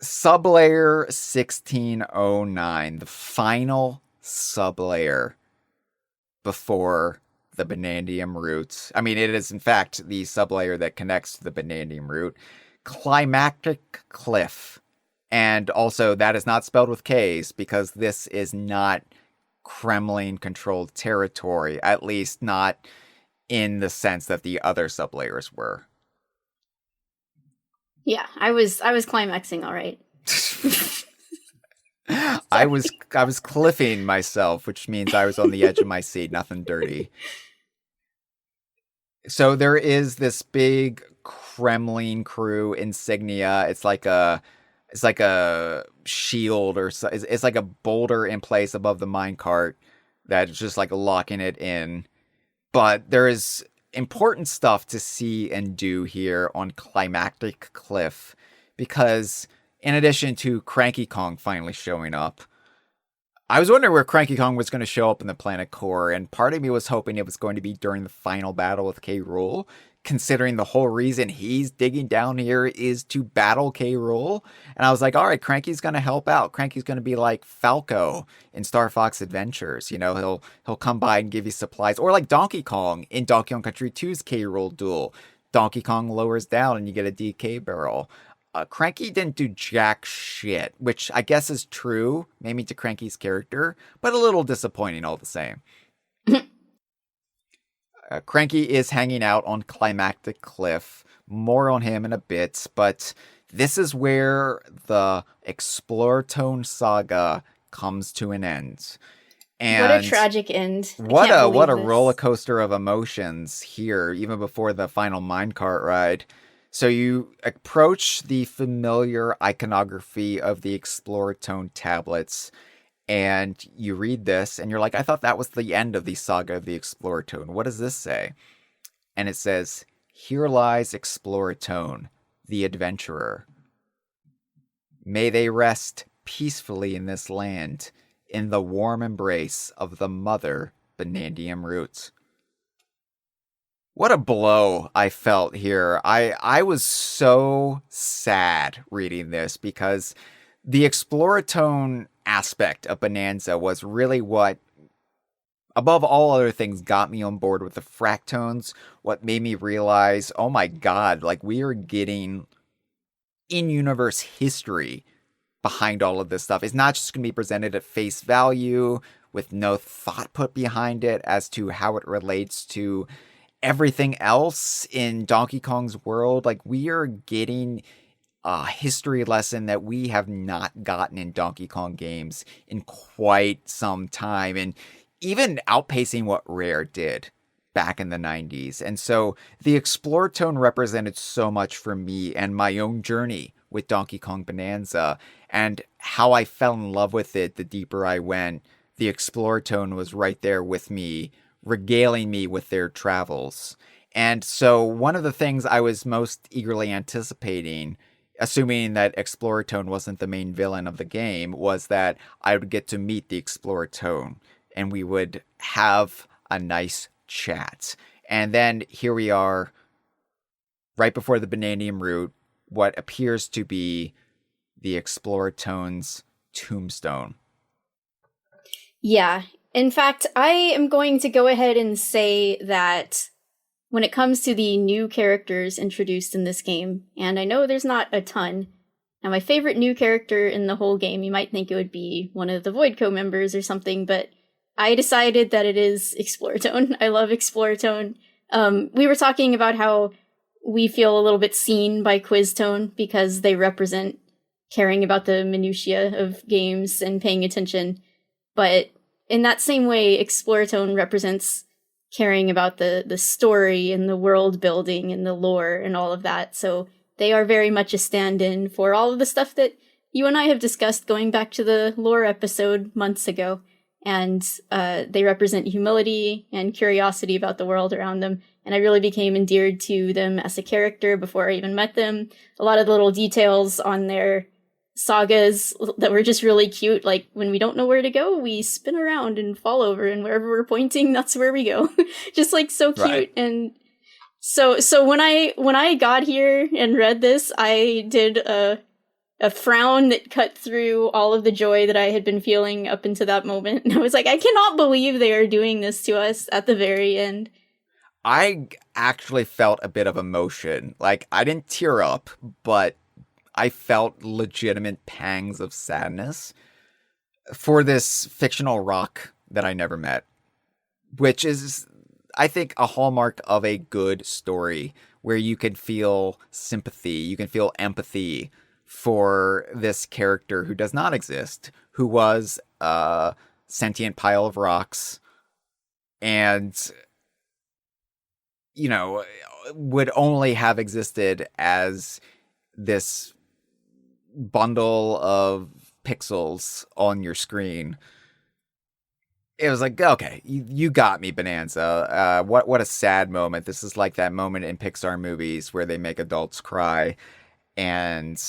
A: Sublayer 1609, the final sublayer before the Banandium root. I mean, it is in fact the sublayer that connects to the Banandium root. Climactic Cliff. And also, that is not spelled with K's because this is not Kremling controlled territory, at least not in the sense that the other sublayers were.
B: Yeah, I was climaxing all right.
A: I was cliffing myself, which means I was on the edge of my seat, nothing dirty. So there is this big Kremling Krew insignia. It's like a shield or so. It's like a boulder in place above the minecart that's just like locking it in. But there is important stuff to see and do here on Climactic Cliff because in addition to Cranky Kong finally showing up, I was wondering where Cranky Kong was going to show up in the Planet Core, and part of me was hoping it was going to be during the final battle with K. Rool, considering the whole reason he's digging down here is to battle K. Rool. And I was like, all right, Cranky's going to help out. Cranky's going to be like Falco in Star Fox Adventures. You know, he'll come by and give you supplies. Or like Donkey Kong in Donkey Kong Country 2's K. Rool duel. Donkey Kong lowers down and you get a DK barrel. Cranky didn't do jack shit, which I guess is true, maybe to Cranky's character, but a little disappointing all the same. Cranky is hanging out on Climactic Cliff. More on him in a bit, but this is where the Exploratone saga comes to an end. And
B: what a tragic end.
A: What a roller coaster of emotions here, even before the final minecart ride. So you approach the familiar iconography of the Exploratone tablets, and you read this, and you're like, I thought that was the end of the saga of the Exploratone. What does this say? And it says, here lies Exploratone, the adventurer. May they rest peacefully in this land, in the warm embrace of the mother Banandium root. What a blow I felt here. I was so sad reading this because the Exploratone aspect of Bananza was really what, above all other things, got me on board with the Fractones. What made me realize, oh my god, like we are getting in-universe history behind all of this stuff. It's not just going to be presented at face value with no thought put behind it as to how it relates to everything else in Donkey Kong's world. Like we are getting a history lesson that we have not gotten in Donkey Kong games in quite some time, and even outpacing what Rare did back in the 90s. And so the Exploratone represented so much for me and my own journey with Donkey Kong Bananza, and how I fell in love with it the deeper I went. The Exploratone was right there with me, regaling me with their travels. And so one of the things I was most eagerly anticipating, assuming that Exploratone wasn't the main villain of the game, was that I would get to meet the Exploratone and we would have a nice chat. And then here we are, right before the Banandium root, what appears to be the Exploratone's tombstone.
B: Yeah. In fact, I am going to go ahead and say that when it comes to the new characters introduced in this game, and I know there's not a ton, now my favorite new character in the whole game, you might think it would be one of the Voidco members or something, but I decided that it is Exploratone. I love Exploratone. We were talking about how we feel a little bit seen by Quiztone because they represent caring about the minutiae of games and paying attention, but in that same way, Exploratone represents caring about the story and the world building and the lore and all of that. So they are very much a stand-in for all of the stuff that you and I have discussed going back to the lore episode months ago. And they represent humility and curiosity about the world around them. and I really became endeared to them as a character before I even met them. A lot of the little details on their sagas that were just really cute, like when we don't know where to go, we spin around and fall over, and wherever we're pointing, that's where we go. Just like so cute.
A: Right.
B: And so when I got here and read this, I did a frown that cut through all of the joy that I had been feeling up until that moment. And I was like, I cannot believe they are doing this to us at the very end.
A: I actually felt a bit of emotion. Like, I didn't tear up, but I felt legitimate pangs of sadness for this fictional rock that I never met, which is, I think, a hallmark of a good story where you can feel sympathy, you can feel empathy for this character who does not exist, who was a sentient pile of rocks and, you know, would only have existed as this bundle of pixels on your screen. It was like, okay, you got me, Bonanza. What a sad moment. This is like that moment in Pixar movies where they make adults cry and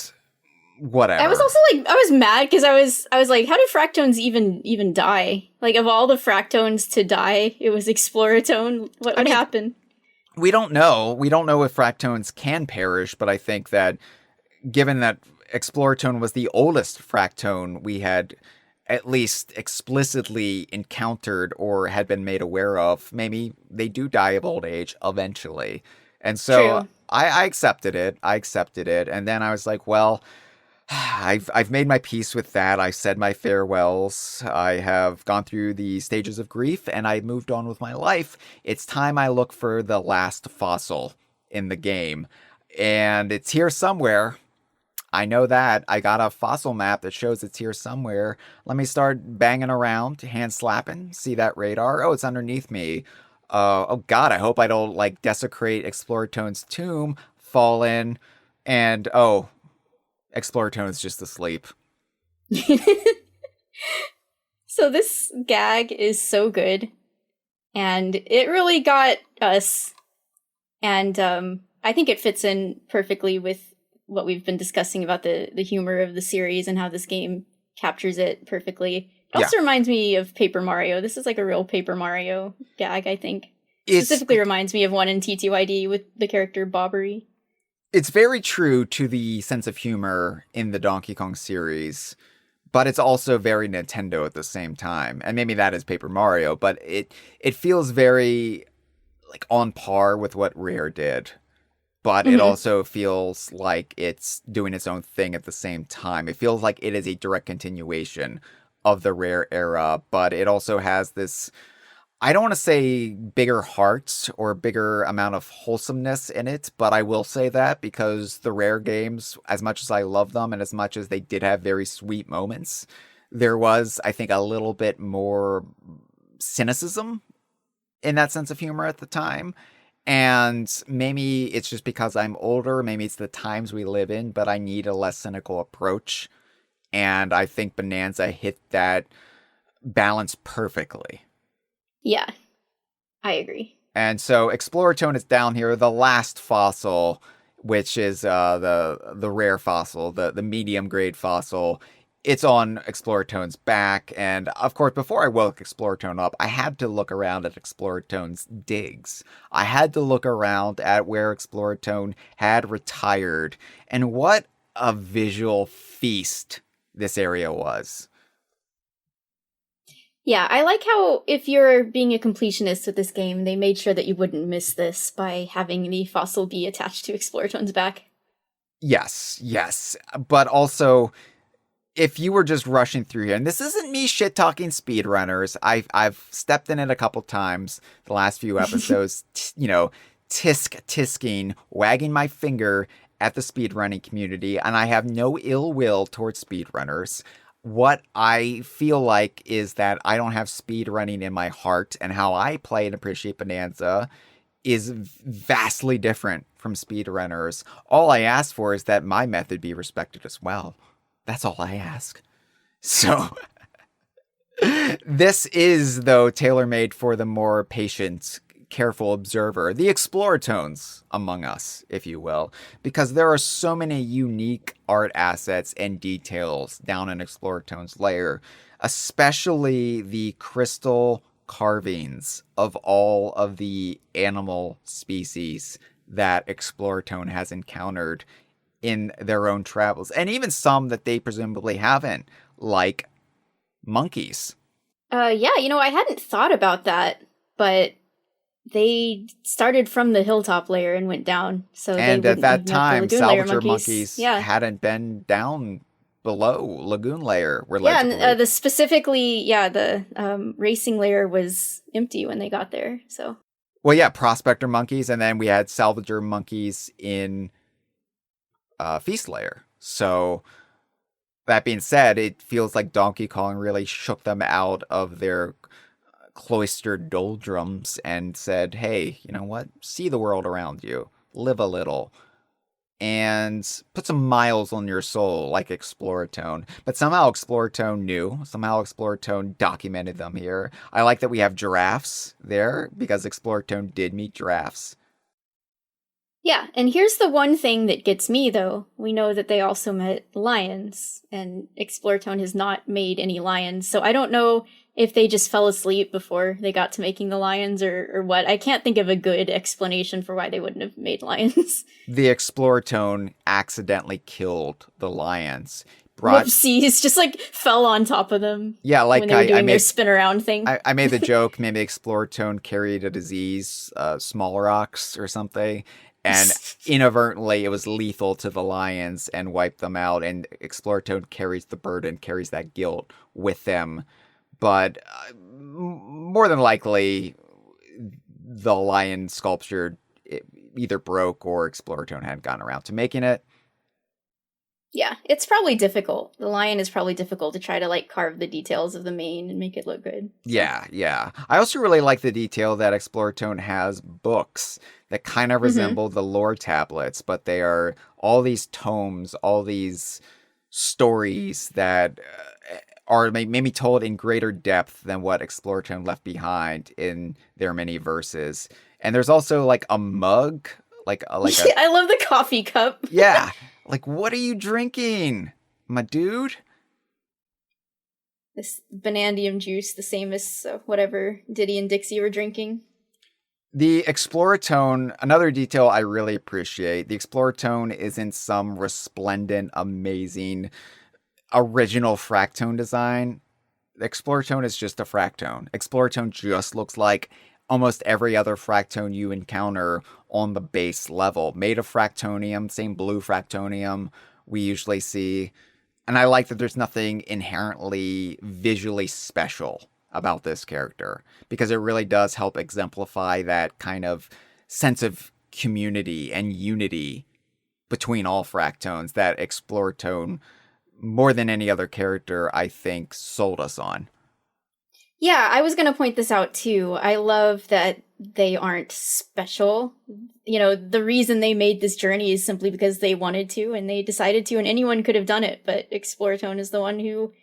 A: whatever.
B: I was also like, I was mad because I was like, how do fractones even die? Like, of all the fractones to die, it was Exploratone. What happened?
A: We don't know. We don't know if fractones can perish, but I think that given that Exploratone was the oldest fractone we had at least explicitly encountered or had been made aware of, maybe they do die of old age eventually. And so I accepted it. And then I was like, well, I've made my peace with that. I said my farewells. I have gone through the stages of grief and I moved on with my life. It's time I look for the last fossil in the game. And it's here somewhere. I know that. I got a fossil map that shows it's here somewhere. Let me start banging around, hand slapping, see that radar. Oh, it's underneath me. Oh God, I hope I don't like desecrate Exploratone's tomb, fall in, and oh, Exploratone's just asleep.
B: So this gag is so good, and it really got us, and I think it fits in perfectly with what we've been discussing about the humor of the series and how this game captures it perfectly. It also reminds me of Paper Mario. This is like a real Paper Mario gag, I think. Specifically reminds me of one in TTYD with the character Bobbery.
A: It's very true to the sense of humor in the Donkey Kong series, but it's also very Nintendo at the same time. And maybe that is Paper Mario, but it feels very like on par with what Rare did. But it also feels like it's doing its own thing at the same time. It feels like it is a direct continuation of the Rare era, but it also has this, I don't want to say bigger heart or bigger amount of wholesomeness in it, but I will say that because the Rare games, as much as I love them and as much as they did have very sweet moments, there was, I think, a little bit more cynicism in that sense of humor at the time. And maybe it's just because I'm older, maybe it's the times we live in, but I need a less cynical approach. And I think Bonanza hit that balance perfectly.
B: Yeah, I agree.
A: And so Exploratone is down here, the last fossil, which is the rare fossil, the medium grade fossil. It's on Exploratone's back, and of course, before I woke Exploratone up, I had to look around at Exploratone's digs. I had to look around at where Exploratone had retired, and what a visual feast this area was.
B: Yeah, I like how if you're being a completionist with this game, they made sure that you wouldn't miss this by having the fossil be attached to Exploratone's back.
A: Yes, but also, if you were just rushing through here, and this isn't me shit-talking speedrunners, I've stepped in it a couple times the last few episodes, tisking, wagging my finger at the speedrunning community, and I have no ill will towards speedrunners. What I feel like is that I don't have speedrunning in my heart, and how I play and appreciate Bonanza is vastly different from speedrunners. All I ask for is that my method be respected as well. That's all I ask. So, this is, though, tailor-made for the more patient careful observer, the Exploratones among us, if you will, because there are so many unique art assets and details down in Exploratone's lair, especially the crystal carvings of all of the animal species that Exploratone has encountered in their own travels, and even some that they presumably haven't, like monkeys.
B: Yeah, I hadn't thought about that, but they started from the hilltop layer and went down, so
A: And
B: they
A: at
B: wouldn't
A: that
B: have met
A: time,
B: the lagoon layer
A: salvager
B: monkeys.
A: monkeys
B: Yeah,
A: hadn't been down below lagoon layer. We're
B: yeah,
A: led to
B: and
A: believe.
B: the racing layer was empty when they got there. So
A: Well, yeah, prospector monkeys, and then we had salvager monkeys in feast layer. So that being said, it feels like Donkey Kong really shook them out of their cloistered doldrums and said, hey, you know what? See the world around you. Live a little. And put some miles on your soul, like Exploratone. But somehow Exploratone knew. Somehow Exploratone documented them here. I like that we have giraffes there, because Exploratone did meet giraffes.
B: yeah, and here's the one thing that gets me, though. We know that they also met lions, and Exploratone has not made any lions, so I don't know if they just fell asleep before they got to making the lions or what. I can't think of a good explanation for why they wouldn't have made lions.
A: The Exploratone accidentally killed the lions.
B: Whoopsies, just like fell on top of them.
A: Yeah, like
B: when they were doing their spin around thing.
A: I made the joke, maybe Exploratone carried a disease, small rocks or something, and inadvertently it was lethal to the lions and wiped them out, and Exploratone carries the burden, carries that guilt with them. But more than likely, the lion sculpture either broke or Exploratone hadn't gotten around to making it.
B: Yeah, it's probably difficult. The lion is probably difficult to try to like carve the details of the mane and make it look good.
A: Yeah. I also really like the detail that Exploratone has books that kind of resemble the lore tablets, but they are all these tomes, all these stories that are maybe told in greater depth than what Exploratone left behind in their many verses. And there's also like a mug,
B: I love the coffee cup.
A: Yeah. Like, what are you drinking, my dude?
B: This Banandium juice, the same as whatever Diddy and Dixie were drinking.
A: The Exploratone, another detail I really appreciate, the Exploratone isn't some resplendent, amazing, original fractone design. The Exploratone is just a fractone. Exploratone just looks like almost every other fractone you encounter on the base level. Made of fractonium, same blue fractonium we usually see. And I like that there's nothing inherently visually special about this character, because it really does help exemplify that kind of sense of community and unity between all fractones that Exploratone, more than any other character, I think, sold us on.
B: Yeah, I was going to point this out too. I love that they aren't special. The reason they made this journey is simply because they wanted to and they decided to, and anyone could have done it, but Exploratone is the one who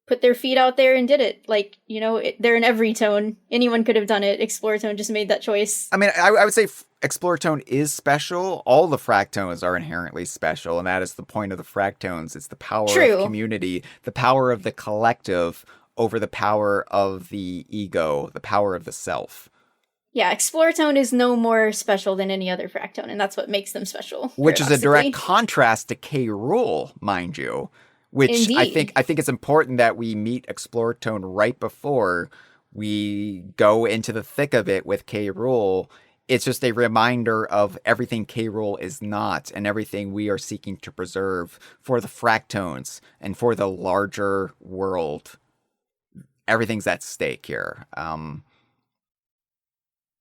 B: put their feet out there and did it. Like, they're in every tone. Anyone could have done it. Exploratone just made that choice.
A: I mean, I would say Exploratone is special. All the fractones are inherently special, and that is the point of the fractones. It's the power of community, the power of the collective over the power of the ego, the power of the self.
B: Yeah, Exploratone is no more special than any other fractone, and that's what makes them special.
A: Which is a direct contrast to K. Rool, mind you. Which
B: Indeed.
A: I think it's important that we meet Exploratone right before we go into the thick of it with K. Rool. It's just a reminder of everything K. Rool is not, and everything we are seeking to preserve for the fractones and for the larger world. Everything's at stake here.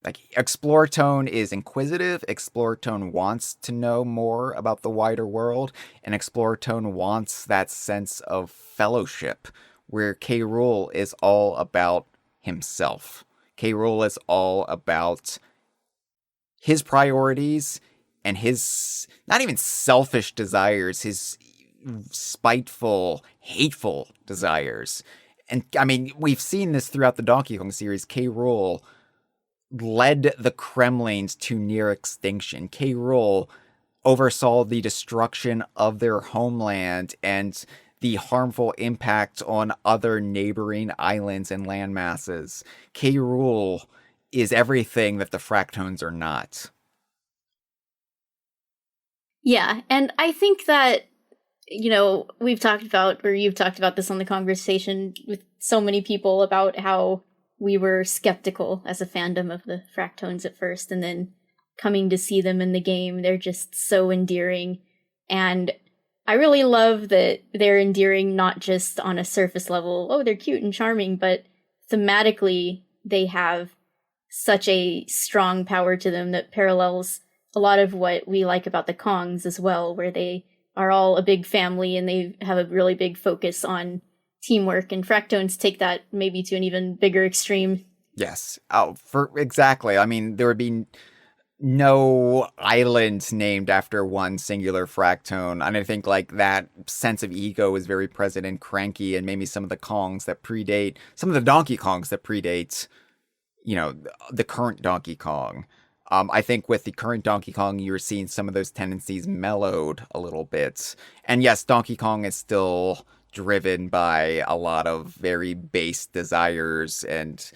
A: Exploratone is inquisitive. Exploratone wants to know more about the wider world, and Exploratone wants that sense of fellowship, where K. Rool is all about himself. K. Rool is all about his priorities and his not even selfish desires, his spiteful, hateful desires. And I mean, we've seen this throughout the Donkey Kong series. K. Rool led the Kremlings to near extinction. K. Rool oversaw the destruction of their homeland and the harmful impact on other neighboring islands and landmasses. K. Rool is everything that the Fractones are not.
B: Yeah, and I think that, we've talked about, or you've talked about this on the Kongversation with so many people about how we were skeptical as a fandom of the Fractones at first, and then coming to see them in the game, they're just so endearing. And I really love that they're endearing not just on a surface level, oh, they're cute and charming, but thematically, they have such a strong power to them that parallels a lot of what we like about the Kongs as well, where they are all a big family and they have a really big focus on teamwork, and Fractones take that maybe to an even bigger extreme.
A: Yes. Exactly. I mean, there would be no island named after one singular Fractone. And I think like that sense of ego is very present in Cranky and maybe some of the Kongs that predate, some of the Donkey Kongs that predate, the current Donkey Kong. I think with the current Donkey Kong, you're seeing some of those tendencies mellowed a little bit. And yes, Donkey Kong is still driven by a lot of very base desires and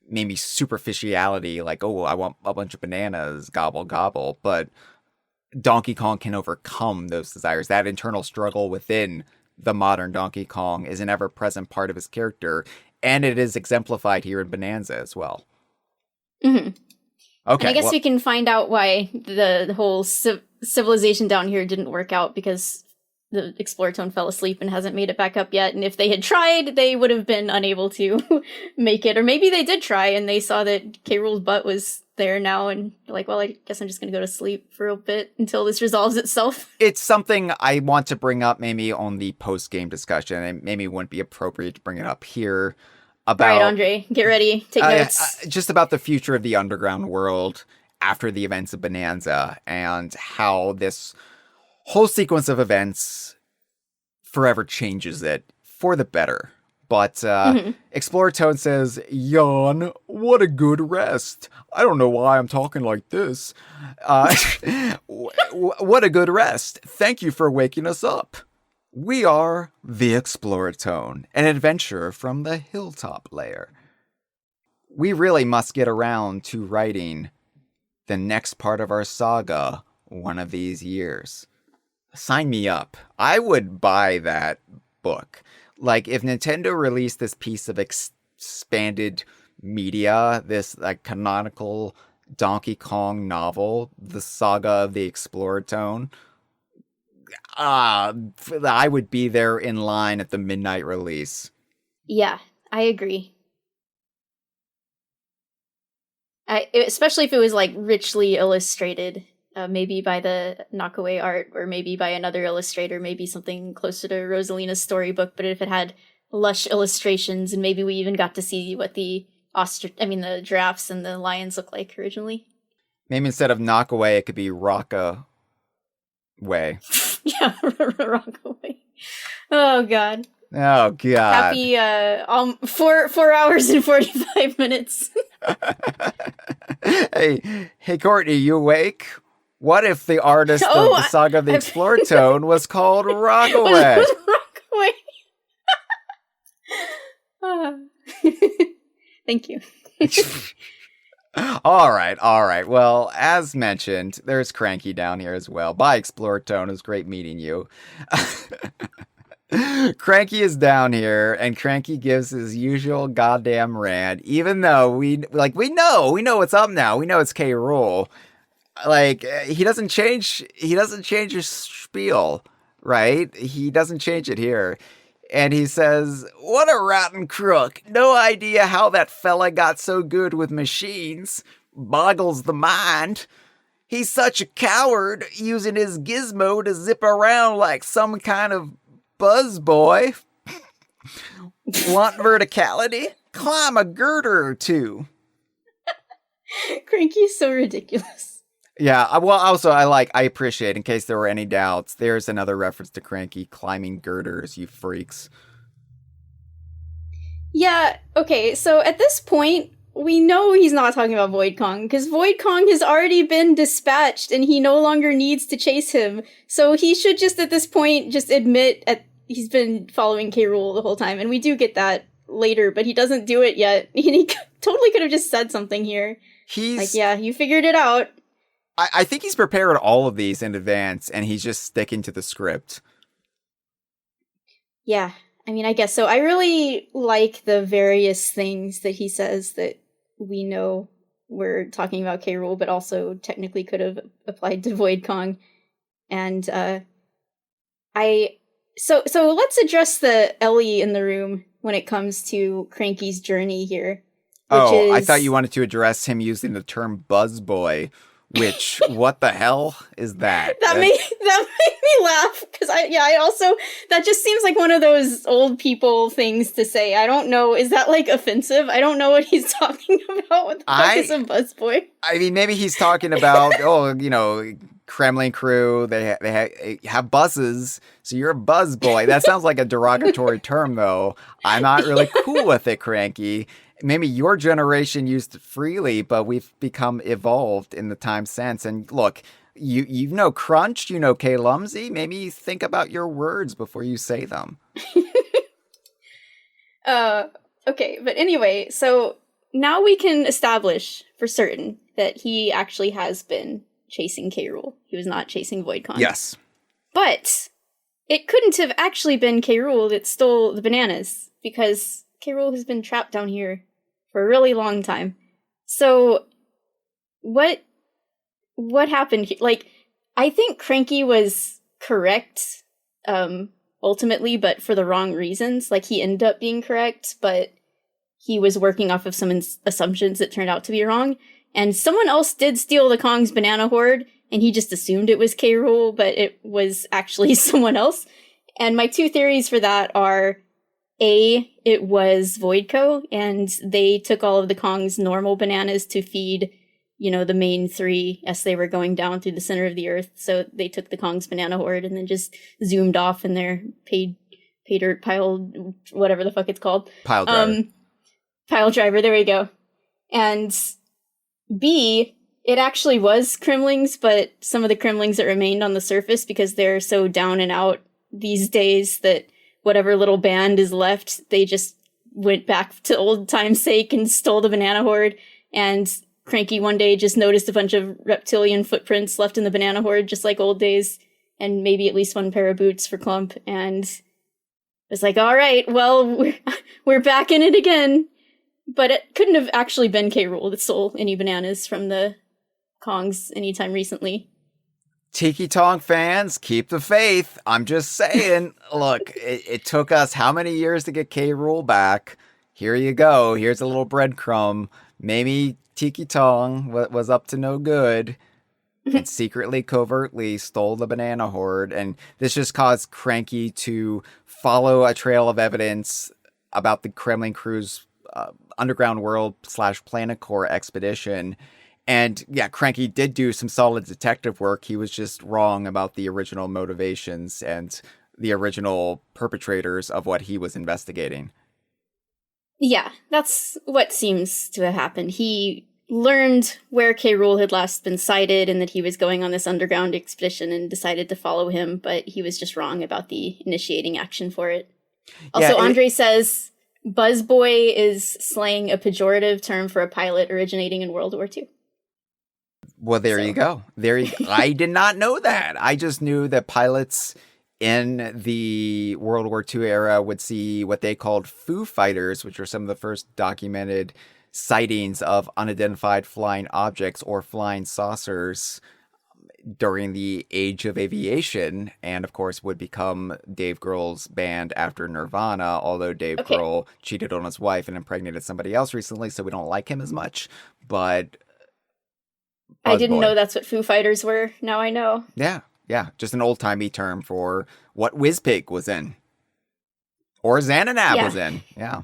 A: maybe superficiality, like, oh, I want a bunch of bananas, gobble, gobble. But Donkey Kong can overcome those desires. That internal struggle within the modern Donkey Kong is an ever-present part of his character, and it is exemplified here in Bananza as well.
B: Mm-hmm.
A: Okay,
B: and I guess we can find out why the whole civilization down here didn't work out, because the Exploratone fell asleep and hasn't made it back up yet. And if they had tried, they would have been unable to make it. Or maybe they did try and they saw that K. Rool's butt was there now and like, well, I guess I'm just going to go to sleep for a bit until this resolves itself.
A: It's something I want to bring up maybe on the post-game discussion, and maybe it wouldn't be appropriate to bring it up here. About,
B: all right, Andre, get ready. Take notes.
A: Just about the future of the underground world after the events of Bananza and how this whole sequence of events forever changes it for the better. But Exploratone says, "Yawn, what a good rest. I don't know why I'm talking like this. What a good rest. Thank you for waking us up. We are the Exploratone, an adventure from the hilltop layer. We really must get around to writing the next part of our saga one of these years. Sign me up. I would buy that book. Like, if Nintendo released this piece of expanded media, this like canonical Donkey Kong novel, the saga of the Exploratone, I would be there in line at the midnight release.
B: Yeah, I agree. Especially if it was like richly illustrated, maybe by the Knockaway art, or maybe by another illustrator, maybe something closer to Rosalina's storybook. But if it had lush illustrations, and maybe we even got to see what the giraffes and the lions look like originally.
A: Maybe instead of Knockaway, it could be Rockaway.
B: Yeah, Rockaway. Oh god.
A: Oh god.
B: Happy 4 hours and 45 minutes.
A: Hey Courtney, you awake? What if the artist of the saga of the Exploratone was called Rockaway?
B: Rockaway. Thank you.
A: All right. Well, as mentioned, there's Cranky down here as well. Bye, Exploratone. It was great meeting you. Cranky is down here, and Cranky gives his usual goddamn rant, even though we know what's up now. We know it's K. Rool. Like, he doesn't change his spiel, right? He doesn't change it here. And he says, "What a rotten crook. No idea how that fella got so good with machines. Boggles the mind. He's such a coward, using his gizmo to zip around like some kind of buzz boy. Want verticality? Climb a girder or two."
B: Cranky's so ridiculous.
A: Yeah, well, also, I appreciate, in case there were any doubts, there's another reference to Cranky climbing girders, you freaks.
B: Yeah, okay, so at this point, we know he's not talking about Void Kong, because Void Kong has already been dispatched and he no longer needs to chase him. So he should just at this point just admit he's been following K. Rool the whole time. And we do get that later, but he doesn't do it yet. He totally could have just said something here.
A: He's
B: like, yeah, you figured it out.
A: I think he's prepared all of these in advance, and he's just sticking to the script.
B: Yeah, I mean, I guess so. I really like the various things that he says that we know we're talking about K. Rool, but also technically could have applied to Void Kong. And so let's address the Ellie in the room when it comes to Cranky's journey here.
A: I thought you wanted to address him using the term buzzboy. Which, what the hell is that?
B: That made me laugh, because I also, that just seems like one of those old people things to say. I don't know, is that like offensive? I don't know what he's talking about. What the fuck is a buzzboy?
A: I mean, maybe he's talking about, Kremling Krew, they have buzzes, so you're a buzzboy. That sounds like a derogatory term, though. I'm not really cool with it, Cranky. Maybe your generation used it freely, but we've become evolved in the time since. And look, you know Crunch, you know K-Lumsy. Maybe think about your words before you say them.
B: Okay, but anyway, so now we can establish for certain that he actually has been chasing K. Rool. He was not chasing Void Kong.
A: Yes.
B: But it couldn't have actually been K. Rool that stole the bananas, because K. Rool has been trapped down here for a really long time. So what happened? Like, I think Cranky was correct ultimately, but for the wrong reasons. Like, he ended up being correct, but he was working off of some assumptions that turned out to be wrong. And someone else did steal the Kong's banana hoard, and he just assumed it was K. Rool, but it was actually someone else. And my two theories for that are, A, it was Voidco, and they took all of the Kong's normal bananas to feed, the main three as they were going down through the center of the earth. So they took the Kong's banana hoard and then just zoomed off in their pay dirt pile, whatever the fuck it's called.
A: Pile driver.
B: Pile driver, there we go. And B, it actually was Kremlings, but some of the Kremlings that remained on the surface, because they're so down and out these days that whatever little band is left, they just went back to old time's sake and stole the banana hoard. And Cranky one day just noticed a bunch of reptilian footprints left in the banana hoard, just like old days, and maybe at least one pair of boots for Clump. And was like, all right, well, we're back in it again. But it couldn't have actually been K. Rool that stole any bananas from the Kongs anytime recently.
A: Tiki Tong fans, keep the faith. I'm just saying, look, it took us how many years to get K. Rool back? Here you go. Here's a little breadcrumb. Maybe Tiki Tong was up to no good and secretly, covertly stole the banana hoard. And this just caused Cranky to follow a trail of evidence about the Kremling Krew's underground world / Planet Core expedition. And yeah, Cranky did do some solid detective work. He was just wrong about the original motivations and the original perpetrators of what he was investigating.
B: Yeah, that's what seems to have happened. He learned where K. Rool had last been sighted and that he was going on this underground expedition and decided to follow him, but he was just wrong about the initiating action for it. Also, yeah, Andre says buzzboy is slang a pejorative term for a pilot originating in World War II.
A: Well, there you go. I did not know that. I just knew that pilots in the World War II era would see what they called Foo Fighters, which are some of the first documented sightings of unidentified flying objects or flying saucers during the age of aviation, and of course would become Dave Grohl's band after Nirvana, although Dave Grohl cheated on his wife and impregnated somebody else recently, so we don't like him as much. But
B: I didn't know that's what Foo Fighters were. Now I know.
A: Yeah. Just an old-timey term for what Whizpig was in. Or Xananab was in. Yeah.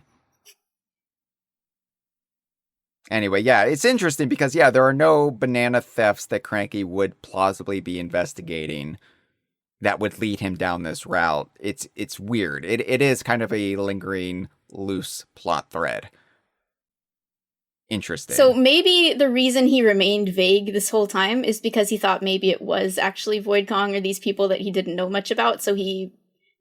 A: Anyway, yeah, it's interesting because, yeah, there are no banana thefts that Cranky would plausibly be investigating that would lead him down this route. It's weird. It is kind of a lingering, loose plot thread interesting.
B: So maybe the reason he remained vague this whole time is because he thought maybe it was actually Void Kong or these people that he didn't know much about. So he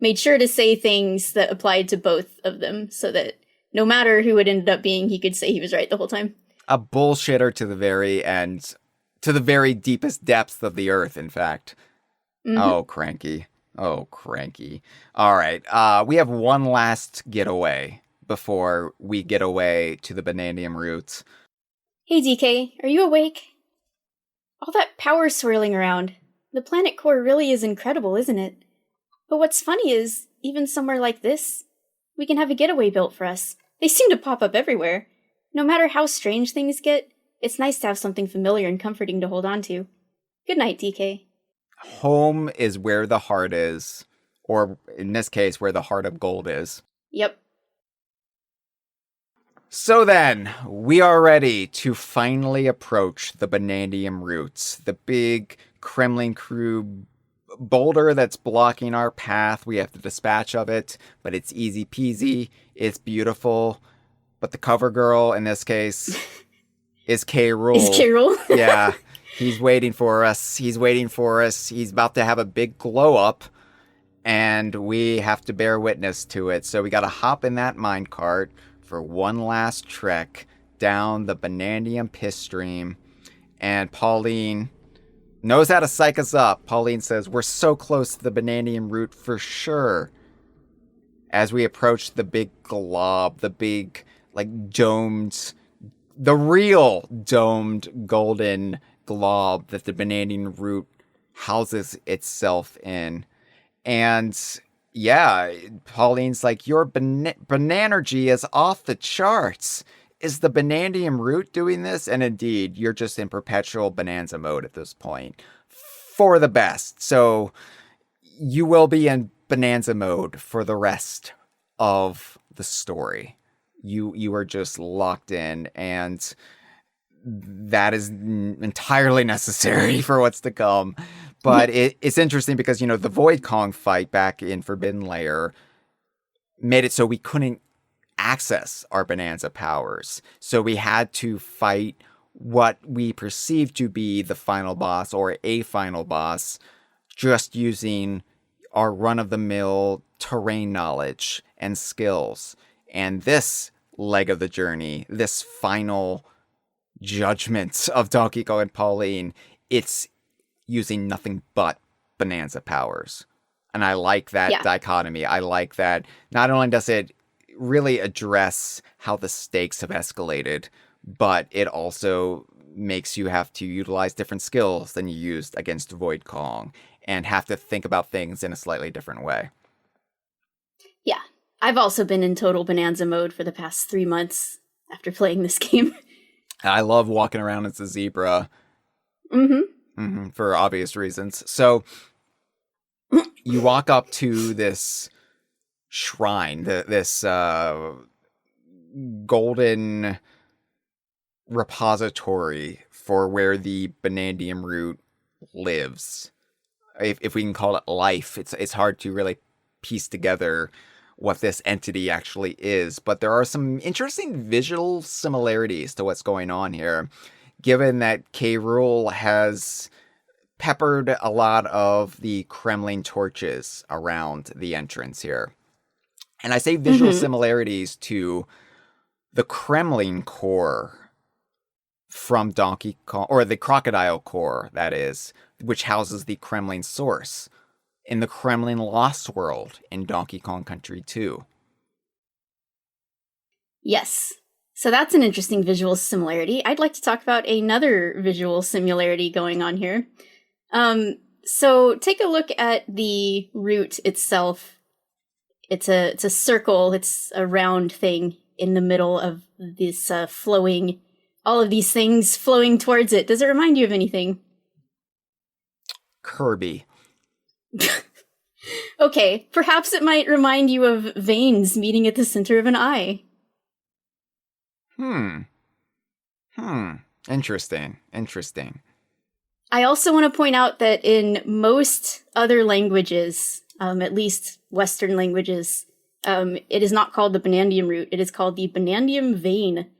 B: made sure to say things that applied to both of them so that no matter who it ended up being, he could say he was right the whole time.
A: A bullshitter to the very end, to the very deepest depths of the earth, in fact. Mm-hmm. Oh, cranky. Oh, cranky. All right. We have one last getaway before we get away to the Banandium roots.
B: Hey, DK, are you awake? All that power swirling around. The planet core really is incredible, isn't it? But what's funny is, even somewhere like this, we can have a getaway built for us. They seem to pop up everywhere. No matter how strange things get, it's nice to have something familiar and comforting to hold on to. Good night, DK.
A: Home is where the heart is, or in this case, where the heart of gold is.
B: Yep.
A: So then, we are ready to finally approach the Banandium roots, the big Kremling Krew boulder that's blocking our path. We have to dispatch of it, but it's easy peasy, it's beautiful. But the cover girl, in this case, is Rool.
B: Is Rool?
A: Yeah. He's waiting for us. He's waiting for us. He's about to have a big glow up, and we have to bear witness to it. So we got to hop in that minecart for one last trek down the Banandium piss stream. And Pauline knows how to psych us up. Pauline says, we're so close to the Banandium root for sure. As we approach the big glob, the big, domed, the real domed golden glob that the Banandium root houses itself in. And yeah, Pauline's like, your bananergy is off the charts. Is the Banandium root doing this? And indeed, you're just in perpetual bonanza mode at this point. For the best. So you will be in bonanza mode for the rest of the story. You are just locked in, and that is entirely necessary for what's to come. But it's interesting because, the Void Kong fight back in Forbidden Layer made it so we couldn't access our bonanza powers. So we had to fight what we perceived to be the final boss or a final boss just using our run-of-the-mill terrain knowledge and skills. And this leg of the journey, this final judgment of Donkey Kong and Pauline, it's using nothing but bonanza powers. And I like that dichotomy. I like that not only does it really address how the stakes have escalated, but it also makes you have to utilize different skills than you used against Void Kong and have to think about things in a slightly different way.
B: Yeah. I've also been in total bonanza mode for the past 3 months after playing this game.
A: I love walking around as a zebra. For obvious reasons. So you walk up to this shrine, this golden repository for where the Banandium root lives. If we can call it life, it's hard to really piece together what this entity actually is, but there are some interesting visual similarities to what's going on here, given that Rool has peppered a lot of the Kremling torches around the entrance here. And I say visual similarities to the Kremling core from Donkey Kong, or the crocodile core, that is, which houses the Kremling source in the Kremling Lost World in Donkey Kong Country 2.
B: Yes. So that's an interesting visual similarity. I'd like to talk about another visual similarity going on here. So take a look at the root itself. It's a circle. It's a round thing in the middle of this flowing, all of these things flowing towards it. Does it remind you of anything?
A: Kirby.
B: Okay, perhaps it might remind you of veins meeting at the center of an eye.
A: Interesting.
B: I also want to point out that in most other languages, at least Western languages, it is not called the Banandium root. It is called the Banandium vein.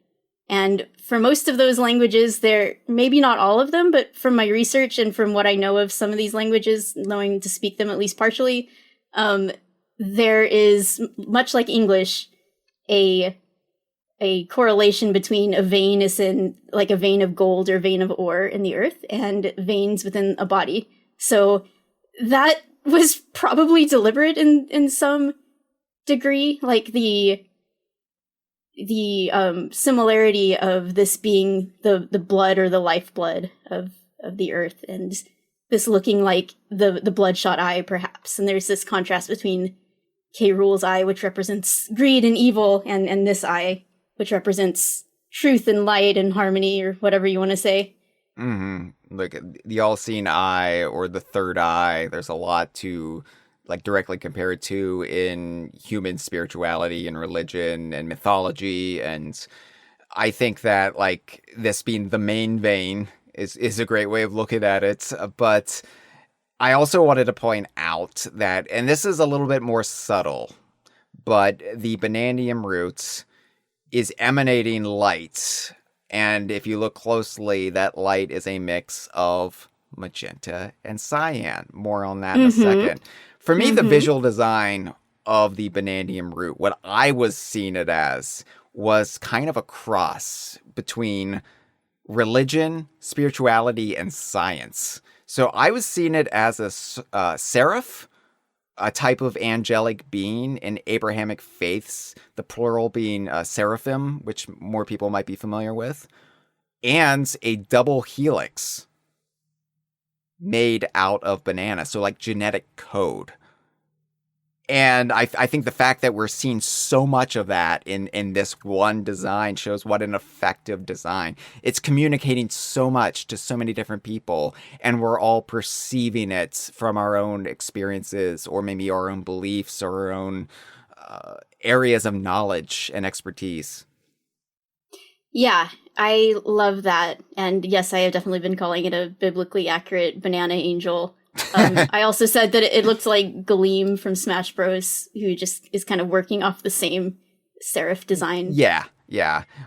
B: And for most of those languages, they're maybe not all of them, but from my research and from what I know of some of these languages, knowing to speak them at least partially, there is, much like English, a correlation between a vein is in like a vein of gold or vein of ore in the earth and veins within a body. So that was probably deliberate in some degree, like the similarity of this being the blood or the lifeblood of the earth, and this looking like the bloodshot eye, perhaps. And there's this contrast between K. Rool's eye, which represents greed and evil, and this eye, which represents truth and light and harmony, or whatever you want to say.
A: Mm-hmm. Like the all-seeing eye or the third eye, there's a lot to like directly compare it to in human spirituality and religion and mythology. And I think that like this being the main vein is a great way of looking at it. But I also wanted to point out that, and this is a little bit more subtle, but the Banandium root is emanating light. And if you look closely, that light is a mix of magenta and cyan. More on that in a second. For me, the visual design of the Banandium root, what I was seeing it as, was kind of a cross between religion, spirituality, and science. So I was seeing it as a seraph, a type of angelic being in Abrahamic faiths, the plural being seraphim, which more people might be familiar with, and a double helix made out of banana, so like genetic code. And I think the fact that we're seeing so much of that in this one design shows what an effective design. It's communicating so much to so many different people, and we're all perceiving it from our own experiences, or maybe our own beliefs, or our own areas of knowledge and expertise.
B: Yeah, I love that. And yes, I have definitely been calling it a biblically accurate banana angel. I also said that it looked like Gleam from Smash Bros, who just is kind of working off the same serif design.
A: Yeah.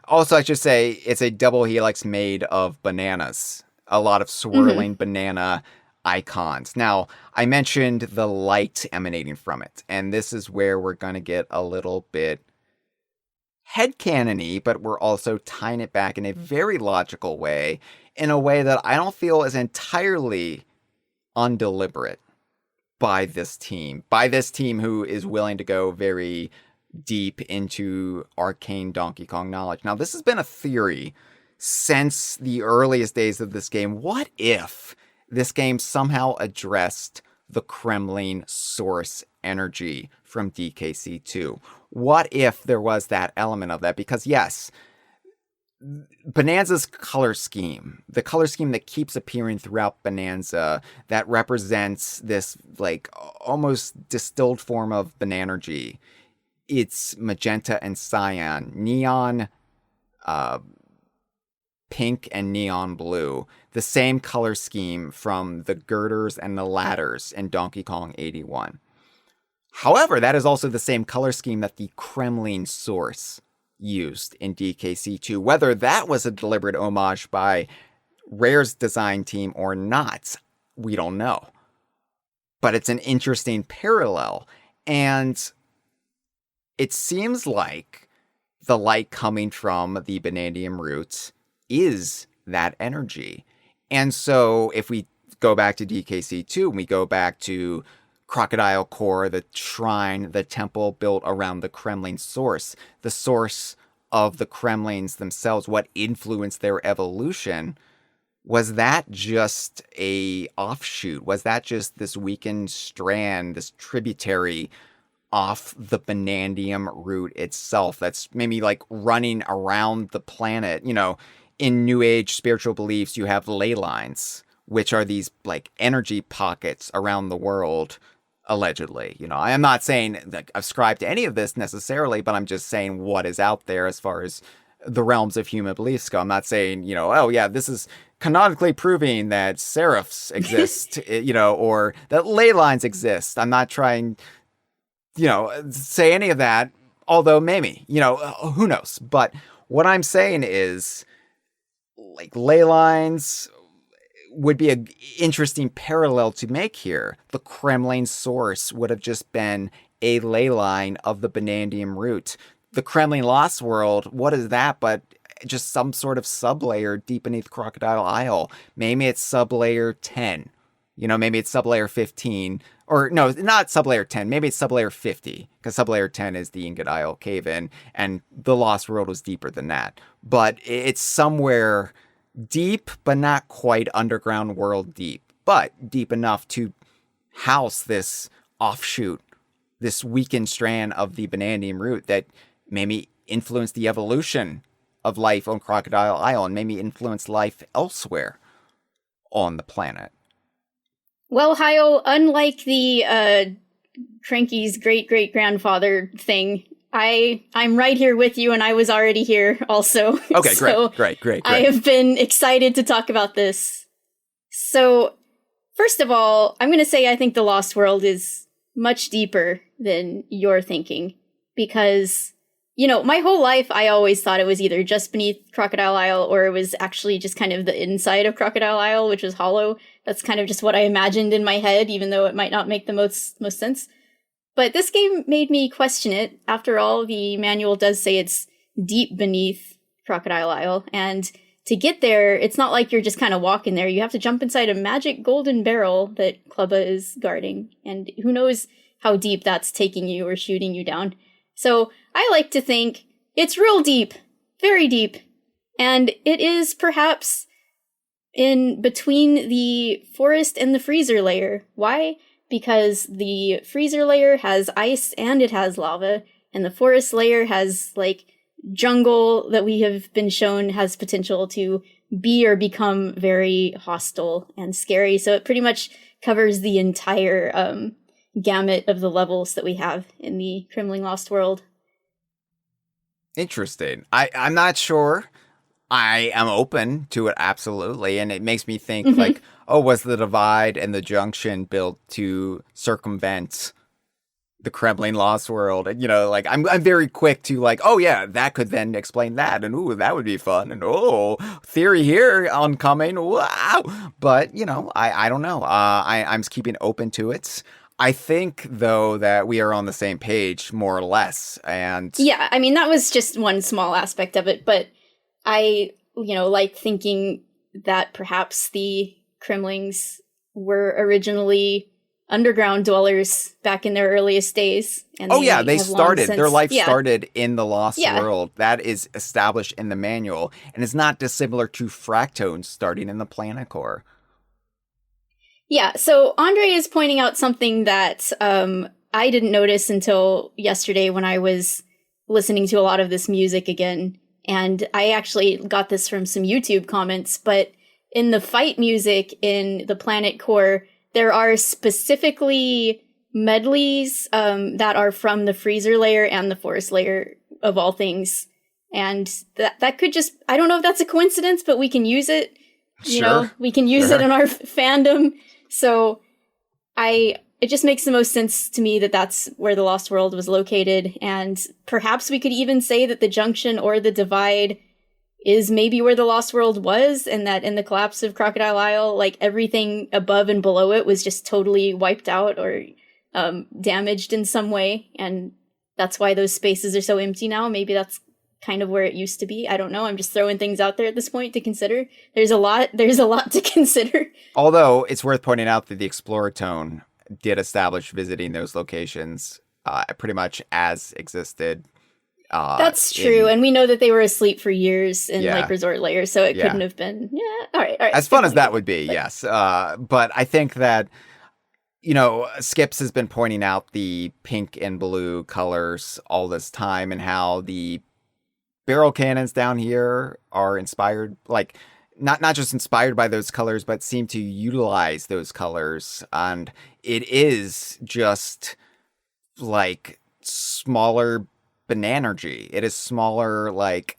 A: Also, I should say it's a double helix made of bananas. A lot of swirling banana icons. Now, I mentioned the light emanating from it, and this is where we're going to get a little bit headcanon-y, but we're also tying it back in a very logical way, in a way that I don't feel is entirely undeliberate by this team who is willing to go very deep into arcane Donkey Kong knowledge. Now, this has been a theory since the earliest days of this game. What if this game somehow addressed the Kremling source energy from DKC2? What if there was that element of that? Because yes, Bananza's color scheme, the color scheme that keeps appearing throughout Bananza, that represents this like almost distilled form of Bananergy. It's magenta and cyan, neon pink and neon blue, the same color scheme from the girders and the ladders in Donkey Kong 81. However, that is also the same color scheme that the Kremling source used in DKC2. Whether that was a deliberate homage by Rare's design team or not, we don't know. But it's an interesting parallel. And it seems like the light coming from the Banandium roots is that energy. And so if we go back to DKC2, and we go back to Crocodile Core, the shrine, the temple built around the Kremling source, the source of the Kremlings themselves, what influenced their evolution, was that just a offshoot? Was that just this weakened strand, this tributary off the Banandium root itself that's maybe like running around the planet? You know, in New Age spiritual beliefs, you have ley lines, which are these like energy pockets around the world, allegedly. You know, I am not saying like ascribe to any of this necessarily, but I'm just saying what is out there as far as the realms of human beliefs go. I'm not saying, you know, oh yeah, this is canonically proving that seraphs exist, you know, or that ley lines exist. I'm not trying, you know, say any of that, although maybe, you know, who knows. But what I'm saying is, like, ley lines would be an interesting parallel to make here. The Kremling source would have just been a ley line of the Banandium root. The Kremling Lost World, what is that but just some sort of sublayer deep beneath Crocodile Isle? Maybe it's sublayer 10. You know, maybe it's sublayer 15. Or no, not sublayer 10. Maybe it's sublayer 50. Because sublayer 10 is the Ingot Isle cave-in. And the Lost World was deeper than that. But it's somewhere deep, but not quite underground world deep. But deep enough to house this offshoot, this weakened strand of the Banandium root that maybe influenced the evolution of life on Crocodile Isle and maybe influenced life elsewhere on the planet.
B: Well, Hyle, unlike the Cranky's great-great-grandfather thing, I'm right here with you, and I was already here also.
A: Okay,
B: so
A: great.
B: I have been excited to talk about this. So, first of all, I'm going to say I think The Lost World is much deeper than you're thinking, because, you know, my whole life I always thought it was either just beneath Crocodile Isle or it was actually just kind of the inside of Crocodile Isle, which was hollow. That's kind of just what I imagined in my head, even though it might not make the most sense. But this game made me question it. After all, the manual does say it's deep beneath Crocodile Isle, and to get there, it's not like you're just kind of walking there. You have to jump inside a magic golden barrel that Clubba is guarding, and who knows how deep that's taking you or shooting you down. So I like to think it's real deep, very deep, and it is perhaps in between the forest and the freezer layer. Why? Because the freezer layer has ice and it has lava, and the forest layer has, like, jungle that we have been shown has potential to be or become very hostile and scary. So it pretty much covers the entire gamut of the levels that we have in the Kremling Lost World.
A: Interesting. I'm not sure. I am open to it, absolutely. And it makes me think, like, oh, was the divide and the junction built to circumvent the Kremling Lost World? And, you know, like, I'm very quick to, like, oh, yeah, that could then explain that. And, ooh, that would be fun. And, oh, theory here oncoming. Wow. But, you know, I don't know. I'm just keeping open to it. I think, though, that we are on the same page, more or less. And
B: yeah, I mean, that was just one small aspect of it, but I, you know, like thinking that perhaps the Kremlings were originally underground dwellers back in their earliest days. And
A: they started. Their life started in the Lost
B: Yeah.
A: World. That is established in the manual, and is not dissimilar to Fractones starting in the Planet Core.
B: Yeah, so Andre is pointing out something that I didn't notice until yesterday when I was listening to a lot of this music again. And I actually got this from some YouTube comments, but in the fight music in the Planet Core, there are specifically medleys that are from the freezer layer and the forest layer, of all things. And that could just, I don't know if that's a coincidence, but we can use it. You know, we can use it in our fandom. So it just makes the most sense to me that that's where the Lost World was located. And perhaps we could even say that the junction or the divide is maybe where the Lost World was, and that in the collapse of Crocodile Isle, like, everything above and below it was just totally wiped out or damaged in some way. And that's why those spaces are so empty now. Maybe that's kind of where it used to be. I don't know. I'm just throwing things out there at this point to consider. There's a lot to consider.
A: Although it's worth pointing out that the Explorer Tone did establish visiting those locations pretty much as existed.
B: That's true, and we know that they were asleep for years in like resort layers, so it couldn't have been. Yeah, all right.
A: As fun as that would be, yes. But I think that, you know, Skips has been pointing out the pink and blue colors all this time, and how the barrel cannons down here are inspired, like, not just inspired by those colors, but seem to utilize those colors. And it is just like smaller Bananergy. It is smaller, like,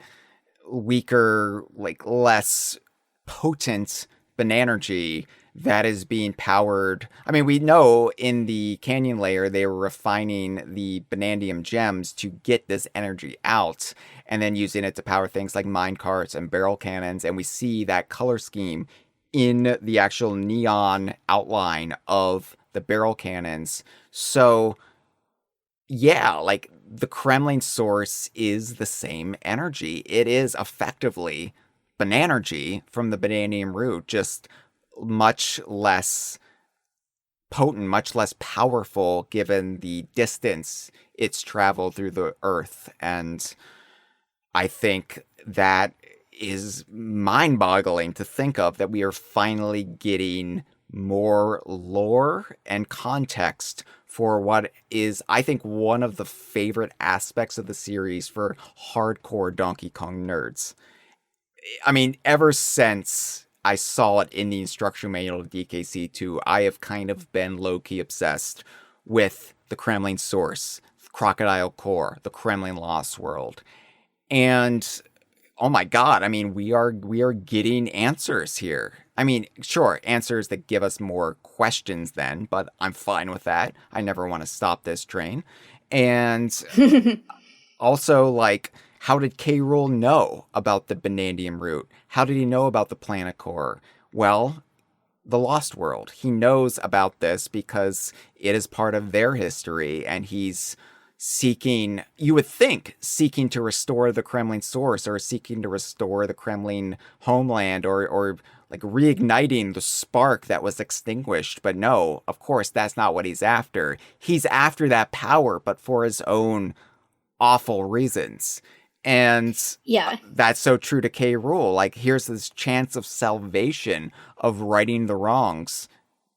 A: weaker, like, less potent Bananergy that is being powered. I mean, we know in the canyon layer, they were refining the Banandium gems to get this energy out and then using it to power things like mine carts and barrel cannons. And we see that color scheme in the actual neon outline of the barrel cannons. So, yeah, like the Kremling source is the same energy. It is effectively Bananergy from the Bananium root, just much less potent, much less powerful given the distance it's traveled through the earth. And I think that is mind-boggling to think of, that we are finally getting more lore and context for what is, I think, one of the favorite aspects of the series for hardcore Donkey Kong nerds. I mean, ever since I saw it in the instruction manual of DKC2, I have kind of been low-key obsessed with the Kremling source, Crocodile Core, the Kremling Lost World. And oh my god, I mean, we are getting answers here. I mean, sure, answers that give us more questions then, but I'm fine with that. I never want to stop this train. And also, like, how did K. Rool know about the Banandium root? How did he know about the planet core? Well, the Lost World. He knows about this because it is part of their history, and he's seeking, you would think, seeking to restore the Kremling source, or seeking to restore the Kremling homeland, or like reigniting the spark that was extinguished. But no, of course, that's not what he's after. He's after that power, but for his own awful reasons. And
B: Yeah.
A: that's so true to K. Rool. Like, here's this chance of salvation, of righting the wrongs.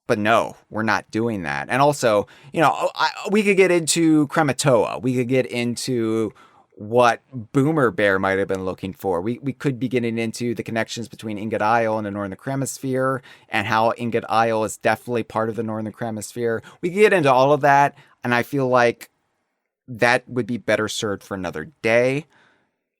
A: But no, we're not doing that. And also, you know, we could get into Krematoa. We could get into what Boomer Bear might have been looking for. We could be getting into the connections between Ingot Isle and the Northern Kremisphere, and how Ingot Isle is definitely part of the Northern Kremisphere. We could get into all of that, and I feel like that would be better served for another day.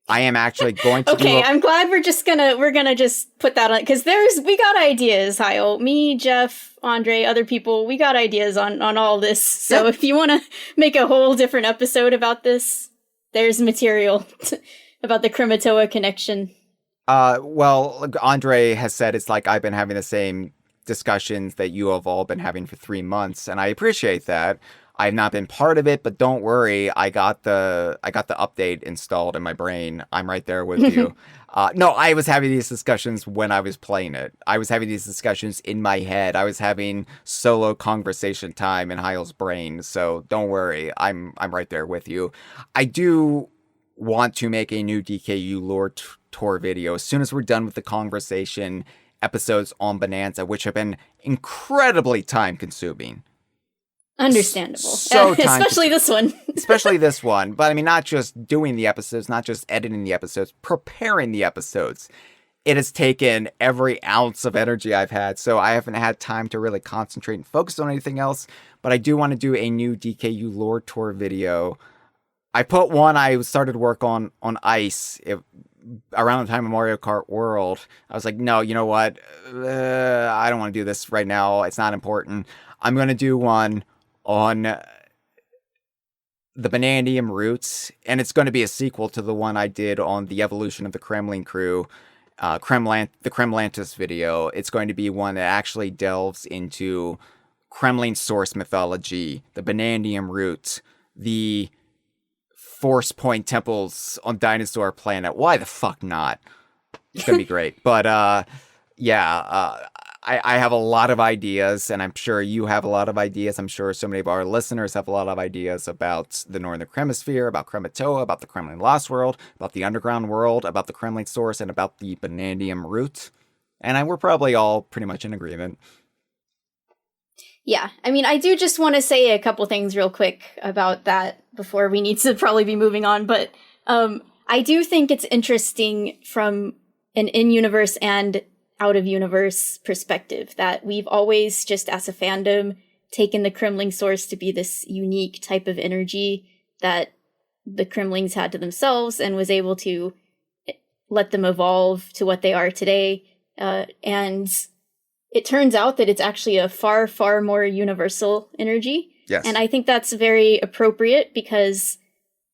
A: I am actually going to
B: Okay, I'm glad we're gonna just put that on, because we got ideas, Hyle. Me, Jeff, Andre, other people, we got ideas on all this. So if you want to make a whole different episode about this, there's material about the Krematoa connection.
A: Well, Andre has said it's like I've been having the same discussions that you have all been having for 3 months, and I appreciate that. I've not been part of it, but don't worry, I got the update installed in my brain. I'm right there with you. No, I was having these discussions when I was playing it. I was having these discussions in my head. I was having solo conversation time in Hyle's brain. So don't worry, I'm right there with you. I do want to make a new DKU lore tour video as soon as we're done with the Kongversation episodes on Bananza, which have been incredibly time consuming.
B: Understandable.
A: So
B: especially this one.
A: Especially this one. But I mean, not just doing the episodes, not just editing the episodes, preparing the episodes. It has taken every ounce of energy I've had, so I haven't had time to really concentrate and focus on anything else. But I do want to do a new DKU lore tour video. I put one I started work on Ice around the time of Mario Kart World. I was like, no, you know what? I don't want to do this right now. It's not important. I'm going to do one on the Banandium roots, and it's going to be a sequel to the one I did on the evolution of the Kremling Krew, the Kremlantis video. It's going to be one that actually delves into Kremling source mythology, the Banandium roots, the Force Point temples on Dinosaur Planet. Why the fuck not? It's going to be great. But, I have a lot of ideas, and I'm sure you have a lot of ideas. I'm sure so many of our listeners have a lot of ideas about the Northern Kremisphere, about Krematoa, about the Kremling Lost World, about the Underground World, about the Kremling Source, and about the Banandium root. And we're probably all pretty much in agreement.
B: Yeah, I mean, I do just want to say a couple things real quick about that before we need to probably be moving on. But I do think it's interesting from an in-universe and out-of-universe perspective that we've always, just as a fandom, taken the Kremling source to be this unique type of energy that the Kremlings had to themselves and was able to let them evolve to what they are today. And it turns out that it's actually a far, far more universal energy.
A: Yes.
B: And I think that's very appropriate because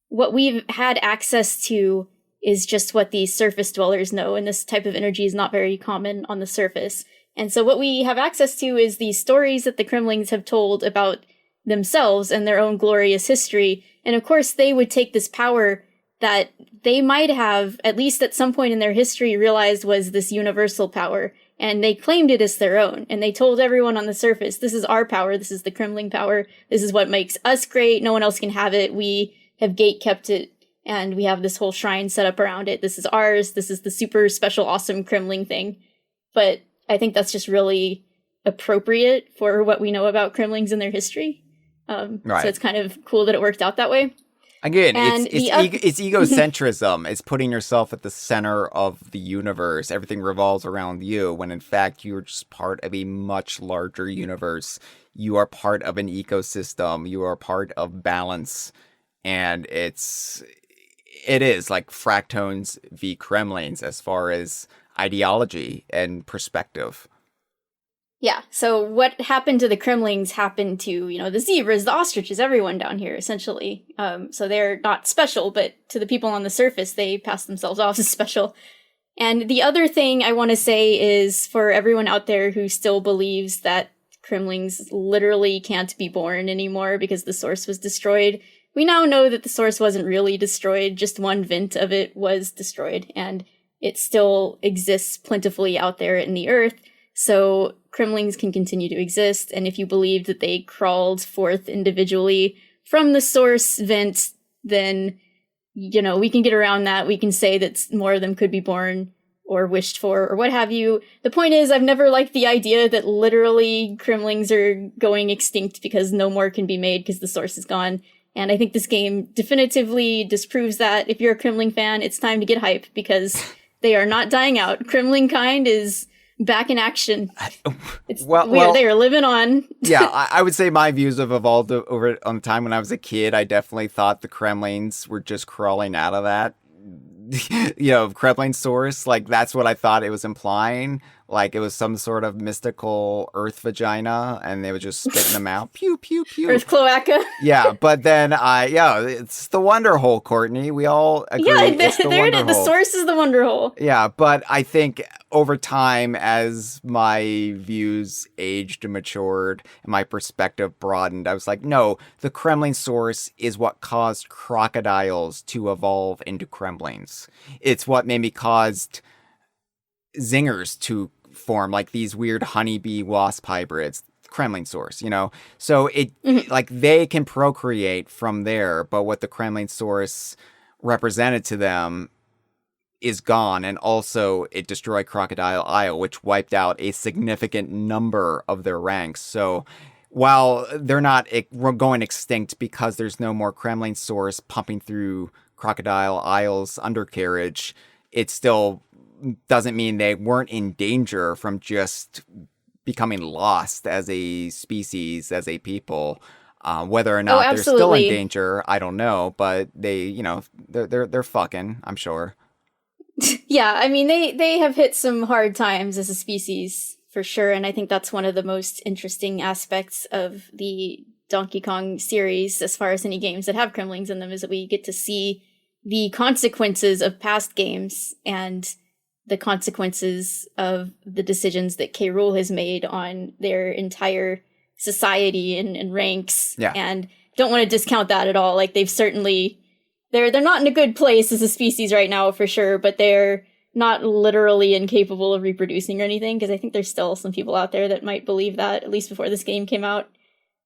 B: what we've had access to is just what the surface dwellers know, and this type of energy is not very common on the surface. And so what we have access to is the stories that the Kremlings have told about themselves and their own glorious history. And of course, they would take this power that they might have, at least at some point in their history, realized was this universal power. And they claimed it as their own. And they told everyone on the surface, this is our power, this is the Kremling power, this is what makes us great, no one else can have it, we have gate-kept it, and we have this whole shrine set up around it, this is ours, this is the super special awesome Kremling thing. But I think that's just really appropriate for what we know about Kremlings and their history.
A: Right.
B: So it's kind of cool that it worked out that way.
A: Again, it's egocentrism. It's putting yourself at the center of the universe. Everything revolves around you, when in fact you're just part of a much larger universe. You are part of an ecosystem. You are part of balance. And it is like Fractones v. Kremlings as far as ideology and perspective.
B: Yeah, so what happened to the Kremlings happened to, the zebras, the ostriches, everyone down here, essentially. So they're not special, but to the people on the surface, they pass themselves off as special. And the other thing I want to say is, for everyone out there who still believes that Kremlings literally can't be born anymore because the source was destroyed, we now know that the source wasn't really destroyed, just one vent of it was destroyed, and it still exists plentifully out there in the earth. So Kremlings can continue to exist, and if you believed that they crawled forth individually from the source vent, then, we can get around that. We can say that more of them could be born or wished for or what have you. The point is, I've never liked the idea that literally Kremlings are going extinct because no more can be made because the source is gone. And I think this game definitively disproves that. If you're a Kremling fan, it's time to get hype because they are not dying out. Kremling kind is back in action. They are living on.
A: Yeah, I would say my views have evolved over on the time when I was a kid. I definitely thought the Kremlings were just crawling out of that, Kremling source. Like, that's what I thought it was implying. Like, it was some sort of mystical earth vagina, and they were just spitting them out. Pew, pew, pew.
B: Earth cloaca.
A: Yeah, but then it's the Wonder Hole, Courtney. We all agree. Yeah,
B: there it is. The source is the Wonder Hole.
A: Yeah, but I think over time, as my views aged and matured, and my perspective broadened, I was like, no, the Kremling source is what caused crocodiles to evolve into Kremlings. It's what maybe caused zingers to form, like these weird honeybee wasp hybrids. Kremling source, so it like they can procreate from there, but what the Kremling source represented to them is gone, and also it destroyed Crocodile Isle, which wiped out a significant number of their ranks. So while they're not going extinct because there's no more Kremling source pumping through Crocodile Isle's undercarriage, it still doesn't mean they weren't in danger from just becoming lost as a species, as a people. Whether or not they're still in danger, I don't know, but they, they're fucking, I'm sure.
B: Yeah, I mean, they have hit some hard times as a species, for sure, and I think that's one of the most interesting aspects of the Donkey Kong series, as far as any games that have Kremlings in them, is that we get to see the consequences of past games, and the consequences of the decisions that Rool has made on their entire society and ranks.
A: Yeah.
B: And don't want to discount that at all. Like, they've certainly, they're not in a good place as a species right now, for sure, but they're not literally incapable of reproducing or anything, because I think there's still some people out there that might believe that, at least before this game came out.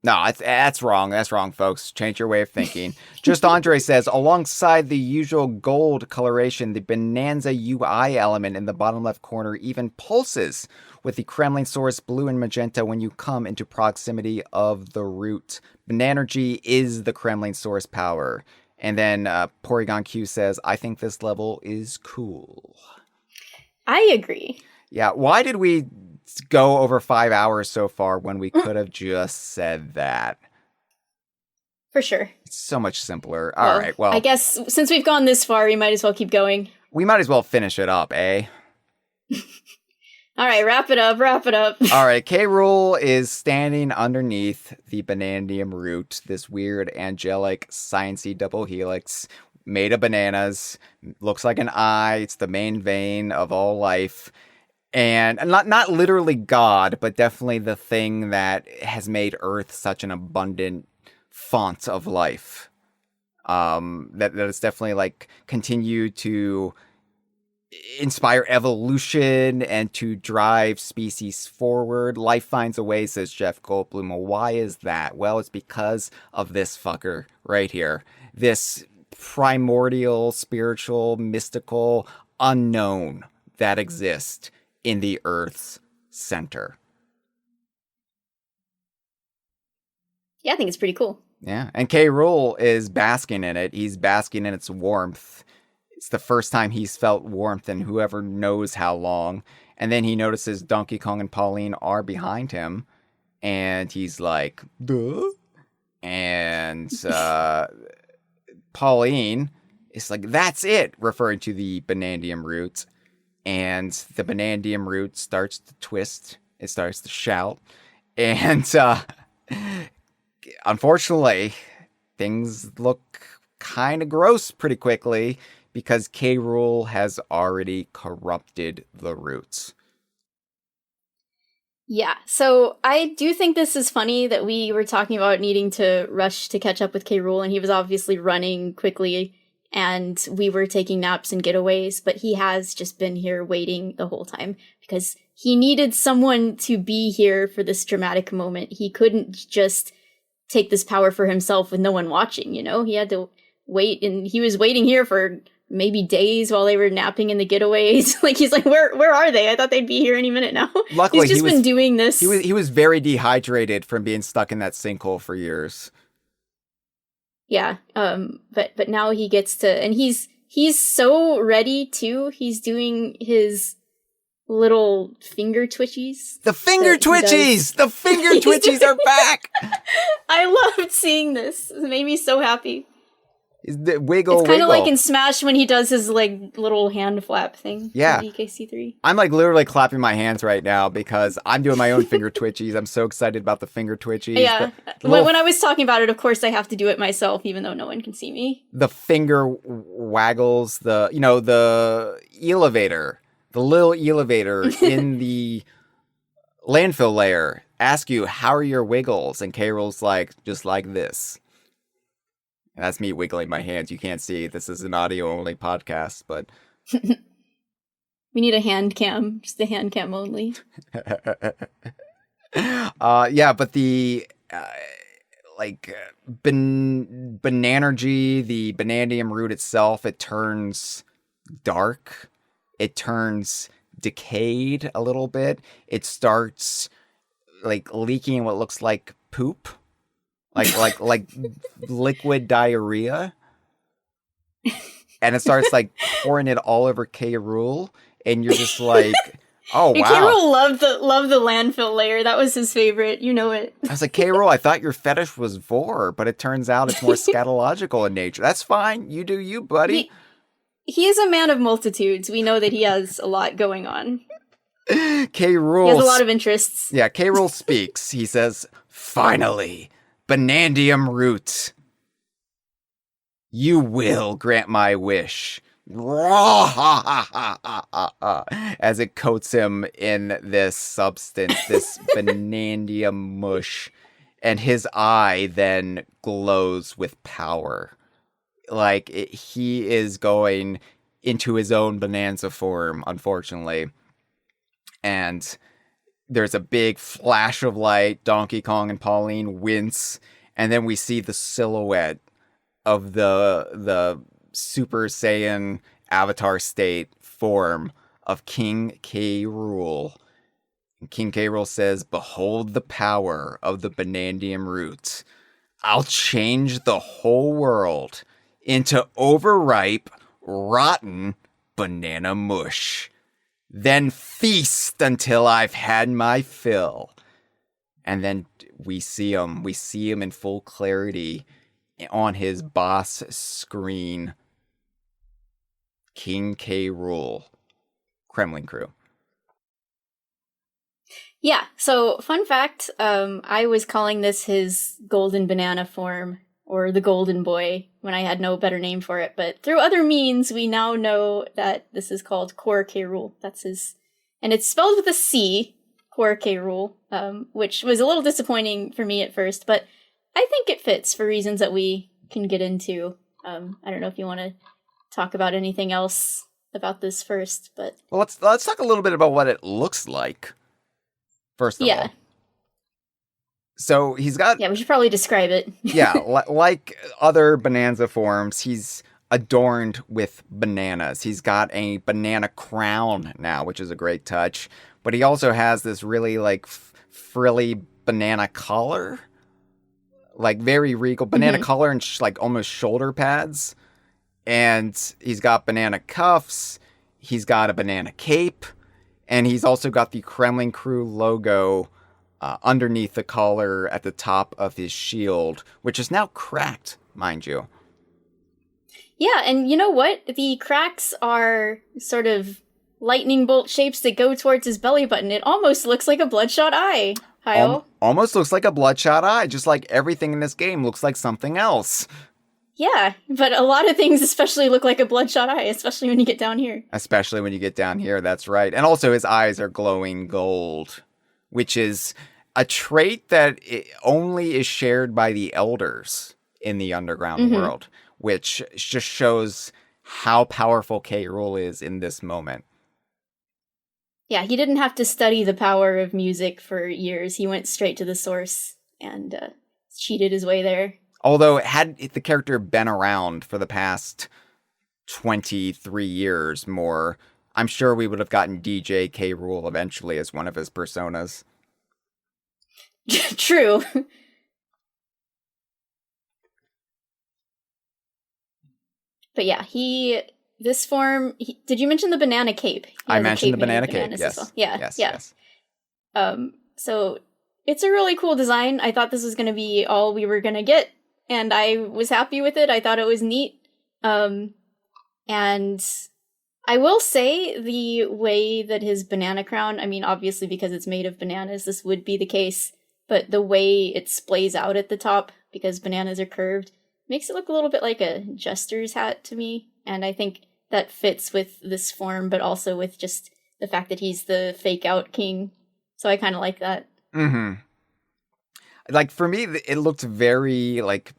A: No, that's wrong. That's wrong, folks. Change your way of thinking. Just Andre says, alongside the usual gold coloration, the Bananza UI element in the bottom left corner even pulses with the Kremling source blue and magenta when you come into proximity of the root. Bananergy is the Kremling source power. And then Porygon Q says, I think this level is cool.
B: I agree.
A: Yeah, why did we go over 5 hours so far when we could have just said that?
B: For sure.
A: It's so much simpler. All right, well,
B: I guess since we've gone this far, we might as well keep going.
A: We might as well finish it up, eh?
B: All right, wrap it up.
A: All right, K. Rool is standing underneath the Banandium root, this weird angelic sciencey double helix made of bananas. Looks like an eye. It's the main vein of all life. And not literally God, but definitely the thing that has made Earth such an abundant font of life. That it's definitely like continued to inspire evolution and to drive species forward. Life finds a way, says Jeff Goldblum. Well, why is that? Well, it's because of this fucker right here. This primordial, spiritual, mystical unknown that exists in the Earth's center.
B: Yeah, I think it's pretty cool.
A: Yeah, and K. Rool is basking in it. He's basking in its warmth. It's the first time he's felt warmth in whoever knows how long. And then he notices Donkey Kong and Pauline are behind him. And he's like, duh? And Pauline is like, that's it, referring to the Banandium root. And the Banandium root starts to twist. It starts to shout. And unfortunately, things look kind of gross pretty quickly because K. Rool has already corrupted the roots.
B: Yeah, so I do think this is funny that we were talking about needing to rush to catch up with K. Rool, and he was obviously running quickly, and we were taking naps and getaways, but he has just been here waiting the whole time because he needed someone to be here for this dramatic moment. He couldn't just take this power for himself with no one watching, you know? He had to wait, and he was waiting here for maybe days while they were napping in the getaways. Like, he's like, where are they? I thought they'd be here any minute now.
A: Luckily,
B: he's just been doing this.
A: He was very dehydrated from being stuck in that sinkhole for years.
B: Yeah, but now he gets to, and he's so ready too. He's doing his little finger twitchies.
A: The finger twitchies! The finger twitchies are back!
B: I loved seeing this. It made me so happy.
A: Wiggle,
B: it's kind of like in Smash when he does his like little hand flap thing.
A: Yeah.
B: EKC3.
A: I'm like literally clapping my hands right now because I'm doing my own finger twitchies. I'm so excited about the finger twitchies.
B: Yeah. When I was talking about it, of course I have to do it myself, even though no one can see me.
A: The finger waggles, the elevator, the little elevator in the landfill layer ask you, how are your wiggles? And K. Rool's like, just like this. That's me wiggling my hands. You can't see. This is an audio-only podcast, but...
B: We need a hand cam. Just a hand cam only.
A: Yeah, but the... Bananergy, the Banandium root itself, it turns dark. It turns decayed a little bit. It starts, like, leaking what looks like poop. Like liquid diarrhea, and it starts like pouring it all over K. Rool, and you're just like, oh wow.
B: K. Rool loved the landfill layer. That was his favorite. You know it.
A: I was like, K. Rool, I thought your fetish was vor, but it turns out it's more scatological in nature. That's fine. You do you, buddy.
B: He is a man of multitudes. We know that he has a lot going on.
A: K. Rool.
B: He has a lot of interests.
A: Yeah, K. Rool speaks. He says, finally. Banandium root, you will grant my wish. As it coats him in this substance, this Banandium mush, and his eye then glows with power. Like, he is going into his own Bonanza form, unfortunately. And... there's a big flash of light. Donkey Kong and Pauline wince, and then we see the silhouette of the Super Saiyan Avatar state form of King K. Rool. And King K. Rool says, "Behold the power of the Banandium root. I'll change the whole world into overripe, rotten banana mush. Then feast until I've had my fill." And then we see him in full clarity on his boss screen. King K. Rool, Kremling Krew.
B: Yeah, so fun fact, I was calling this his golden banana form, or the golden boy, when I had no better name for it, but through other means, we now know that this is called Rool. That's his, and it's spelled with a C, Rool, which was a little disappointing for me at first, but I think it fits for reasons that we can get into. I don't know if you want to talk about anything else about this first, but...
A: Well, let's talk a little bit about what it looks like, first of all. So he's got...
B: Yeah, we should probably describe it.
A: Yeah, like other Bananza forms, he's adorned with bananas. He's got a banana crown now, which is a great touch. But he also has this really, like, frilly banana collar. Like, very regal. Banana collar and, like, almost shoulder pads. And he's got banana cuffs. He's got a banana cape. And he's also got the Kremling Krew logo underneath the collar at the top of his shield, which is now cracked, mind you.
B: Yeah, and you know what? The cracks are sort of lightning bolt shapes that go towards his belly button. It almost looks like a bloodshot eye, Hyle.
A: Almost looks like a bloodshot eye, just like everything in this game looks like something else.
B: Yeah, but a lot of things especially look like a bloodshot eye, especially when you get down here.
A: Especially when you get down here, that's right. And also his eyes are glowing gold, which is a trait that only is shared by the elders in the underground world, which just shows how powerful Rool is in this moment.
B: Yeah, he didn't have to study the power of music for years. He went straight to the source and cheated his way there.
A: Although, had the character been around for the past 23 years more, I'm sure we would have gotten DJ Rool eventually as one of his personas.
B: True. But yeah, this form, did you mention the banana cape?
A: I mentioned the banana cape, yes.
B: Well. Yes. So it's a really cool design. I thought this was going to be all we were going to get, and I was happy with it. I thought it was neat. And I will say the way that his banana crown, I mean, obviously because it's made of bananas, this would be the case, but the way it splays out at the top, because bananas are curved, makes it look a little bit like a jester's hat to me. And I think that fits with this form, but also with just the fact that he's the fake out king. So I kind of like that.
A: Like, for me, it looked very, like,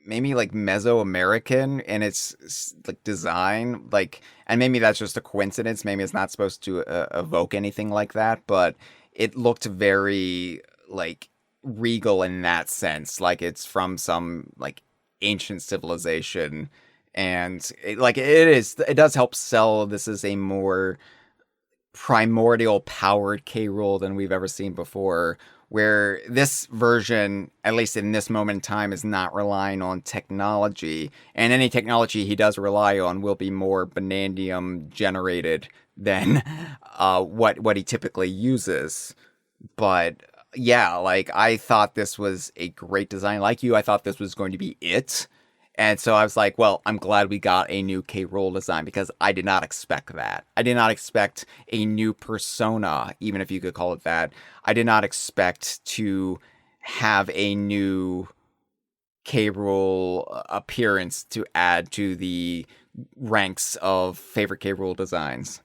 A: maybe, like, Mesoamerican in its, like, design. Like, and maybe that's just a coincidence. Maybe it's not supposed to evoke anything like that, but it looked very, like, regal in that sense. Like, it's from some, like, ancient civilization. And, it does help sell this as a more primordial powered Rool than we've ever seen before, where this version, at least in this moment in time, is not relying on technology, and any technology he does rely on will be more Banandium generated than what he typically uses. But yeah, like, I thought this was a great design. Like you, I thought this was going to be it. And so I was like, well, I'm glad we got a new Rool design, because I did not expect that. I did not expect a new persona, even if you could call it that. I did not expect to have a new Rool appearance to add to the ranks of favorite Rool designs.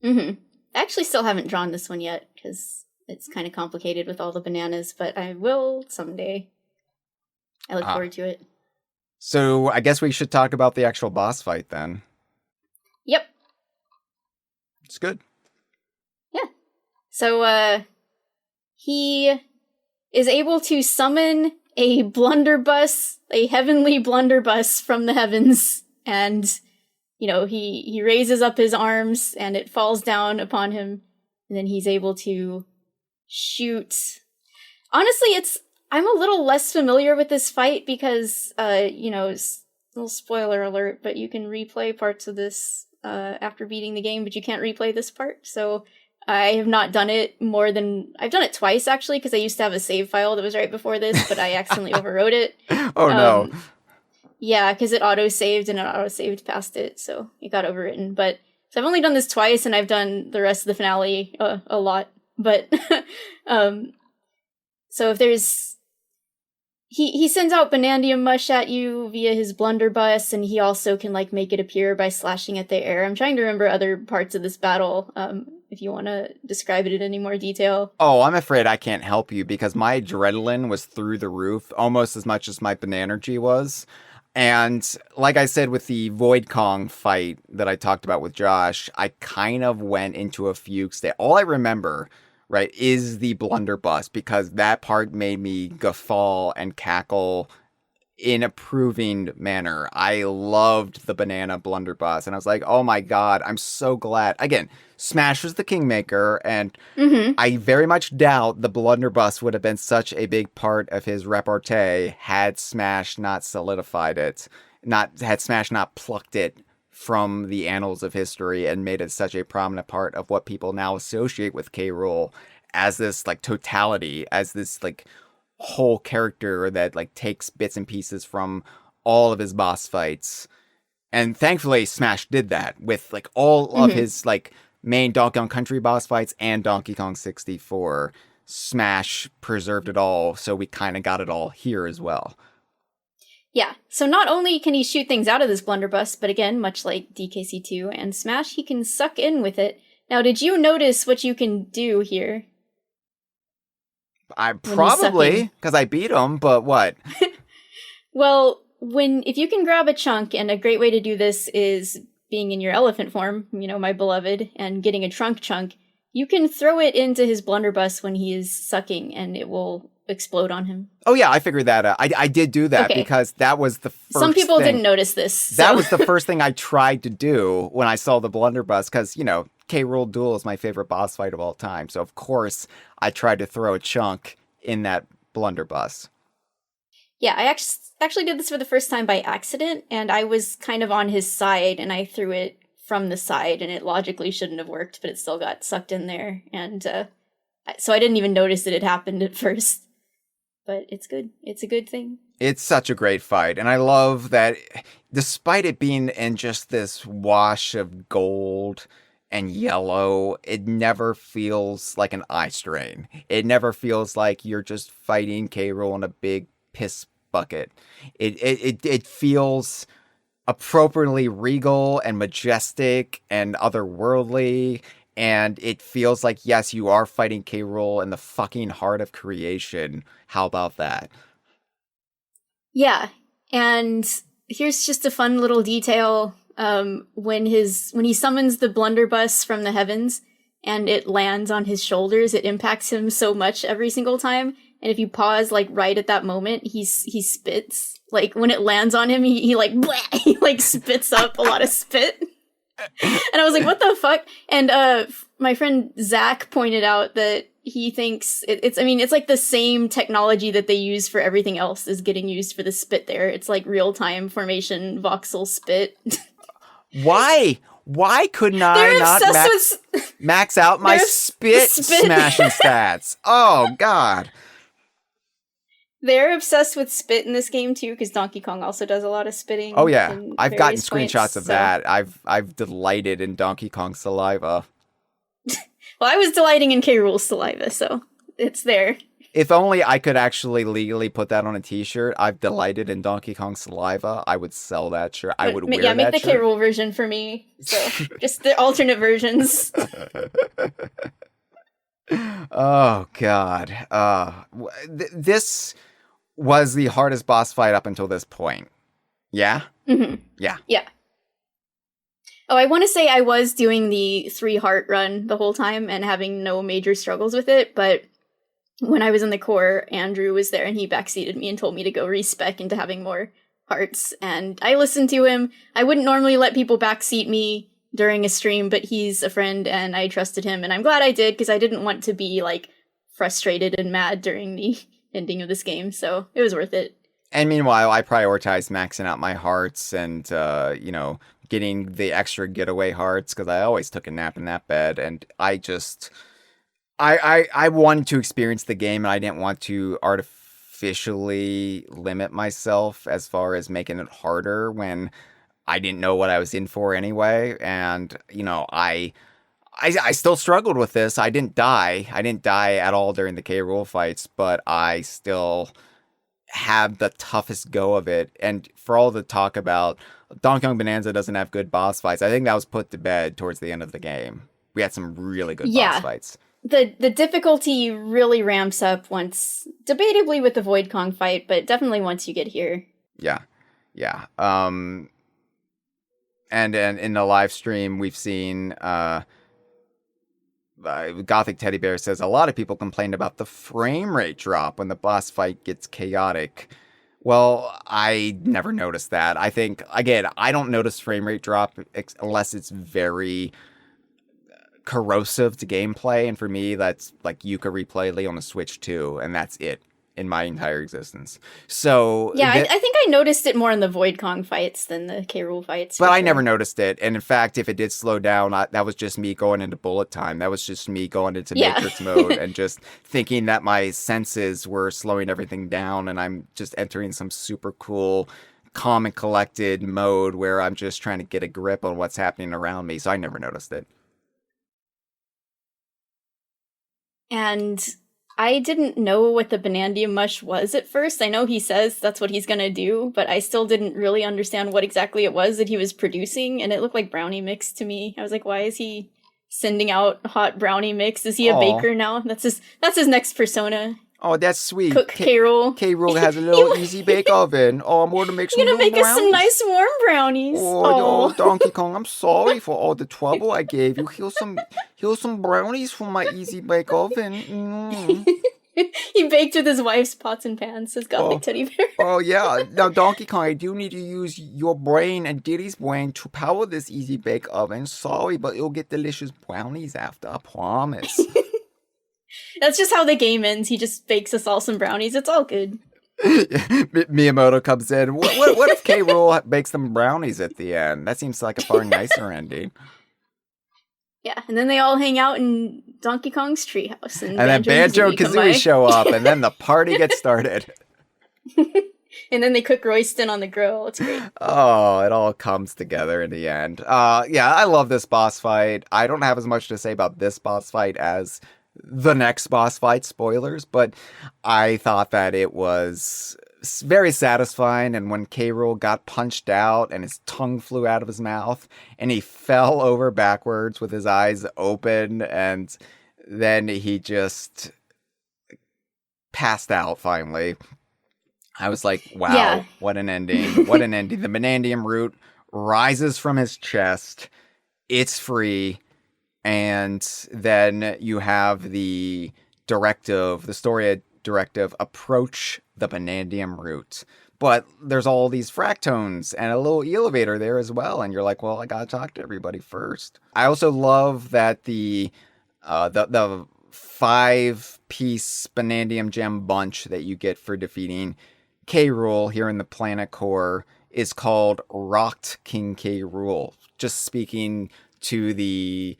B: I actually still haven't drawn this one yet, because it's kind of complicated with all the bananas, but I will someday. I look forward to it.
A: So I guess we should talk about the actual boss fight then.
B: Yep.
A: It's good.
B: Yeah. So he is able to summon a blunderbuss, a heavenly blunderbuss from the heavens, and he raises up his arms and it falls down upon him, and then he's able to shoot. Honestly, I'm a little less familiar with this fight because, little spoiler alert, but you can replay parts of this after beating the game, but you can't replay this part. So I have not done it I've done it twice, actually, because I used to have a save file that was right before this, but I accidentally overwrote it.
A: Oh, no.
B: Yeah, because it auto-saved and it auto-saved past it, so it got overwritten. So I've only done this twice, and I've done the rest of the finale a lot But so if there's he sends out Banandium Mush at you via his blunderbuss, and he also can like make it appear by slashing at the air. I'm trying to remember other parts of this battle. If you want to describe it in any more detail.
A: Oh, I'm afraid I can't help you because my adrenaline was through the roof almost as much as my Bananergy was. And like I said with the Void Kong fight that I talked about with Josh, I kind of went into a fugue state. All I remember, right, is the blunderbuss because that part made me guffaw and cackle in approving manner. I loved the banana blunderbuss, and I was like, oh my god, I'm so glad. Again, Smash was the kingmaker, and I very much doubt the blunderbuss would have been such a big part of his repartee had Smash not solidified it, had Smash not plucked it from the annals of history and made it such a prominent part of what people now associate with K. Rool as this like totality, as this like whole character that like takes bits and pieces from all of his boss fights. And thankfully Smash did that with like all of his like main Donkey Kong Country boss fights and Donkey Kong 64. Smash preserved it all, so we kind of got it all here as well.
B: Yeah, so not only can he shoot things out of this blunderbuss, but again, much like DKC2 and Smash, he can suck in with it. Now, did you notice what you can do here?
A: I probably, because I beat him, but what?
B: Well, if you can grab a chunk, and a great way to do this is being in your elephant form, you know, my beloved, and getting a trunk chunk, you can throw it into his blunderbuss when he is sucking, and it will explode on him.
A: Oh yeah, I figured that out. I did do that because that was the first
B: Some people
A: thing.
B: didn't notice this. So.
A: That was the first thing I tried to do when I saw the blunderbuss, because, you know, K. Rool Duel is my favorite boss fight of all time. So, of course, I tried to throw a chunk in that blunderbuss.
B: Yeah, I actually did this for the first time by accident, and I was kind of on his side, and I threw it from the side, and it logically shouldn't have worked, but it still got sucked in there. And so I didn't even notice that it happened at first. But it's good. It's a good thing.
A: It's such a great fight, and I love that despite it being in just this wash of gold and yellow, it never feels like an eye strain. It never feels like you're just fighting K. Rool in a big piss bucket. It feels appropriately regal and majestic and otherworldly, and it feels like, yes, you are fighting K. Rool in the fucking heart of creation. How about that?
B: Yeah, and here's just a fun little detail. When he summons the blunderbuss from the heavens and it lands on his shoulders, it impacts him so much every single time. And if you pause, like, right at that moment, he spits. Like, when it lands on him, he like, bleh, he, like, spits up a lot of spit. And I was like, what the fuck? And my friend Zach pointed out that he thinks it's like the same technology that they use for everything else is getting used for the spit there. It's like real-time formation voxel spit.
A: Why couldn't I not max out my spit smashing stats? Oh, God.
B: They're obsessed with spit in this game, too, because Donkey Kong also does a lot of spitting.
A: Oh, yeah. I've gotten screenshots
B: points,
A: of that. I've delighted in Donkey Kong saliva.
B: Well, I was delighting in K. Rool's saliva, so it's there.
A: If only I could actually legally put that on a t-shirt. I've delighted in Donkey Kong saliva. I would sell that shirt. I would wear that shirt.
B: Yeah, make the K. Rool version for me. So, just the alternate versions.
A: Oh, God. This was the hardest boss fight up until this point. Yeah?
B: Mm-hmm.
A: Yeah.
B: Yeah. Oh, I want to say I was doing the 3 heart run the whole time and having no major struggles with it, but when I was in the core, Andrew was there and he backseated me and told me to go respec into having more hearts, and I listened to him. I wouldn't normally let people backseat me during a stream, but he's a friend and I trusted him, and I'm glad I did because I didn't want to be, like, frustrated and mad during the ending of this game, so it was worth it.
A: And meanwhile, I prioritized maxing out my hearts and, getting the extra getaway hearts because I always took a nap in that bed, and I wanted to experience the game, and I didn't want to artificially limit myself as far as making it harder when I didn't know what I was in for anyway. And, I still struggled with this. I didn't die. I didn't die at all during the K. Rool fights, but I still had the toughest go of it. And for all the talk about Donkey Kong Bananza doesn't have good boss fights, I think that was put to bed towards the end of the game. We had some really good boss fights.
B: The difficulty really ramps up once, debatably with the Void Kong fight, but definitely once you get here.
A: Yeah. And in the live stream, we've seen Gothic Teddy Bear says a lot of people complained about the frame rate drop when the boss fight gets chaotic. Well, I never noticed that. I think, again, I don't notice frame rate drop unless it's very corrosive to gameplay. And for me, that's like Yuka Replay on a Switch 2, and that's it in my entire existence. So
B: yeah, I think I noticed it more in the Void Kong fights than the K. Rool fights.
A: But I never noticed it. And in fact, if it did slow down, that was just me going into bullet time. That was just me going into Matrix mode and just thinking that my senses were slowing everything down, and I'm just entering some super cool, calm and collected mode where I'm just trying to get a grip on what's happening around me. So I never noticed it.
B: And I didn't know what the Banandium Mush was at first. I know he says that's what he's gonna do, but I still didn't really understand what exactly it was that he was producing, and it looked like brownie mix to me. I was like, why is he sending out hot brownie mix? Is he a baker now? That's his next persona.
A: Oh, that's sweet.
B: Cook K. Rool.
A: K. Rool has a little easy bake oven. Oh, I'm going to make some
B: You're gonna make
A: brownies.
B: us some nice warm brownies.
A: Oh, Donkey Kong, I'm sorry for all the trouble I gave you. Here's some brownies from my easy bake oven.
B: He baked with his wife's pots and pans, says Gothic Teddy Bear.
A: Oh, yeah. Now, Donkey Kong, I do need to use your brain and Diddy's brain to power this easy bake oven. Sorry, but you'll get delicious brownies after, I promise.
B: That's just how the game ends. He just bakes us all some brownies. It's all good.
A: Miyamoto comes in. What if K. Rool bakes them brownies at the end? That seems like a far nicer ending.
B: Yeah, and then they all hang out in Donkey Kong's treehouse. And
A: then Banjo-Kazooie show up, and then the party gets started.
B: And then they cook Royston on the grill. It's great.
A: Oh, it all comes together in the end. Yeah, I love this boss fight. I don't have as much to say about this boss fight as the next boss fight, spoilers, but I thought that it was very satisfying. And when K. Rool got punched out and his tongue flew out of his mouth and he fell over backwards with his eyes open, and then he just passed out finally, I was like, wow, what an ending. What an ending. The Banandium root rises from his chest. It's free. And then you have the story directive, approach the Banandium root. But there's all these fractones and a little elevator there as well. And you're like, well, I gotta talk to everybody first. I also love that the 5-piece Banandium gem bunch that you get for defeating K. Rool here in the planet core is called Rocked King K. Rool. Just speaking to the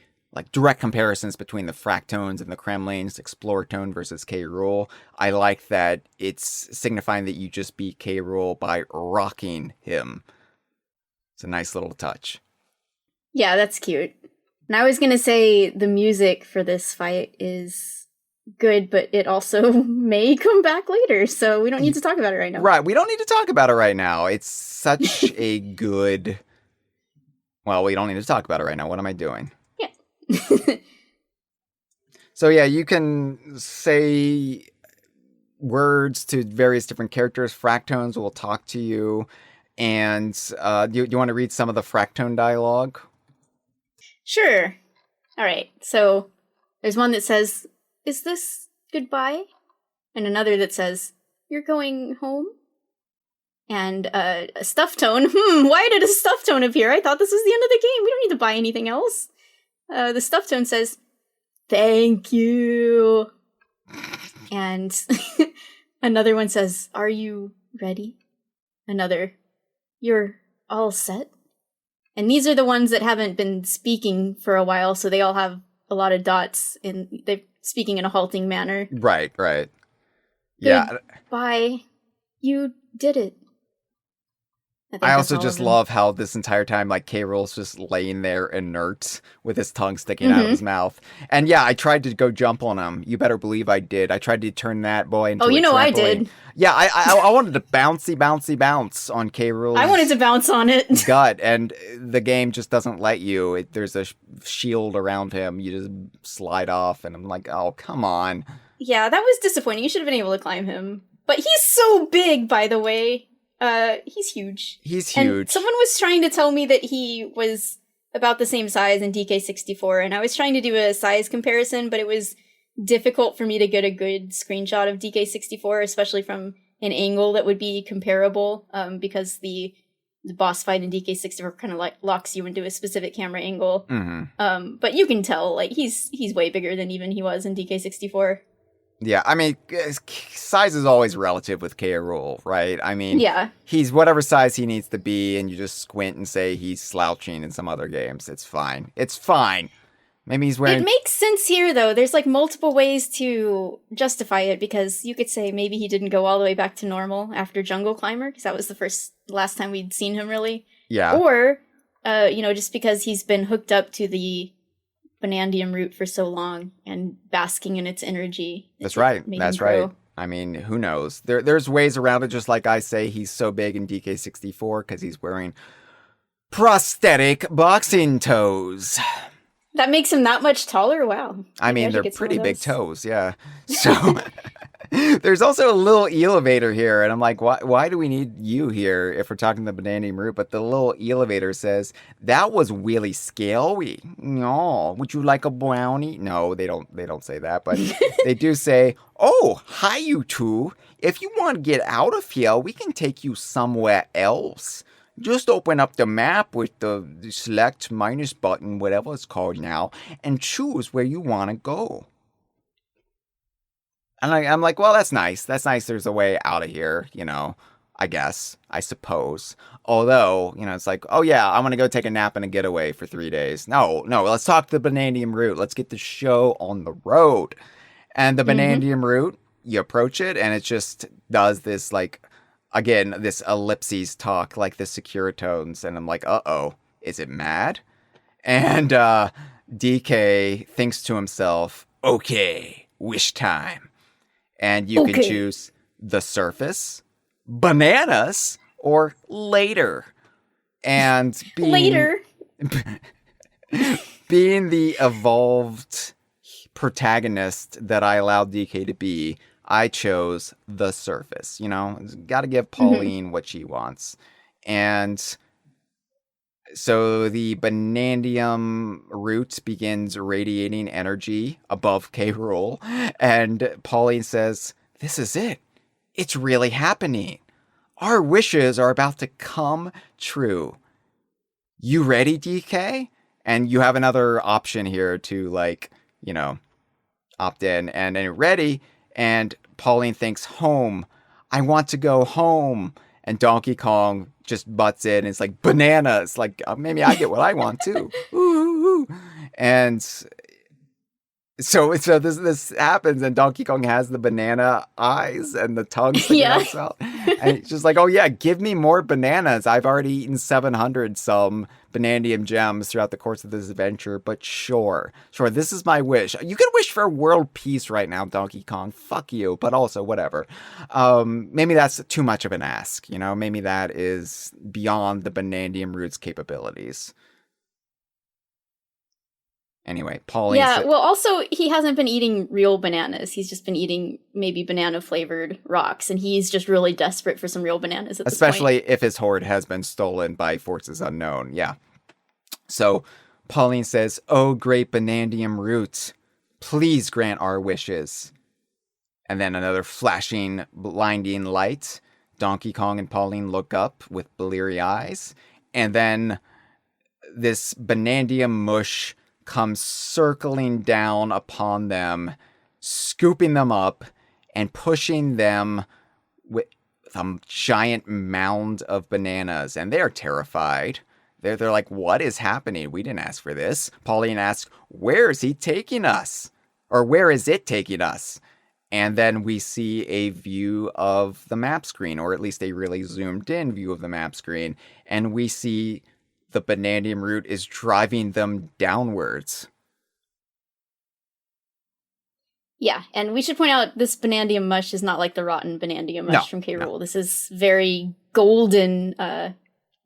A: direct comparisons between the Fractones and the Kremlings, Exploratone versus K. Rool. I like that it's signifying that you just beat K. Rool by rocking him. It's a nice little touch.
B: Yeah, that's cute. And I was going to say the music for this fight is good, but it also may come back later, so we don't need to talk about it right now.
A: Right, we don't need to talk about it right now. It's such a good... Well, we don't need to talk about it right now. What am I doing? So yeah, you can say words to various different characters. Fractones will talk to you. And do you want to read some of the Fractone dialogue?
B: Sure. All right. So there's one that says, "Is this goodbye?" And another that says, "You're going home?" And a stuff tone. Why did a stuff tone appear? I thought this was the end of the game. We don't need to buy anything else. The stuff tone says, "Thank you." And another one says, "Are you ready?" Another, "You're all set?" And these are the ones that haven't been speaking for a while, so they all have a lot of dots, and they're speaking in a halting manner.
A: Right. Yeah.
B: Goodbye. You did it. think
A: I
B: that's
A: also
B: all
A: just
B: of them.
A: love how this entire time, like, K-Rool's just laying there inert with his tongue sticking out of his mouth. And yeah, I tried to go jump on him. You better believe I did. I tried to turn that boy into
B: Oh,
A: a
B: you know I
A: trampoline.
B: did.
A: Yeah, I wanted to bounce on K-Rool's
B: I wanted to bounce on it.
A: gut, and the game just doesn't let you. There's a shield around him. You just slide off, and I'm like, oh, come on.
B: Yeah, that was disappointing. You should have been able to climb him. But he's so big, by the way. He's huge.
A: He's
B: And
A: huge.
B: someone was trying to tell me that he was about the same size in DK64, and I was trying to do a size comparison, but it was difficult for me to get a good screenshot of DK64, especially from an angle that would be comparable, because the boss fight in DK64 kind of like locks you into a specific camera angle.
A: Mm-hmm.
B: But you can tell, like, he's way bigger than even he was in DK64.
A: Yeah, I mean, size is always relative with K. Rool, right? I mean,
B: Yeah.
A: he's whatever size he needs to be, and you just squint and say he's slouching in some other games. It's fine. It's fine. Maybe he's wearing...
B: It makes sense here, though. There's, like, multiple ways to justify it, because you could say maybe he didn't go all the way back to normal after Jungle Climber, because that was the last time we'd seen him, really.
A: Yeah.
B: Or, just because he's been hooked up to the Banandium root for so long and basking in its energy.
A: That's right. That's
B: grow.
A: right. I mean, who knows? There's ways around it, just like I say he's so big in DK64 because he's wearing prosthetic boxing toes.
B: That makes him that much taller? Wow.
A: I mean, they're
B: get some
A: pretty
B: of
A: big
B: those.
A: toes, yeah. So there's also a little elevator here, and I'm like, why do we need you here if we're talking the Banandium root? But the little elevator says, that was really scary. No, would you like a brownie? No, they don't say that, but they do say, oh, hi you two. If you want to get out of here, we can take you somewhere else. Just open up the map with the select minus button, whatever it's called now, and choose where you want to go. And I'm like, well, that's nice. That's nice. There's a way out of here, I guess, I suppose. Although, it's like, oh yeah, I want to go take a nap and a getaway for 3 days. No, let's talk the Banandium root. Let's get the show on the road. And the Banandium root, you approach it, and it just does this, like, again, this ellipses talk, like the Securitones. And I'm like, uh-oh, is it mad? And DK thinks to himself, okay, wish time. And you can choose the surface, bananas, or later. And
B: Later.
A: being the evolved protagonist that I allowed DK to be, I chose the surface. Got to give Pauline what she wants. And so the Banandium root begins radiating energy above K. Rool, and Pauline says, this is it. It's really happening. Our wishes are about to come true. You ready, DK? And you have another option here to, opt in. And then ready, and Pauline thinks, home. I want to go home. And Donkey Kong just butts in and it's like, bananas. Like, maybe I get what I want too. Ooh. And so this happens, and Donkey Kong has the banana eyes and the tongue sticking out his mouth. And it's just like, oh yeah, give me more bananas. I've already eaten 700 some Banandium gems throughout the course of this adventure, but sure, this is my wish. You can wish for world peace right now, Donkey Kong. Fuck you, but also whatever. Maybe that's too much of an ask, Maybe that is beyond the Banandium root's capabilities. Anyway, Pauline.
B: Yeah, well, also, he hasn't been eating real bananas. He's just been eating maybe banana-flavored rocks, and he's just really desperate for some real bananas at this point.
A: Especially if his hoard has been stolen by forces unknown, yeah. So, Pauline says, oh, great Banandium root, please grant our wishes. And then another flashing, blinding light. Donkey Kong and Pauline look up with bleary eyes. And then this Banandium mush comes circling down upon them, scooping them up and pushing them with a giant mound of bananas. And they're terrified. They're like, what is happening? We didn't ask for this. Pauline asks, where is he taking us? Or where is it taking us? And then we see a view of the map screen, or at least a really zoomed in view of the map screen. And we see the Banandium root is driving them downwards.
B: Yeah, and we should point out this Banandium mush is not like the rotten Banandium mush from K. Rool. This is very golden,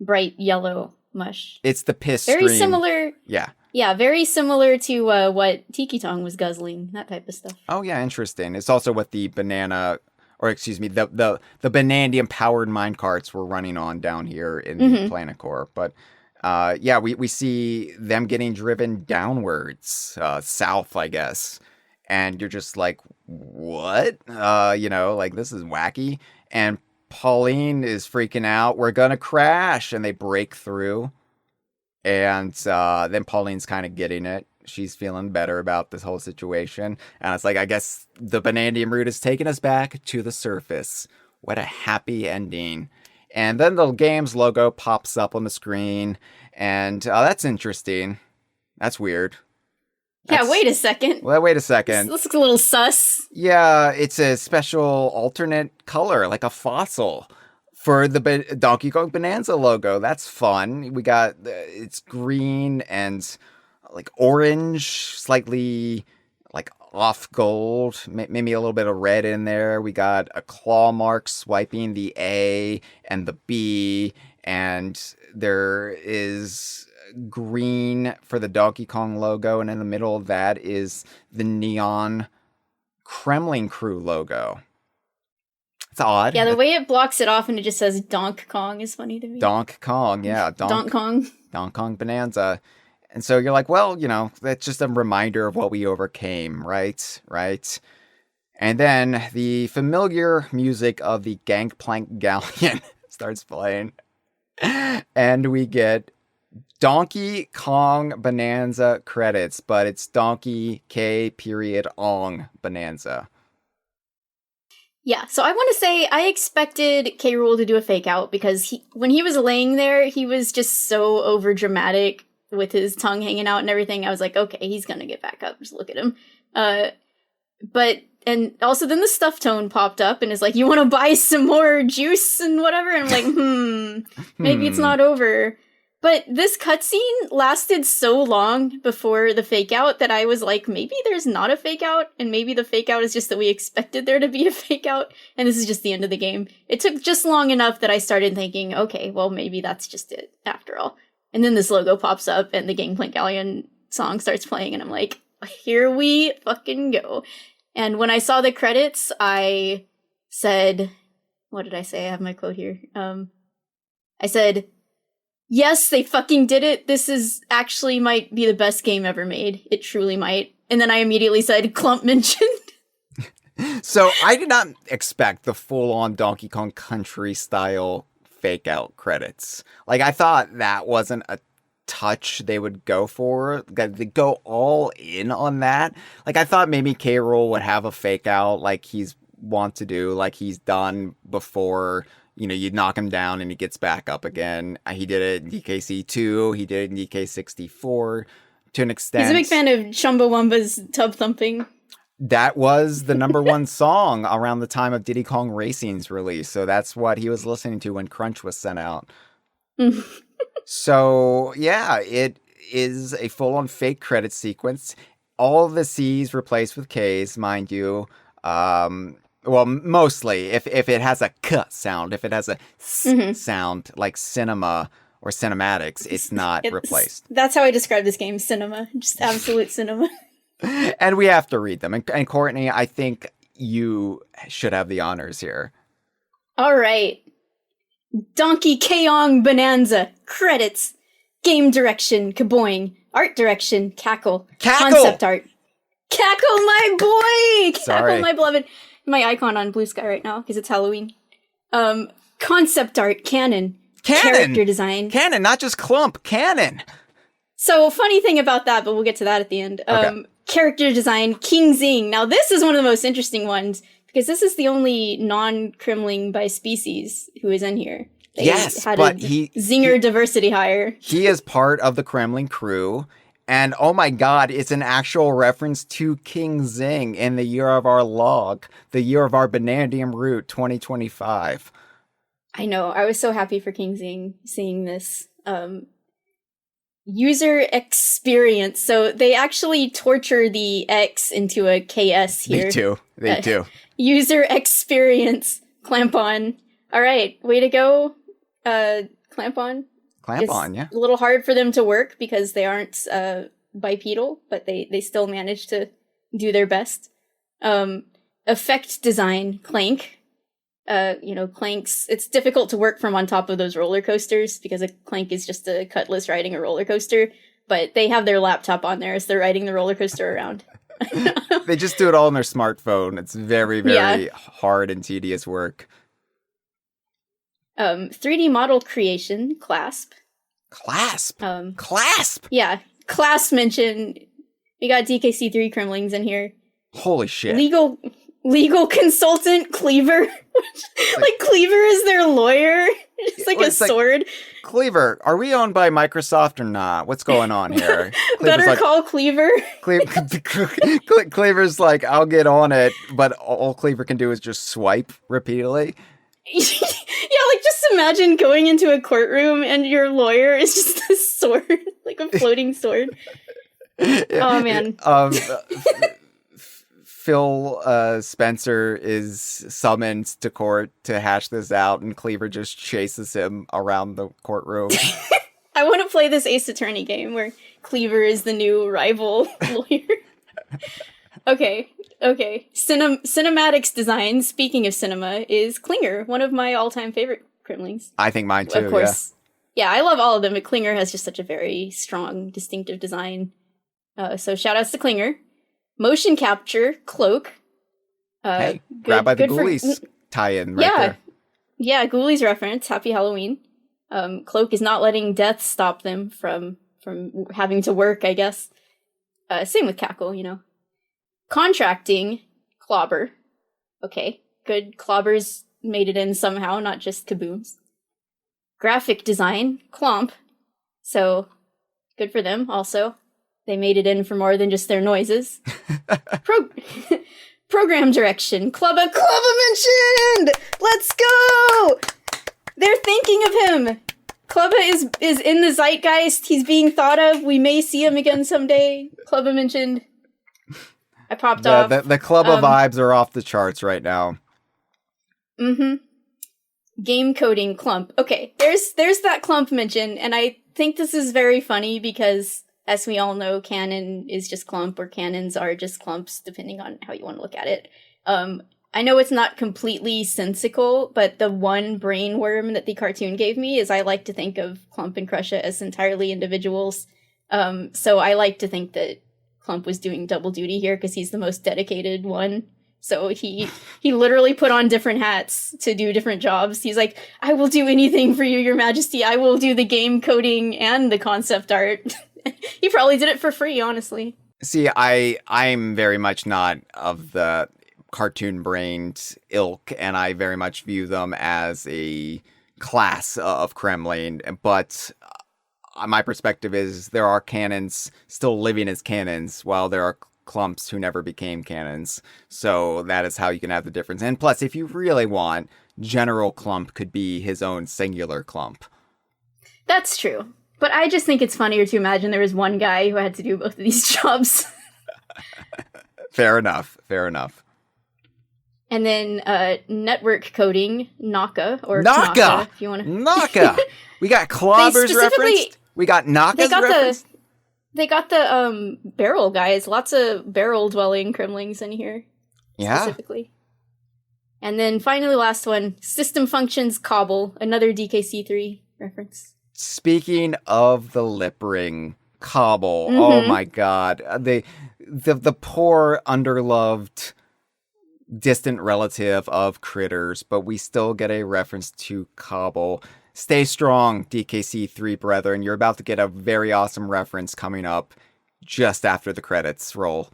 B: bright yellow mush.
A: It's the piss
B: very
A: stream.
B: Similar.
A: Yeah.
B: Yeah, very similar to what Tiki Tong was guzzling, that type of stuff.
A: Oh yeah, interesting. It's also what the banana, or excuse me, the Banandium powered minecarts were running on down here in the Planet Core. But yeah, we see them getting driven downwards, south, I guess. And you're just like, what? Like, this is wacky. And Pauline is freaking out. We're gonna crash. And they break through. And then Pauline's kind of getting it. She's feeling better about this whole situation. And it's like, I guess the Banandium root is taking us back to the surface. What a happy ending. And then the game's logo pops up on the screen. And that's interesting. That's weird.
B: Yeah, wait a second.
A: Well, wait a second.
B: This looks a little sus.
A: Yeah, it's a special alternate color, like a fossil, for the Donkey Kong Bananza logo. That's fun. We got, it's green and like orange, slightly like off gold, maybe a little bit of red in there. We got a claw mark swiping the A and the B, and there is green for the Donkey Kong logo, and in the middle of that is the neon Kremling Krew logo. It's odd.
B: Yeah, the way it blocks it off and it just says Donk Kong is funny to me.
A: Donk Kong, yeah.
B: Donk Kong.
A: Donk Kong Bananza. And so you're like, well, that's just a reminder of what we overcame, right? Right. And then the familiar music of the Gangplank Galleon starts playing. And we get Donkey Kong Bananza credits, but it's Donkey K.Ong Bananza.
B: Yeah, so I want to say I expected K. Rool to do a fake out because when he was laying there, he was just so over dramatic with his tongue hanging out and everything. I was like, okay, he's gonna get back up. Just look at him. And also then the stuff tone popped up and is like, you want to buy some more juice and whatever? And I'm like, maybe it's not over. But this cutscene lasted so long before the fake out that I was like, maybe there's not a fake out, and maybe the fake out is just that we expected there to be a fake out, and this is just the end of the game. It took just long enough that I started thinking, okay, well, maybe that's just it, after all. And then this logo pops up, and the Gangplank Galleon song starts playing, and I'm like, here we fucking go. And when I saw the credits, I said, what did I say? I have my quote here. I said, yes, they fucking did it. This is actually might be the best game ever made. It truly might. And then I immediately said, Clump mentioned.
A: So I did not expect the full-on Donkey Kong Country style fake out credits. Like, I thought that wasn't a touch they would go for. They go all in on that. Like, I thought maybe K. Rool would have a fake out like he's want to do, like he's done before. You knock him down and he gets back up again. He did it in DKC2. He did it in DK64 to an extent.
B: He's a big fan of Chumbawamba's Tub Thumping.
A: That was the number one song around the time of Diddy Kong Racing's release. So that's what he was listening to when Crunch was sent out. So, yeah, it is a full-on fake credit sequence. All the C's replaced with K's, mind you. Well, mostly, if it has a K sound, if it has a S sound, like cinema or cinematics, it's not replaced.
B: That's how I describe this game, cinema. Just absolute cinema.
A: And we have to read them. And Courtney, I think you should have the honors here.
B: All right. Donkey Kong Bananza. Credits. Game direction, Kaboing. Art direction, Cackle. Concept art. Cackle, my boy! Cackle, my beloved. My icon on Blue Sky right now, because it's Halloween. Concept art, Canon. Character design.
A: Canon, not just Clump. Canon.
B: So, funny thing about that, but we'll get to that at the end.
A: Okay.
B: Character design, King Zing. Now, this is one of the most interesting ones, because this is the only non-Kremling by species who is in here. They
A: yes,
B: had
A: but
B: Zinger diversity hire.
A: He is part of the Kremling Krew, And oh my god, it's an actual reference to King Zing in the year of our log, the year of our Banandium root 2025.
B: I know. I was so happy for King Zing seeing this. User experience. So they actually torture the X into a KS here.
A: They do.
B: User experience. Clamp on. All right. Way to go. Clamp on.
A: Clamp on, yeah.
B: A little hard for them to work because they aren't bipedal, but they still manage to do their best. Effect design, Clank. Clanks, it's difficult to work from on top of those roller coasters because a Clank is just a Cutlass riding a roller coaster, but they have their laptop on there as they're riding the roller coaster around.
A: They just do it all on their smartphone. It's very, very hard and tedious work.
B: 3D model creation, Clasp.
A: Clasp?
B: Yeah, Clasp mention. We got DKC3 Kremlings in here.
A: Holy shit.
B: Legal consultant, Cleaver. Like Cleaver is their lawyer. It's like a sword.
A: Cleaver, are we owned by Microsoft or not? What's going on here?
B: Better call Cleaver.
A: Cleaver's like, I'll get on it, but all Cleaver can do is just swipe repeatedly.
B: Yeah, like just imagine going into a courtroom and your lawyer is just a sword, like a floating sword. Oh man.
A: Phil Spencer is summoned to court to hash this out, and Cleaver just chases him around the courtroom.
B: I want to play this Ace Attorney game where Cleaver is the new rival lawyer. Okay. Cinematics design, speaking of cinema, is Klinger, one of my all-time favorite Kremlings.
A: I think mine too,
B: of course. Yeah, I love all of them, but Klinger has just such a very strong, distinctive design. So shout-outs to Klinger. Motion capture, Cloak.
A: Hey, grab by the Ghoulies tie-in right there.
B: Yeah, Ghoulies reference. Happy Halloween. Cloak is not letting death stop them from having to work, I guess. Same with Cackle, Contracting, Clobber. Okay, good. Clobbers made it in somehow, not just kabooms. Graphic design, Clomp. So, good for them, also. They made it in for more than just their noises. Program direction, Clubba mentioned! Let's go! They're thinking of him! Clubba is in the zeitgeist. He's being thought of. We may see him again someday. Clubba mentioned. I popped off.
A: The Clubba vibes are off the charts right now.
B: Mm-hmm. Game coding, Clump. Okay, there's that Clump mention, and I think this is very funny because, as we all know, canon is just Clump, or canons are just clumps, depending on how you want to look at it. I know it's not completely sensical, but the one brain worm that the cartoon gave me is I like to think of Clump and Crusha as entirely individuals. So I like to think that Clump was doing double duty here because he's the most dedicated one. So he literally put on different hats to do different jobs. He's like, I will do anything for you, your majesty. I will do the game coding and the concept art. He probably did it for free, honestly.
A: See, I'm very much not of the cartoon-brained ilk, and I very much view them as a class of Kremling. But my perspective is there are canons still living as canons, while there are clumps who never became canons. So that is how you can have the difference. And plus, if you really want, General Clump could be his own singular clump.
B: That's true. But I just think it's funnier to imagine there was one guy who had to do both of these jobs.
A: Fair enough.
B: And then network coding, Naka, or
A: Naka,
B: Naka if you want to.
A: Naka! We got Clobbers referenced. We got Naka's referenced.
B: They got the barrel guys. Lots of barrel-dwelling Kremlings in here.
A: Yeah.
B: Specifically. And then finally, last one, System Functions Cobble, another DKC3 reference.
A: Speaking of the lip ring, Cobble, oh my god. The poor, underloved, distant relative of critters, but we still get a reference to Cobble. Stay strong, DKC3 brethren. You're about to get a very awesome reference coming up just after the credits roll.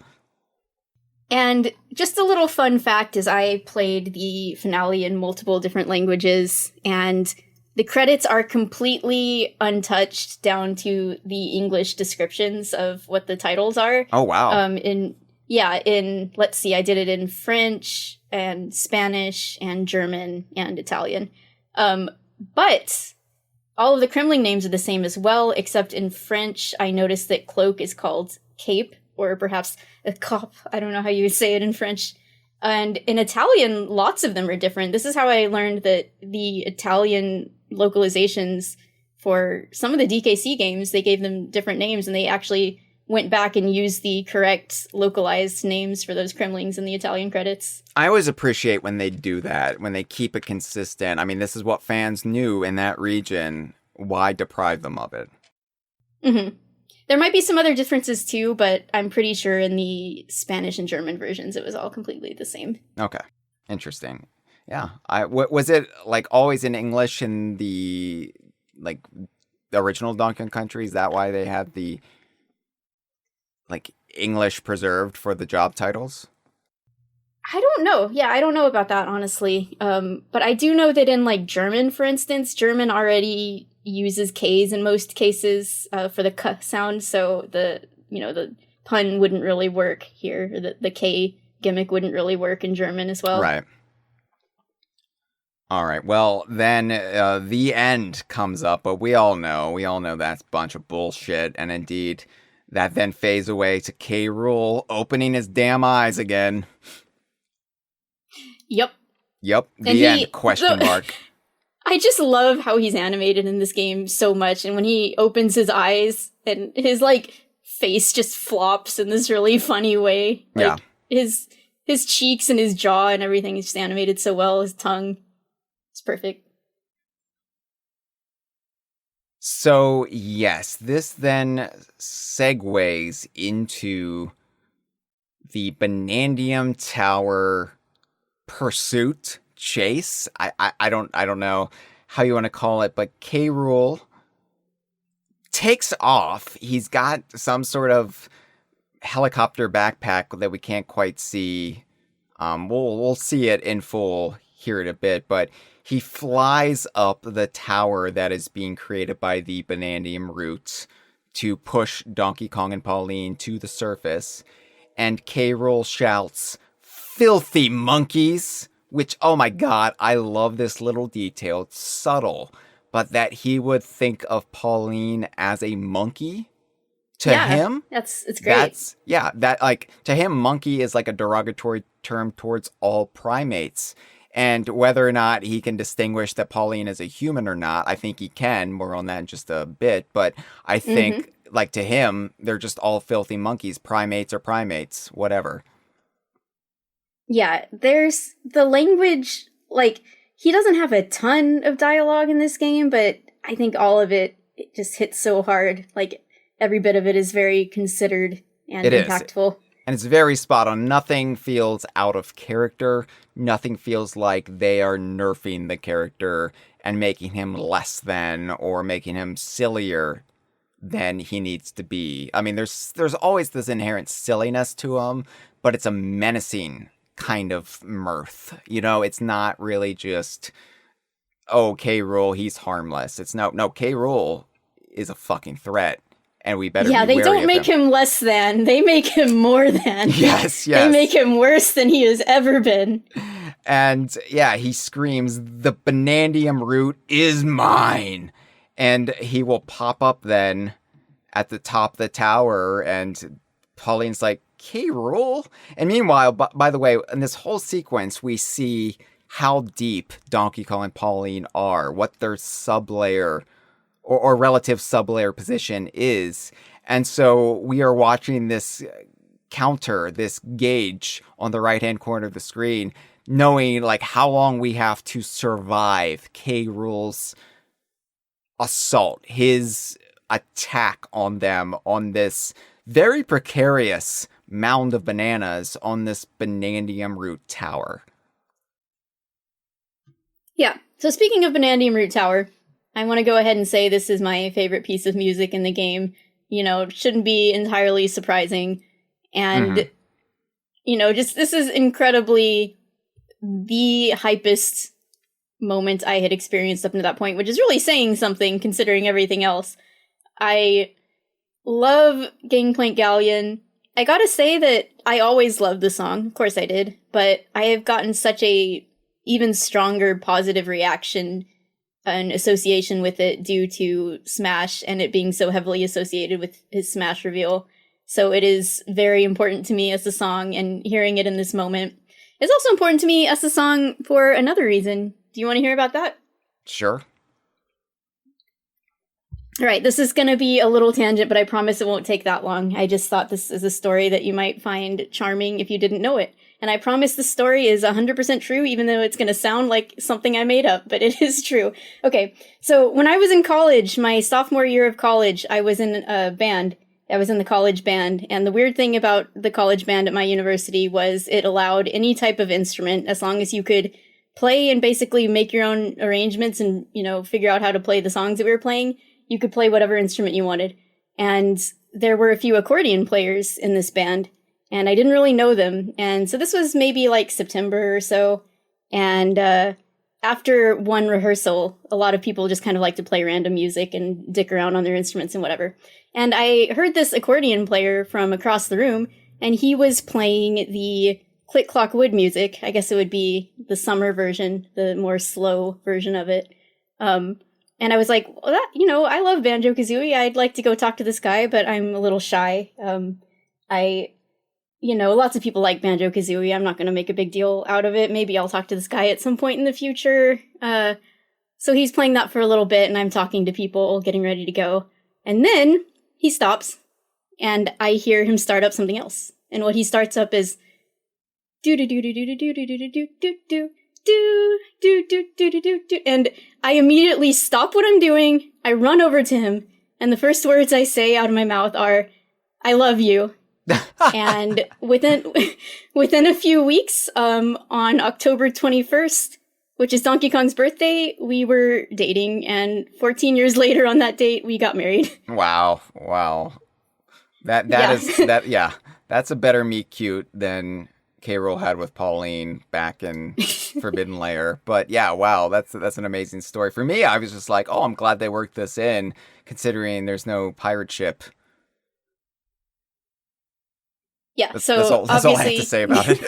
B: And just a little fun fact is I played the finale in multiple different languages, and the credits are completely untouched down to the English descriptions of what the titles are.
A: Oh, wow.
B: Let's see, I did it in French and Spanish and German and Italian. But all of the Kremling names are the same as well, except in French, I noticed that cloak is called cape, or perhaps a cop. I don't know how you would say it in French. And in Italian, lots of them are different. This is how I learned that the Italian localizations for some of the DKC games, they gave them different names, and they actually went back and used the correct localized names for those Kremlings in the Italian credits.
A: I always appreciate when they do that, when they keep it consistent. I mean, this is what fans knew in that region. Why deprive them of it?
B: Mm-hmm. There might be some other differences too, but I'm pretty sure in the Spanish and German versions, it was all completely the same.
A: Okay. Interesting. Yeah. Was it like always in English in the like the original Donkey Kong Country? Is that why they had the like English preserved for the job titles?
B: I don't know. Yeah, I don't know about that, honestly. But I do know that in like German, for instance, German already uses K's in most cases for the K sound, so the pun wouldn't really work here. Or the K gimmick wouldn't really work in German as well.
A: Right. All right. Well, then the end comes up, but we all know that's a bunch of bullshit, and indeed, that then fades away to K. Rool opening his damn eyes again.
B: Yep.
A: The end, question mark.
B: I just love how he's animated in this game so much, and when he opens his eyes and his like face just flops in this really funny way. Like, yeah. His cheeks and his jaw and everything is just animated so well, his tongue. It's perfect.
A: So, yes, this then segues into the Banandium Tower pursuit chase. I don't know how you want to call it, but K. Rool takes off. He's got some sort of helicopter backpack that we can't quite see. We'll see it in full here in a bit, but he flies up the tower that is being created by the Banandium root to push Donkey Kong and Pauline to the surface, and K. Rool shouts, "Filthy monkeys!" Which, oh my god, I love this little detail. It's subtle, but that he would think of Pauline as a monkey to him.
B: It's great.
A: That like to him, monkey is like a derogatory term towards all primates. And whether or not he can distinguish that Pauline is a human or not, I think he can. More on that in just a bit. But I think, like, to him, they're just all filthy monkeys. Primates are primates. Whatever.
B: Yeah, there's the language, like, he doesn't have a ton of dialogue in this game, but I think all of it just hits so hard. Like, every bit of it is very considered and impactful.
A: And it's very spot on. Nothing feels out of character. Nothing feels like they are nerfing the character and making him less than or making him sillier than he needs to be. I mean, there's always this inherent silliness to him, but it's a menacing kind of mirth. You know, it's not really just, oh, K. Rool, he's harmless. It's no, K. Rool is a fucking threat. And we better be wary of him. Yeah, they don't
B: make him less than. They make him more than.
A: Yes.
B: They make him worse than he has ever been.
A: And yeah, he screams, "The Banandium root is mine." And he will pop up then at the top of the tower, and Pauline's like, "K. Rool?" And meanwhile, by the way, in this whole sequence, we see how deep Donkey Kong and Pauline are, what their sublayer or relative sublayer position is. And so we are watching this counter, this gauge on the right-hand corner of the screen, knowing like how long we have to survive K. Rool's assault, his attack on them on this very precarious mound of bananas on this Banandium root tower.
B: Yeah. So speaking of Banandium root tower, I want to go ahead and say this is my favorite piece of music in the game. You know, it shouldn't be entirely surprising. And, you know, just this is incredibly the hypest moment I had experienced up to that point, which is really saying something considering everything else. I love Gangplank Galleon. I gotta say that I always loved the song. Of course I did. But I have gotten such a even stronger positive reaction and association with it due to Smash and it being so heavily associated with his Smash reveal. So it is very important to me as a song, and hearing it in this moment is also important to me as a song for another reason. Do you want to hear about that?
A: Sure.
B: All right, this is going to be a little tangent, but I promise it won't take that long. I just thought this is a story that you might find charming if you didn't know it. And I promise the story is 100% true, even though it's going to sound like something I made up, but it is true. Okay, so when I was in college, my sophomore year of college, I was in a band. I was in the college band, and the weird thing about the college band at my university was it allowed any type of instrument, as long as you could play and basically make your own arrangements and, you know, figure out how to play the songs that we were playing. You could play whatever instrument you wanted. And there were a few accordion players in this band, and I didn't really know them. And so this was maybe like September or so. And after one rehearsal, a lot of people just kind of like to play random music and dick around on their instruments and whatever. And I heard this accordion player from across the room, and he was playing the Click Clock Wood music. I guess it would be the summer version, the more slow version of it. And I was like, well, that, you know, I love Banjo-Kazooie. I'd like to go talk to this guy, but I'm a little shy. You know, lots of people like Banjo-Kazooie. I'm not going to make a big deal out of it. Maybe I'll talk to this guy at some point in the future. So he's playing that for a little bit, and I'm talking to people, getting ready to go. And then he stops, and I hear him start up something else. And what he starts up is do do do do do do do do do do do do do do do do do, and I immediately stop what I'm doing. I run over to him, and the first words I say out of my mouth are, "I love you." And within a few weeks, on October 21st, which is Donkey Kong's birthday, we were dating, and 14 years later on that date, we got married.
A: Wow. That's a better meet cute than K. Rool had with Pauline back in Forbidden Lair. But yeah, wow, that's an amazing story. For me, I was just like, oh, I'm glad they worked this in, considering there's no pirate ship.
B: Yeah,
A: that's
B: so
A: that's all I have to say about it.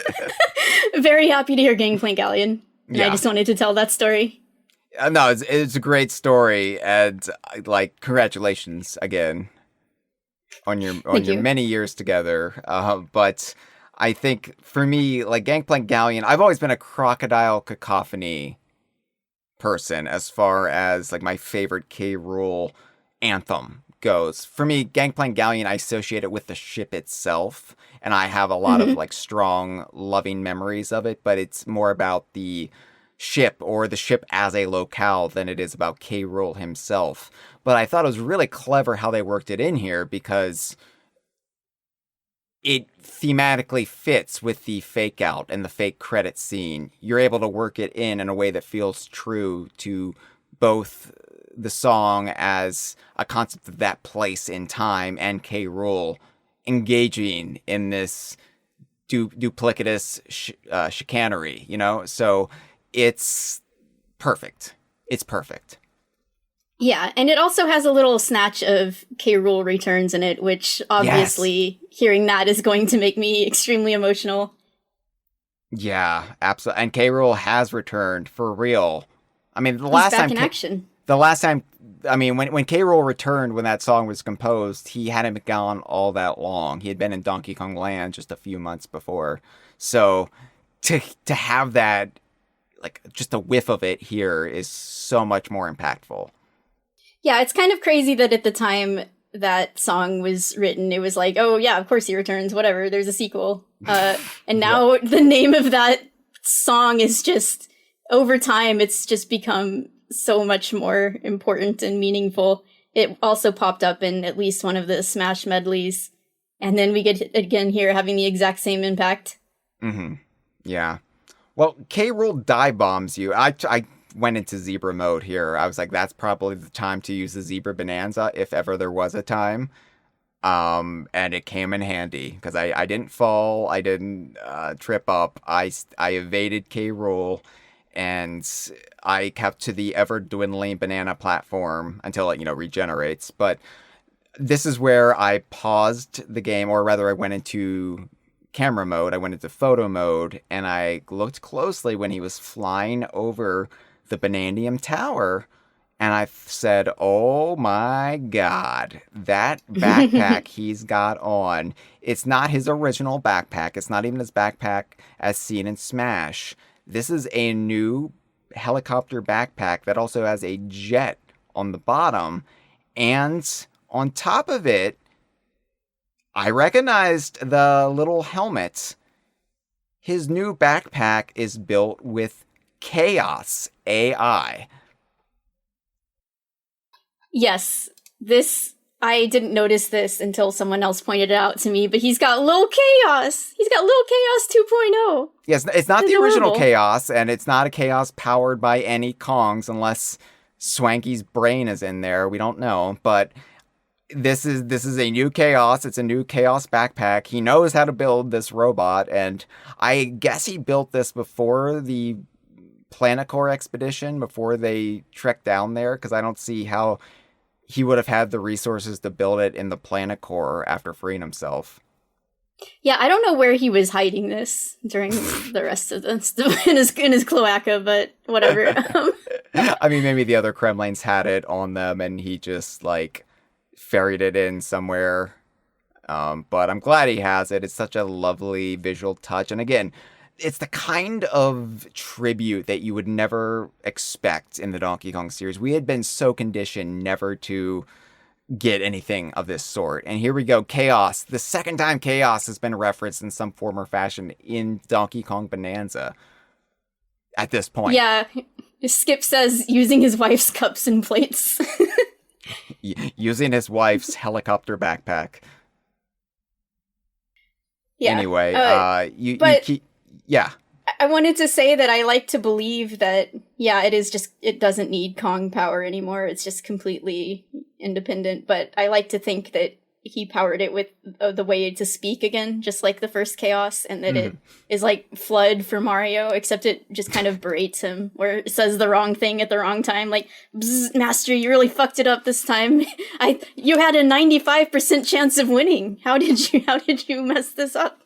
B: Very happy to hear Gangplank Galleon. And yeah. I just wanted to tell that story.
A: No, it's a great story, and like, congratulations again on your many years together. But I think for me, like, Gangplank Galleon, I've always been a Crocodile Cacophony person as far as like my favorite K. Rool anthem goes. For me, Gangplank Galleon, I associate it with the ship itself, and I have a lot of like strong, loving memories of it, but it's more about the ship or the ship as a locale than it is about K. Rool himself. But I thought it was really clever how they worked it in here, because it thematically fits with the fake out and the fake credit scene. You're able to work it in a way that feels true to both the song as a concept of that place in time and K. Rool engaging in this duplicitous chicanery, you know? So it's perfect. It's perfect.
B: Yeah, and it also has a little snatch of K. Rool Returns in it, which obviously hearing that is going to make me extremely emotional.
A: Yeah, absolutely. And K. Rool has returned for real. I mean,
B: He's back in action.
A: The last time, I mean, when K. Rool returned, when that song was composed, he hadn't been gone all that long. He had been in Donkey Kong Land just a few months before. So to have that, like, just a whiff of it here is so much more impactful.
B: Yeah, it's kind of crazy that at the time that song was written, it was like, oh yeah, of course he returns, whatever, there's a sequel. And now the name of that song is just, over time, it's just become so much more important and meaningful. It also popped up in at least one of the Smash medleys, and then we get again here having the exact same impact.
A: Mm-hmm. Yeah. Well, K. Rool dive bombs you. I went into zebra mode here. I was like, that's probably the time to use the zebra bonanza, if ever there was a time. And it came in handy, because I didn't fall, I didn't trip up, I evaded K. Rool, and I kept to the ever-dwindling banana platform until it, regenerates. But this is where I paused the game, or rather I went into camera mode, I went into photo mode, and I looked closely when he was flying over the Bananium Tower, and I said, oh my god, that backpack he's got on, it's not his original backpack, it's not even his backpack as seen in Smash. This is a new helicopter backpack that also has a jet on the bottom, and on top of it, I recognized the little helmet. His new backpack is built with Chaos AI.
B: Yes, I didn't notice this until someone else pointed it out to me, but he's got little Chaos. He's got little Chaos 2.0.
A: Yes, it's not the original Chaos, and it's not a Chaos powered by any Kongs unless Swanky's brain is in there. We don't know, but this is a new Chaos. It's a new Chaos backpack. He knows how to build this robot, and I guess he built this before the Planet Core expedition, before they trekked down there, because I don't see how he would have had the resources to build it in the Planet Core after freeing himself.
B: Yeah, I don't know where he was hiding this during the rest of the in his cloaca, but whatever.
A: I mean, maybe the other Kremlings had it on them, and he just ferried it in somewhere. But I'm glad he has it. It's such a lovely visual touch, and again, it's the kind of tribute that you would never expect in the Donkey Kong series. We had been so conditioned never to get anything of this sort. And here we go, Chaos. The second time Chaos has been referenced in some form or fashion in Donkey Kong Bananza at this point.
B: Yeah, Skip says using his wife's cups and plates.
A: Using his wife's helicopter backpack.
B: Yeah.
A: Anyway, yeah.
B: I wanted to say that I like to believe that, it doesn't need Kong power anymore. It's just completely independent. But I like to think that he powered it with the way to speak again, just like the first Chaos, and that it is like FLUDD for Mario, except it just kind of berates him, where it says the wrong thing at the wrong time. Like, Master, you really fucked it up this time. You had a 95% chance of winning. How did you mess this up?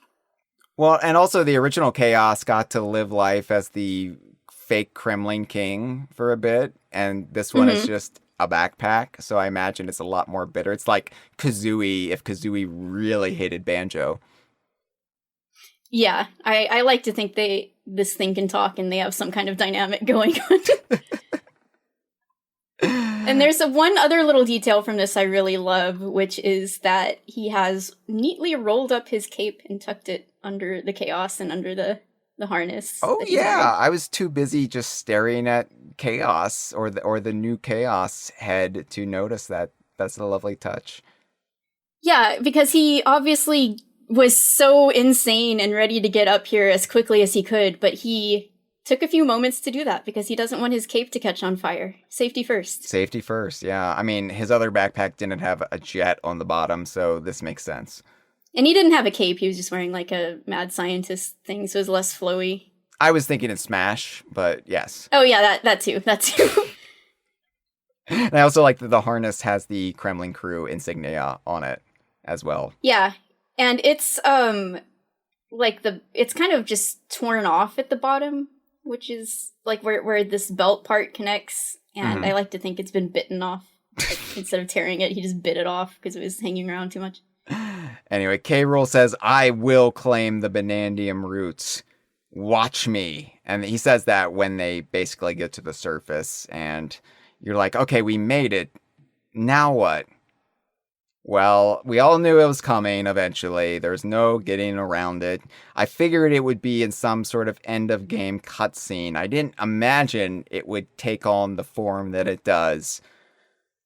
A: Well, and also the original Chaos got to live life as the fake Kremling king for a bit, and this one is just a backpack, so I imagine it's a lot more bitter. It's like Kazooie, if Kazooie really hated Banjo.
B: Yeah, I like to think this thing can talk and they have some kind of dynamic going on. And there's one other little detail from this I really love, which is that he has neatly rolled up his cape and tucked it under the Chaos and under the harness.
A: Oh yeah, I was too busy just staring at Chaos or the new Chaos head to notice that. That's a lovely touch.
B: Yeah, because he obviously was so insane and ready to get up here as quickly as he could, but he took a few moments to do that because he doesn't want his cape to catch on fire. Safety first. Safety first,
A: yeah. I mean, his other backpack didn't have a jet on the bottom, so this makes sense.
B: And he didn't have a cape. He was just wearing like a mad scientist thing, so it was less flowy.
A: I was thinking in Smash, but yes.
B: Oh yeah, that too.
A: And I also like that the harness has the Kremling Krew insignia on it as well.
B: Yeah, and it's it's kind of just torn off at the bottom, which is like where this belt part connects, and I like to think it's been bitten off. Instead of tearing it, he just bit it off because it was hanging around too much.
A: Anyway, K-Rool says, I will claim the Banandium roots. Watch me. And he says that when they basically get to the surface, and you're like, okay, we made it. Now what? Well, we all knew it was coming eventually. There's no getting around it. I figured it would be in some sort of end-of-game cutscene. I didn't imagine it would take on the form that it does.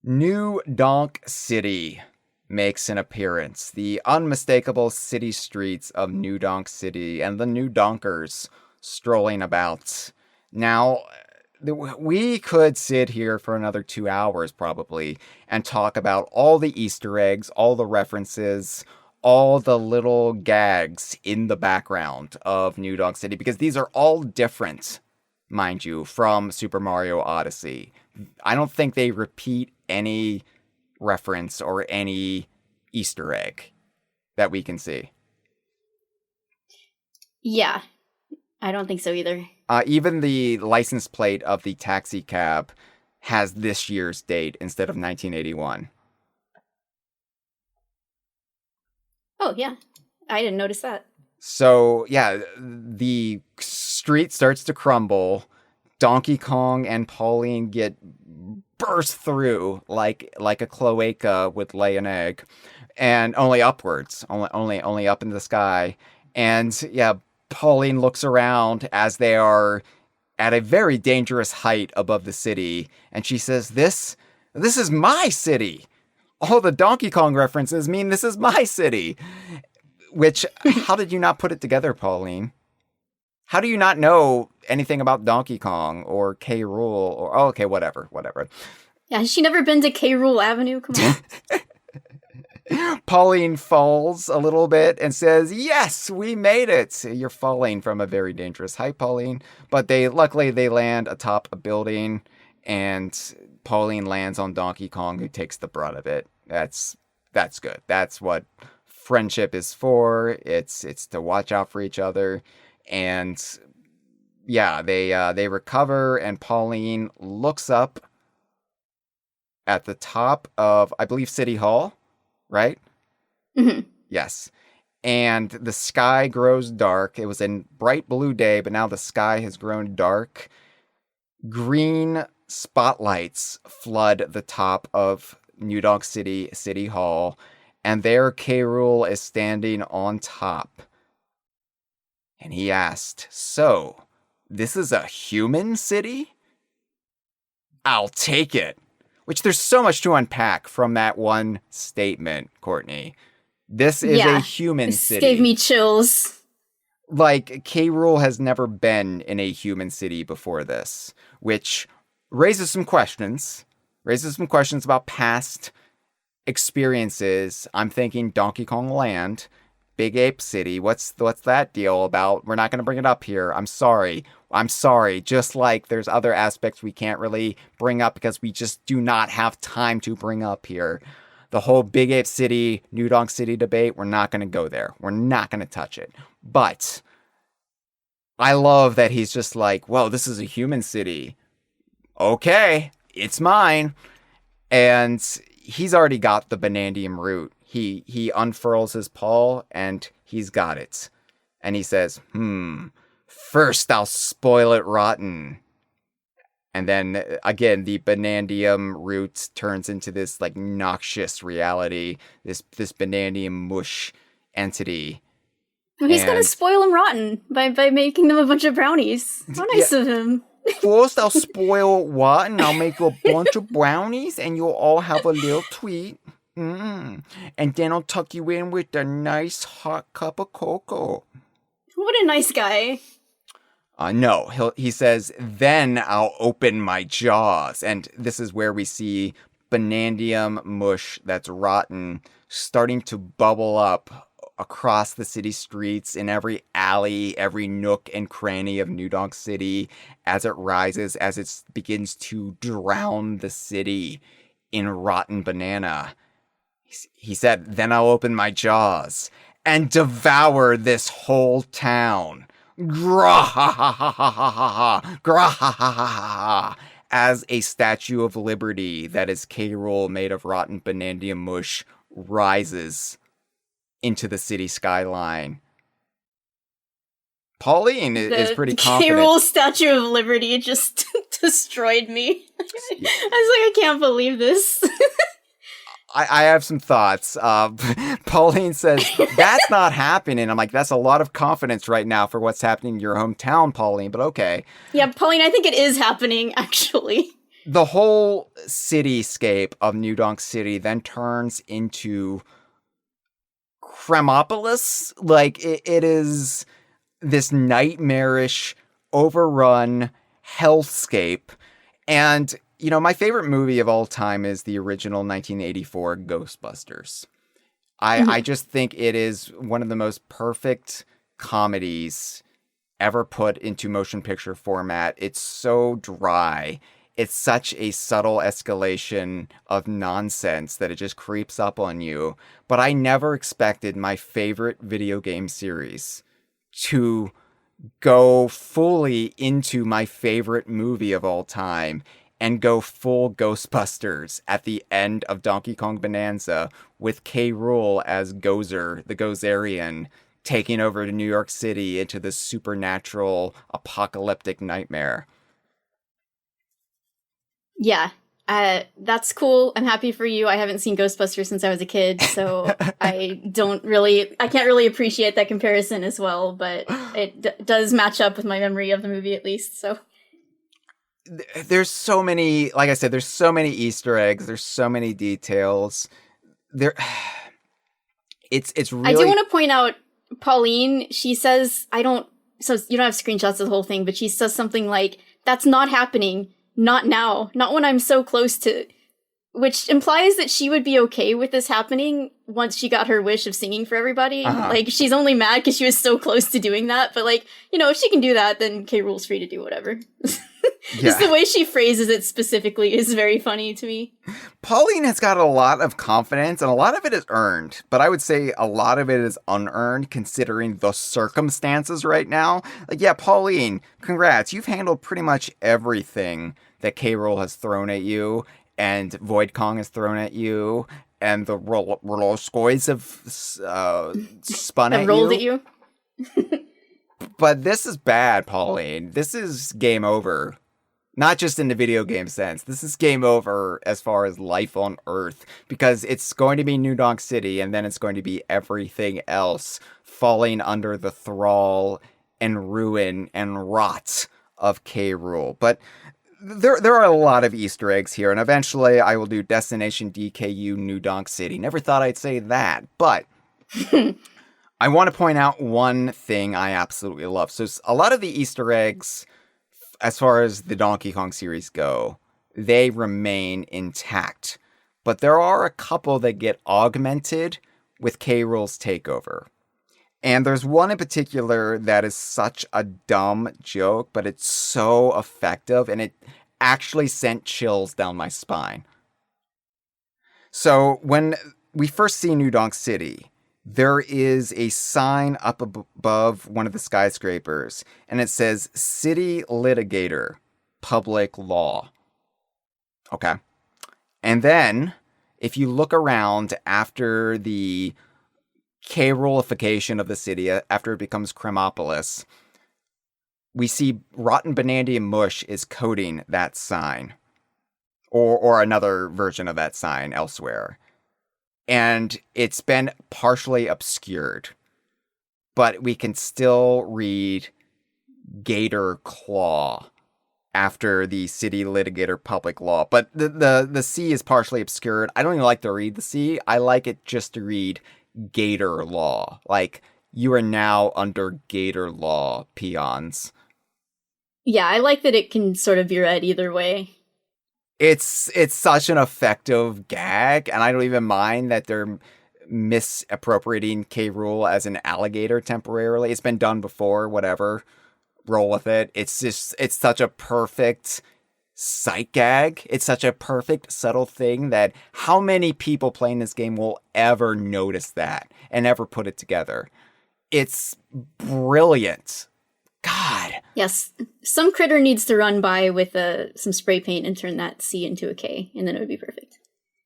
A: New Donk City makes an appearance. The unmistakable city streets of New Donk City and the new Donkers strolling about. Now, we could sit here for another 2 hours probably and talk about all the Easter eggs, all the references, all the little gags in the background of New Donk City, because these are all different mind you, from Super Mario Odyssey. I don't think they repeat any reference or any Easter egg that we can see.
B: Yeah, I don't think so either.
A: Even the license plate of the taxi cab has this year's date instead of 1981.
B: Oh, yeah. I didn't notice that.
A: So, yeah, the street starts to crumble. Donkey Kong and Pauline get burst through like a cloaca would lay an egg, and only upwards, only up in the sky. And yeah, Pauline looks around as they are at a very dangerous height above the city, and she says, This is my city. All the Donkey Kong references mean this is my city. Which, how did you not put it together, Pauline? How do you not know anything about Donkey Kong or K. Rool or okay, whatever.
B: Yeah, has she never been to K. Rool Avenue? Come
A: on. Pauline falls a little bit and says, "Yes, we made it." You're falling from a very dangerous height, Pauline. But luckily they land atop a building, and Pauline lands on Donkey Kong, who takes the brunt of it. That's good. That's what friendship is for. It's to watch out for each other. And yeah, they recover, and Pauline looks up at the top of, I believe, City Hall, right?
B: Mm-hmm.
A: Yes. And the sky grows dark. It was a bright blue day, but now the sky has grown dark. Green spotlights flood the top of New Donk City Hall, and there K. Rool is standing on top. And he asked, "So, this is a human city? I'll take it." Which there's so much to unpack from that one statement, Courtney. This is a human city.
B: This gave me chills.
A: Like, K. Rool has never been in a human city before this, which raises some questions about past experiences. I'm thinking Donkey Kong Land, Big Ape City. What's that deal about? We're not going to bring it up here. I'm sorry. Just like there's other aspects we can't really bring up because we just do not have time to bring up here. The whole Big Ape City, New Donk City debate, we're not going to go there. We're not going to touch it. But I love that he's just like, well, this is a human city. Okay, it's mine. And he's already got the Banandium root. He unfurls his paw, and he's got it. And he says, first I'll spoil it rotten. And then, again, the Banandium root turns into this, like, noxious reality, this Banandium mush entity.
B: Well, he's gonna spoil them rotten by making them a bunch of brownies. How nice of him.
A: First, I'll spoil it rotten. I'll make you a bunch of brownies, and you'll all have a little tweet. And then I'll tuck you in with a nice hot cup of cocoa.
B: What a nice guy.
A: No, he says, then I'll open my jaws. And this is where we see Banandium mush that's rotten starting to bubble up across the city streets, in every alley, every nook and cranny of New Donk City, as it rises, as it begins to drown the city in rotten banana. He said, then I'll open my jaws and devour this whole town. Gra-ha-ha-ha-ha-ha-ha, gra-ha-ha-ha-ha, as a Statue of Liberty that is K. Rool made of rotten Banandium mush rises into the city skyline. Pauline is pretty confident.
B: K. Rool Statue of Liberty just destroyed me. I was like, I can't believe this.
A: I have some thoughts. Pauline says, that's not happening. I'm like, that's a lot of confidence right now for what's happening in your hometown, Pauline, but okay.
B: Yeah, Pauline, I think it is happening, actually.
A: The whole cityscape of New Donk City then turns into Kremopolis. Like, it is this nightmarish, overrun hellscape. And you know, my favorite movie of all time is the original 1984 Ghostbusters. I just think it is one of the most perfect comedies ever put into motion picture format. It's so dry. It's such a subtle escalation of nonsense that it just creeps up on you. But I never expected my favorite video game series to go fully into my favorite movie of all time and go full Ghostbusters at the end of Donkey Kong Bonanza with K. Rool as Gozer, the Gozerian, taking over to New York City into this supernatural apocalyptic nightmare.
B: Yeah, that's cool. I'm happy for you. I haven't seen Ghostbusters since I was a kid, so I can't really appreciate that comparison as well, but it does match up with my memory of the movie at least, so.
A: There's so many, like I said, there's so many Easter eggs, there's so many details. It's really...
B: I do want to point out, Pauline, she says, so you don't have screenshots of the whole thing, but she says something like, "That's not happening. Not now. Not when I'm so close to," which implies that she would be okay with this happening once she got her wish of singing for everybody.
A: Uh-huh.
B: Like, she's only mad because she was so close to doing that. But, like, if she can do that, then K. Rool's free to do whatever. Just the way she phrases it specifically is very funny to me.
A: Pauline has got a lot of confidence, and a lot of it is earned. But I would say a lot of it is unearned, considering the circumstances right now. Like, yeah, Pauline, congrats. You've handled pretty much everything that K. Rool has thrown at you, and Void Kong has thrown at you, and the Rolskoys have spun at you.
B: Rolled at you.
A: But this is bad, Pauline. This is game over. Not just in the video game sense. This is game over as far as life on Earth. Because it's going to be New Donk City, and then it's going to be everything else falling under the thrall and ruin and rot of K. Rool. But there are a lot of Easter eggs here, and eventually I will do Destination DKU New Donk City. Never thought I'd say that, but... I want to point out one thing I absolutely love. So a lot of the Easter eggs, as far as the Donkey Kong series go, they remain intact. But there are a couple that get augmented with K. Rool's takeover. And there's one in particular that is such a dumb joke, but it's so effective, and it actually sent chills down my spine. So when we first see New Donk City, there is a sign up above one of the skyscrapers, and it says, "City Litigator, Public Law." Okay. And then, if you look around after the K-Roolification of the city, after it becomes Kremopolis, we see Rotten Bananza Mush is coding that sign. Or another version of that sign elsewhere. And it's been partially obscured, but we can still read Gator Claw after the City Litigator Public Law. But the C is partially obscured. I don't even like to read the C. I like it just to read Gator Law. Like, you are now under Gator Law, peons.
B: Yeah, I like that it can sort of be read either way.
A: It's such an effective gag, and I don't even mind that they're misappropriating K. Rool as an alligator temporarily. It's been done before, whatever. Roll with it. It's such a perfect sight gag. It's such a perfect, subtle thing that how many people playing this game will ever notice that and ever put it together? It's brilliant. God.
B: Yes. Some critter needs to run by with some spray paint and turn that C into a K, and then it would be perfect.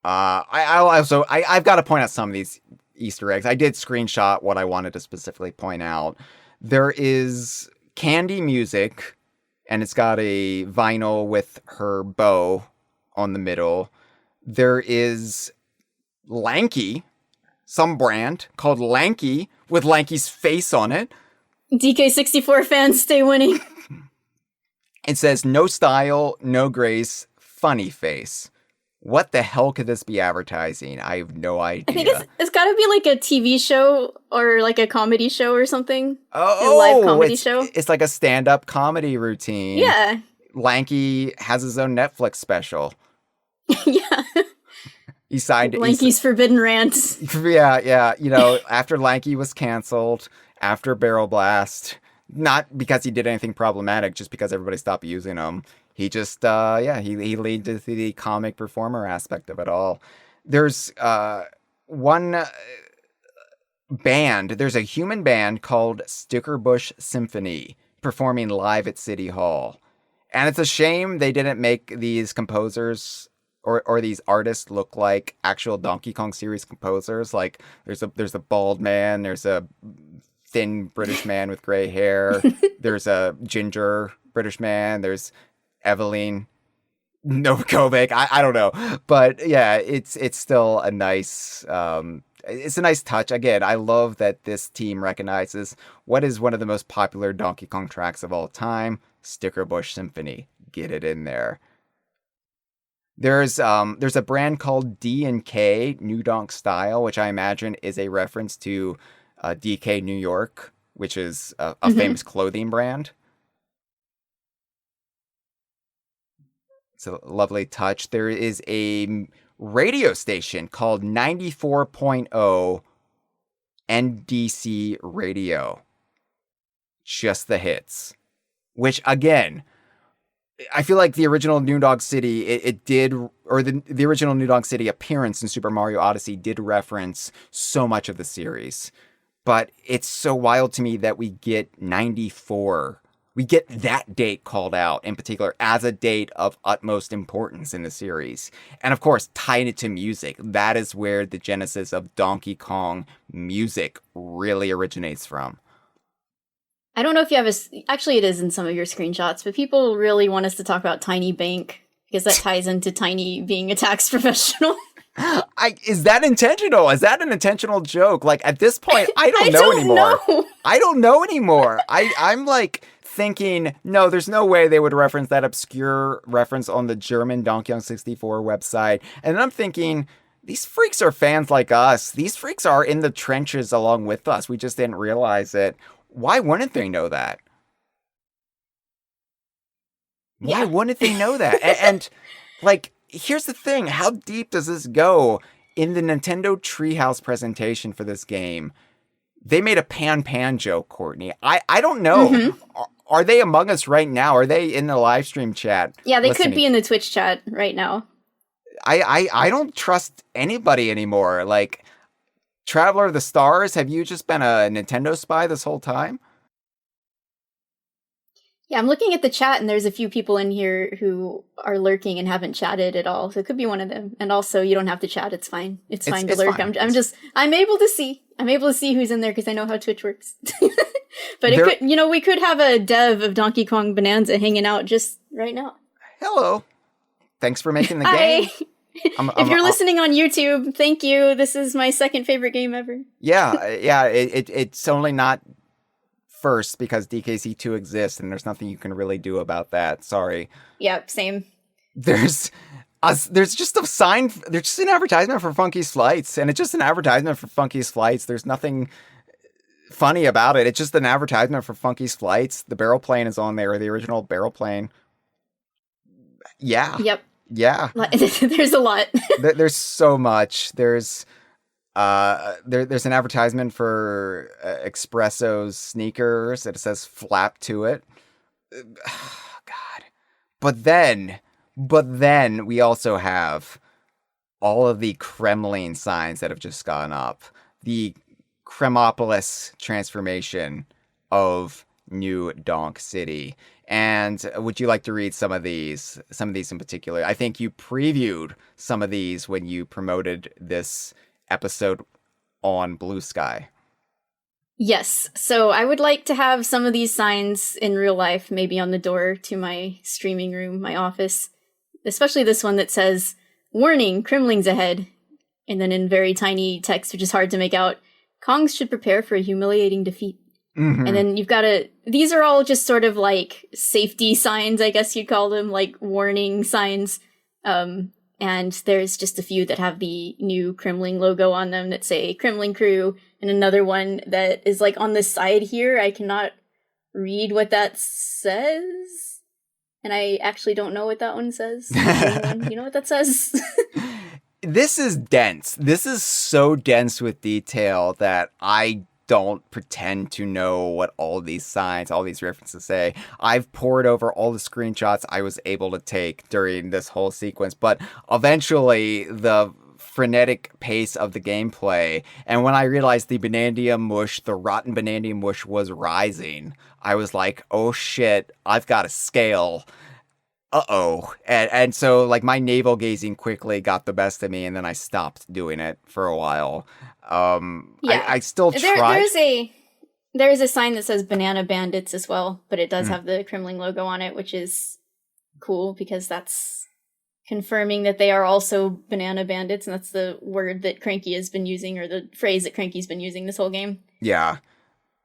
A: I've got to point out some of these Easter eggs. I did screenshot what I wanted to specifically point out. There is Candy music, and it's got a vinyl with her bow on the middle. There is Lanky, some brand called Lanky with Lanky's face on it.
B: DK64 fans, stay winning.
A: It says, "No style, no grace, funny face." What the hell could this be advertising? I have no idea.
B: I think it's got to be like a TV show or like a comedy show or something.
A: Oh,
B: a live comedy show.
A: It's like a stand-up comedy routine.
B: Yeah.
A: Lanky has his own Netflix special.
B: Yeah.
A: He signed
B: Lanky's Forbidden Rants.
A: Yeah. After Lanky was canceled, after Barrel Blast, Not because he did anything problematic, just because everybody stopped using him. He just, he leaned to the comic performer aspect of it all. There's one band, there's a human band called Stickerbush Symphony performing live at City Hall. And it's a shame they didn't make these composers or these artists look like actual Donkey Kong series composers. Like there's a bald man, there's a thin British man with gray hair, there's a ginger British man, there's Evelyn Novakovic. I don't know, but yeah, it's still a nice it's a nice touch. Again, I love that this team recognizes what is one of the most popular Donkey Kong tracks of all time, Stickerbush Symphony. Get it in there. There's a brand called D&K New Donk Style, which I imagine is a reference to DK New York, which is a famous clothing brand. It's a lovely touch. There is a radio station called 94.0 NDC Radio. Just the hits. Which, again, I feel like the original New Donk City, the original New Donk City appearance in Super Mario Odyssey did reference so much of the series. But it's so wild to me that we get 94. We get that date called out in particular as a date of utmost importance in the series. And of course, tied it to music. That is where the genesis of Donkey Kong music really originates from.
B: I don't know if you have actually it is in some of your screenshots, but people really want us to talk about Tiny Bank because that ties into Tiny being a tax professional.
A: Is that intentional? Is that an intentional joke? Like at this point, I don't know anymore. I don't know anymore. I'm like thinking, no, there's no way they would reference that obscure reference on the German Donkey Kong 64 website. And then I'm thinking, these freaks are fans like us. These freaks are in the trenches along with us. We just didn't realize it. Why wouldn't they know that? Why wouldn't they know that? and like, here's the thing. How deep does this go? In the Nintendo Treehouse presentation for this game, they made a pan joke, Courtney. I don't know. Mm-hmm. Are they among us right now? Are they in the live stream chat?
B: Yeah, they could be in the Twitch chat right now.
A: I don't trust anybody anymore. Like, Traveler of the Stars, have you just been a Nintendo spy this whole time?
B: Yeah, I'm looking at the chat and there's a few people in here who are lurking and haven't chatted at all. So it could be one of them. And also, you don't have to chat. It's fine. It's fine to lurk. Fine. I'm able to see who's in there because I know how Twitch works. But we could have a dev of Donkey Kong Bananza hanging out just right now.
A: Hello. Thanks for making the game.
B: If you're listening on YouTube, thank you. This is my second favorite game ever.
A: Yeah. It's only not first because DKC2 exists and there's nothing you can really do about that. Sorry.
B: Yep, same.
A: There's just a sign. There's just an advertisement for Funky's Flights, and it's just an advertisement for Funky's Flights. There's nothing funny about it. It's just an advertisement for Funky's Flights. The barrel plane is on there, the original barrel plane. Yeah.
B: Yep.
A: Yeah.
B: There's a lot.
A: There's so much. There's an advertisement for Espresso's sneakers that says flap to it. God. But then we also have all of the Kremling signs that have just gone up. The Kremopolis transformation of New Donk City. And would you like to read some of these in particular? I think you previewed some of these when you promoted this episode on Blue Sky.
B: Yes. So I would like to have some of these signs in real life, maybe on the door to my streaming room, my office. Especially this one that says, "Warning, Kremling's ahead." And then in very tiny text, which is hard to make out, "Kongs should prepare for a humiliating defeat." Mm-hmm. And then you've got these are all just sort of like safety signs, I guess you'd call them, like warning signs. And there's just a few that have the new Kremling logo on them that say Kremling Krew, and another one that is like on the side here. I cannot read what that says. And I actually don't know what that one says. You know what that says?
A: This is dense. This is so dense with detail that I don't pretend to know what all these signs, all these references say. I've pored over all the screenshots I was able to take during this whole sequence, but eventually the frenetic pace of the gameplay, and when I realized the Banandia mush, the rotten Banandia mush was rising, I was like, oh shit, I've got to scale. Uh-oh. And so, like, my navel-gazing quickly got the best of me, and then I stopped doing it for a while. I still tried.
B: There's a sign that says Banana Bandits as well, but it does have the Kremling logo on it, which is cool, because that's confirming that they are also banana bandits, and that's the word that Cranky has been using, or the phrase that Cranky's been using this whole game.
A: Yeah.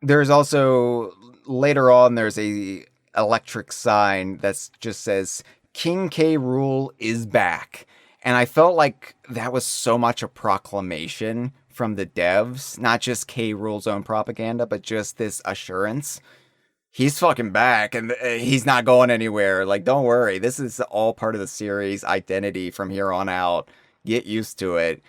A: There's also, later on, there's a electric sign that just says, King K. Rool is back. And I felt like that was so much a proclamation from the devs, not just K. Rool's own propaganda, but just this assurance. He's fucking back, and he's not going anywhere. Like, don't worry. This is all part of the series identity from here on out. Get used to it.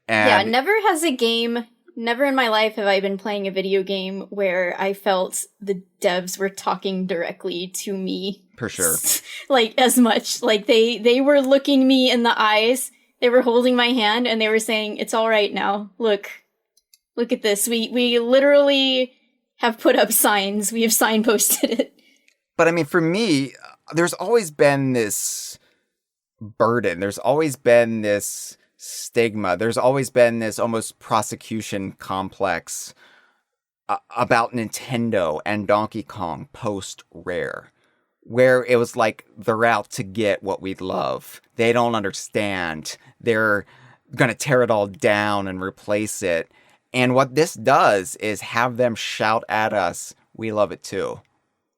A: And
B: never in my life have I been playing a video game where I felt the devs were talking directly to me.
A: For sure.
B: Like, as much. Like, they were looking me in the eyes. They were holding my hand, and they were saying, it's all right now. Look at this. We literally have put up signs. We have signposted it.
A: But I mean, for me, there's always been this burden. There's always been this stigma. There's always been this almost prosecution complex about Nintendo and Donkey Kong post-Rare, where it was like they're out to get what we love. They don't understand. They're going to tear it all down and replace it. And what this does is have them shout at us, we love it too.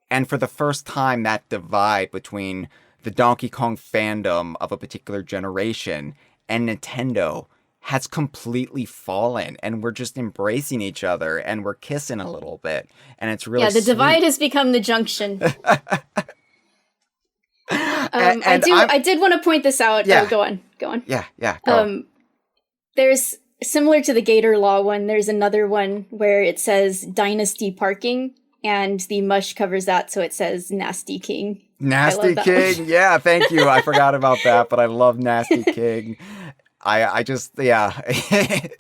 A: And for the first time, that divide between the Donkey Kong fandom of a particular generation and Nintendo has completely fallen. And we're just embracing each other, and we're kissing a little bit. And it's really
B: the divide has become the junction. I did want to point this out.
A: Yeah.
B: Oh, go on.
A: Yeah, go.
B: There's, similar to the Gator Law one, there's another one where it says Dynasty Parking, and the mush covers that, so it says Nasty King.
A: Nasty King, yeah, thank you. I forgot about that, but I love Nasty King. I just, yeah. It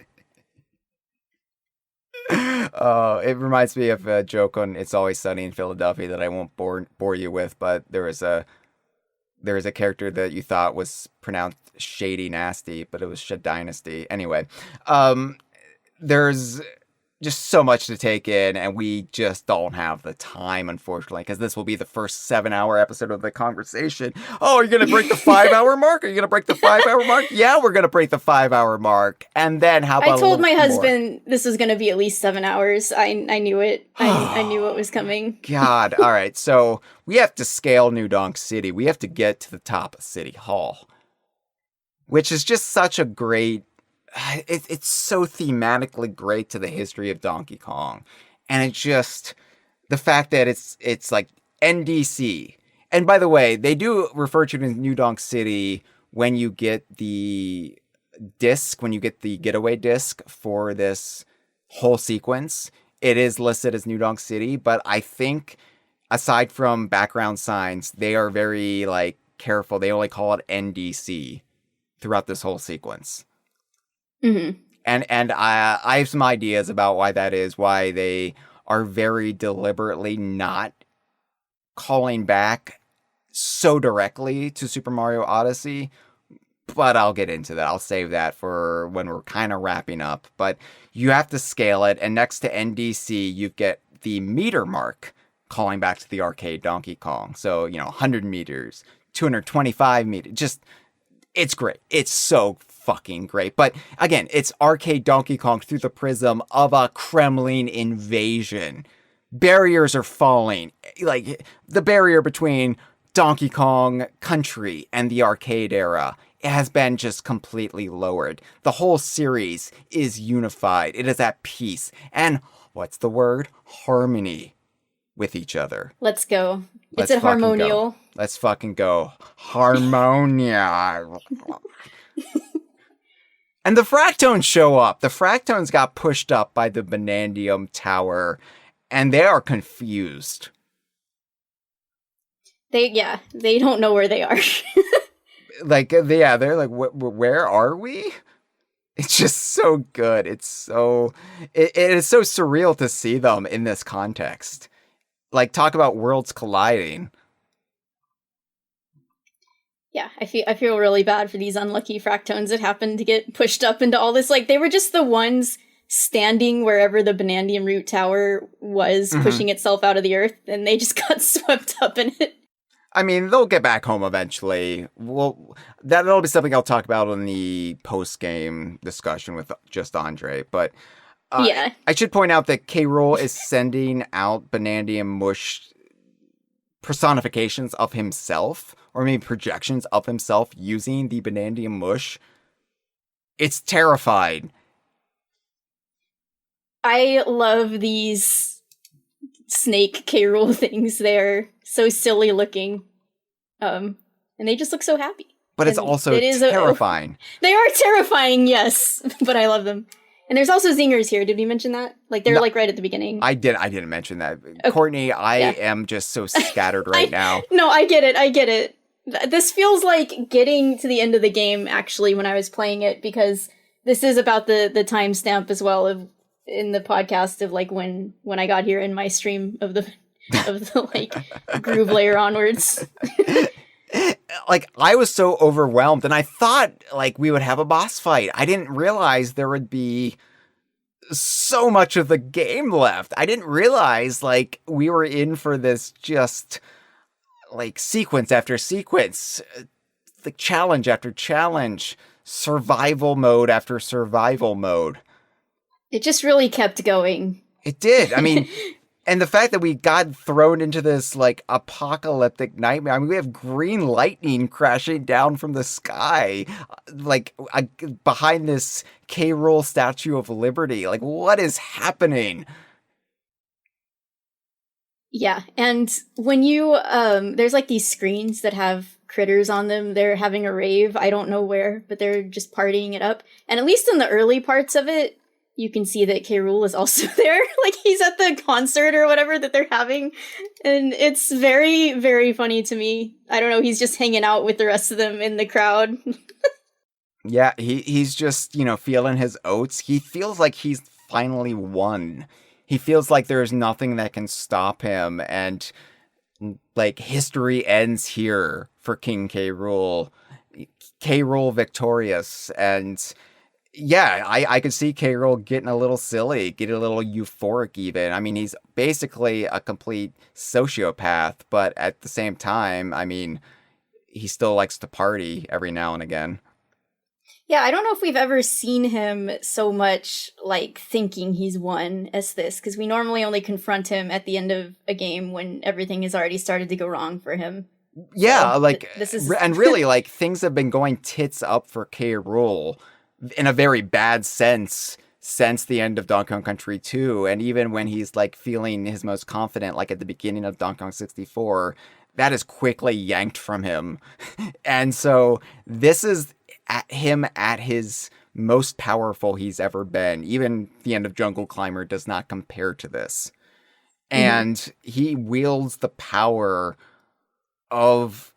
A: reminds me of a joke on It's Always Sunny in Philadelphia that I won't bore you with, but there was a character that you thought was pronounced Shady Nasty, but it was Shed Dynasty. Anyway, there's just so much to take in, and we just don't have the time, unfortunately, because this will be the first 7-hour episode of the Kongversation. Oh, are you going to break the 5-hour mark? Are you going to break the 5-hour mark? Yeah, we're going to break the 5-hour mark. And then how about
B: I told my husband this was going to be at least 7 hours. I knew it. I knew what was coming.
A: God. All right. So we have to scale New Donk City. We have to get to the top of City Hall, which is just such a great... It's so thematically great to the history of Donkey Kong. And it's just the fact that it's like NDC. And by the way, they do refer to it as New Donk City when you get the disc, when you get the getaway disc for this whole sequence. It is listed as New Donk City, but I think aside from background signs, they are very like careful. They only call it NDC throughout this whole sequence.
B: Mm-hmm.
A: And I have some ideas about why that is, why they are very deliberately not calling back so directly to Super Mario Odyssey, but I'll get into that. I'll save that for when we're kind of wrapping up. But you have to scale it, and next to NDC, you get the meter mark calling back to the arcade Donkey Kong. So, 100 meters, 225 meters, just, it's great. It's so fucking great. But again, it's arcade Donkey Kong through the prism of a Kremling invasion. Barriers are falling. Like, the barrier between Donkey Kong Country and the arcade era, it has been just completely lowered. The whole series is unified. It is at peace. And, what's the word? Harmony with each other.
B: Let's go. It's a harmonial.
A: Let's fucking go. Harmonia. And the Fractones show up. The Fractones got pushed up by the Banandium Tower, and they are confused.
B: They don't know where they are.
A: They're like, where are we? It's just so good. It is so surreal to see them in this context. Like, talk about worlds colliding.
B: Yeah, I feel really bad for these unlucky Fractones that happened to get pushed up into all this. Like, they were just the ones standing wherever the Banandium Root Tower was, pushing itself out of the earth, and they just got swept up in it.
A: I mean, they'll get back home eventually. Well, that'll be something I'll talk about in the post-game discussion with just Andre. But I should point out that K. Rool is sending out Banandium Mush personifications of himself, or maybe projections of himself using the Banandium Mush. It's terrifying.
B: I love these snake K. Rool things. They're so silly looking. And they just look so happy.
A: But it's also terrifying.
B: They are terrifying, yes, but I love them. And there's also zingers here. Did we mention that? Like, they're like right at the beginning. I
A: didn't mention that. Okay. Courtney, I am just so scattered right now.
B: No, I get it. This feels like getting to the end of the game, actually, when I was playing it, because this is about the timestamp as well of in the podcast of like when I got here in my stream of the like groove layer onwards.
A: Like, I was so overwhelmed, and I thought like we would have a boss fight. I didn't realize there would be so much of the game left. I didn't realize like we were in for this just like sequence after sequence, the challenge after challenge, survival mode after survival mode.
B: It just really kept going.
A: It did. I mean, and the fact that we got thrown into this like apocalyptic nightmare. I mean, we have green lightning crashing down from the sky, like behind this K. Rool Statue of Liberty. Like, what is happening?
B: Yeah, and when you there's like these screens that have critters on them. They're having a rave. I don't know where, but they're just partying it up. And at least in the early parts of it, you can see that K. Rool is also there. Like, he's at the concert or whatever that they're having. And it's very, very funny to me. I don't know, he's just hanging out with the rest of them in the crowd.
A: Yeah, he's just, feeling his oats. He feels like he's finally won. He feels like there's nothing that can stop him. And, like, history ends here for King K. Rool. K. Rool victorious. And yeah, I could see K. Rool getting a little silly, getting a little euphoric even. I mean, he's basically a complete sociopath, but at the same time, I mean, he still likes to party every now and again.
B: Yeah, I don't know if we've ever seen him so much, like, thinking he's won as this, because we normally only confront him at the end of a game when everything has already started to go wrong for him.
A: Yeah,
B: so,
A: like,
B: this is...
A: and really, like, things have been going tits up for K. Rool in a very bad sense since the end of Donkey Kong Country 2, and even when he's, like, feeling his most confident, like, at the beginning of Donkey Kong 64, that is quickly yanked from him. And so, this is him at his most powerful he's ever been. Even the end of Jungle Climber does not compare to this. And he wields the power of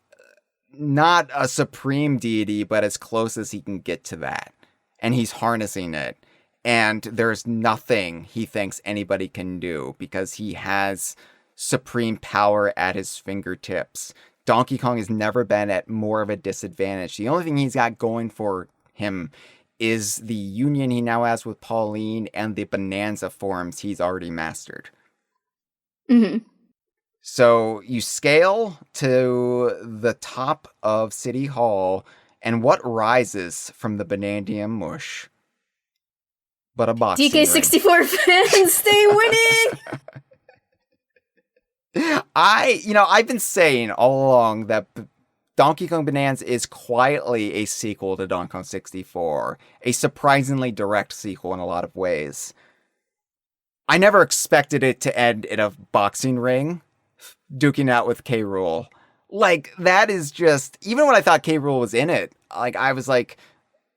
A: not a supreme deity, but as close as he can get to that. And he's harnessing it. And there's nothing he thinks anybody can do because he has supreme power at his fingertips. Donkey Kong has never been at more of a disadvantage. The only thing he's got going for him is the union he now has with Pauline and the Bananza forms he's already mastered.
B: Mm-hmm.
A: So you scale to the top of City Hall, and what rises from the Banandium Mush but a boxing
B: DK64 fans, stay winning!
A: I've been saying all along that Donkey Kong Bananza is quietly a sequel to Donkey Kong 64, a surprisingly direct sequel in a lot of ways. I never expected it to end in a boxing ring, duking out with K. Rool. Like, that is just, even when I thought K. Rool was in it, like, I was like,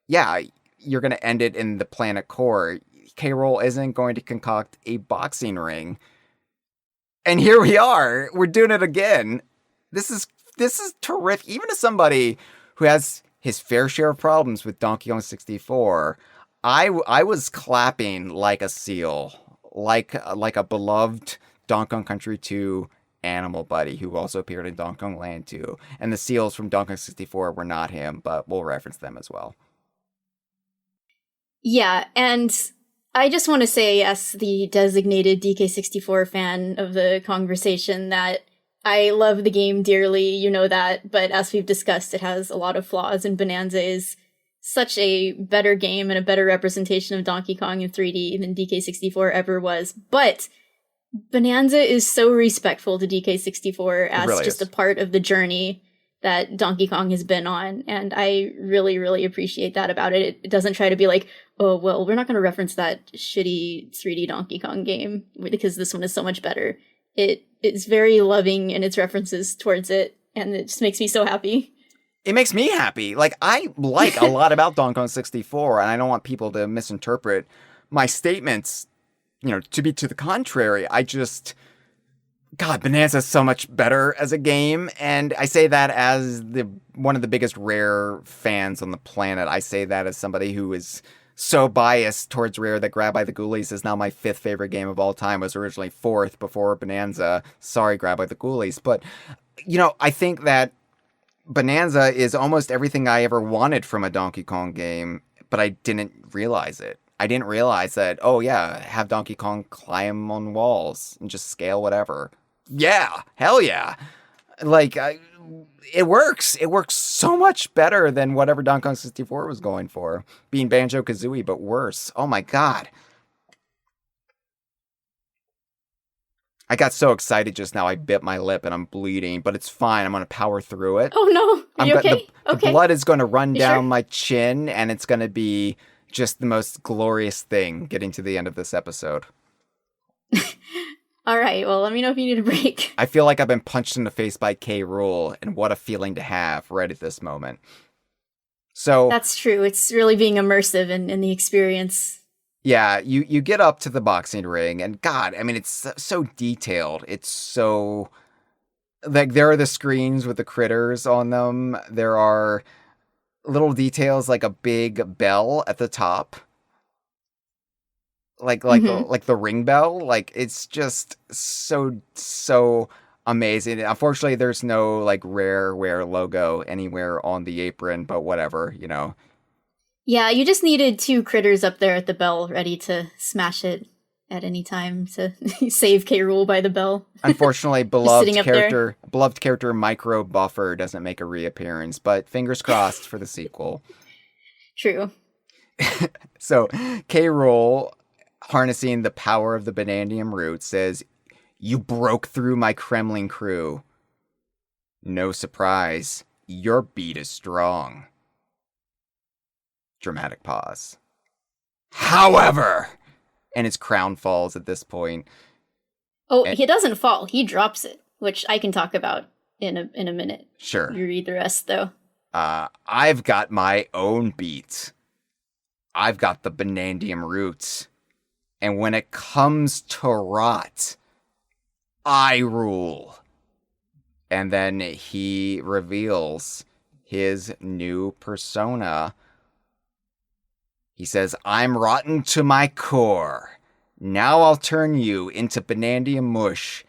A: yeah, you're going to end it in the planet core. K. Rool isn't going to concoct a boxing ring. And here we are. We're doing it again. This is terrific. Even as somebody who has his fair share of problems with Donkey Kong 64, I was clapping like a seal, like a beloved Donkey Kong Country 2 animal buddy who also appeared in Donkey Kong Land 2. And the seals from Donkey Kong 64 were not him, but we'll reference them as well.
B: Yeah, and I just want to say, as the designated DK64 fan of the Kongversation, that I love the game dearly, you know that, but as we've discussed, it has a lot of flaws, and Bananza is such a better game and a better representation of Donkey Kong in 3D than DK64 ever was. But Bananza is so respectful to DK64 as really just a part of the journey that Donkey Kong has been on, and I really, really appreciate that about it. It doesn't try to be like, oh, well, we're not going to reference that shitty 3D Donkey Kong game because this one is so much better. It's very loving in its references towards it, and it just makes me so happy.
A: It makes me happy. Like, I like a lot about Donkey Kong 64, and I don't want people to misinterpret my statements, to be to the contrary. God, Bananza is so much better as a game, and I say that as one of the biggest Rare fans on the planet. I say that as somebody who is so biased towards Rare that Grab by the Ghoulies is now my 5th favorite game of all time. It was originally 4th before Bananza. Sorry, Grab by the Ghoulies. But, I think that Bananza is almost everything I ever wanted from a Donkey Kong game, but I didn't realize it. I didn't realize that, oh yeah, have Donkey Kong climb on walls and just scale whatever. Yeah, hell yeah. Like, it works. It works so much better than whatever Donkey Kong 64 was going for. Being Banjo-Kazooie, but worse. Oh my god. I got so excited just now, I bit my lip and I'm bleeding, but it's fine. I'm going to power through it.
B: Oh no, are you okay?
A: The blood is going to run down my chin, and it's going to be just the most glorious thing getting to the end of this episode.
B: All right, well, let me know if you need a break.
A: I feel like I've been punched in the face by K. Rool, and what a feeling to have right at this moment. So
B: that's true. It's really being immersive in the experience.
A: Yeah, you get up to the boxing ring, and God, I mean, it's so detailed. It's so... Like, there are the screens with the critters on them. There are little details like a big bell at the top. Like the ring bell. Like, it's just so amazing. Unfortunately, there's no, like, Rareware logo anywhere on the apron, but whatever, Yeah,
B: you just needed 2 critters up there at the bell ready to smash it at any time to save K. Rool by the bell.
A: Unfortunately, beloved character Micro Buffer doesn't make a reappearance, but fingers crossed for the sequel.
B: True.
A: So, K. Rool, harnessing the power of the Banandium root, says, "You broke through my Kremling Krew. No surprise, your beat is strong." Dramatic pause. However, and his crown falls at this point.
B: Oh, he doesn't fall. He drops it, which I can talk about in a minute.
A: Sure.
B: You read the rest, though.
A: I've got my own beat. I've got the Banandium roots. And when it comes to rot, I rule. And then he reveals his new persona. He says, "I'm rotten to my core. Now I'll turn you into Banandium mush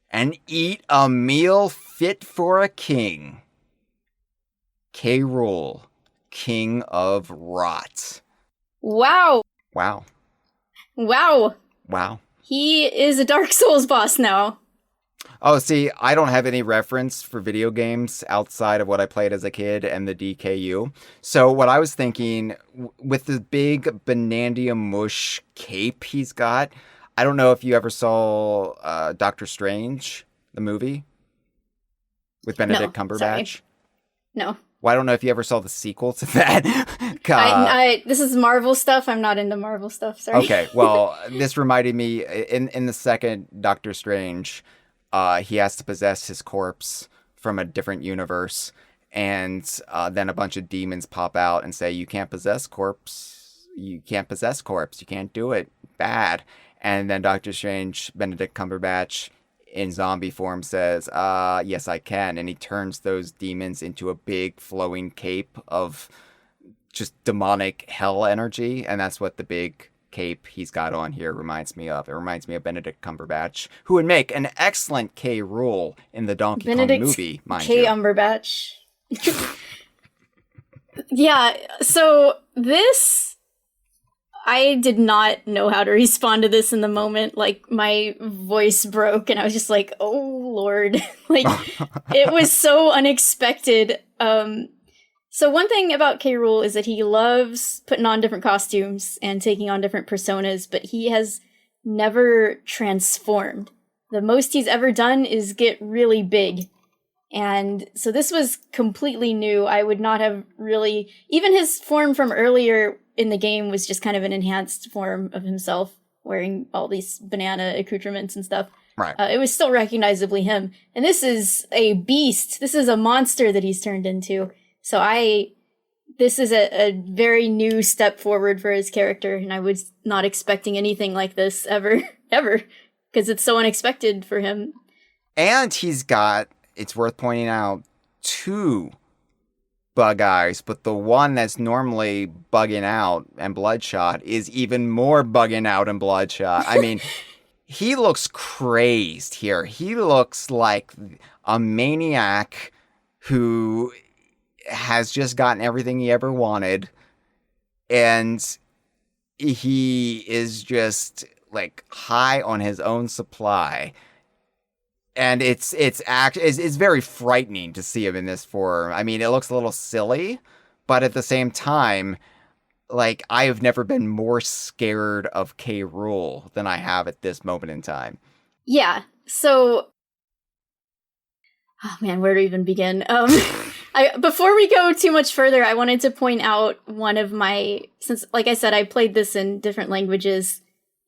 A: and eat a meal fit for a king. K. Rool, King of Rot."
B: Wow.
A: Wow.
B: Wow.
A: Wow.
B: He is a Dark Souls boss now.
A: Oh, see, I don't have any reference for video games outside of what I played as a kid and the DKU. So what I was thinking, with the big Banandium mush cape he's got, I don't know if you ever saw Doctor Strange, the movie, with Benedict Cumberbatch.
B: Sorry. No.
A: Well, I don't know if you ever saw the sequel to that.
B: This is Marvel stuff. I'm not into Marvel stuff. Sorry.
A: Okay, well, this reminded me, in the second Doctor Strange, he has to possess his corpse from a different universe, and then a bunch of demons pop out and say, "You can't possess corpse You can't possess corpse. You can't do it. Bad. And then Doctor Strange, Benedict Cumberbatch, in zombie form says, yes, I can. And he turns those demons into a big flowing cape of just demonic hell energy. And that's what the big cape he's got on here reminds me of. It reminds me of Benedict Cumberbatch, who would make an excellent K. Rool in the Donkey Kong movie, mind
B: K.
A: you.
B: Umberbatch. Yeah, so this, I did not know how to respond to this in the moment. Like, my voice broke, and I was just like, oh, Lord. Like, it was so unexpected. So one thing about K. Rool is that he loves putting on different costumes and taking on different personas, but he has never transformed. The most he's ever done is get really big. And so this was completely new. I would not have really... Even his form from earlier in the game was just kind of an enhanced form of himself, wearing all these banana accoutrements and stuff.
A: Right.
B: It was still recognizably him. And this is a beast. This is a monster that he's turned into. So this is a very new step forward for his character, and I was not expecting anything like this ever, because it's so unexpected for him.
A: And he's got, it's worth pointing out, 2 bug eyes, but the one that's normally bugging out and bloodshot is even more bugging out and bloodshot. I mean, he looks crazed here. He looks like a maniac who has just gotten everything he ever wanted, and he is just like high on his own supply, and it's very frightening to see him in this form. I mean, it looks a little silly, but at the same time, like, I have never been more scared of K. Rool than I have at this moment in time.
B: Yeah, so... Oh man, where to even begin? Before we go too much further, I wanted to point out one of my... Since, like I said, I played this in different languages,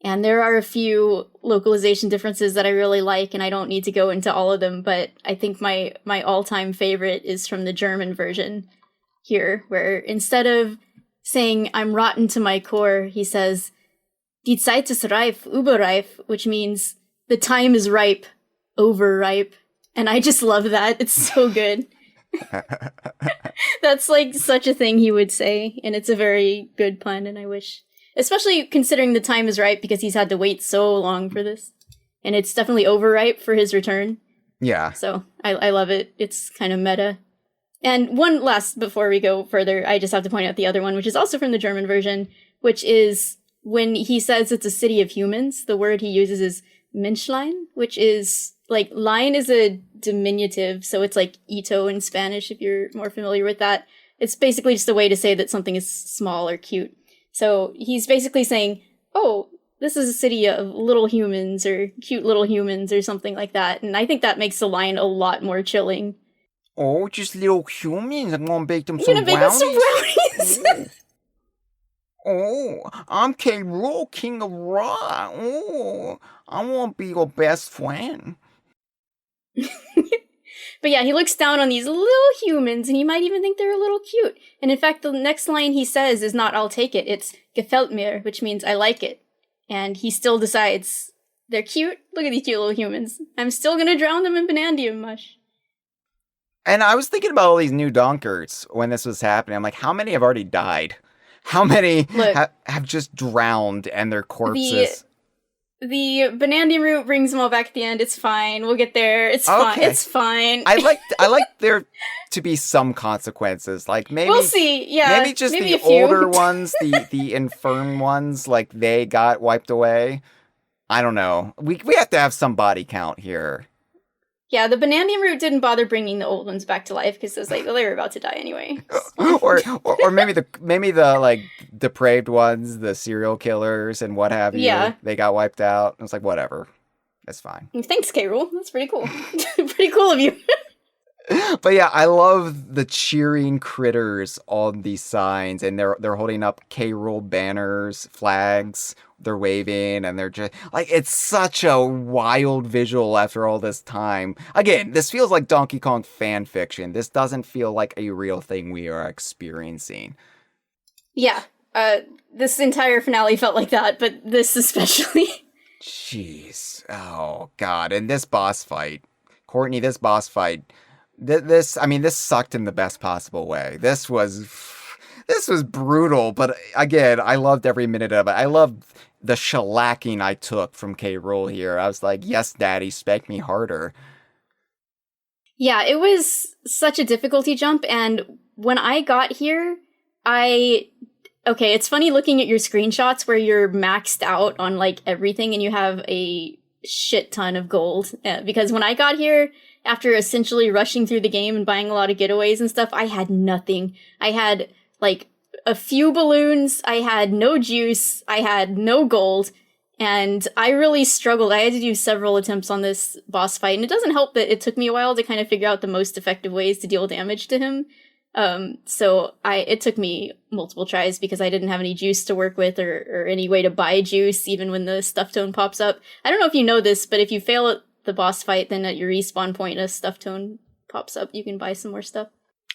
B: and there are a few localization differences that I really like, and I don't need to go into all of them, but I think my all-time favorite is from the German version here, where instead of saying, I'm rotten to my core, he says, Die Zeit ist reif, überreif, which means the time is ripe, overripe. And I just love that. It's so good. That's like such a thing he would say, and it's a very good pun, and I wish... Especially considering the time is right, because he's had to wait so long for this. And it's definitely overripe for his return.
A: Yeah.
B: So, I love it. It's kind of meta. And one last, before we go further, I just have to point out the other one, which is also from the German version, which is when he says it's a city of humans, the word he uses is Menschlein, which is... Like, line is a diminutive, so it's like ito in Spanish, if you're more familiar with that. It's basically just a way to say that something is small or cute. So he's basically saying, oh, this is a city of little humans, or cute little humans, or something like that. And I think that makes the line a lot more chilling.
A: Oh, just little humans. I'm gonna bake them
B: I'm
A: some
B: gonna bake them some brownies!
A: Oh, I'm K. Rool, King of Raw. Oh, I want to be your best friend.
B: But yeah, he looks down on these little humans, and you might even think they're a little cute. And in fact, the next line he says is not, I'll take it. It's gefällt mir, which means I like it. And he still decides, they're cute. Look at these cute little humans. I'm still gonna drown them in banandium mush.
A: And I was thinking about all these new Donkers when this was happening. I'm like, how many have already died? How many have just drowned and their corpses...
B: The banana root brings them all back at the end. It's fine. We'll get there. It's fine. It's fine.
A: I like there to be some consequences. Like maybe
B: we'll see. Yeah,
A: maybe just
B: maybe
A: the older ones, the infirm ones, like they got wiped away. I don't know. We have to have some body count here.
B: Yeah, the banana root didn't bother bringing the old ones back to life because it was like, well, they were about to die anyway.
A: or maybe the like depraved ones, the serial killers and what have you. Yeah. They got wiped out. It was like, whatever. That's fine.
B: Thanks, K. Rool. That's pretty cool. Pretty cool of you.
A: But yeah, I love the cheering critters on these signs, and they're holding up K. Rool banners, flags. They're waving, and they're just like, it's such a wild visual after all this time. Again, this feels like Donkey Kong fan fiction. This doesn't feel like a real thing we are experiencing.
B: Yeah, This entire finale felt like that, but this especially.
A: Jeez. Oh, God. And this boss fight. Courtney, this boss fight. This sucked in the best possible way. This was brutal, but again, I loved every minute of it. I loved the shellacking I took from Rool here. I was like, yes, daddy, spank me harder.
B: Yeah, it was such a difficulty jump, and when I got here, okay, it's funny looking at your screenshots where you're maxed out on, like, everything and you have a shit ton of gold. Because when I got here, after essentially rushing through the game and buying a lot of getaways and stuff, I had nothing. I had, like, a few balloons, I had no juice, I had no gold, and I really struggled. I had to do several attempts on this boss fight, and it doesn't help that it took me a while to kind of figure out the most effective ways to deal damage to him. So it took me multiple tries because I didn't have any juice to work with or any way to buy juice even when the stuff tone pops up. I don't know if you know this, but if you fail at the boss fight, then at your respawn point, a stuff tone pops up. You can buy some more stuff.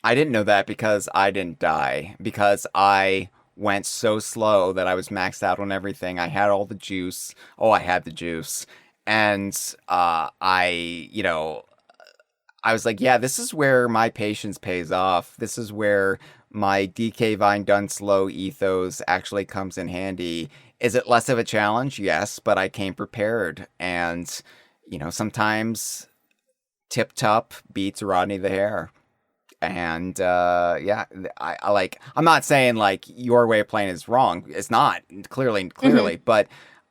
A: I didn't know that because I didn't die, because I went so slow that I was maxed out on everything. I had all the juice. Oh, I had the juice. And I was like, yeah, this is where my patience pays off. This is where my DK Vine done slow ethos actually comes in handy. Is it less of a challenge? Yes, but I came prepared. And, sometimes Tip Top beats Rodney the Hare. And, I'm not saying, like, your way of playing is wrong. It's not, clearly, but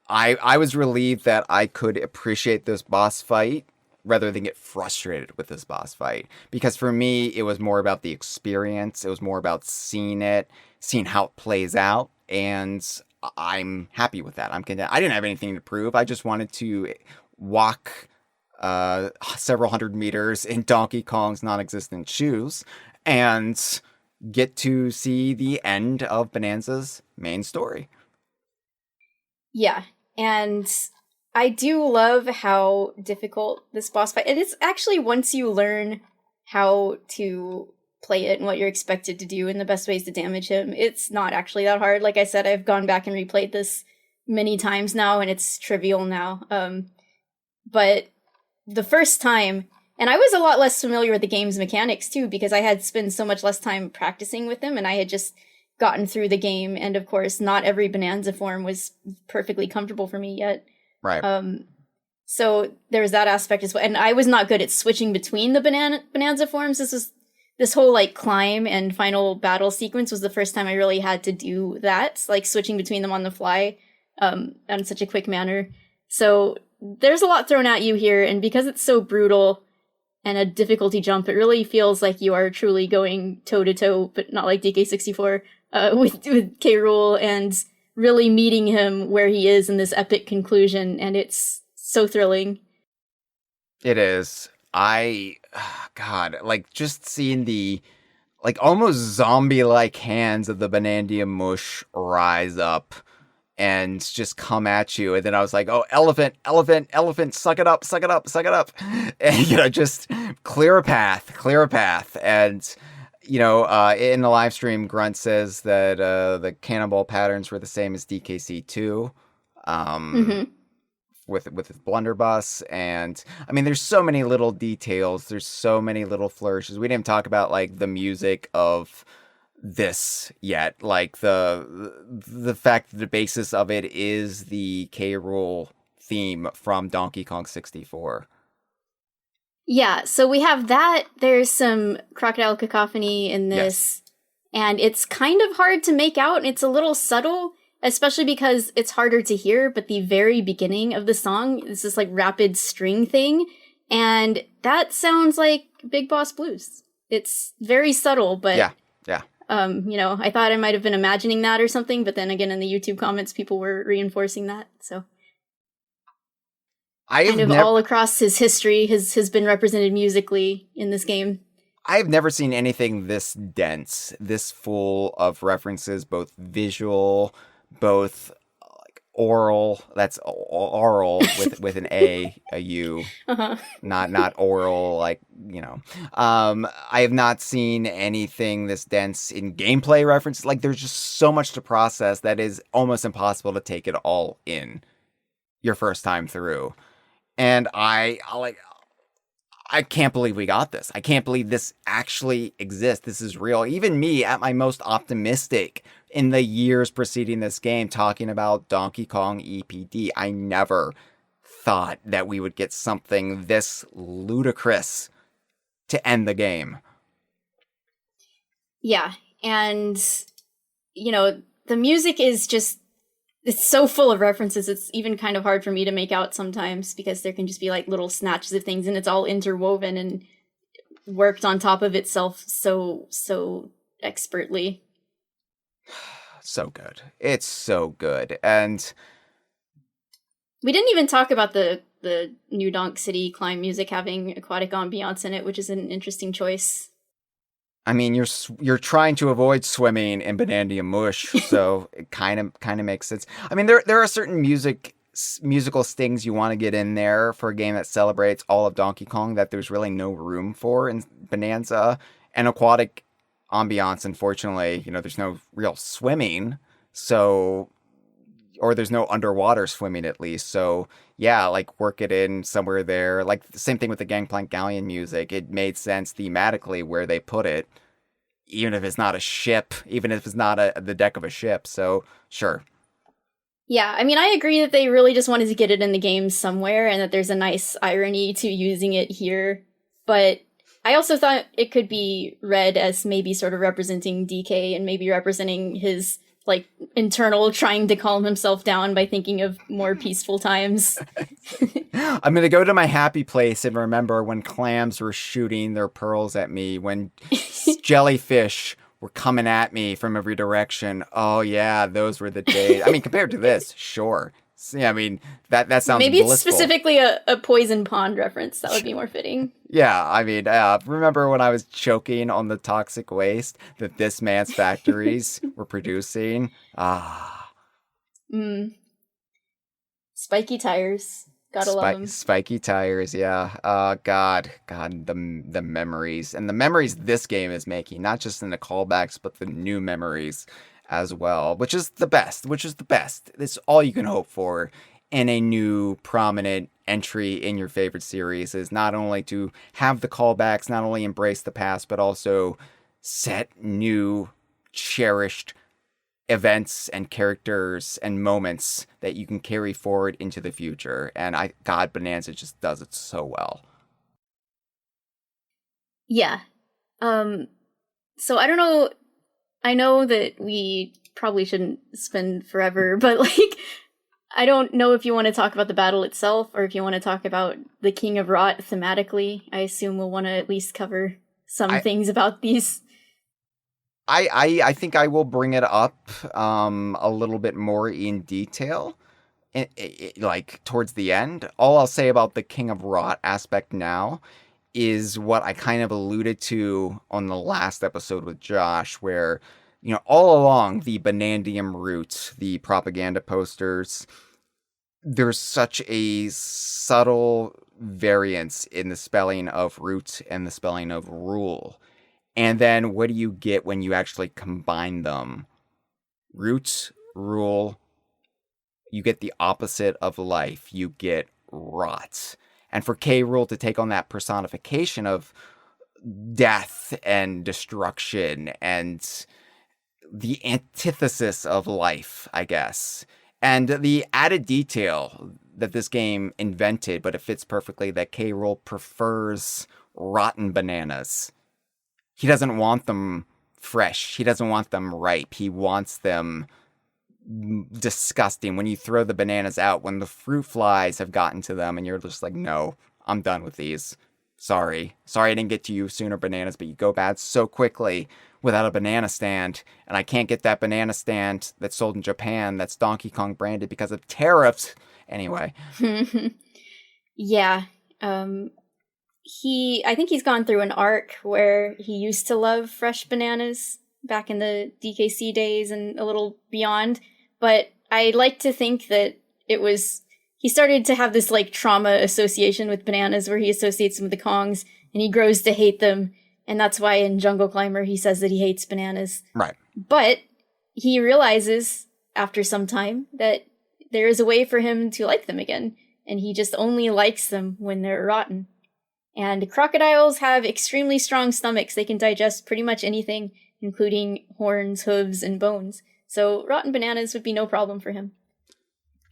A: I was relieved that I could appreciate this boss fight rather than get frustrated with this boss fight. Because for me, it was more about the experience. It was more about seeing how it plays out. And I'm happy with that. I'm content. I didn't have anything to prove. I just wanted to walk several hundred meters in Donkey Kong's non-existent shoes and get to see the end of Bananza's main story.
B: Yeah, and I do love how difficult this boss fight. It is actually, once you learn how to play it and what you're expected to do and the best ways to damage him, it's not actually that hard. Like I said, I've gone back and replayed this many times now, and it's trivial now. But the first time, and I was a lot less familiar with the game's mechanics too, because I had spent so much less time practicing with them, and I had just gotten through the game, and of course, not every Bananza form was perfectly comfortable for me yet.
A: Right.
B: So there was that aspect as well, and I was not good at switching between the Bananza forms. This whole, like, climb and final battle sequence was the first time I really had to do that, like switching between them on the fly, in such a quick manner. So there's a lot thrown at you here, and because it's so brutal and a difficulty jump, it really feels like you are truly going toe-to-toe, but not like DK64, with Rool, and really meeting him where he is in this epic conclusion, and it's so thrilling.
A: It is. God, like, just seeing the, like, almost zombie-like hands of the Banandia Mush rise up and just come at you. And then I was like, oh, elephant, suck it up. And, just clear a path. And, in the live stream, Grunt says that the cannonball patterns were the same as DKC2 with Blunderbuss. And, there's so many little details. There's so many little flourishes. We didn't talk about, like, the music of this yet, like the fact that the basis of it is the Rool theme from Donkey Kong 64.
B: Yeah, so we have that. There's some crocodile cacophony in this, and it's kind of hard to make out, and it's a little subtle, especially because it's harder to hear, but the very beginning of the song is this, like, rapid string thing, and that sounds like Big Boss Blues. It's very subtle, but
A: yeah.
B: I thought I might have been imagining that or something, but then again, in the YouTube comments, people were reinforcing that. So, all across his history has been represented musically in this game.
A: I've never seen anything this dense, this full of references, both visual, both like oral. That's oral with an a u,
B: Uh-huh.
A: not oral, like, I have not seen anything this dense in gameplay references. Like, there's just so much to process that is almost impossible to take it all in your first time through. And I can't believe we got this. I can't believe this actually exists. This is real. Even me, at my most optimistic in the years preceding this game, talking about Donkey Kong EPD, I never thought that we would get something this ludicrous to end the game.
B: Yeah, and, the music is just, it's so full of references, it's even kind of hard for me to make out sometimes, because there can just be, like, little snatches of things, and it's all interwoven and worked on top of itself so expertly.
A: So good. It's so good. And
B: we didn't even talk about the new Donk City climb music having aquatic ambiance in it, which is an interesting choice.
A: I mean, you're trying to avoid swimming in Bananza mush, so it kind of makes sense. I mean, there are certain musical stings you want to get in there for a game that celebrates all of Donkey Kong that there's really no room for in Bananza. And aquatic ambiance, unfortunately, there's no real swimming, or there's no underwater swimming at least. So yeah, like, work it in somewhere there. Like, the same thing with the Gangplank Galleon music. It made sense thematically where they put it, even if it's not a ship, even if it's not the deck of a ship. So sure.
B: Yeah, I mean, I agree that they really just wanted to get it in the game somewhere, and that there's a nice irony to using it here. But I also thought it could be read as maybe sort of representing DK, and maybe representing his, like, internal trying to calm himself down by thinking of more peaceful times.
A: I'm going to go to my happy place and remember when clams were shooting their pearls at me, when jellyfish were coming at me from every direction. Oh yeah, those were the days. I mean, compared to this, sure. Yeah, I mean, that sounds
B: maybe
A: blissful.
B: It's specifically a poison pond reference. That would be more fitting.
A: Yeah, I mean, remember when I was choking on the toxic waste that this man's factories were producing?
B: Spiky tires. Gotta love them.
A: Spiky tires, yeah. God, the memories. And the memories this game is making, not just in the callbacks, but the new memories as well, which is the best. It's all you can hope for in a new prominent entry in your favorite series, is not only to have the callbacks, not only embrace the past, but also set new cherished events and characters and moments that you can carry forward into the future. And God, Bananza just does it so well.
B: Yeah. So I don't know. I know that we probably shouldn't spend forever, but, like, I don't know if you want to talk about the battle itself, or if you want to talk about the King of Rot thematically. I assume we'll want to at least cover some things about these.
A: I think I will bring it up a little bit more in detail, like, towards the end. All I'll say about the King of Rot aspect now is what I kind of alluded to on the last episode with Josh, where, all along the Banandium route, the propaganda posters, there's such a subtle variance in the spelling of root and the spelling of rule. And then what do you get when you actually combine them? Root, rule, you get the opposite of life. You get rot. And for K. Rool to take on that personification of death and destruction and the antithesis of life, I guess. And the added detail that this game invented, but it fits perfectly, that K. Rool prefers rotten bananas. He doesn't want them fresh. He doesn't want them ripe. He wants them disgusting. When you throw the bananas out, when the fruit flies have gotten to them, and you're just like, no, I'm done with these. Sorry I didn't get to you sooner, bananas, but you go bad so quickly without a banana stand, and I can't get that banana stand that's sold in Japan that's Donkey Kong branded because of tariffs. Anyway.
B: Yeah. I think he's gone through an arc where he used to love fresh bananas back in the DKC days and a little beyond, but I like to think that he started to have this like trauma association with bananas where he associates them with the Kongs and he grows to hate them. And that's why in Jungle Climber he says that he hates bananas.
A: Right.
B: But he realizes after some time that there is a way for him to like them again. And he just only likes them when they're rotten. And crocodiles have extremely strong stomachs. They can digest pretty much anything, including horns, hooves, and bones. So rotten bananas would be no problem for him.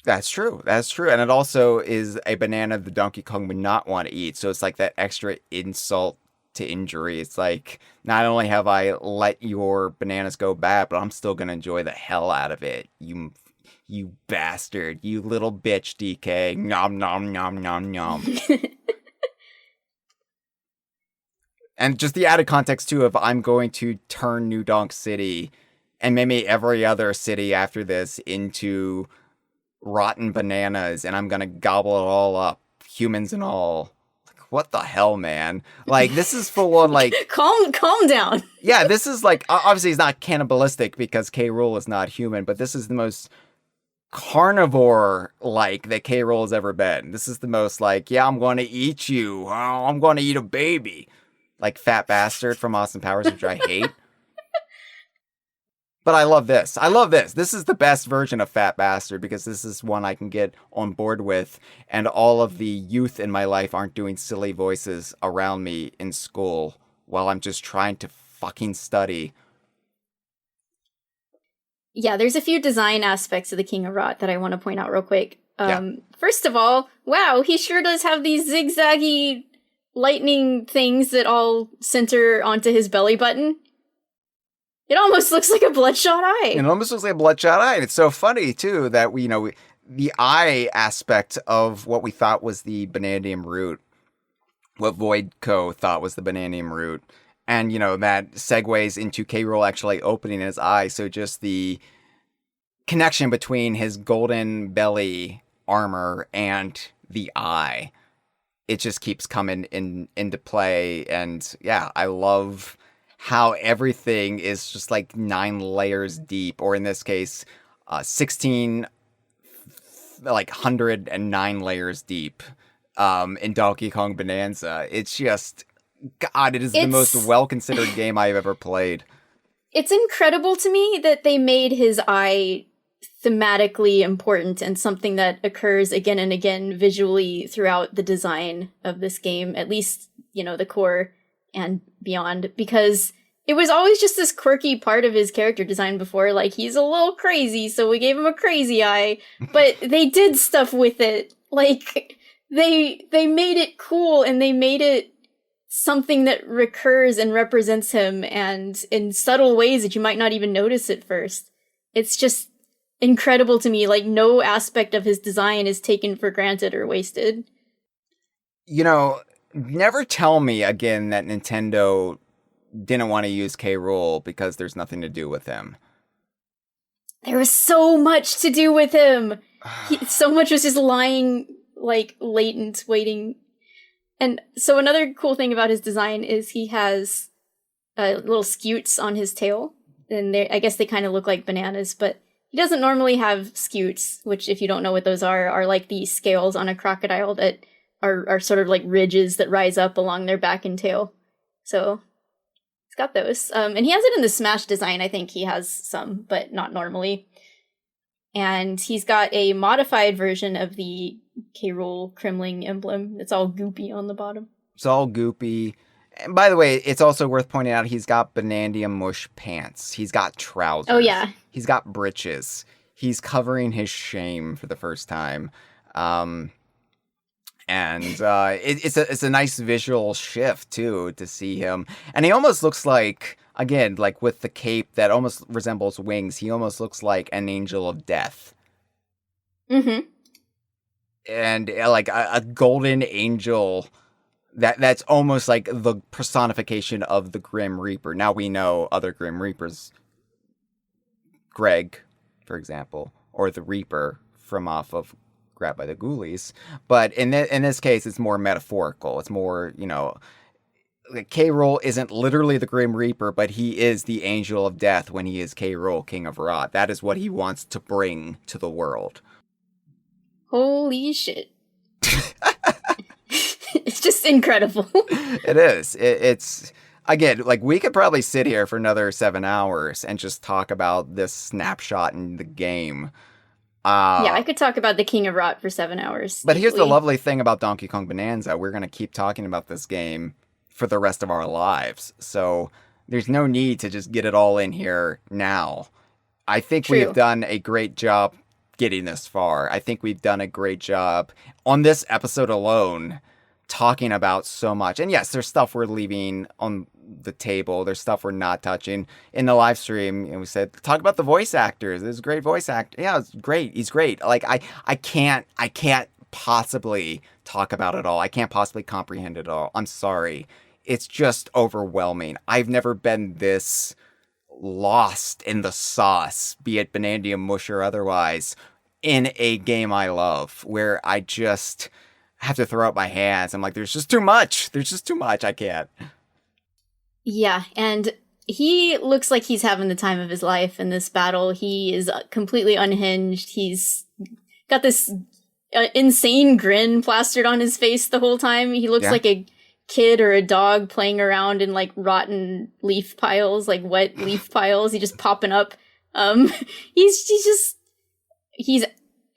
A: That's true. That's true. And it also is a banana the Donkey Kong would not want to eat. So it's like that extra insult to injury. It's like, not only have I let your bananas go bad, but I'm still going to enjoy the hell out of it. You bastard. You little bitch, DK. Nom, nom, nom, nom, nom. And just the added context, too, of I'm going to turn New Donk City and maybe every other city after this into rotten bananas, and I'm going to gobble it all up, humans and all. Like, what the hell, man? Like, this is full on, like...
B: Calm down.
A: Yeah, this is, like, obviously it's not cannibalistic because K. Rool is not human, but this is the most carnivore-like that K. Rool has ever been. This is the most, like, yeah, I'm going to eat you. Oh, I'm going to eat a baby. Like Fat Bastard from Austin Powers, which I hate. But I love this. I love this. This is the best version of Fat Bastard because this is one I can get on board with. And all of the youth in my life aren't doing silly voices around me in school while I'm just trying to fucking study.
B: Yeah, there's a few design aspects of the King of Rot that I want to point out real quick.
A: Yeah.
B: First of all, wow, he sure does have these zigzaggy lightning things that all center onto his belly button. It almost looks like a bloodshot eye.
A: It almost looks like a bloodshot eye. And it's so funny, too, that the eye aspect of what we thought was the Bananium root, what Voidco thought was the Bananium root, and, that segues into K. Rool actually opening his eye. So just the connection between his golden belly armor and the eye, it just keeps coming into play. And yeah, I love how everything is just like 9 layers deep, or in this case, 109 layers deep in Donkey Kong Bananza. It's just, God, it is the most well-considered game I've ever played.
B: It's incredible to me that they made his eye thematically important and something that occurs again and again visually throughout the design of this game, at least, the core and beyond, because it was always just this quirky part of his character design before, like, he's a little crazy, so we gave him a crazy eye, but they did stuff with it. Like, they made it cool, and they made it something that recurs and represents him, and in subtle ways that you might not even notice at first. It's just incredible to me. Like, no aspect of his design is taken for granted or wasted.
A: Never tell me again that Nintendo didn't want to use K. Rool because there's nothing to do with him.
B: There was so much to do with him. So much was just lying, like, latent, waiting. And so another cool thing about his design is he has little scutes on his tail. And I guess they kind of look like bananas, but he doesn't normally have scutes, which, if you don't know what those are like the scales on a crocodile that are sort of like ridges that rise up along their back and tail. So it's got those. And he has it in the Smash design. I think he has some, but not normally. And he's got a modified version of the K. Rool Kremling emblem. It's all goopy on the bottom.
A: It's all goopy. And by the way, it's also worth pointing out he's got Banandium mush pants. He's got trousers.
B: Oh, yeah.
A: He's got breeches. He's covering his shame for the first time. And it's a nice visual shift, too, to see him. And he almost looks like, again, like with the cape that almost resembles wings, he almost looks like an angel of death.
B: Mm-hmm.
A: And like a golden angel that's almost like the personification of the Grim Reaper. Now we know other Grim Reapers. Greg, for example, or the Reaper from off of Grabbed by the Ghoulies. But in this case, it's more metaphorical. It's more, K. Rool isn't literally the Grim Reaper, but he is the Angel of Death when he is K. Rool, King of Rot. That is what he wants to bring to the world.
B: Holy shit. It's just incredible.
A: It is. It's, again, like, we could probably sit here for another 7 hours and just talk about this snapshot in the game.
B: Yeah, I could talk about the King of Rot for 7 hours.
A: But here's the lovely thing about Donkey Kong Bonanza. We're going to keep talking about this game for the rest of our lives. So there's no need to just get it all in here now. I think we've done a great job getting this far. I think we've done a great job on this episode alone talking about so much. And yes, there's stuff we're leaving on the table. There's stuff we're not touching. In the live stream, and we said, talk about the voice actors. There's a great voice actor. Yeah, it's great. He's great. Like, I can't possibly talk about it all. I can't possibly comprehend it all. I'm sorry. It's just overwhelming. I've never been this lost in the sauce, be it Bananza Mush or otherwise, in a game I love, where I just have to throw up my hands. I'm like, there's just too much. There's just too much. I can't.
B: Yeah, and he looks like he's having the time of his life in this battle. He is completely unhinged. He's got this insane grin plastered on his face the whole time. He looks like a kid or a dog playing around in like rotten leaf piles, like wet leaf piles. He's just popping up. He's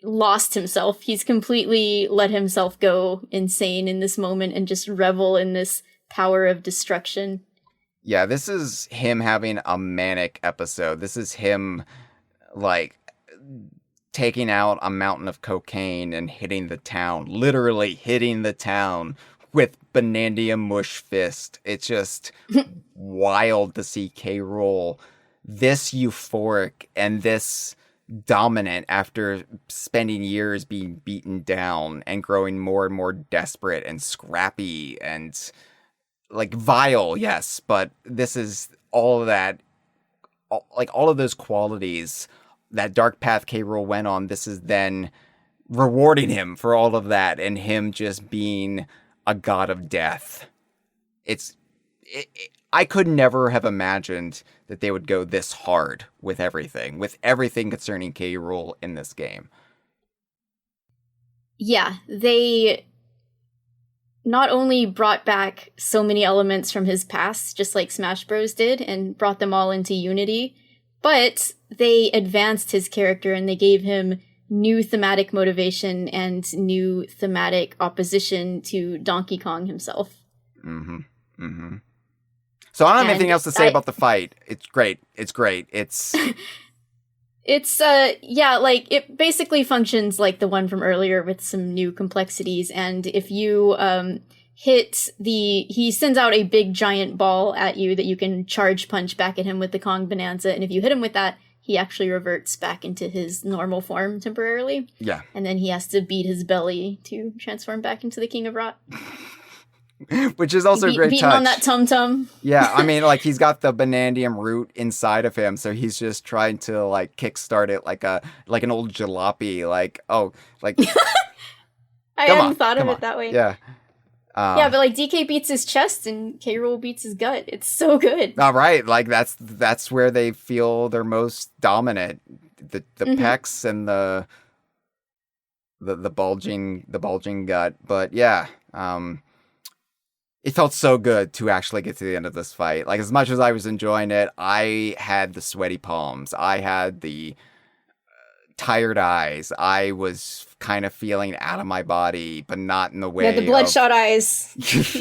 B: lost himself. He's completely let himself go insane in this moment and just revel in this power of destruction.
A: Yeah, this is him having a manic episode. This is him, like, taking out a mountain of cocaine and hitting the town. Literally hitting the town with Bananza Mush fist. It's just wild to see K. Rool this euphoric and this dominant after spending years being beaten down and growing more and more desperate and scrappy and like vile, yes, but this is all of that, all of those qualities that Dark Path K. Rool went on. This is then rewarding him for all of that and him just being a god of death. I could never have imagined that they would go this hard with everything concerning K. Rool in this game.
B: Yeah, they not only brought back so many elements from his past, just like Smash Bros. Did, and brought them all into Unity, but they advanced his character and they gave him new thematic motivation and new thematic opposition to Donkey Kong himself.
A: Mm-hmm. Mm-hmm. So I don't have anything else to say about the fight. It's great. It's great. It's...
B: like, it basically functions like the one from earlier with some new complexities, and if you, he sends out a big giant ball at you that you can charge punch back at him with the Kong Bananza, and if you hit him with that, he actually reverts back into his normal form temporarily.
A: Yeah.
B: And then he has to beat his belly to transform back into the King of Rot.
A: Which is also a great
B: beating
A: touch.
B: On that tum-tum.
A: Yeah, I mean, like, he's got the Bananza root inside of him, so he's just trying to, like, kickstart it like an old jalopy, like, oh, like...
B: I hadn't thought of it that way.
A: Yeah.
B: Yeah, but, like, DK beats his chest and K. Rool beats his gut. It's so good.
A: All right, like, that's where they feel they're most dominant. The pecs and the bulging gut. But, yeah, it felt so good to actually get to the end of this fight. Like, as much as I was enjoying it, I had the sweaty palms. I had the tired eyes. I was kind of feeling out of my body, but not in the way.
B: Yeah, the bloodshot eyes.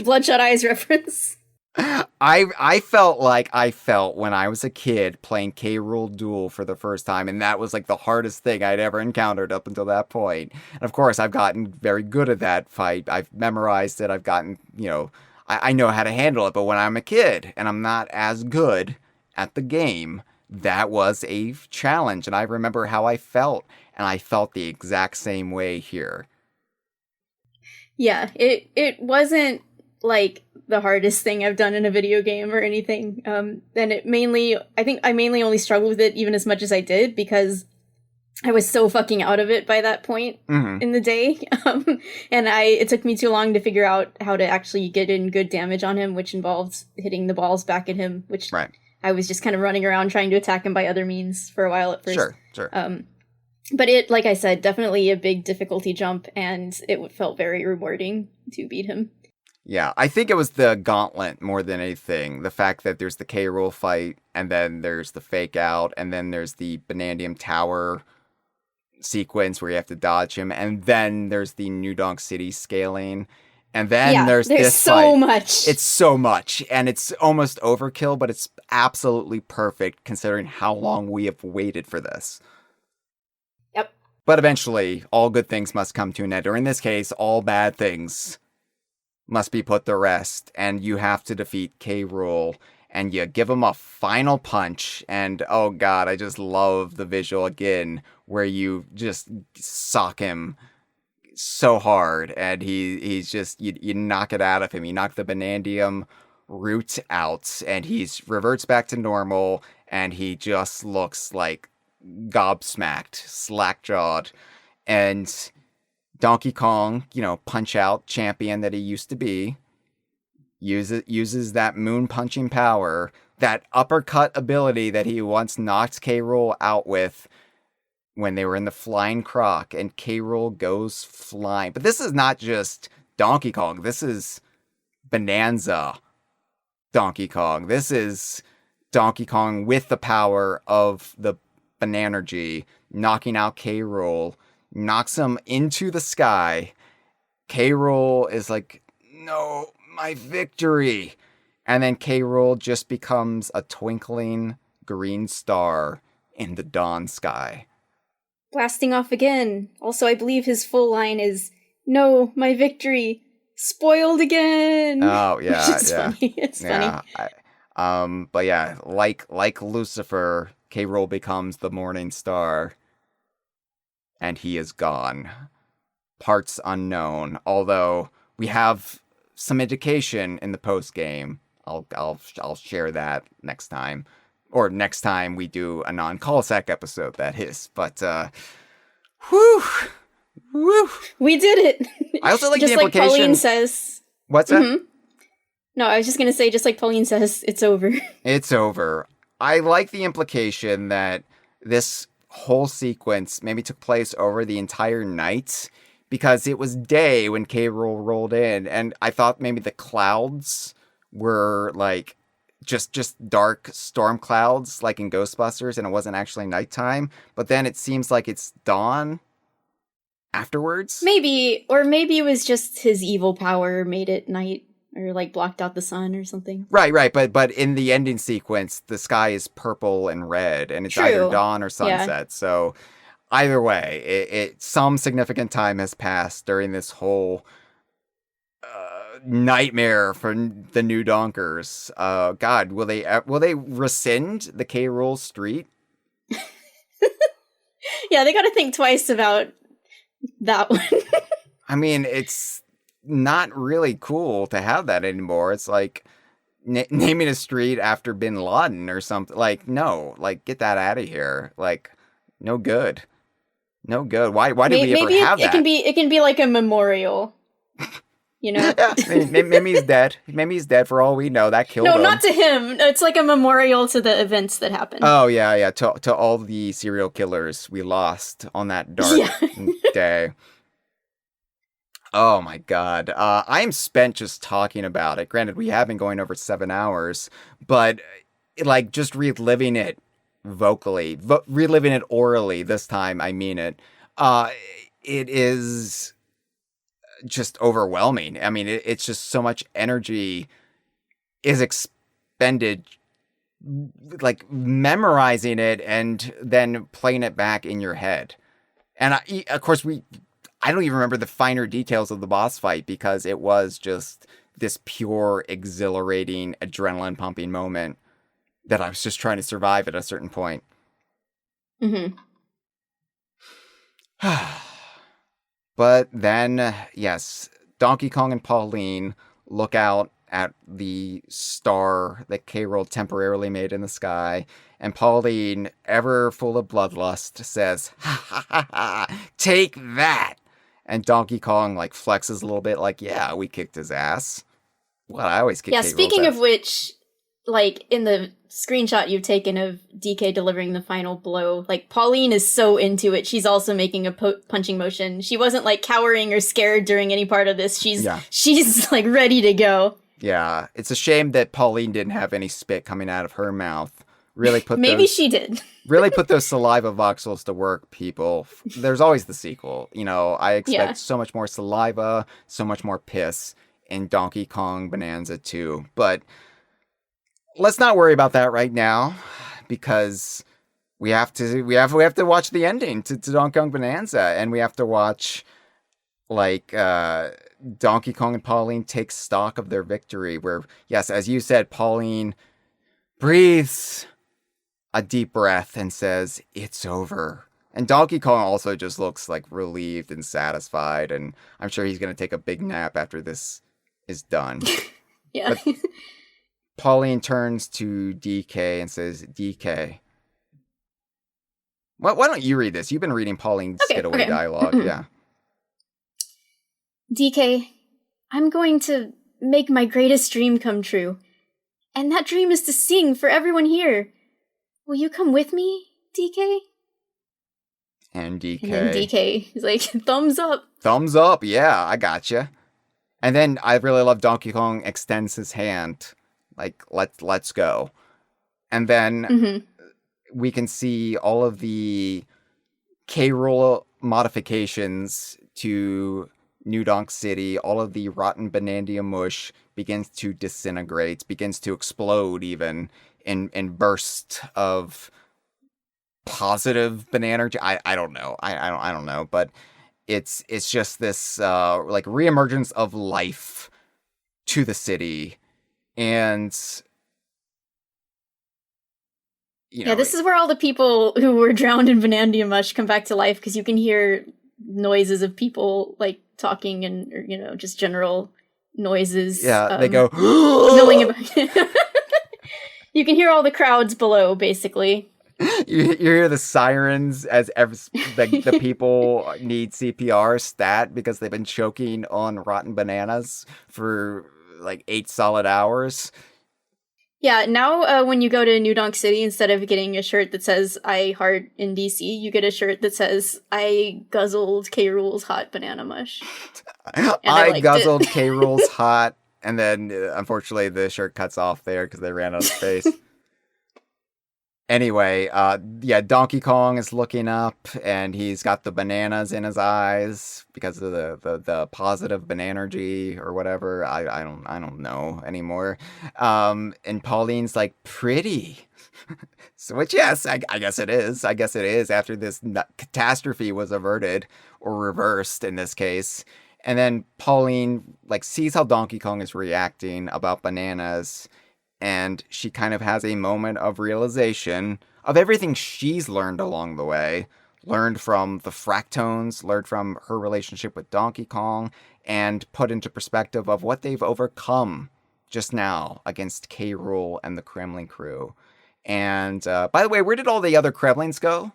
B: Bloodshot eyes reference.
A: I felt like I felt when I was a kid playing K. Rool Duel for the first time, and that was like the hardest thing I'd ever encountered up until that point. And of course, I've gotten very good at that fight. I've memorized it. I've gotten, I know how to handle it. But when I'm a kid and I'm not as good at the game, that was a challenge. And I remember how I felt, and I felt the exact same way here.
B: Yeah, it wasn't like the hardest thing I've done in a video game or anything. And I think I mainly only struggled with it even as much as I did because I was so fucking out of it by that point in the day. And it took me too long to figure out how to actually get in good damage on him, which involved hitting the balls back at him, which I was just kind of running around trying to attack him by other means for a while at first.
A: Sure.
B: But it, like I said, definitely a big difficulty jump, and it felt very rewarding to beat him.
A: Yeah, I think it was the gauntlet more than anything. The fact that there's the K. Rool fight, and then there's the fake out, and then there's the Banandium Tower sequence where you have to dodge him, and then there's the New Donk City scaling, and then there's this
B: so
A: fight.
B: Much.
A: It's so much, and it's almost overkill, but it's absolutely perfect considering how long we have waited for this.
B: Yep.
A: But eventually, all good things must come to an end, or in this case, all bad things must be put to rest, and you have to defeat K. Rool, and you give him a final punch, and oh god, I just love the visual again, where you just sock him so hard, and he's just, you knock it out of him, you knock the Banandium root out, and reverts back to normal, and he just looks like gobsmacked, slack-jawed, and Donkey Kong, Punch-Out champion that he used to be, uses that moon punching power, that uppercut ability that he once knocked K. Rool out with when they were in the Flying Croc, and K. Rool goes flying. But this is not just Donkey Kong. This is Bananza Donkey Kong. This is Donkey Kong with the power of the Bananergy, knocking out K. Rool, knocks him into the sky. K. Rool is like, no, my victory. And then K. Rool just becomes a twinkling green star in the dawn sky.
B: Blasting off again. Also, I believe his full line is, no, my victory, spoiled again.
A: Oh, yeah,
B: Which is funny. It's funny.
A: But yeah, like Lucifer, K. Rool becomes the morning star. And he is gone. Parts unknown. Although we have some indication in the post game. I'll share that next time, or next time we do a non-Colisac episode. That is. But whew,
B: we did it.
A: I also like
B: just
A: the implication.
B: Like Pauline says.
A: What's that?
B: No, I was just gonna say, just like Pauline says, it's over.
A: It's over. I like the implication that this whole sequence maybe took place over the entire night, because it was day when K. Rool rolled in, and I thought maybe the clouds were like just dark storm clouds like in Ghostbusters, and it wasn't actually nighttime, but then it seems like it's dawn afterwards.
B: Maybe it was just his evil power made it night, or like blocked out the sun or something.
A: Right. But in the ending sequence, the sky is purple and red, and it's either dawn or sunset. Yeah. So either way, it some significant time has passed during this whole nightmare for the New Donkers. God, will they rescind the K. Rool Street?
B: Yeah, they got to think twice about that one.
A: I mean, it's not really cool to have that anymore. It's like naming a street after Bin Laden or something. Like, no, like, get that out of here. Like, no good. Why did we ever have that?
B: It can be like a memorial.
A: Yeah, maybe he's dead. Maybe he's dead for all we know. That killed him.
B: No, not to him. It's like a memorial to the events that happened.
A: Oh, yeah. To all the serial killers we lost on that dark day. Oh, my God. I'm spent just talking about it. Granted, we have been going over 7 hours, but like just reliving it vocally, reliving it orally this time, I mean it. It is just overwhelming. I mean, it's just so much energy is expended, like memorizing it and then playing it back in your head. And of course, I don't even remember the finer details of the boss fight, because it was just this pure, exhilarating, adrenaline pumping moment that I was just trying to survive at a certain point.
B: Mm-hmm.
A: But then, yes, Donkey Kong and Pauline look out at the star that K. Rool temporarily made in the sky. And Pauline, ever full of bloodlust, says, "Ha ha ha ha, take that!" And Donkey Kong, like, flexes a little bit, like, yeah, we kicked his ass. Well, I always kick K. Rool's
B: speaking
A: ass.
B: of which, like, in the screenshot you've taken of DK delivering the final blow, like, Pauline is so into it. She's also making a punching motion. She wasn't, like, cowering or scared during any part of this. She's like, ready to go.
A: Yeah, it's a shame that Pauline didn't have any spit coming out of her mouth. Really put
B: Maybe she did.
A: Really put those saliva voxels to work, people. There's always the sequel. You know, I expect so much more saliva, so much more piss in Donkey Kong Bananza 2. But let's not worry about that right now, because we have to watch the ending to Donkey Kong Bananza, and we have to watch, like, Donkey Kong and Pauline take stock of their victory, where, yes, as you said, Pauline breathes a deep breath and says, "It's over." And Donkey Kong also just looks, like, relieved and satisfied, and I'm sure he's going to take a big nap after this is done.
B: Yeah.
A: But Pauline turns to DK and says, "DK, why don't you read this? You've been reading Pauline's getaway dialogue." Yeah.
B: DK, I'm going to make my greatest dream come true. And that dream is to sing for everyone here. Will you come with me, DK?
A: And then
B: DK is like, thumbs up.
A: Thumbs up, yeah, I gotcha. And then I really love Donkey Kong extends his hand, like, let's go. And then we can see all of the K. Rool modifications to New Donk City. All of the rotten Banandia mush begins to disintegrate, begins to explode even in bursts of positive banana. I don't know. I don't know, but it's just this like reemergence of life to the city. And you know,
B: this is where all the people who were drowned in Banandia mush come back to life, because you can hear noises of people, like, talking and, or, you know, just general noises.
A: Yeah, they go
B: milling about. You can hear all the crowds below, basically.
A: You hear the sirens as the people need CPR stat because they've been choking on rotten bananas for like 8 solid hours.
B: Yeah, now when you go to New Donk City, instead of getting a shirt that says "I heart in DC," you get a shirt that says "I guzzled K. Rool's hot banana mush."
A: I guzzled K. Rool's hot, and then unfortunately the shirt cuts off there because they ran out of space. Anyway, Donkey Kong is looking up, and he's got the bananas in his eyes because of the positive bananergy or whatever. I don't know anymore. And Pauline's like, "Pretty," so which, yes, I guess it is. I guess it is after this catastrophe was averted or reversed in this case. And then Pauline, like, sees how Donkey Kong is reacting about bananas. And she kind of has a moment of realization of everything she's learned along the way. Learned from the Fractones, learned from her relationship with Donkey Kong, and put into perspective of what they've overcome just now against K. Rool and the Kremling Krew. And, by the way, where did all the other Kremlings go?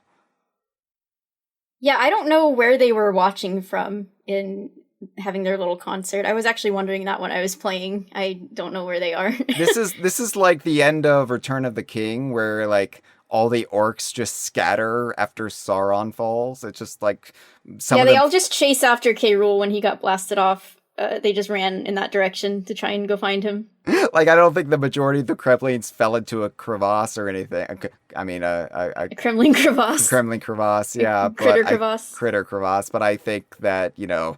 B: Yeah, I don't know where they were watching from in having their little concert. I was actually wondering that when I was playing. I don't know where they are.
A: This is like the end of Return of the King, where, like, all the orcs just scatter after Sauron falls. It's just like
B: they all just chase after K. Rool when he got blasted off. They just ran in that direction to try and go find him.
A: Like, I don't think the majority of the Kremlings fell into a crevasse or anything. I mean, a
B: Kremling crevasse.
A: Kremling crevasse, yeah.
B: Critter crevasse.
A: Critter crevasse. But I think that, you know,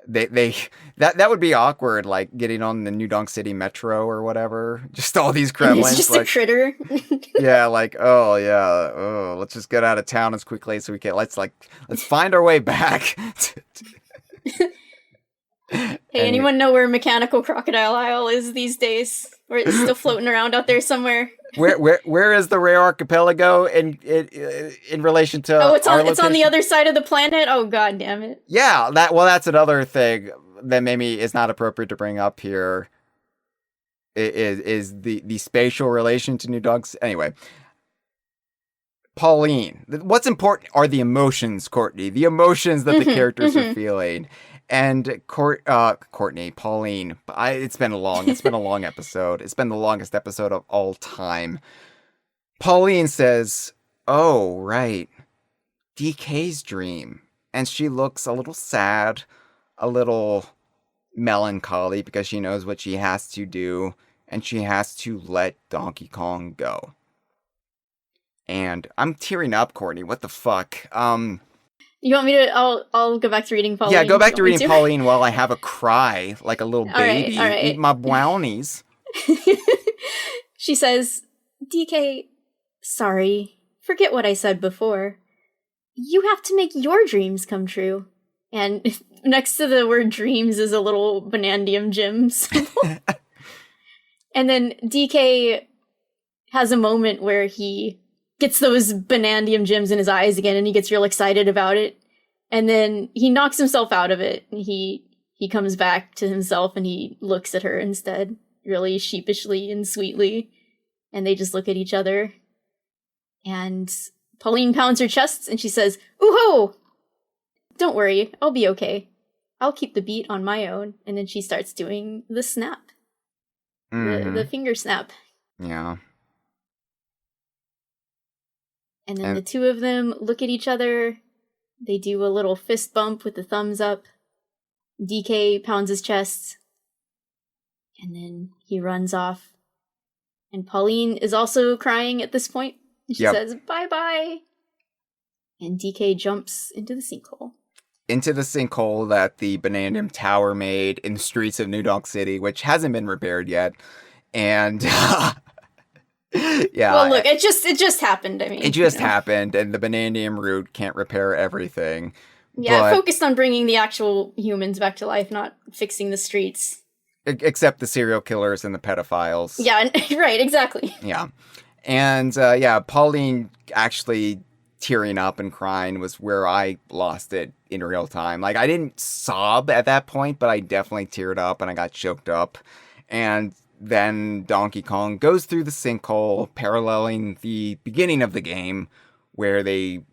A: that would be awkward, like getting on the New Donk City Metro or whatever. Just all these Kremlings.
B: It's just
A: like,
B: a critter.
A: Yeah, like, let's just get out of town as quickly as we can. Let's find our way back.
B: Hey, anyone know where Mechanical Crocodile Isle is these days? Or it's still floating around out there somewhere?
A: Where is the Rare Archipelago in relation to?
B: Oh, it's on the other side of the planet. Oh, god damn it!
A: Yeah, that's another thing that maybe is not appropriate to bring up here. is the spatial relation to New Dogs. Anyway, Pauline. What's important are the emotions, Courtney. The emotions that the characters are feeling. And Courtney, Pauline. It's been a long episode. It's been the longest episode of all time. Pauline says, "Oh, right, DK's dream," and she looks a little sad, a little melancholy because she knows what she has to do, and she has to let Donkey Kong go. And I'm tearing up, Courtney. What the fuck?
B: You want me to? I'll go back to reading Pauline.
A: Yeah, go back to reading Pauline while I have a cry like a little baby.
B: All right.
A: Eat my brownies.
B: She says, "DK, sorry. Forget what I said before. You have to make your dreams come true." And next to the word dreams is a little Banandium gem symbol. And then DK has a moment where he gets those Banandium gems in his eyes again, and he gets real excited about it. And then he knocks himself out of it, and he comes back to himself, and he looks at her instead, really sheepishly and sweetly. And they just look at each other. And Pauline pounds her chest, and she says, "Ooh-ho! Don't worry, I'll be okay. I'll keep the beat on my own." And then she starts doing the snap. The finger snap.
A: Yeah.
B: And then the two of them look at each other. They do a little fist bump with the thumbs up. DK pounds his chest. And then he runs off. And Pauline is also crying at this point. She says, "Bye-bye." And DK jumps into the sinkhole.
A: Into the sinkhole that the Banandium Tower made in the streets of New Donk City, which hasn't been repaired yet. And yeah.
B: Well, look, it just happened. I mean,
A: it just happened, and the Banandium root can't repair everything.
B: Yeah, focused on bringing the actual humans back to life, not fixing the streets.
A: Except the serial killers and the pedophiles.
B: Yeah, right, exactly.
A: Yeah. And Pauline actually tearing up and crying was where I lost it in real time. Like, I didn't sob at that point, but I definitely teared up and I got choked up. And then Donkey Kong goes through the sinkhole, paralleling the beginning of the game, where Donkey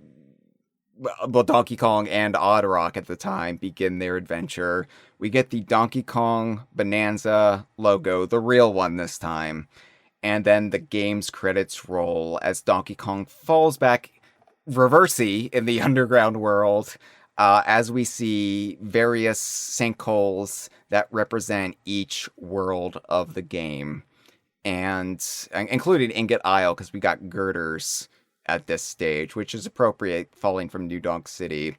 A: Kong and Odd Rock at the time begin their adventure. We get the Donkey Kong Bananza logo, the real one this time. And then the game's credits roll as Donkey Kong falls back reversey in the underground world, as we see various sinkholes that represent each world of the game, and including Ingot Isle, because we got girders at this stage, which is appropriate, falling from New Donk City.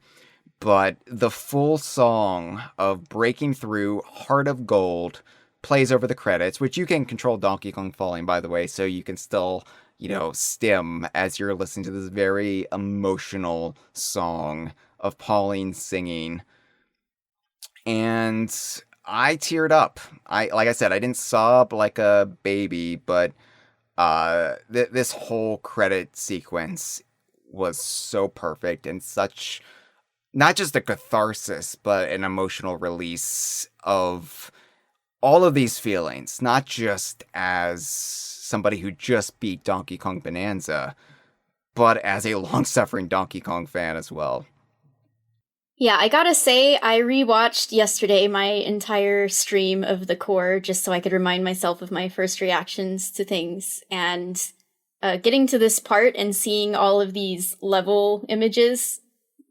A: But the full song of Breaking Through Heart of Gold plays over the credits, which you can control Donkey Kong falling, by the way, so you can still, stim as you're listening to this very emotional song of Pauline singing. And I teared up. Like I said, I didn't sob like a baby, but this whole credit sequence was so perfect and such, not just a catharsis, but an emotional release of all of these feelings, not just as somebody who just beat Donkey Kong Bananza, but as a long-suffering Donkey Kong fan as well.
B: Yeah, I gotta say, I rewatched yesterday my entire stream of the core just so I could remind myself of my first reactions to things. And getting to this part and seeing all of these level images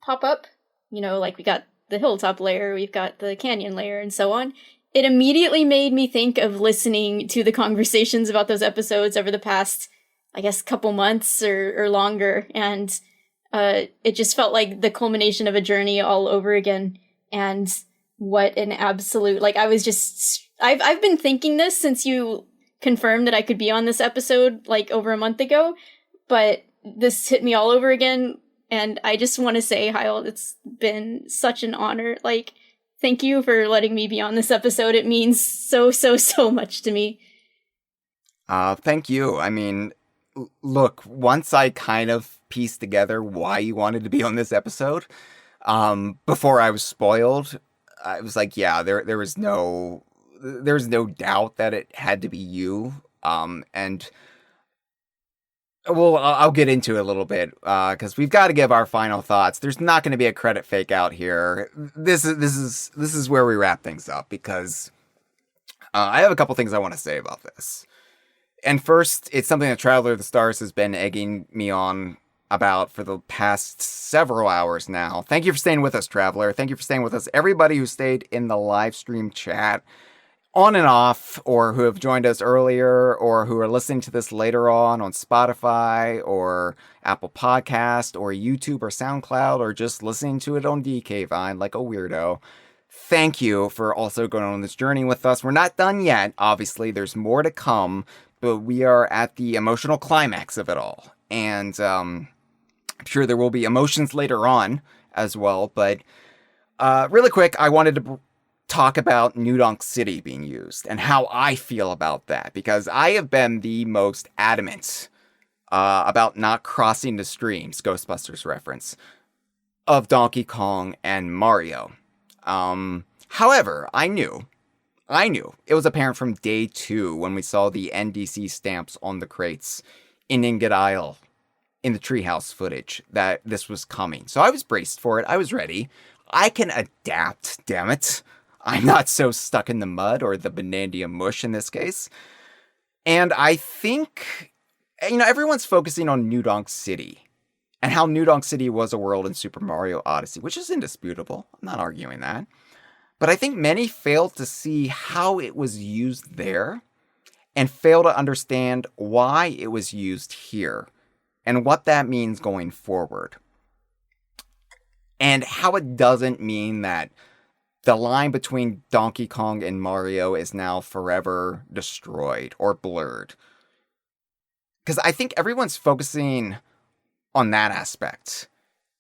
B: pop up, like we got the hilltop layer, we've got the canyon layer, and so on. It immediately made me think of listening to the conversations about those episodes over the past, I guess, couple months or longer. And it just felt like the culmination of a journey all over again. And what an absolute, I've been thinking this since you confirmed that I could be on this episode, over a month ago, but this hit me all over again. And I just want to say, Hyle, it's been such an honor. Thank you for letting me be on this episode. It means so, so, so much to me.
A: Thank you. I mean, look, once I kind of pieced together why you wanted to be on this episode, before I was spoiled, I was like, yeah, there was no there's no doubt that it had to be you. And well, I'll get into it a little bit because we've got to give our final thoughts. There's not going to be a credit fake out here. This is where we wrap things up because I have a couple things I want to say about this. And first, it's something that Traveler of the Stars has been egging me on about for the past several hours now. Thank you for staying with us, Traveler. Thank you for staying with us. Everybody who stayed in the live stream chat, on and off, or who have joined us earlier, or who are listening to this later on Spotify, or Apple Podcast, or YouTube, or SoundCloud, or just listening to it on DK Vine like a weirdo. Thank you for also going on this journey with us. We're not done yet, obviously. There's more to come, but we are at the emotional climax of it all. And I'm sure there will be emotions later on as well. But really quick, I wanted to talk about New Donk City being used and how I feel about that. Because I have been the most adamant about not crossing the streams, Ghostbusters reference, of Donkey Kong and Mario. However, I knew it was apparent from day 2 when we saw the NDC stamps on the crates in Ingot Isle in the treehouse footage that this was coming. So I was braced for it. I was ready. I can adapt, damn it. I'm not so stuck in the mud or the Banandia mush in this case. And I think, everyone's focusing on New Donk City and how New Donk City was a world in Super Mario Odyssey, which is indisputable. I'm not arguing that. But I think many failed to see how it was used there and fail to understand why it was used here and what that means going forward. And how it doesn't mean that the line between Donkey Kong and Mario is now forever destroyed or blurred. Because I think everyone's focusing on that aspect.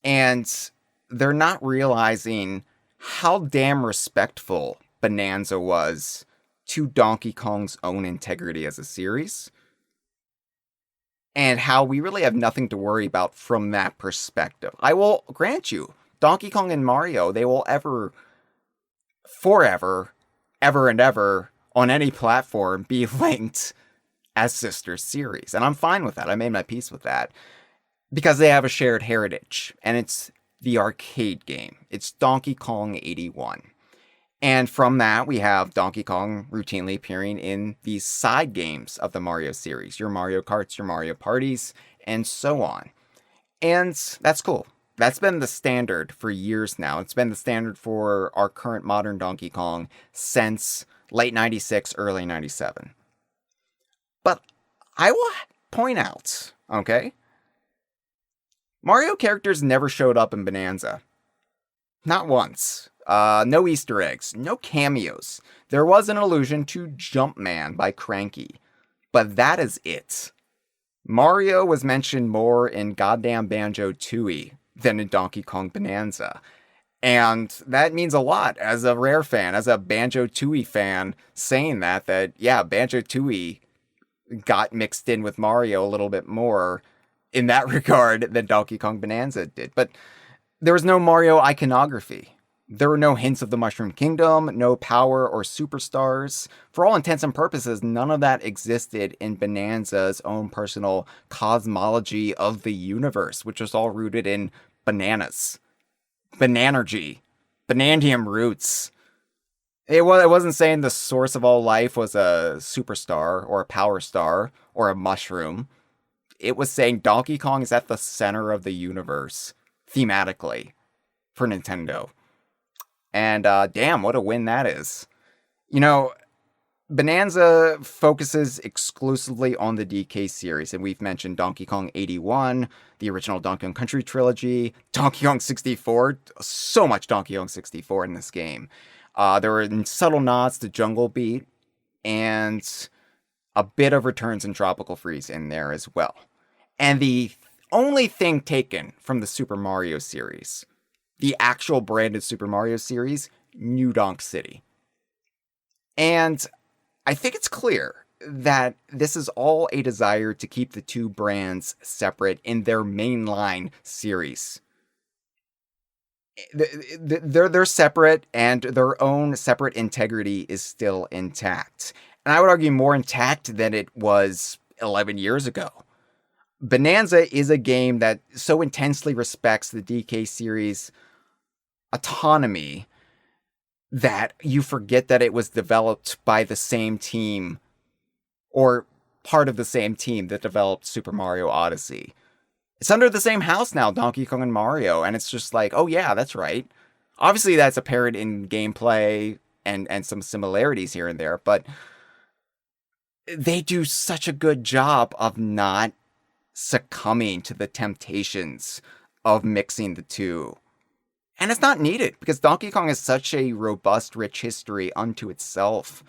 A: And they're not realizing how damn respectful Bananza was to Donkey Kong's own integrity as a series. And how we really have nothing to worry about from that perspective. I will grant you, Donkey Kong and Mario, they will forever, ever and ever, on any platform, be linked as sister series. And I'm fine with that. I made my peace with that. Because they have a shared heritage. And it's the arcade game. It's Donkey Kong 81. And from that, we have Donkey Kong routinely appearing in these side games of the Mario series. Your Mario Karts, your Mario Parties, and so on. And that's cool. That's been the standard for years now. It's been the standard for our current modern Donkey Kong since late 96, early 97. But I will point out, okay? Mario characters never showed up in Bananza. Not once. No Easter eggs. No cameos. There was an allusion to Jumpman by Cranky. But that is it. Mario was mentioned more in goddamn Banjo-Tooie than in Donkey Kong Bananza. And that means a lot as a Rare fan, as a Banjo-Tooie fan, saying that yeah, Banjo-Tooie got mixed in with Mario a little bit more in that regard than Donkey Kong Bananza did. But there was no Mario iconography. There were no hints of the Mushroom Kingdom, no power or superstars. For all intents and purposes, none of that existed in Bananza's own personal cosmology of the universe, which was all rooted in bananas, bananergy, banandium roots. It wasn't saying the source of all life was a superstar or a power star or a mushroom. It was saying Donkey Kong is at the center of the universe, thematically, for Nintendo. And damn, what a win that is. Bananza focuses exclusively on the DK series, and we've mentioned Donkey Kong 81, the original Donkey Kong Country trilogy, Donkey Kong 64, so much Donkey Kong 64 in this game. There were subtle nods to Jungle Beat, and a bit of Returns in Tropical Freeze in there as well. And the only thing taken from the Super Mario series, the actual branded Super Mario series, New Donk City. And I think it's clear that this is all a desire to keep the two brands separate in their mainline series. they're separate, and their own separate integrity is still intact. And I would argue more intact than it was 11 years ago. Bananza is a game that so intensely respects the DK series autonomy that you forget that it was developed by the same team, or part of the same team that developed Super Mario Odyssey. It's under the same house now, Donkey Kong and Mario, and it's just like, oh yeah, that's right. Obviously, that's apparent in gameplay and some similarities here and there, but they do such a good job of not succumbing to the temptations of mixing the two. And it's not needed, because Donkey Kong is such a robust, rich history unto itself.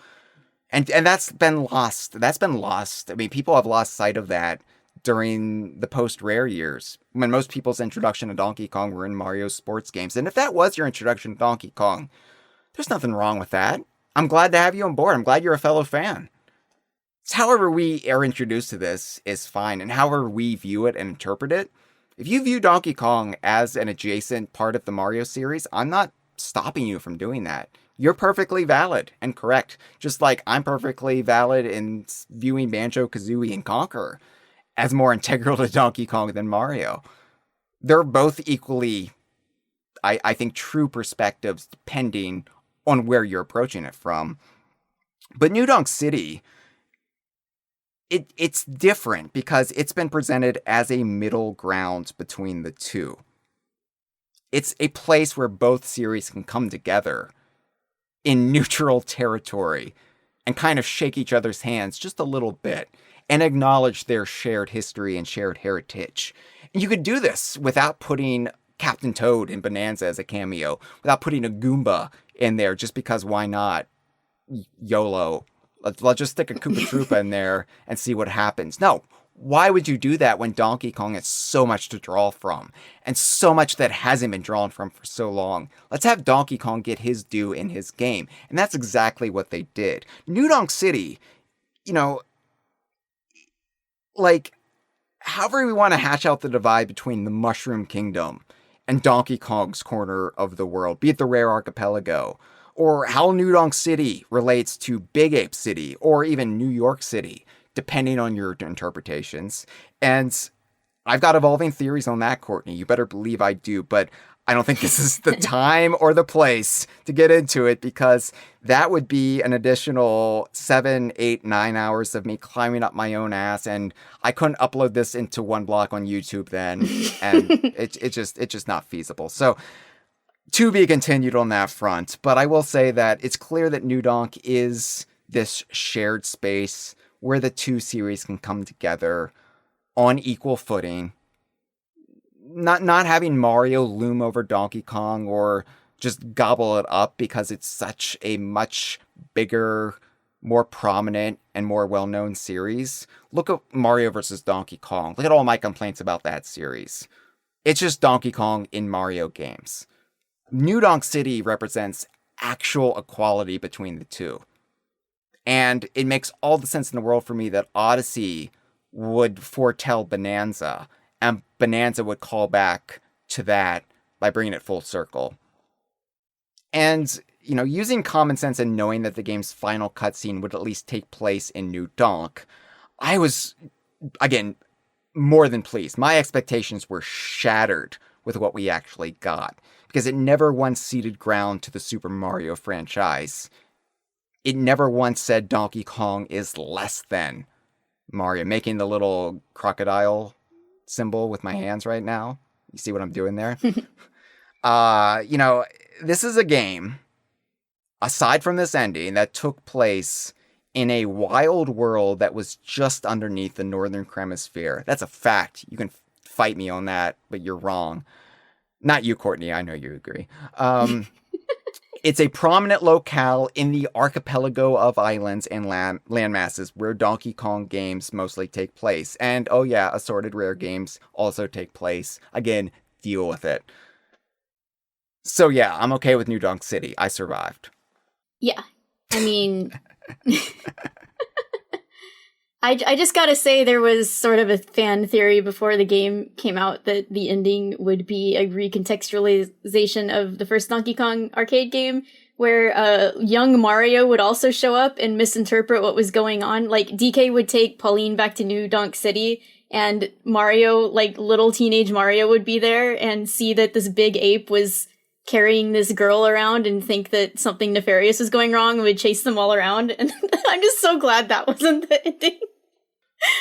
A: And that's been lost. That's been lost. I mean, people have lost sight of that during the post-Rare years, when most people's introduction to Donkey Kong were in Mario sports games. And if that was your introduction to Donkey Kong, there's nothing wrong with that. I'm glad to have you on board. I'm glad you're a fellow fan. It's however we are introduced to this is fine, and however we view it and interpret it. If you view Donkey Kong as an adjacent part of the Mario series, I'm not stopping you from doing that. You're perfectly valid and correct, just like I'm perfectly valid in viewing Banjo-Kazooie and Conquer as more integral to Donkey Kong than Mario. They're both equally, I think, true perspectives depending on where you're approaching it from. But New Donk City, it's different because it's been presented as a middle ground between the two. It's a place where both series can come together in neutral territory and kind of shake each other's hands just a little bit and acknowledge their shared history and shared heritage. And you could do this without putting Captain Toad in Bananza as a cameo, without putting a Goomba in there, just because why not? YOLO. Let's just stick a Koopa Troopa in there and see what happens. No, why would you do that when Donkey Kong has so much to draw from, and so much that hasn't been drawn from for so long? Let's have Donkey Kong get his due in his game. And that's exactly what they did. New Donk City, like, however we want to hatch out the divide between the Mushroom Kingdom and Donkey Kong's corner of the world, be it the Rare Archipelago, or how New Donk City relates to Big Ape City, or even New York City, depending on your interpretations. And I've got evolving theories on that, Courtney. You better believe I do, but I don't think this is the time or the place to get into it, because that would be an additional 7, 8, 9 hours of me climbing up my own ass, and I couldn't upload this into one block on YouTube then, and it's just not feasible. So, to be continued on that front, but I will say that it's clear that New Donk is this shared space where the two series can come together on equal footing. Not having Mario loom over Donkey Kong or just gobble it up because it's such a much bigger, more prominent, and more well-known series. Look at Mario vs. Donkey Kong. Look at all my complaints about that series. It's just Donkey Kong in Mario games. New Donk City represents actual equality between the two. And it makes all the sense in the world for me that Odyssey would foretell Bananza, and Bananza would call back to that by bringing it full circle. And, using common sense and knowing that the game's final cutscene would at least take place in New Donk, I was, again, more than pleased. My expectations were shattered with what we actually got, because it never once ceded ground to the Super Mario franchise. It never once said Donkey Kong is less than Mario, making the little crocodile symbol with my hands right now. You see what I'm doing there? This is a game, aside from this ending, that took place in a wild world that was just underneath the Northern Hemisphere. That's a fact. You can fight me on that, but you're wrong. Not you, Courtney. I know you agree. It's a prominent locale in the archipelago of islands and landmasses where Donkey Kong games mostly take place. And, oh yeah, assorted rare games also take place. Again, deal with it. So yeah, I'm okay with New Donk City. I survived.
B: Yeah. I mean... I just gotta say, there was sort of a fan theory before the game came out that the ending would be a recontextualization of the first Donkey Kong arcade game, where young Mario would also show up and misinterpret what was going on. Like, DK would take Pauline back to New Donk City, and Mario, like little teenage Mario, would be there and see that this big ape was carrying this girl around and think that something nefarious was going wrong and would chase them all around. And I'm just so glad that wasn't the ending.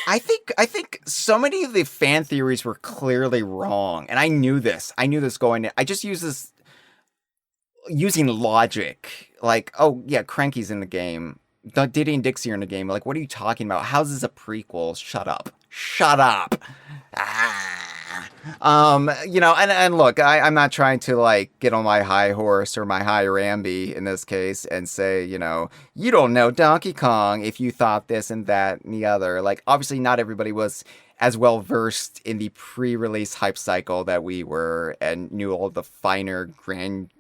A: I think so many of the fan theories were clearly wrong, and I knew this. I knew this going in. I just use this using logic. Like, oh yeah, Cranky's in the game. Diddy and Dixie are in the game. Like, what are you talking about? How's this a prequel? Shut up. Shut up. And look, I'm not trying to, like, get on my high horse or my high Ramby in this case and say, you don't know Donkey Kong if you thought this and that and the other. Like, obviously not everybody was as well versed in the pre-release hype cycle that we were and knew all the finer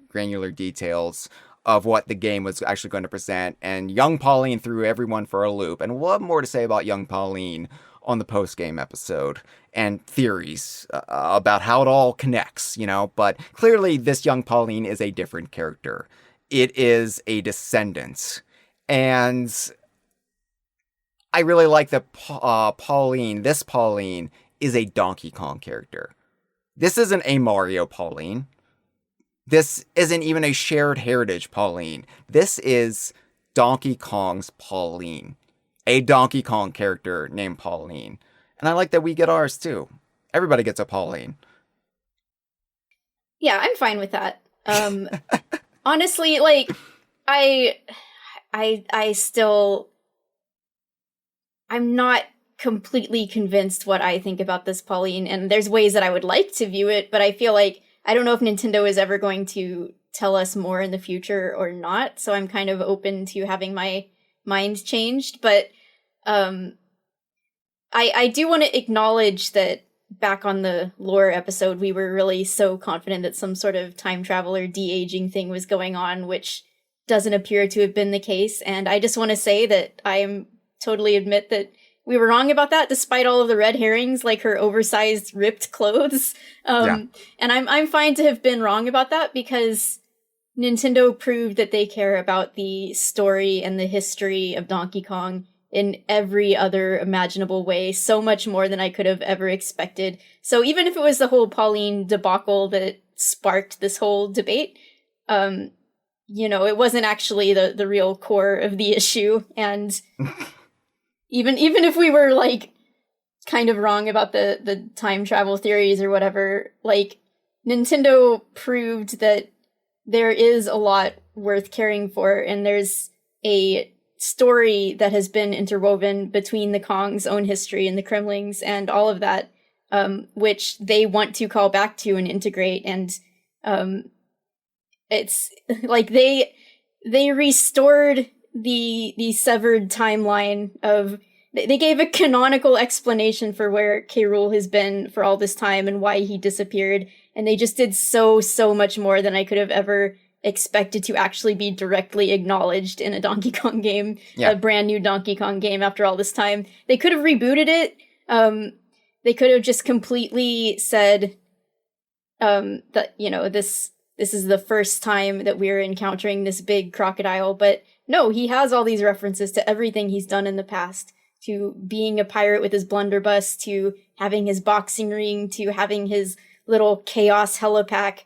A: granular details of what the game was actually going to present. And young Pauline threw everyone for a loop. And we'll have more to say about young Pauline on the post-game episode and theories about how it all connects, but clearly this young Pauline is a different character. It is a descendant. And I really like that Pauline is a Donkey Kong character. This isn't a Mario Pauline. This isn't even a shared heritage Pauline. This is Donkey Kong's Pauline. A Donkey Kong character named Pauline. And I like that we get ours too. Everybody gets a Pauline.
B: Yeah, I'm fine with that. Honestly, like, I still, I'm not completely convinced what I think about this Pauline, and there's ways that I would like to view it, but I feel like I don't know if Nintendo is ever going to tell us more in the future or not, so I'm kind of open to having my mind changed, but I do want to acknowledge that back on the lore episode, we were really so confident that some sort of time traveler de-aging thing was going on, which doesn't appear to have been the case, and I just want to say that I am totally admit that we were wrong about that, despite all of the red herrings, like her oversized, ripped clothes. And I'm fine to have been wrong about that, because Nintendo proved that they care about the story and the history of Donkey Kong in every other imaginable way, so much more than I could have ever expected. So even if it was the whole Pauline debacle that sparked this whole debate, it wasn't actually the real core of the issue. And even if we were, like, kind of wrong about the time travel theories or whatever, like, Nintendo proved that there is a lot worth caring for, and there's a story that has been interwoven between the Kong's own history and the Kremlings and all of that, which they want to call back to and integrate. And it's like they restored the severed timeline of, they gave a canonical explanation for where K. Rool has been for all this time and why he disappeared, and they just did so much more than I could have ever expected to actually be directly acknowledged in a Donkey Kong game, a brand new Donkey Kong game after all this time. They could have rebooted it. They could have just completely said that, this is the first time that we're encountering this big crocodile, but no, he has all these references to everything he's done in the past, to being a pirate with his blunderbuss, to having his boxing ring, to having his little chaos helipack.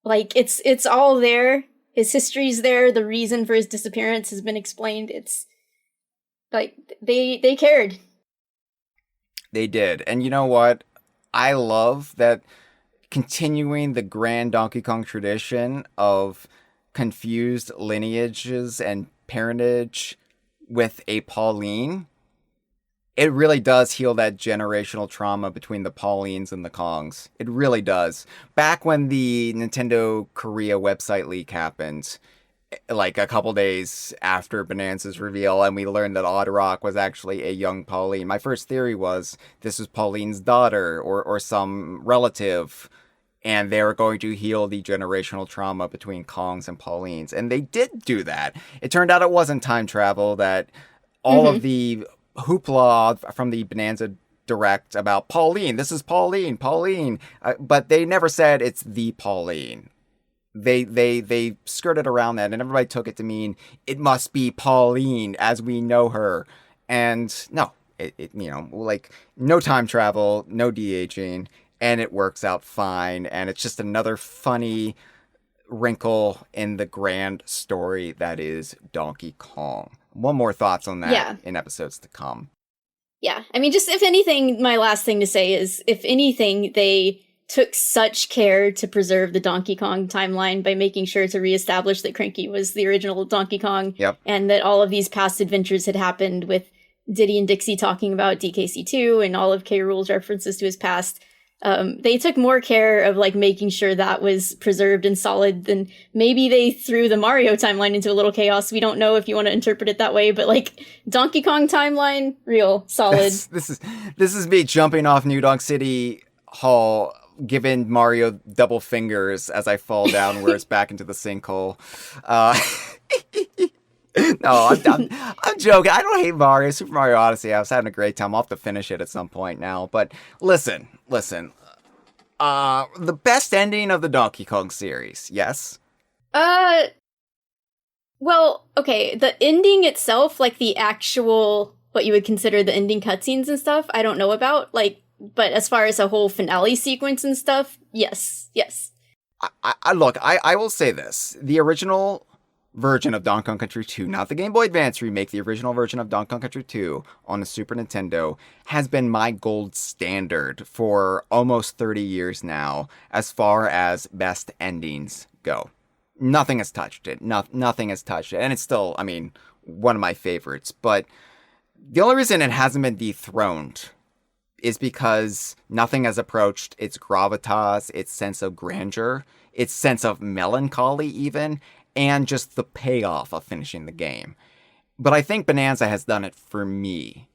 B: Like, it's all there. His history's there. The reason for his disappearance has been explained. It's like they cared.
A: They did. And you know what? I love that continuing the grand Donkey Kong tradition of confused lineages and parentage with a Pauline. It really does heal that generational trauma between the Paulines and the Kongs. It really does. Back when the Nintendo Korea website leak happened, like a couple days after Bananza's reveal, and we learned that Odd Rock was actually a young Pauline, my first theory was this was Pauline's daughter or some relative, and they were going to heal the generational trauma between Kongs and Paulines. And they did do that. It turned out it wasn't time travel, that all of the hoopla from the Bonanza Direct about Pauline. This is Pauline. But they never said it's the Pauline. They skirted around that, and everybody took it to mean it must be Pauline as we know her. And no, it like no time travel, no de-aging, and it works out fine. And it's just another funny wrinkle in the grand story that is Donkey Kong. One more thoughts on that in episodes to come.
B: Yeah, I mean, just if anything, my last thing to say is, if anything, they took such care to preserve the Donkey Kong timeline by making sure to reestablish that Cranky was the original Donkey Kong, and that all of these past adventures had happened with Diddy and Dixie talking about DKC2 and all of K. Rool's references to his past. They took more care of like making sure that was preserved and solid than maybe they threw the Mario timeline into a little chaos. We don't know if you want to interpret it that way, but like Donkey Kong timeline, real solid.
A: This is me jumping off New Donk City Hall, giving Mario double fingers as I fall downwards back into the sinkhole. No, I'm joking. I don't hate Mario. Super Mario Odyssey, I was having a great time. I'll have to finish it at some point now. But listen. The best ending of the Donkey Kong series, yes?
B: Well, okay, the ending itself, like the actual, what you would consider the ending cutscenes and stuff, I don't know about, like, but as far as a whole finale sequence and stuff, yes.
A: I will say this. The original version of Donkey Kong Country 2, not the Game Boy Advance remake, the original version of Donkey Kong Country 2 on the Super Nintendo has been my gold standard for almost 30 years now as far as best endings go. Nothing has touched it. Nothing has touched it. And it's still, I mean, one of my favorites. But the only reason it hasn't been dethroned is because nothing has approached its gravitas, its sense of grandeur, its sense of melancholy even, and just the payoff of finishing the game. But I think Bonanza has done it for me.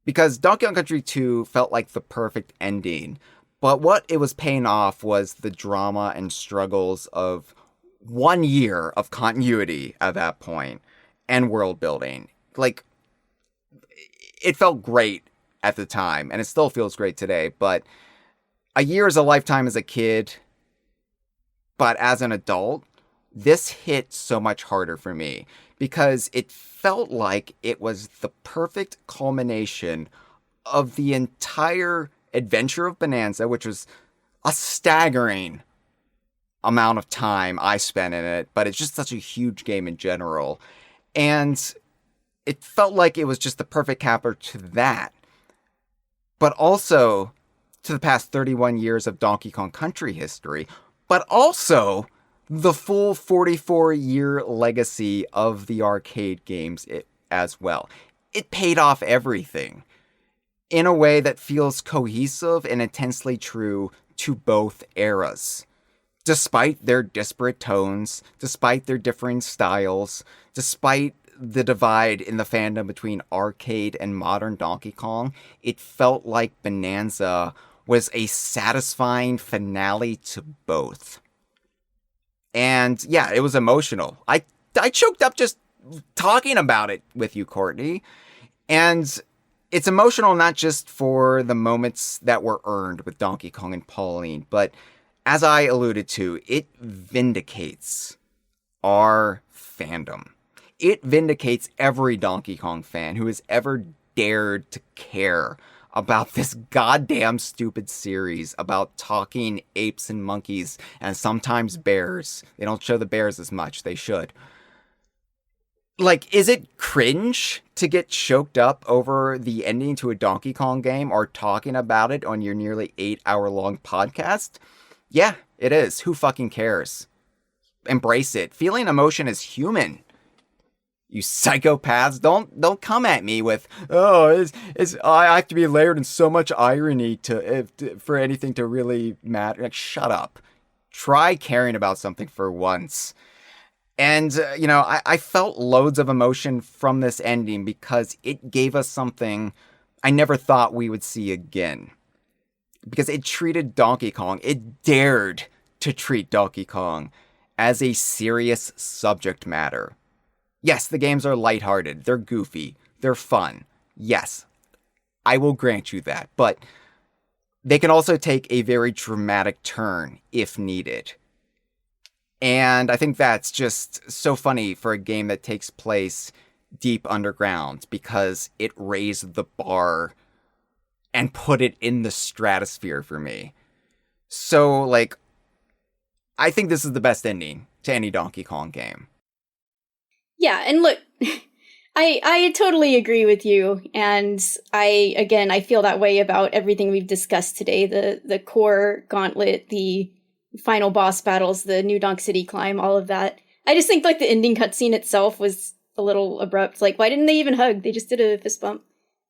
A: Because Donkey Kong Country 2 felt like the perfect ending, but what it was paying off was the drama and struggles of 1 year of continuity at that point, and world building. Like, it felt great at the time, and it still feels great today, but a year is a lifetime as a kid, but as an adult, this hit so much harder for me because it felt like it was the perfect culmination of the entire adventure of Bonanza, which was a staggering amount of time I spent in it, but it's just such a huge game in general. And it felt like it was just the perfect capper to that, but also to the past 31 years of Donkey Kong Country history, but also the full 44-year legacy of the arcade games as well. It paid off everything in a way that feels cohesive and intensely true to both eras. Despite their disparate tones, despite their differing styles, despite the divide in the fandom between arcade and modern Donkey Kong, it felt like Bonanza was a satisfying finale to both. And yeah, it was emotional. I choked up just talking about it with you, Courtney. And it's emotional not just for the moments that were earned with Donkey Kong and Pauline, but as I alluded to, it vindicates our fandom. It vindicates every Donkey Kong fan who has ever dared to care about this goddamn stupid series about talking apes and monkeys and sometimes bears. They don't show the bears as much. They should. Like, is it cringe to get choked up over the ending to a Donkey Kong game or talking about it on your nearly 8-hour-long podcast? Yeah, it is. Who fucking cares? Embrace it. Feeling emotion is human. You psychopaths, don't come at me with, I have to be layered in so much irony for anything to really matter. Like, shut up. Try caring about something for once. And, I felt loads of emotion from this ending because it gave us something I never thought we would see again. Because it treated Donkey Kong, it dared to treat Donkey Kong as a serious subject matter. Yes, the games are lighthearted, they're goofy, they're fun, Yes, I will grant you that. But they can also take a very dramatic turn if needed. And I think that's just so funny for a game that takes place deep underground because it raised the bar and put it in the stratosphere for me. So, like, I think this is the best ending to any Donkey Kong game.
B: Yeah, and look, I totally agree with you, and I feel that way about everything we've discussed today. The core gauntlet, the final boss battles, the New Donk City climb, all of that. I just think, like, the ending cutscene itself was a little abrupt. Like, why didn't they even hug? They just did a fist bump.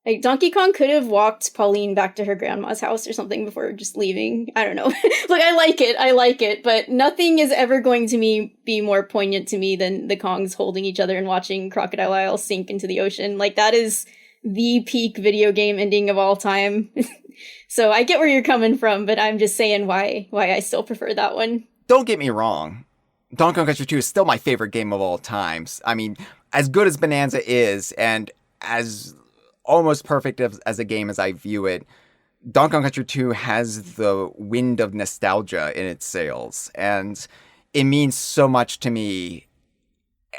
B: Like, Donkey Kong could have walked Pauline back to her grandma's house or something before just leaving. I don't know. Like, I like it, but nothing is ever going to be more poignant to me than the Kongs holding each other and watching Crocodile Isle sink into the ocean. Like, that is the peak video game ending of all time. So I get where you're coming from, but I'm just saying why I still prefer that one.
A: Don't get me wrong. Donkey Kong Country 2 is still my favorite game of all times. I mean, as good as Bananza is, and as almost perfect as a game as I view it, Donkey Kong Country 2 has the wind of nostalgia in its sails, and it means so much to me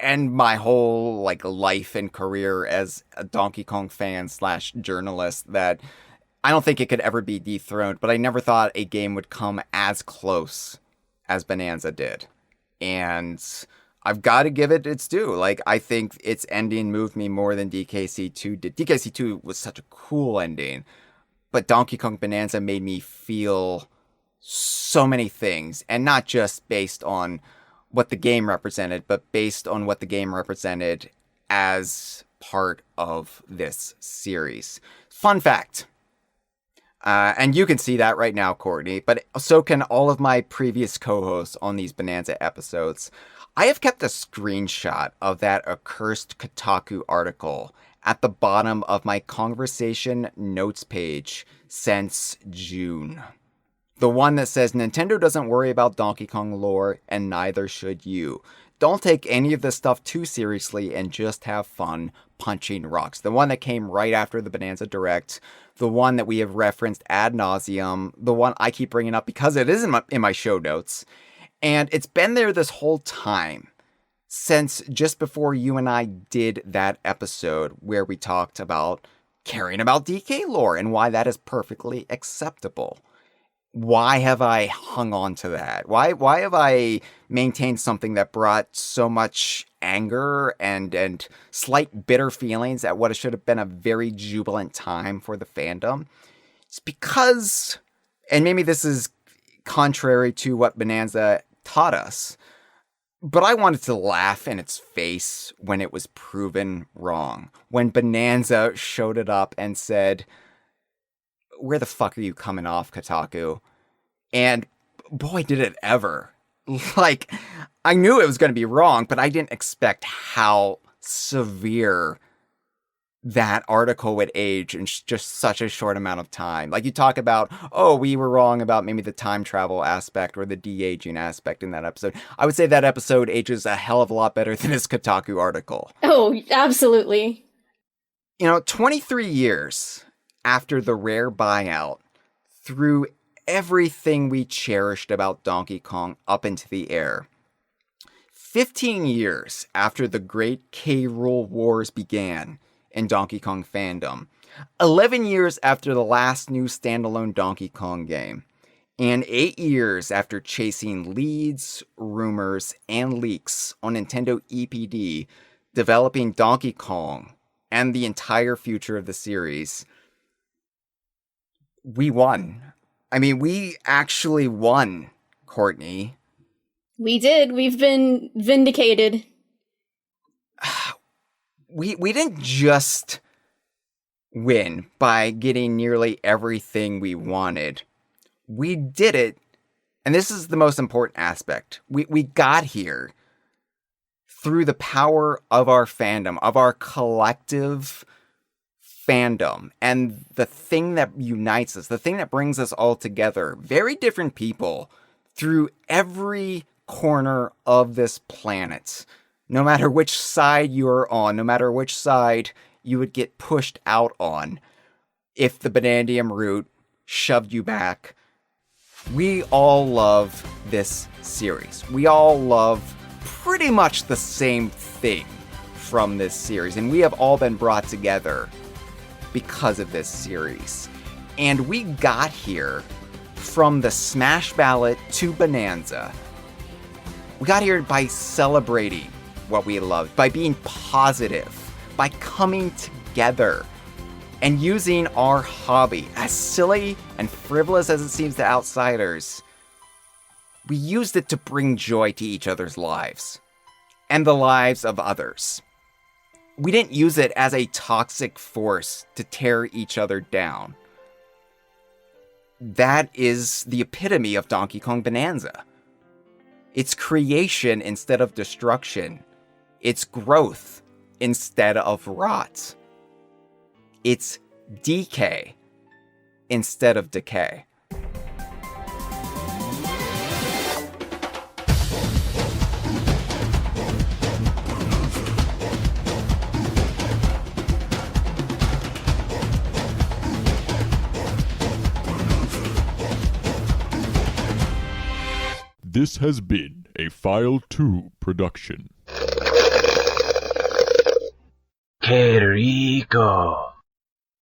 A: and my whole like life and career as a Donkey Kong fan / journalist that I don't think it could ever be dethroned, but I never thought a game would come as close as Bananza did. And I've got to give it its due. Like, I think its ending moved me more than DKC2 did. DKC2 was such a cool ending, but Donkey Kong Bananza made me feel so many things, and not just based on what the game represented, but based on what the game represented as part of this series. Fun fact. And you can see that right now, Courtney, but so can all of my previous co-hosts on these Bananza episodes. I have kept a screenshot of that accursed Kotaku article at the bottom of my Kongversation notes page since June. The one that says, Nintendo doesn't worry about Donkey Kong lore, and neither should you. Don't take any of this stuff too seriously and just have fun punching rocks. The one that came right after the Bananza Direct, the one that we have referenced ad nauseum, the one I keep bringing up because it is in my show notes. And it's been there this whole time, since just before you and I did that episode where we talked about caring about DK lore and why that is perfectly acceptable. Why have I hung on to that? Why have I maintained something that brought so much anger and slight bitter feelings at what should have been a very jubilant time for the fandom? It's because, and maybe this is contrary to what Bananza taught us, but I wanted to laugh in its face when it was proven wrong. When Bananza showed it up and said, where the fuck are you coming off, Kotaku? And boy, did it ever. Like, I knew it was going to be wrong, but I didn't expect how severe that article would age in just such a short amount of time. Like, you talk about, oh, we were wrong about maybe the time travel aspect or the de-aging aspect in that episode. I would say that episode ages a hell of a lot better than this Kotaku article.
B: Oh, absolutely.
A: 23 years after the rare buyout, threw everything we cherished about Donkey Kong up into the air. 15 years after the great K-Rool wars began in Donkey Kong fandom. 11 years after the last new standalone Donkey Kong game. And 8 years after chasing leads, rumors, and leaks on Nintendo EPD, developing Donkey Kong and the entire future of the series, we won. I mean, we actually won, Courtney.
B: We did. We've been vindicated.
A: We didn't just win by getting nearly everything we wanted. We did it, and this is the most important aspect. We got here through the power of our fandom, of our collective fandom, and the thing that unites us, the thing that brings us all together, very different people through every corner of this planet. No matter which side you're on, no matter which side you would get pushed out on if the Banandium root shoved you back. We all love this series. We all love pretty much the same thing from this series, and we have all been brought together because of this series. And we got here from the Smash Ballot to Bananza. We got here by celebrating what we loved, by being positive, by coming together, and using our hobby, as silly and frivolous as it seems to outsiders, we used it to bring joy to each other's lives, and the lives of others. We didn't use it as a toxic force to tear each other down. That is the epitome of Donkey Kong Bananza. It's creation instead of destruction. It's growth instead of rot. It's decay instead of decay.
C: This has been a File 2 production.
D: Que rico.